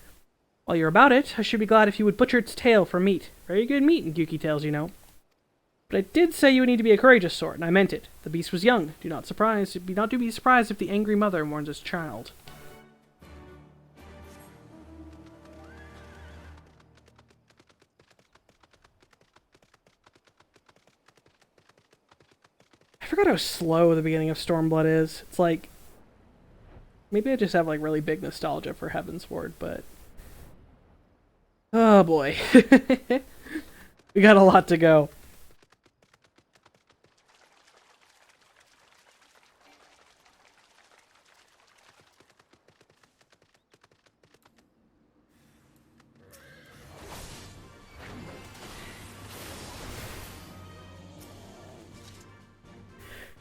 While you're about it, I should be glad if you would butcher its tail for meat. Very good meat in Gyuki tails, you know. But I did say you would need to be a courageous sort, and I meant it. The beast was young. Do not be surprised if the angry mother mourns his child. I forgot how slow the beginning of Stormblood is. It's like... maybe I just have like really big nostalgia for Heavensward, but... oh boy. We got a lot to go.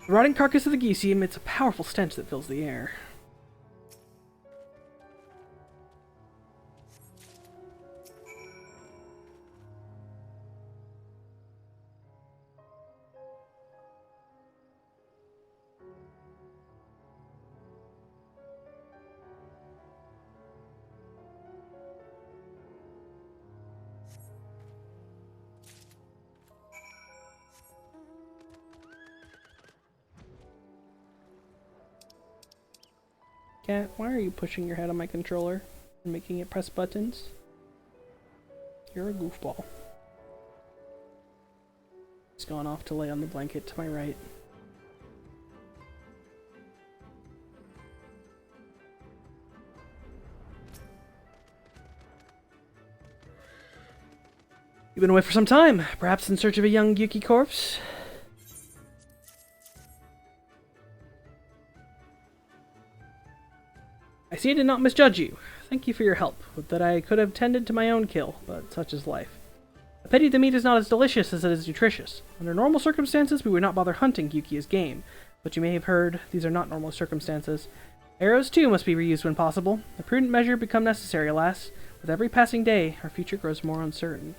The rotting carcass of the geese emits a powerful stench that fills the air. Cat, why are you pushing your head on my controller and making it press buttons? You're a goofball. He's gone off to lay on the blanket to my right. You've been away for some time, perhaps in search of a young Yuki corpse? I see I did not misjudge you. Thank you for your help. Would that I could have tended to my own kill, but such is life. A pity the meat is not as delicious as it is nutritious. Under normal circumstances, we would not bother hunting Yuki as game, but you may have heard these are not normal circumstances. Arrows, too, must be reused when possible. A prudent measure become necessary, alas. With every passing day, our future grows more uncertain.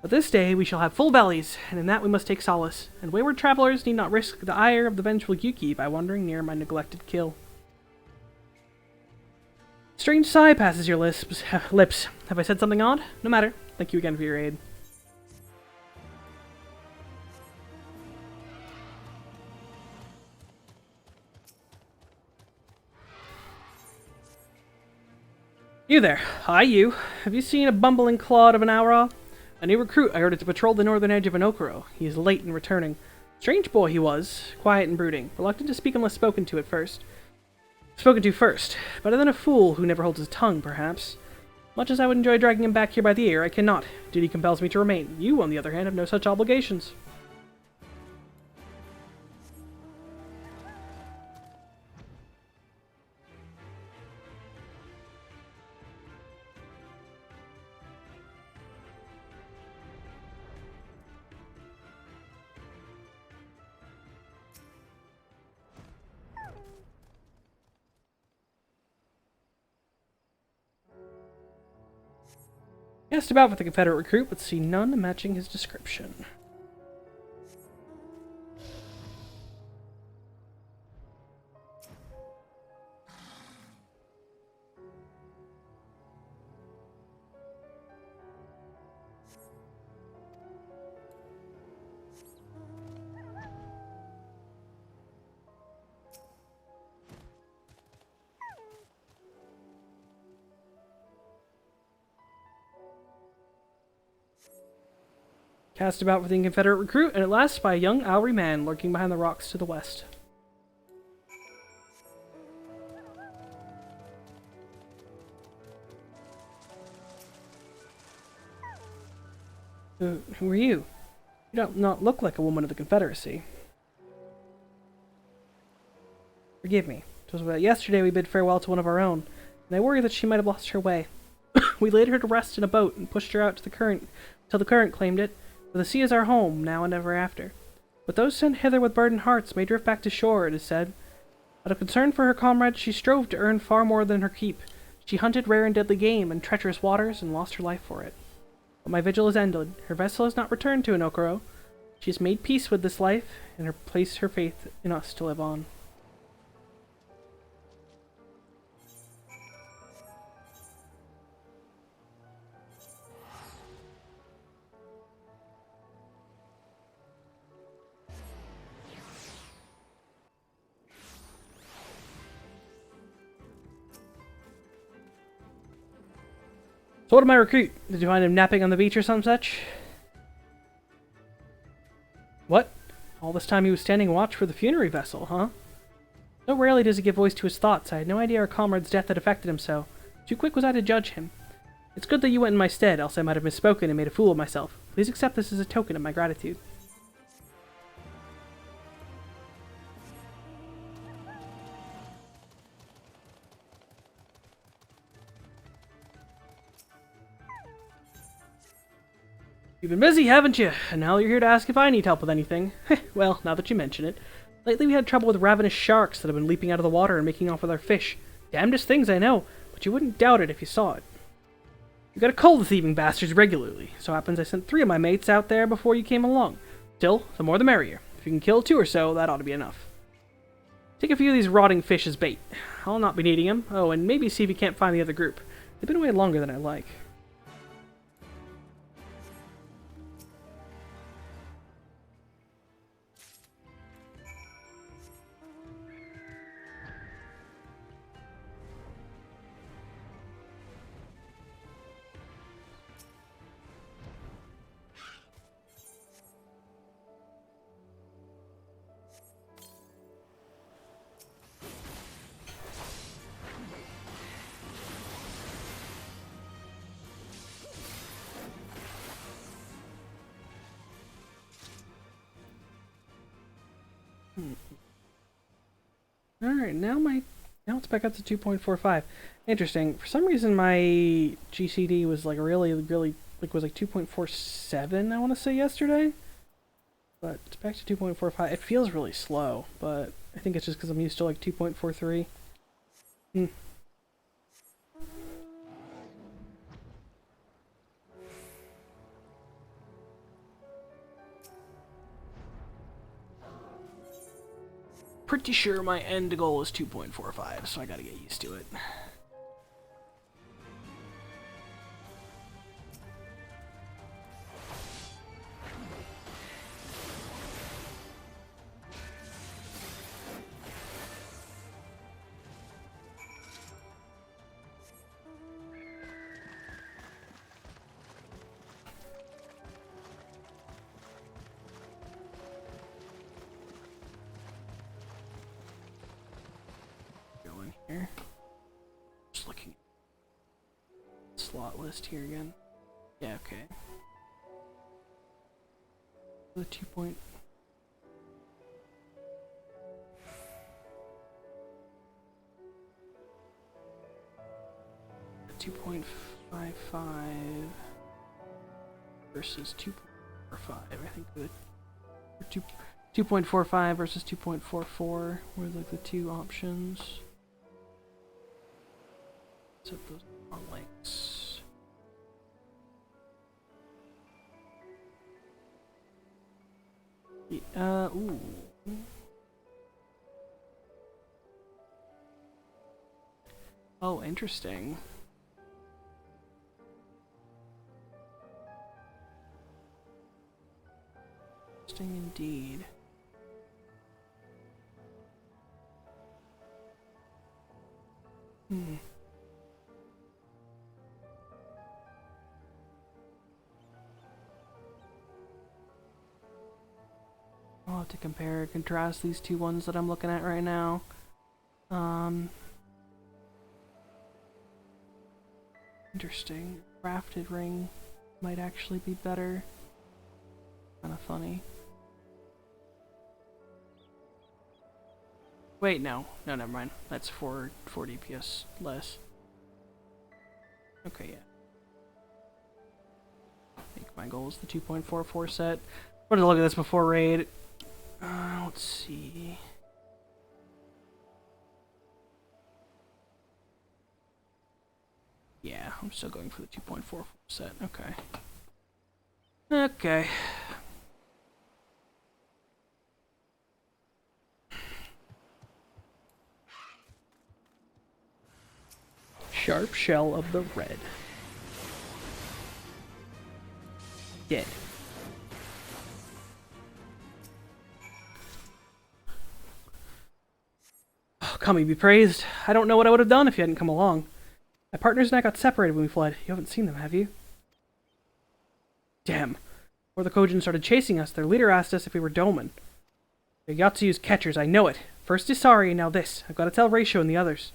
But this day we shall have full bellies, and in that we must take solace, and wayward travelers need not risk the ire of the vengeful Yuki by wandering near my neglected kill. Strange sigh passes your lips. Have I said something odd? No matter. Thank you again for your aid. You there. Hi, you. Have you seen a bumbling clod of an Aura? A new recruit I ordered to patrol the northern edge of Inokuro. He is late in returning. Strange boy he was, quiet and brooding, reluctant to speak unless spoken to first. Better than a fool who never holds his tongue, perhaps. Much as I would enjoy dragging him back here by the ear, I cannot. Duty compels me to remain. You, on the other hand, have no such obligations. He asked about for the Confederate recruit, but see none matching his description. Cast about for the Confederate recruit, and at last by a young Auri man lurking behind the rocks to the west. Who are you? You do not look like a woman of the Confederacy. Forgive me. 'Twas about yesterday we bid farewell to one of our own, and I worry that she might have lost her way. We laid her to rest in a boat and pushed her out to the current till the current claimed it. For the sea is our home, now and ever after. But those sent hither with burdened hearts may drift back to shore, it is said. Out of concern for her comrades, she strove to earn far more than her keep. She hunted rare and deadly game in treacherous waters and lost her life for it. But my vigil is ended. Her vessel has not returned to Inokuro. She has made peace with this life, and placed her faith in us to live on. So what of my recruit? Did you find him napping on the beach or some such? What? All this time he was standing watch for the funerary vessel, huh? So rarely does he give voice to his thoughts. I had no idea our comrade's death had affected him so. Too quick was I to judge him. It's good that you went in my stead, else I might have misspoken and made a fool of myself. Please accept this as a token of my gratitude. You've been busy, haven't you? And now you're here to ask if I need help with anything. Well, now that you mention it. Lately we had trouble with ravenous sharks that have been leaping out of the water and making off with our fish. Damnedest things, I know, but you wouldn't doubt it if you saw it. You gotta cull the thieving bastards regularly. So happens I sent 3 of my mates out there before you came along. Still, the more the merrier. If you can kill 2 or so, that ought to be enough. Take a few of these rotting fish as bait. I'll not be needing them. Oh, and maybe see if you can't find the other group. They've been away longer than I like. Alright, now it's back up to 2.45. Interesting. For some reason my GCD was like really was like 2.47 I want to say yesterday. But it's back to 2.45. It feels really slow, but I think it's just because I'm used to like 2.43. Pretty sure my end goal is 2.45, so I gotta get used to it. Here. Just looking at the slot list here again. Yeah, okay. The 2 point. The 2.55 versus 2.45. I think the 2.45 versus 2.44 were like the 2 options. Set those on links. Ooh. Oh, interesting. Interesting indeed. I'll have to compare and contrast these 2 ones that I'm looking at right now. Interesting. Crafted ring might actually be better. Kinda funny. Wait, no. No, never mind. That's 4 DPS less. Okay, yeah. I think my goal is the 2.44 set. I wanted to look at this before raid. Let's see. Yeah, I'm still going for the 2.44 set. Okay. Okay. Sharp shell of the red. Dead. Oh, Kami be praised. I don't know what I would have done if you hadn't come along. My partners and I got separated when we fled. You haven't seen them, have you? Damn. Before the Kojin started chasing us, their leader asked us if we were Doman. They're Yatsu's catchers, I know it. First Isari, and now this. I've got to tell Ratio and the others.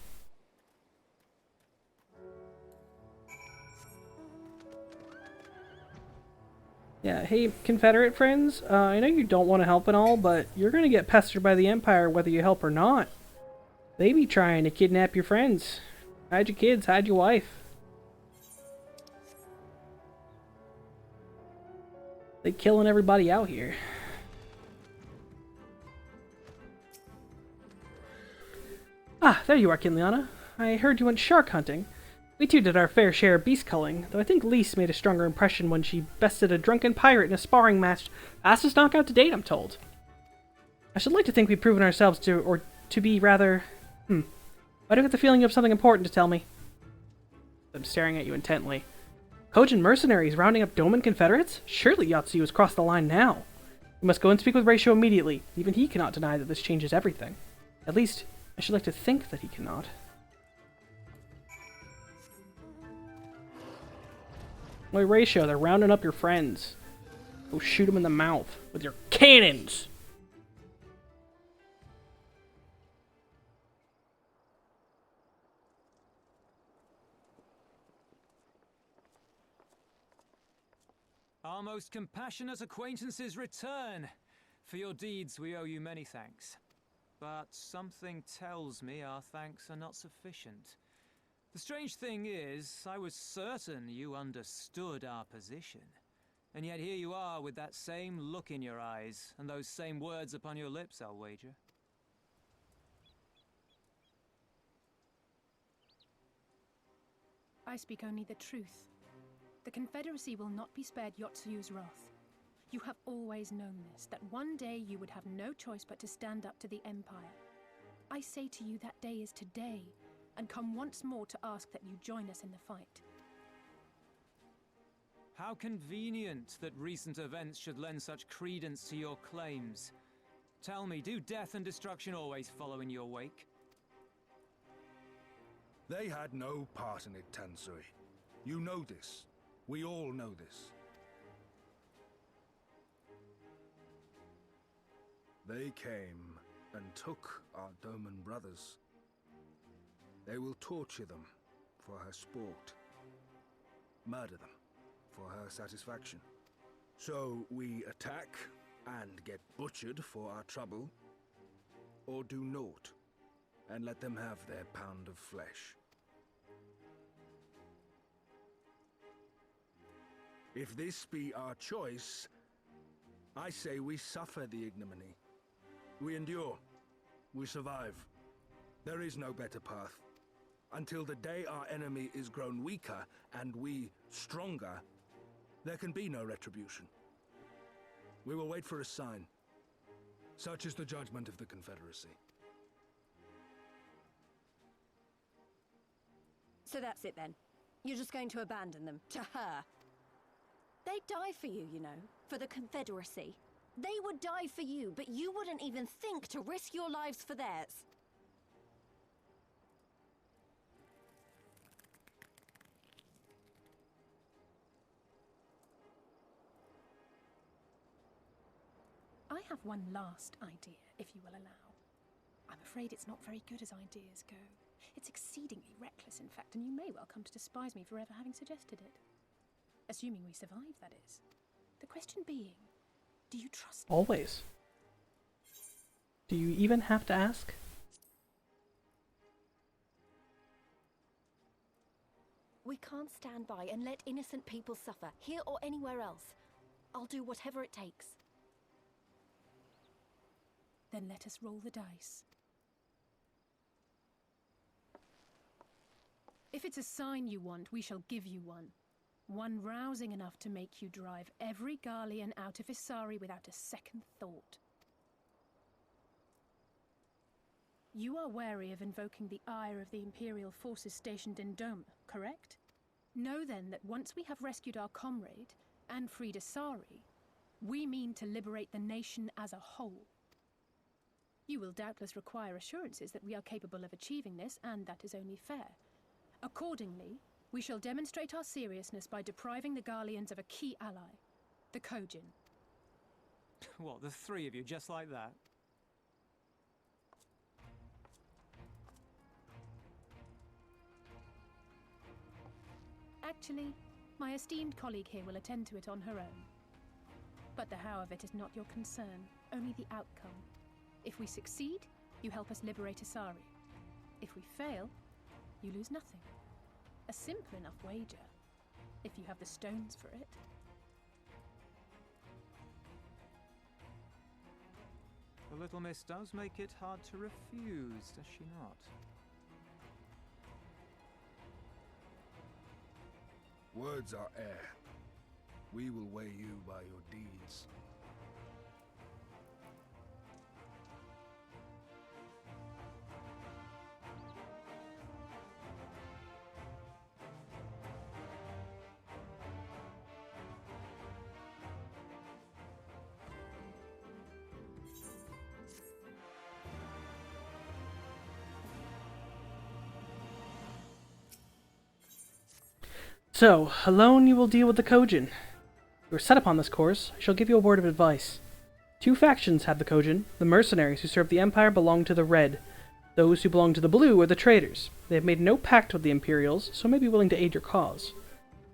Yeah, hey, Confederate friends, I know you don't want to help and all, but you're gonna get pestered by the Empire whether you help or not. They be trying to kidnap your friends. Hide your kids, hide your wife. They killing everybody out here. Ah, there you are, Kinliana. I heard you went shark hunting. We too did our fair share of beast culling, though I think Lise made a stronger impression when she bested a drunken pirate in a sparring match. Fastest knockout to date, I'm told. I should like to think we've proven ourselves to be rather... Why do I get the feeling you have something important to tell me? I'm staring at you intently. Kojin mercenaries rounding up Doman Confederates? Surely Yatsu has crossed the line now. We must go and speak with Ratio immediately. Even he cannot deny that this changes everything. At least, I should like to think that he cannot. Wait, Ratio, they're rounding up your friends. Go shoot them in the mouth with your cannons! Our most compassionate acquaintances return. For your deeds we owe you many thanks. But something tells me our thanks are not sufficient. The strange thing is, I was certain you understood our position. And yet here you are with that same look in your eyes, and those same words upon your lips, I'll wager. I speak only the truth. The Confederacy will not be spared Yotsu's wrath. You have always known this, that one day you would have no choice but to stand up to the Empire. I say to you that day is today, and come once more to ask that you join us in the fight. How convenient that recent events should lend such credence to your claims. Tell me, do death and destruction always follow in your wake? They had no part in it, Tansui. You know this. We all know this. They came and took our Doman brothers. They will torture them for her sport. Murder them for her satisfaction. So we attack and get butchered for our trouble, or do naught and let them have their pound of flesh. If this be our choice, I say we suffer the ignominy. We endure. We survive. There is no better path. Until the day our enemy is grown weaker and we stronger, there can be no retribution. We will wait for a sign. Such is the judgment of the Confederacy. So that's it then. You're just going to abandon them to her. They'd die for you, you know, for the Confederacy. They would die for you, but you wouldn't even think to risk your lives for theirs. I have one last idea, if you will allow. I'm afraid it's not very good as ideas go. It's exceedingly reckless, in fact, and you may well come to despise me for ever having suggested it. Assuming we survive, that is. The question being, do you trust me? Always. Do you even have to ask? We can't stand by and let innocent people suffer, here or anywhere else. I'll do whatever it takes. Then let us roll the dice. If it's a sign you want, we shall give you one. One rousing enough to make you drive every Garlean out of Isari without a second thought. You are wary of invoking the ire of the Imperial forces stationed in Doma, correct? Know then that once we have rescued our comrade, and freed Isari, we mean to liberate the nation as a whole. You will doubtless require assurances that we are capable of achieving this, and that is only fair. Accordingly, we shall demonstrate our seriousness by depriving the Garleans of a key ally, the Kojin. What, the three of you, just like that? Actually, my esteemed colleague here will attend to it on her own. But the how of it is not your concern, only the outcome. If we succeed, you help us liberate Isari. If we fail, you lose nothing. A simple enough wager, if you have the stones for it. The little miss does make it hard to refuse, does she not? Words are air. We will weigh you by your deeds. So, alone you will deal with the Kojin. You are set upon this course. I shall give you a word of advice. 2 factions have the Kojin. The mercenaries who serve the Empire belong to the Red. Those who belong to the Blue are the traitors. They have made no pact with the Imperials, so may be willing to aid your cause.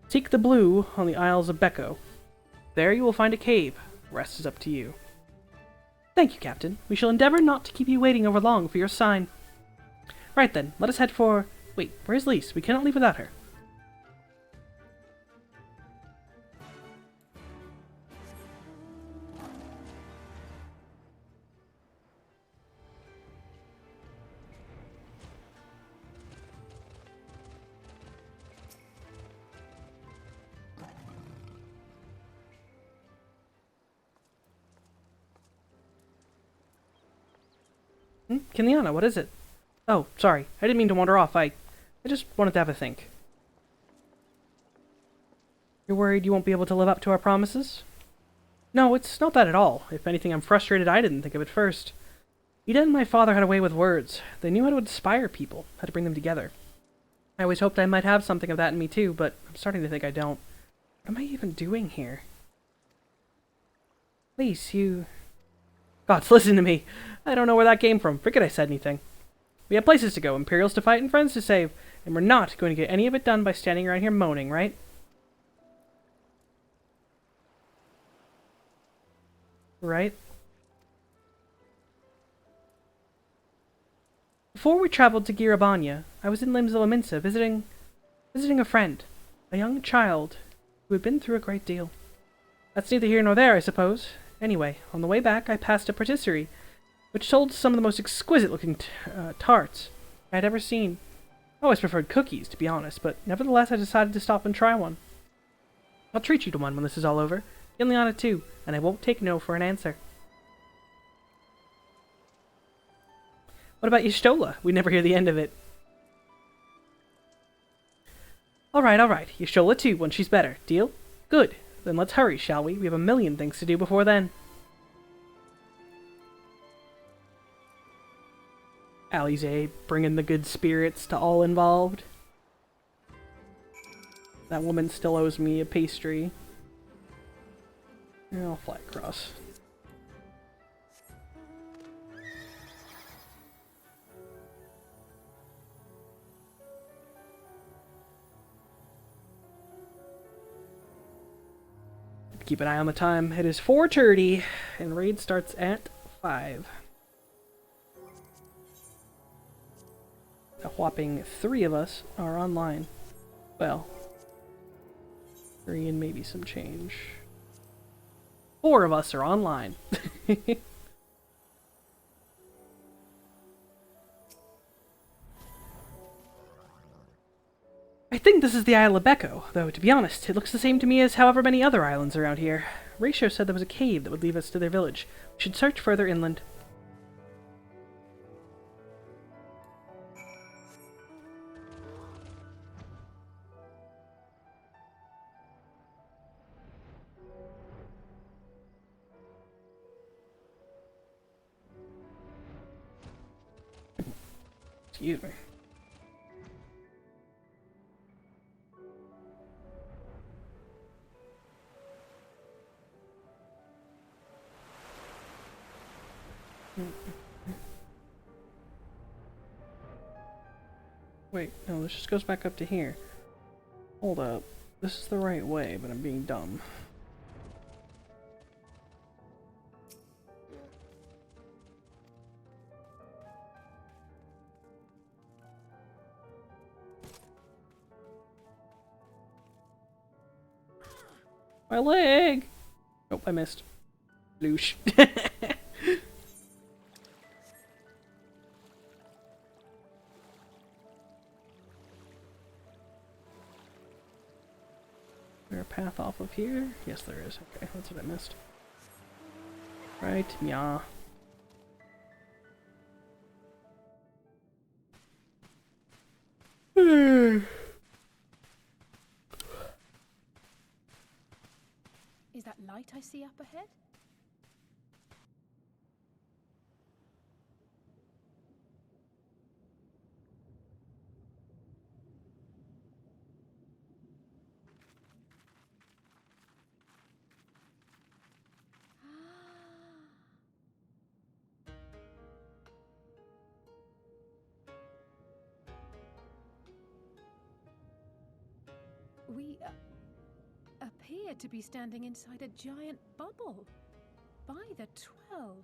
Seek the Blue on the Isles of Becco. There you will find a cave. The rest is up to you. Thank you, Captain. We shall endeavor not to keep you waiting over long for your sign. Right then, let us head for... Wait, where's Lise? We cannot leave without her. Kiliana, what is it? Oh, sorry. I didn't mean to wander off. I just wanted to have a think. You're worried you won't be able to live up to our promises? No, it's not that at all. If anything, I'm frustrated I didn't think of it first. Ida and my father had a way with words. They knew how to inspire people, how to bring them together. I always hoped I might have something of that in me too, but I'm starting to think I don't. What am I even doing here? Lise, you... Gods, listen to me. I don't know where that came from. Forget I said anything. We have places to go, Imperials to fight, and friends to save, and we're not going to get any of it done by standing around here moaning, right? Right? Before we traveled to Girabania, I was in Limsa visiting a friend, a young child who had been through a great deal. That's neither here nor there, I suppose. Anyway, on the way back, I passed a patisserie, which sold some of the most exquisite-looking tarts I had ever seen. I always preferred cookies, to be honest, but nevertheless I decided to stop and try one. I'll treat you to one when this is all over. Kiliana too, and I won't take no for an answer. What about Y'shtola? We never hear the end of it. Alright, Y'shtola too, when she's better. Deal? Good. Then let's hurry, shall we? We have a million things to do before then. Alize bringing the good spirits to all involved. That woman still owes me a pastry. Yeah, I'll fly across. Keep an eye on the time. It is 4:30, and raid starts at 5. A whopping 3 of us are online. Well, 3 and maybe some change. 4 of us are online. I think this is the Isle of Becco, though to be honest, it looks the same to me as however many other islands around here. Ratio said there was a cave that would lead us to their village. We should search further inland. Excuse me. Wait, no, this just goes back up to here. Hold up. This is the right way, but I'm being dumb. My leg! Oh, I missed. Loosh. here? Yes, there is. Okay, that's what I missed. Right, yeah. Is that light I see up ahead? We appear to be standing inside a giant bubble. By the 12.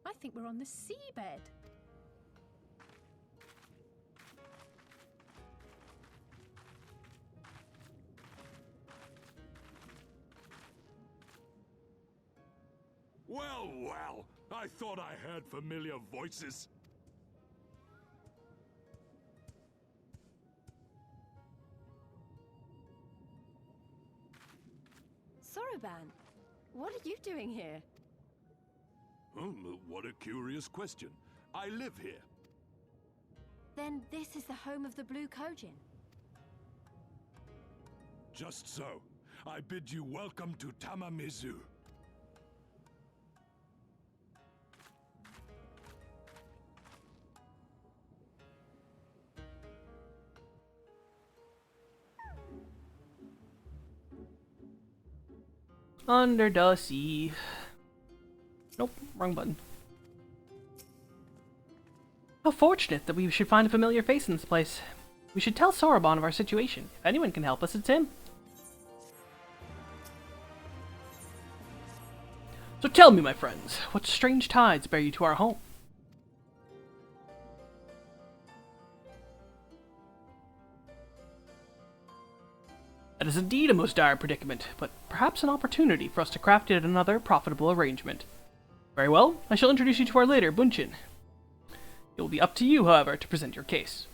I think we're on the seabed. Well, well, I thought I heard familiar voices. Soroban, what are you doing here? What a curious question. I live here. Then this is the home of the Blue Kojin. Just so. I bid you welcome to Tamamizu. Under the sea. Nope, wrong button. How fortunate that we should find a familiar face in this place. We should tell Soroban of our situation. If anyone can help us, it's him. So tell me, my friends, what strange tides bear you to our home? That is indeed a most dire predicament, but perhaps an opportunity for us to craft yet another profitable arrangement. Very well, I shall introduce you to our leader, Bunchin. It will be up to you, however, to present your case.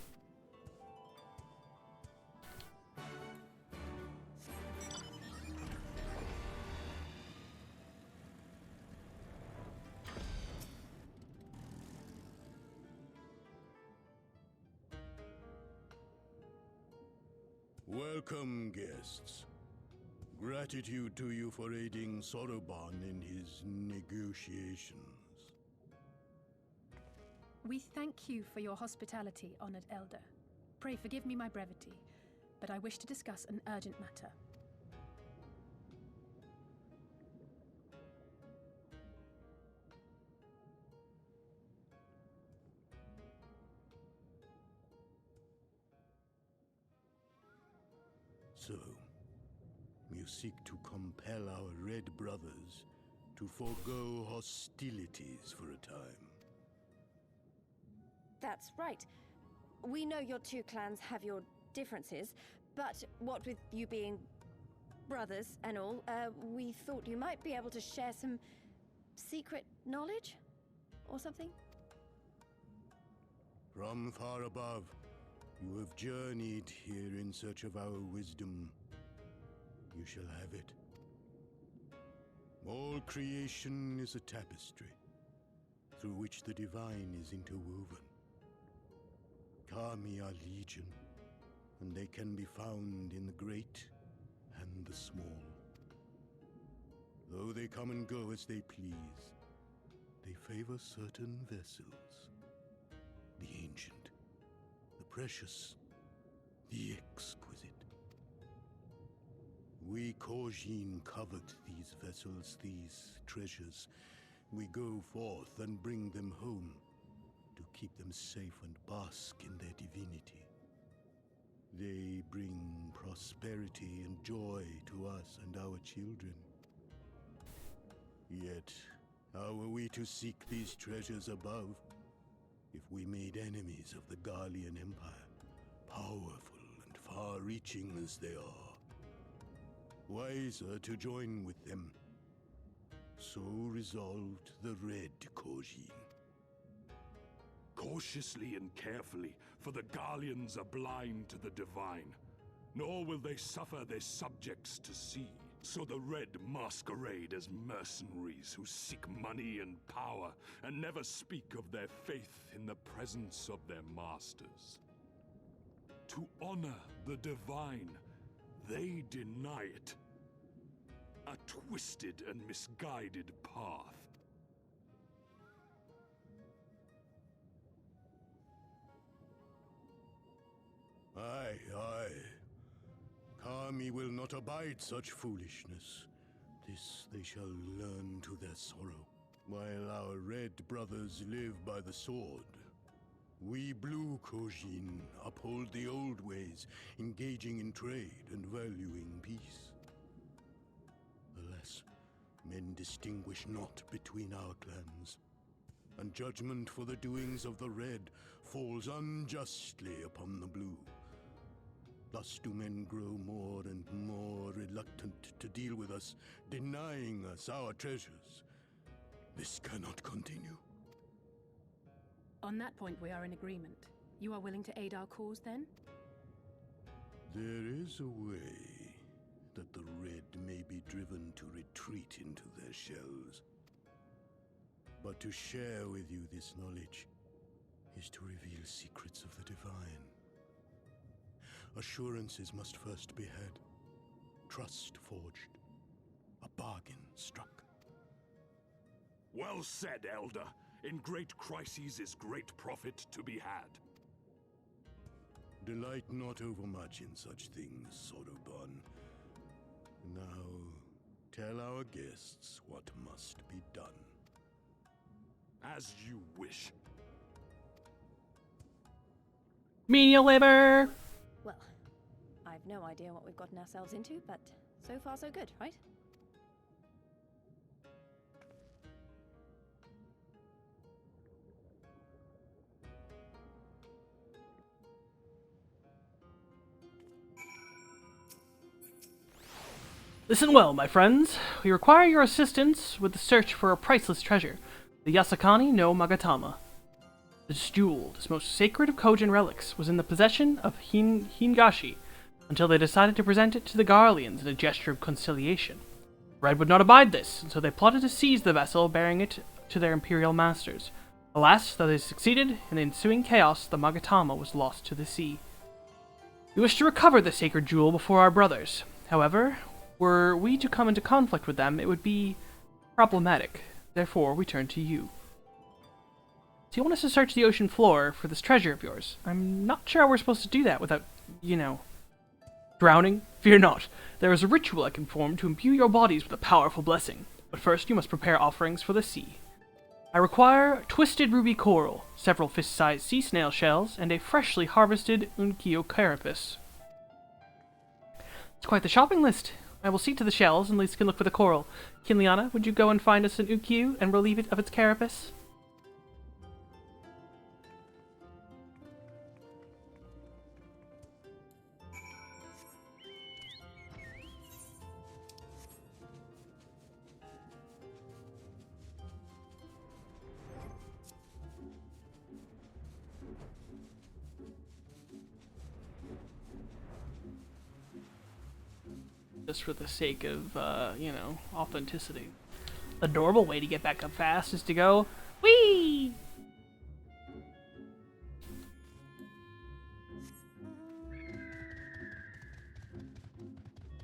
Welcome, guests. Gratitude to you for aiding Soroban in his negotiations. We thank you for your hospitality, honored elder. Pray forgive me my brevity, but I wish to discuss an urgent matter. So, you seek to compel our Red Brothers to forego hostilities for a time. That's right. We know your two clans have your differences, but what with you being brothers and all, we thought you might be able to share some secret knowledge or something? From far above, you have journeyed here in search of our wisdom. You shall have it. All creation is a tapestry, through which the divine is interwoven. Kami are legion, and they can be found in the great and the small. Though they come and go as they please, they favor certain vessels. The ancient, the precious, the exquisite. We Kojin covet these vessels, these treasures. We go forth and bring them home to keep them safe and bask in their divinity. They bring prosperity and joy to us and our children. Yet, how are we to seek these treasures above if we made enemies of the Garlean Empire, powerful and far-reaching as they are? Wiser to join with them. So resolved the Red Kojin. Cautiously and carefully, for the Garleans are blind to the divine, nor will they suffer their subjects to see. So the Red masquerade as mercenaries who seek money and power and never speak of their faith in the presence of their masters. To honor the divine, they deny it. A twisted and misguided path. Aye, aye. Kami will not abide such foolishness. This they shall learn to their sorrow. While our red brothers live by the sword, we blue Kojin uphold the old ways, engaging in trade and valuing peace. Alas, men distinguish not between our clans, and judgment for the doings of the red falls unjustly upon the blue. Thus do men grow more and more reluctant to deal with us, denying us our treasures. This cannot continue. On that point, we are in agreement. You are willing to aid our cause, then? There is a way that the red may be driven to retreat into their shells. But to share with you this knowledge is to reveal secrets of the divine. Assurances must first be had, trust forged, a bargain struck. Well said, Elder. In great crises is great profit to be had. Delight not overmuch in such things, Soroban. Now, tell our guests what must be done. As you wish. Menial labor! Well, I've no idea what we've gotten ourselves into, but so far so good, right? Listen well, my friends. We require your assistance with the search for a priceless treasure, the Yasakani no Magatama. This jewel, this most sacred of Kojin relics, was in the possession of Hingashi until they decided to present it to the Garleans in a gesture of conciliation. Red would not abide this, and so they plotted to seize the vessel bearing it to their imperial masters. Alas, though they succeeded, in the ensuing chaos, the Magatama was lost to the sea. We wish to recover the sacred jewel before our brothers. However, were we to come into conflict with them, it would be problematic. Therefore, we turn to you. So you want us to search the ocean floor for this treasure of yours? I'm not sure how we're supposed to do that without, drowning? Fear not. There is a ritual I can perform to imbue your bodies with a powerful blessing. But first you must prepare offerings for the sea. I require twisted ruby coral, several fist-sized sea snail shells, and a freshly harvested unkyo carapace. It's quite the shopping list. I will see to the shells, and Lisa can look for the coral. Kinliana, would you go and find us an unkyo and relieve it of its carapace? Just for the sake of, authenticity. The normal way to get back up fast is to go, whee!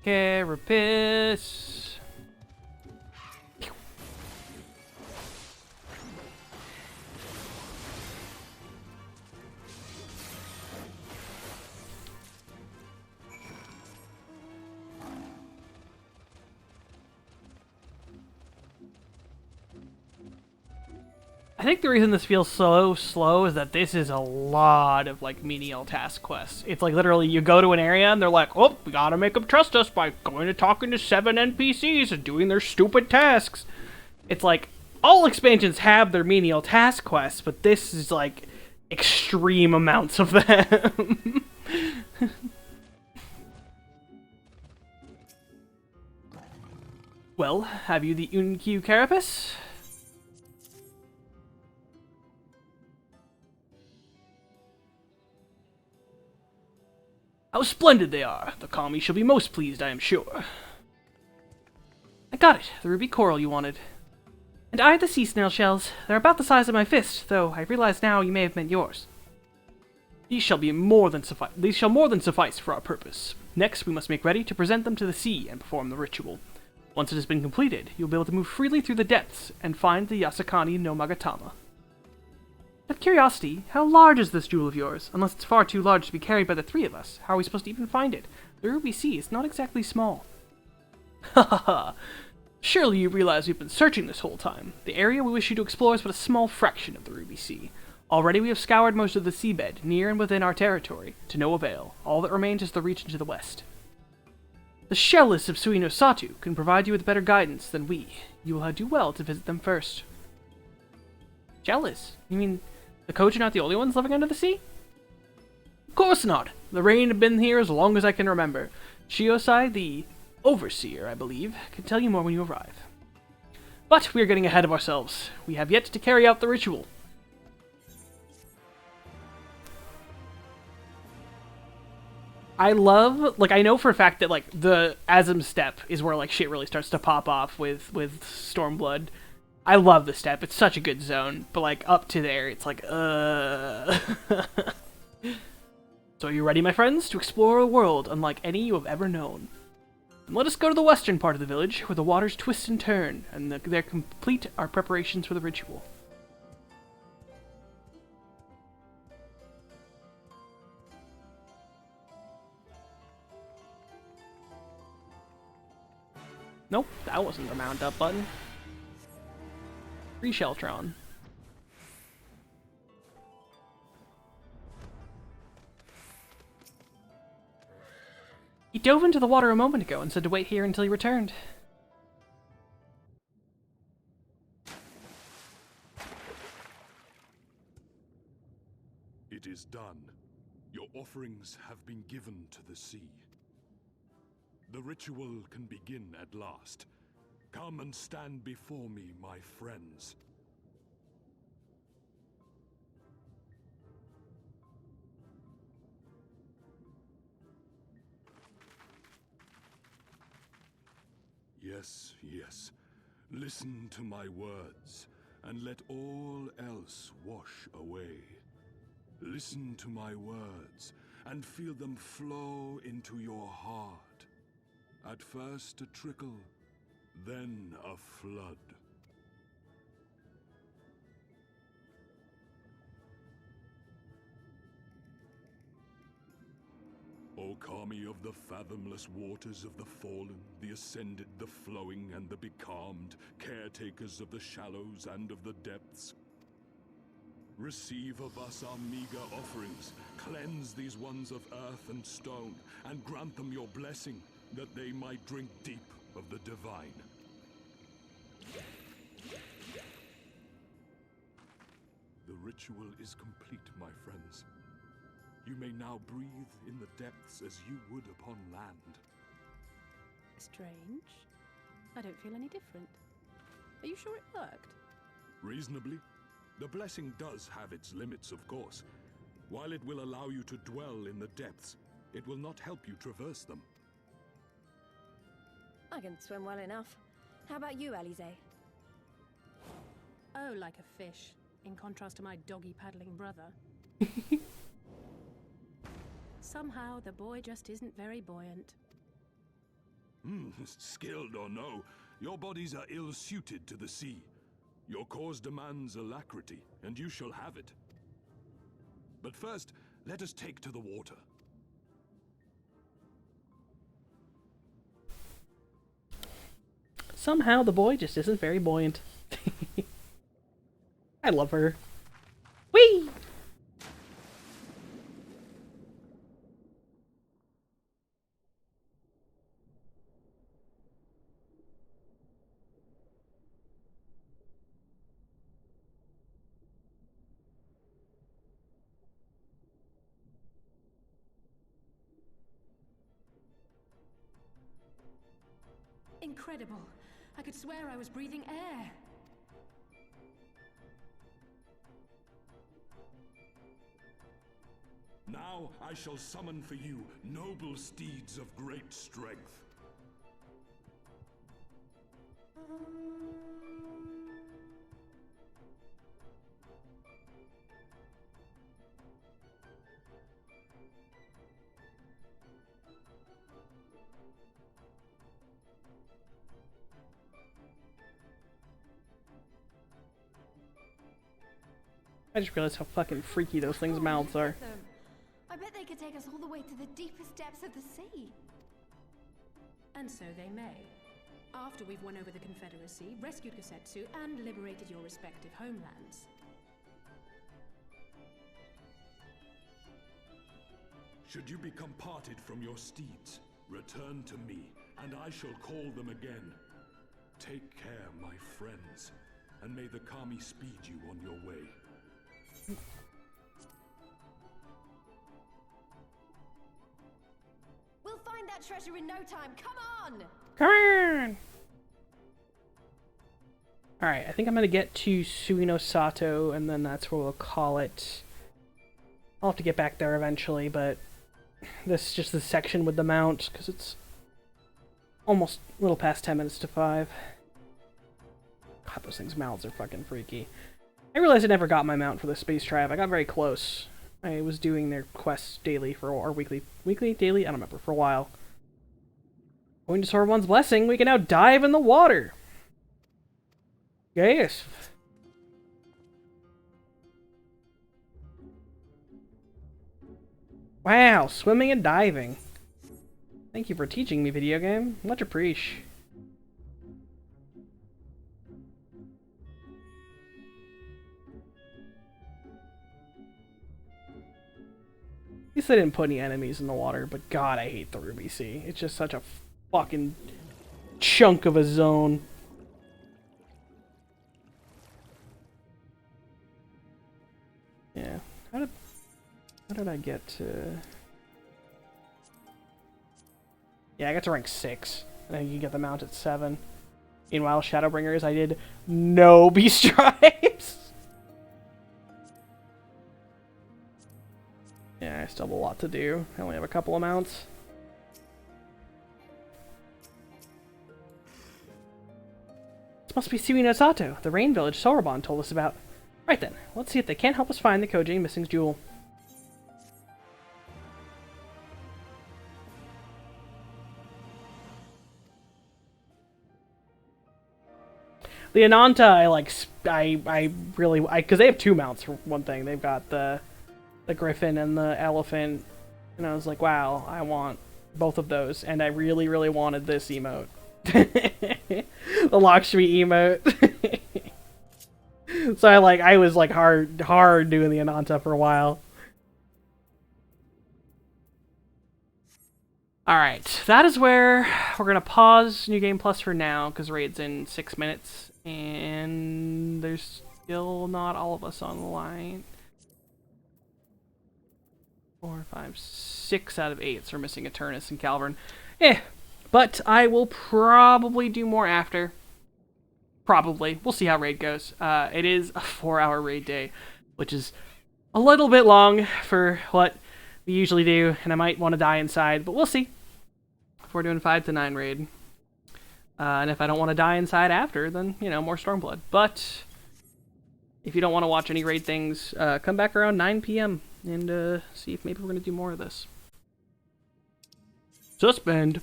Carapace. I think the reason this feels so slow is that this is a lot of, menial task quests. It's literally you go to an area and they're like, oh, we gotta make them trust us by going and talking to 7 NPCs and doing their stupid tasks. It's all expansions have their menial task quests, but this is, extreme amounts of them. Well, have you the unkyo carapace? How splendid they are! The Kami shall be most pleased, I am sure. I got it, the ruby coral you wanted. And I the sea snail shells. They're about the size of my fist, though I realize now you may have meant yours. These shall more than suffice for our purpose. Next, we must make ready to present them to the sea and perform the ritual. Once it has been completed, you'll be able to move freely through the depths and find the Yasakani no Magatama. Out of curiosity, how large is this jewel of yours? Unless it's far too large to be carried by the three of us, how are we supposed to even find it? The Ruby Sea is not exactly small. Ha ha ha! Surely you realize we've been searching this whole time. The area we wish you to explore is but a small fraction of the Ruby Sea. Already we have scoured most of the seabed, near and within our territory, to no avail. All that remains is the region to the west. The shellless of Suino Satu can provide you with better guidance than we. You will do well to visit them first. Shellless? You mean the coach are not the only ones living under the sea? Of course not. The rain have been here as long as I can remember. Shiosai, the overseer, I believe, can tell you more when you arrive. But we are getting ahead of ourselves. We have yet to carry out the ritual. I love, I know for a fact that, the Azim step is where, shit really starts to pop off with Stormblood. I love the step. It's such a good zone. But, up to there, it's So are you ready, my friends, to explore a world unlike any you have ever known? And let us go to the western part of the village, where the waters twist and turn, and there complete our preparations for the ritual. Nope, that wasn't the mount up button. Free Sheltron. He dove into the water a moment ago and said to wait here until he returned. It is done. Your offerings have been given to the sea. The ritual can begin at last. Come and stand before me, my friends. Yes, yes. Listen to my words, and let all else wash away. Listen to my words, and feel them flow into your heart. At first a trickle, then a flood. O Kami of the fathomless waters of the fallen, the ascended, the flowing, and the becalmed, caretakers of the shallows and of the depths, receive of us our meager offerings, cleanse these ones of earth and stone, and grant them your blessing, that they might drink deep of the divine. The ritual is complete, my friends. You may now breathe in the depths as you would upon land. Strange. I don't feel any different. Are you sure it worked? Reasonably. The blessing does have its limits, of course. While it will allow you to dwell in the depths, it will not help you traverse them. I can swim well enough. How about you, Alize? Oh, like a fish, in contrast to my doggy-paddling brother. Somehow, the boy just isn't very buoyant. Skilled or no, your bodies are ill-suited to the sea. Your cause demands alacrity, and you shall have it. But first, let us take to the water. Somehow the boy just isn't very buoyant. I love her. Whee! Incredible. I could swear I was breathing air. Now I shall summon for you noble steeds of great strength. I just realized how fucking freaky those things' mouths are. I bet they could take us all the way to the deepest depths of the sea. And so they may. After we've won over the Confederacy, rescued Kosetsu, and liberated your respective homelands. Should you become parted from your steeds, return to me, and I shall call them again. Take care, my friends, and may the Kami speed you on your way. We'll find that treasure in no time. Come on! Come on! Alright, I think I'm gonna get to Suino Sato, and then that's where we'll call it. I'll have to get back there eventually, but this is just the section with the mount, because it's almost a little past 10 minutes to 5. God, those things' mouths are fucking freaky. I realized I never got my mount for the Space Tribe. I got very close. I was doing their quests daily for, or weekly, daily? I don't remember, for a while. Going to Sorbonne's Blessing, we can now dive in the water! Yes! Wow, swimming and diving. Thank you for teaching me, video game. Much appreciated. At least they didn't put any enemies in the water, but god, I hate the Ruby Sea. It's just such a fucking chunk of a zone. Yeah. How did I get to... Yeah, I got to rank 6. And then you get the mount at 7. Meanwhile, Shadowbringers, I did no Beast Tribes. Yeah, I still have a lot to do. I only have a couple of mounts. This must be Suino Sato, the rain village Sorbonne told us about. Right then, let's see if they can't help us find the Koji missing jewel. The Ananta, I really, because they have 2 mounts for one thing. They've got the griffin and the elephant, and I was like, wow, I want both of those, and I really, really wanted this emote. The Lakshmi emote. So I was hard doing the Ananta for a while. Alright, that is where we're gonna pause New Game Plus for now, because Raid's in 6 minutes, and there's still not all of us on the line. 4, 5, 6 out of 8, so we're missing Eternus and Calvern. But I will probably do more after. Probably. We'll see how Raid goes. It is a 4-hour Raid day, which is a little bit long for what we usually do, and I might want to die inside, but we'll see. If we're doing 5 to 9 Raid. And if I don't want to die inside after, then, you know, more Stormblood. But if you don't want to watch any Raid things, come back around 9 PM and see if maybe we're going to do more of this. Suspend.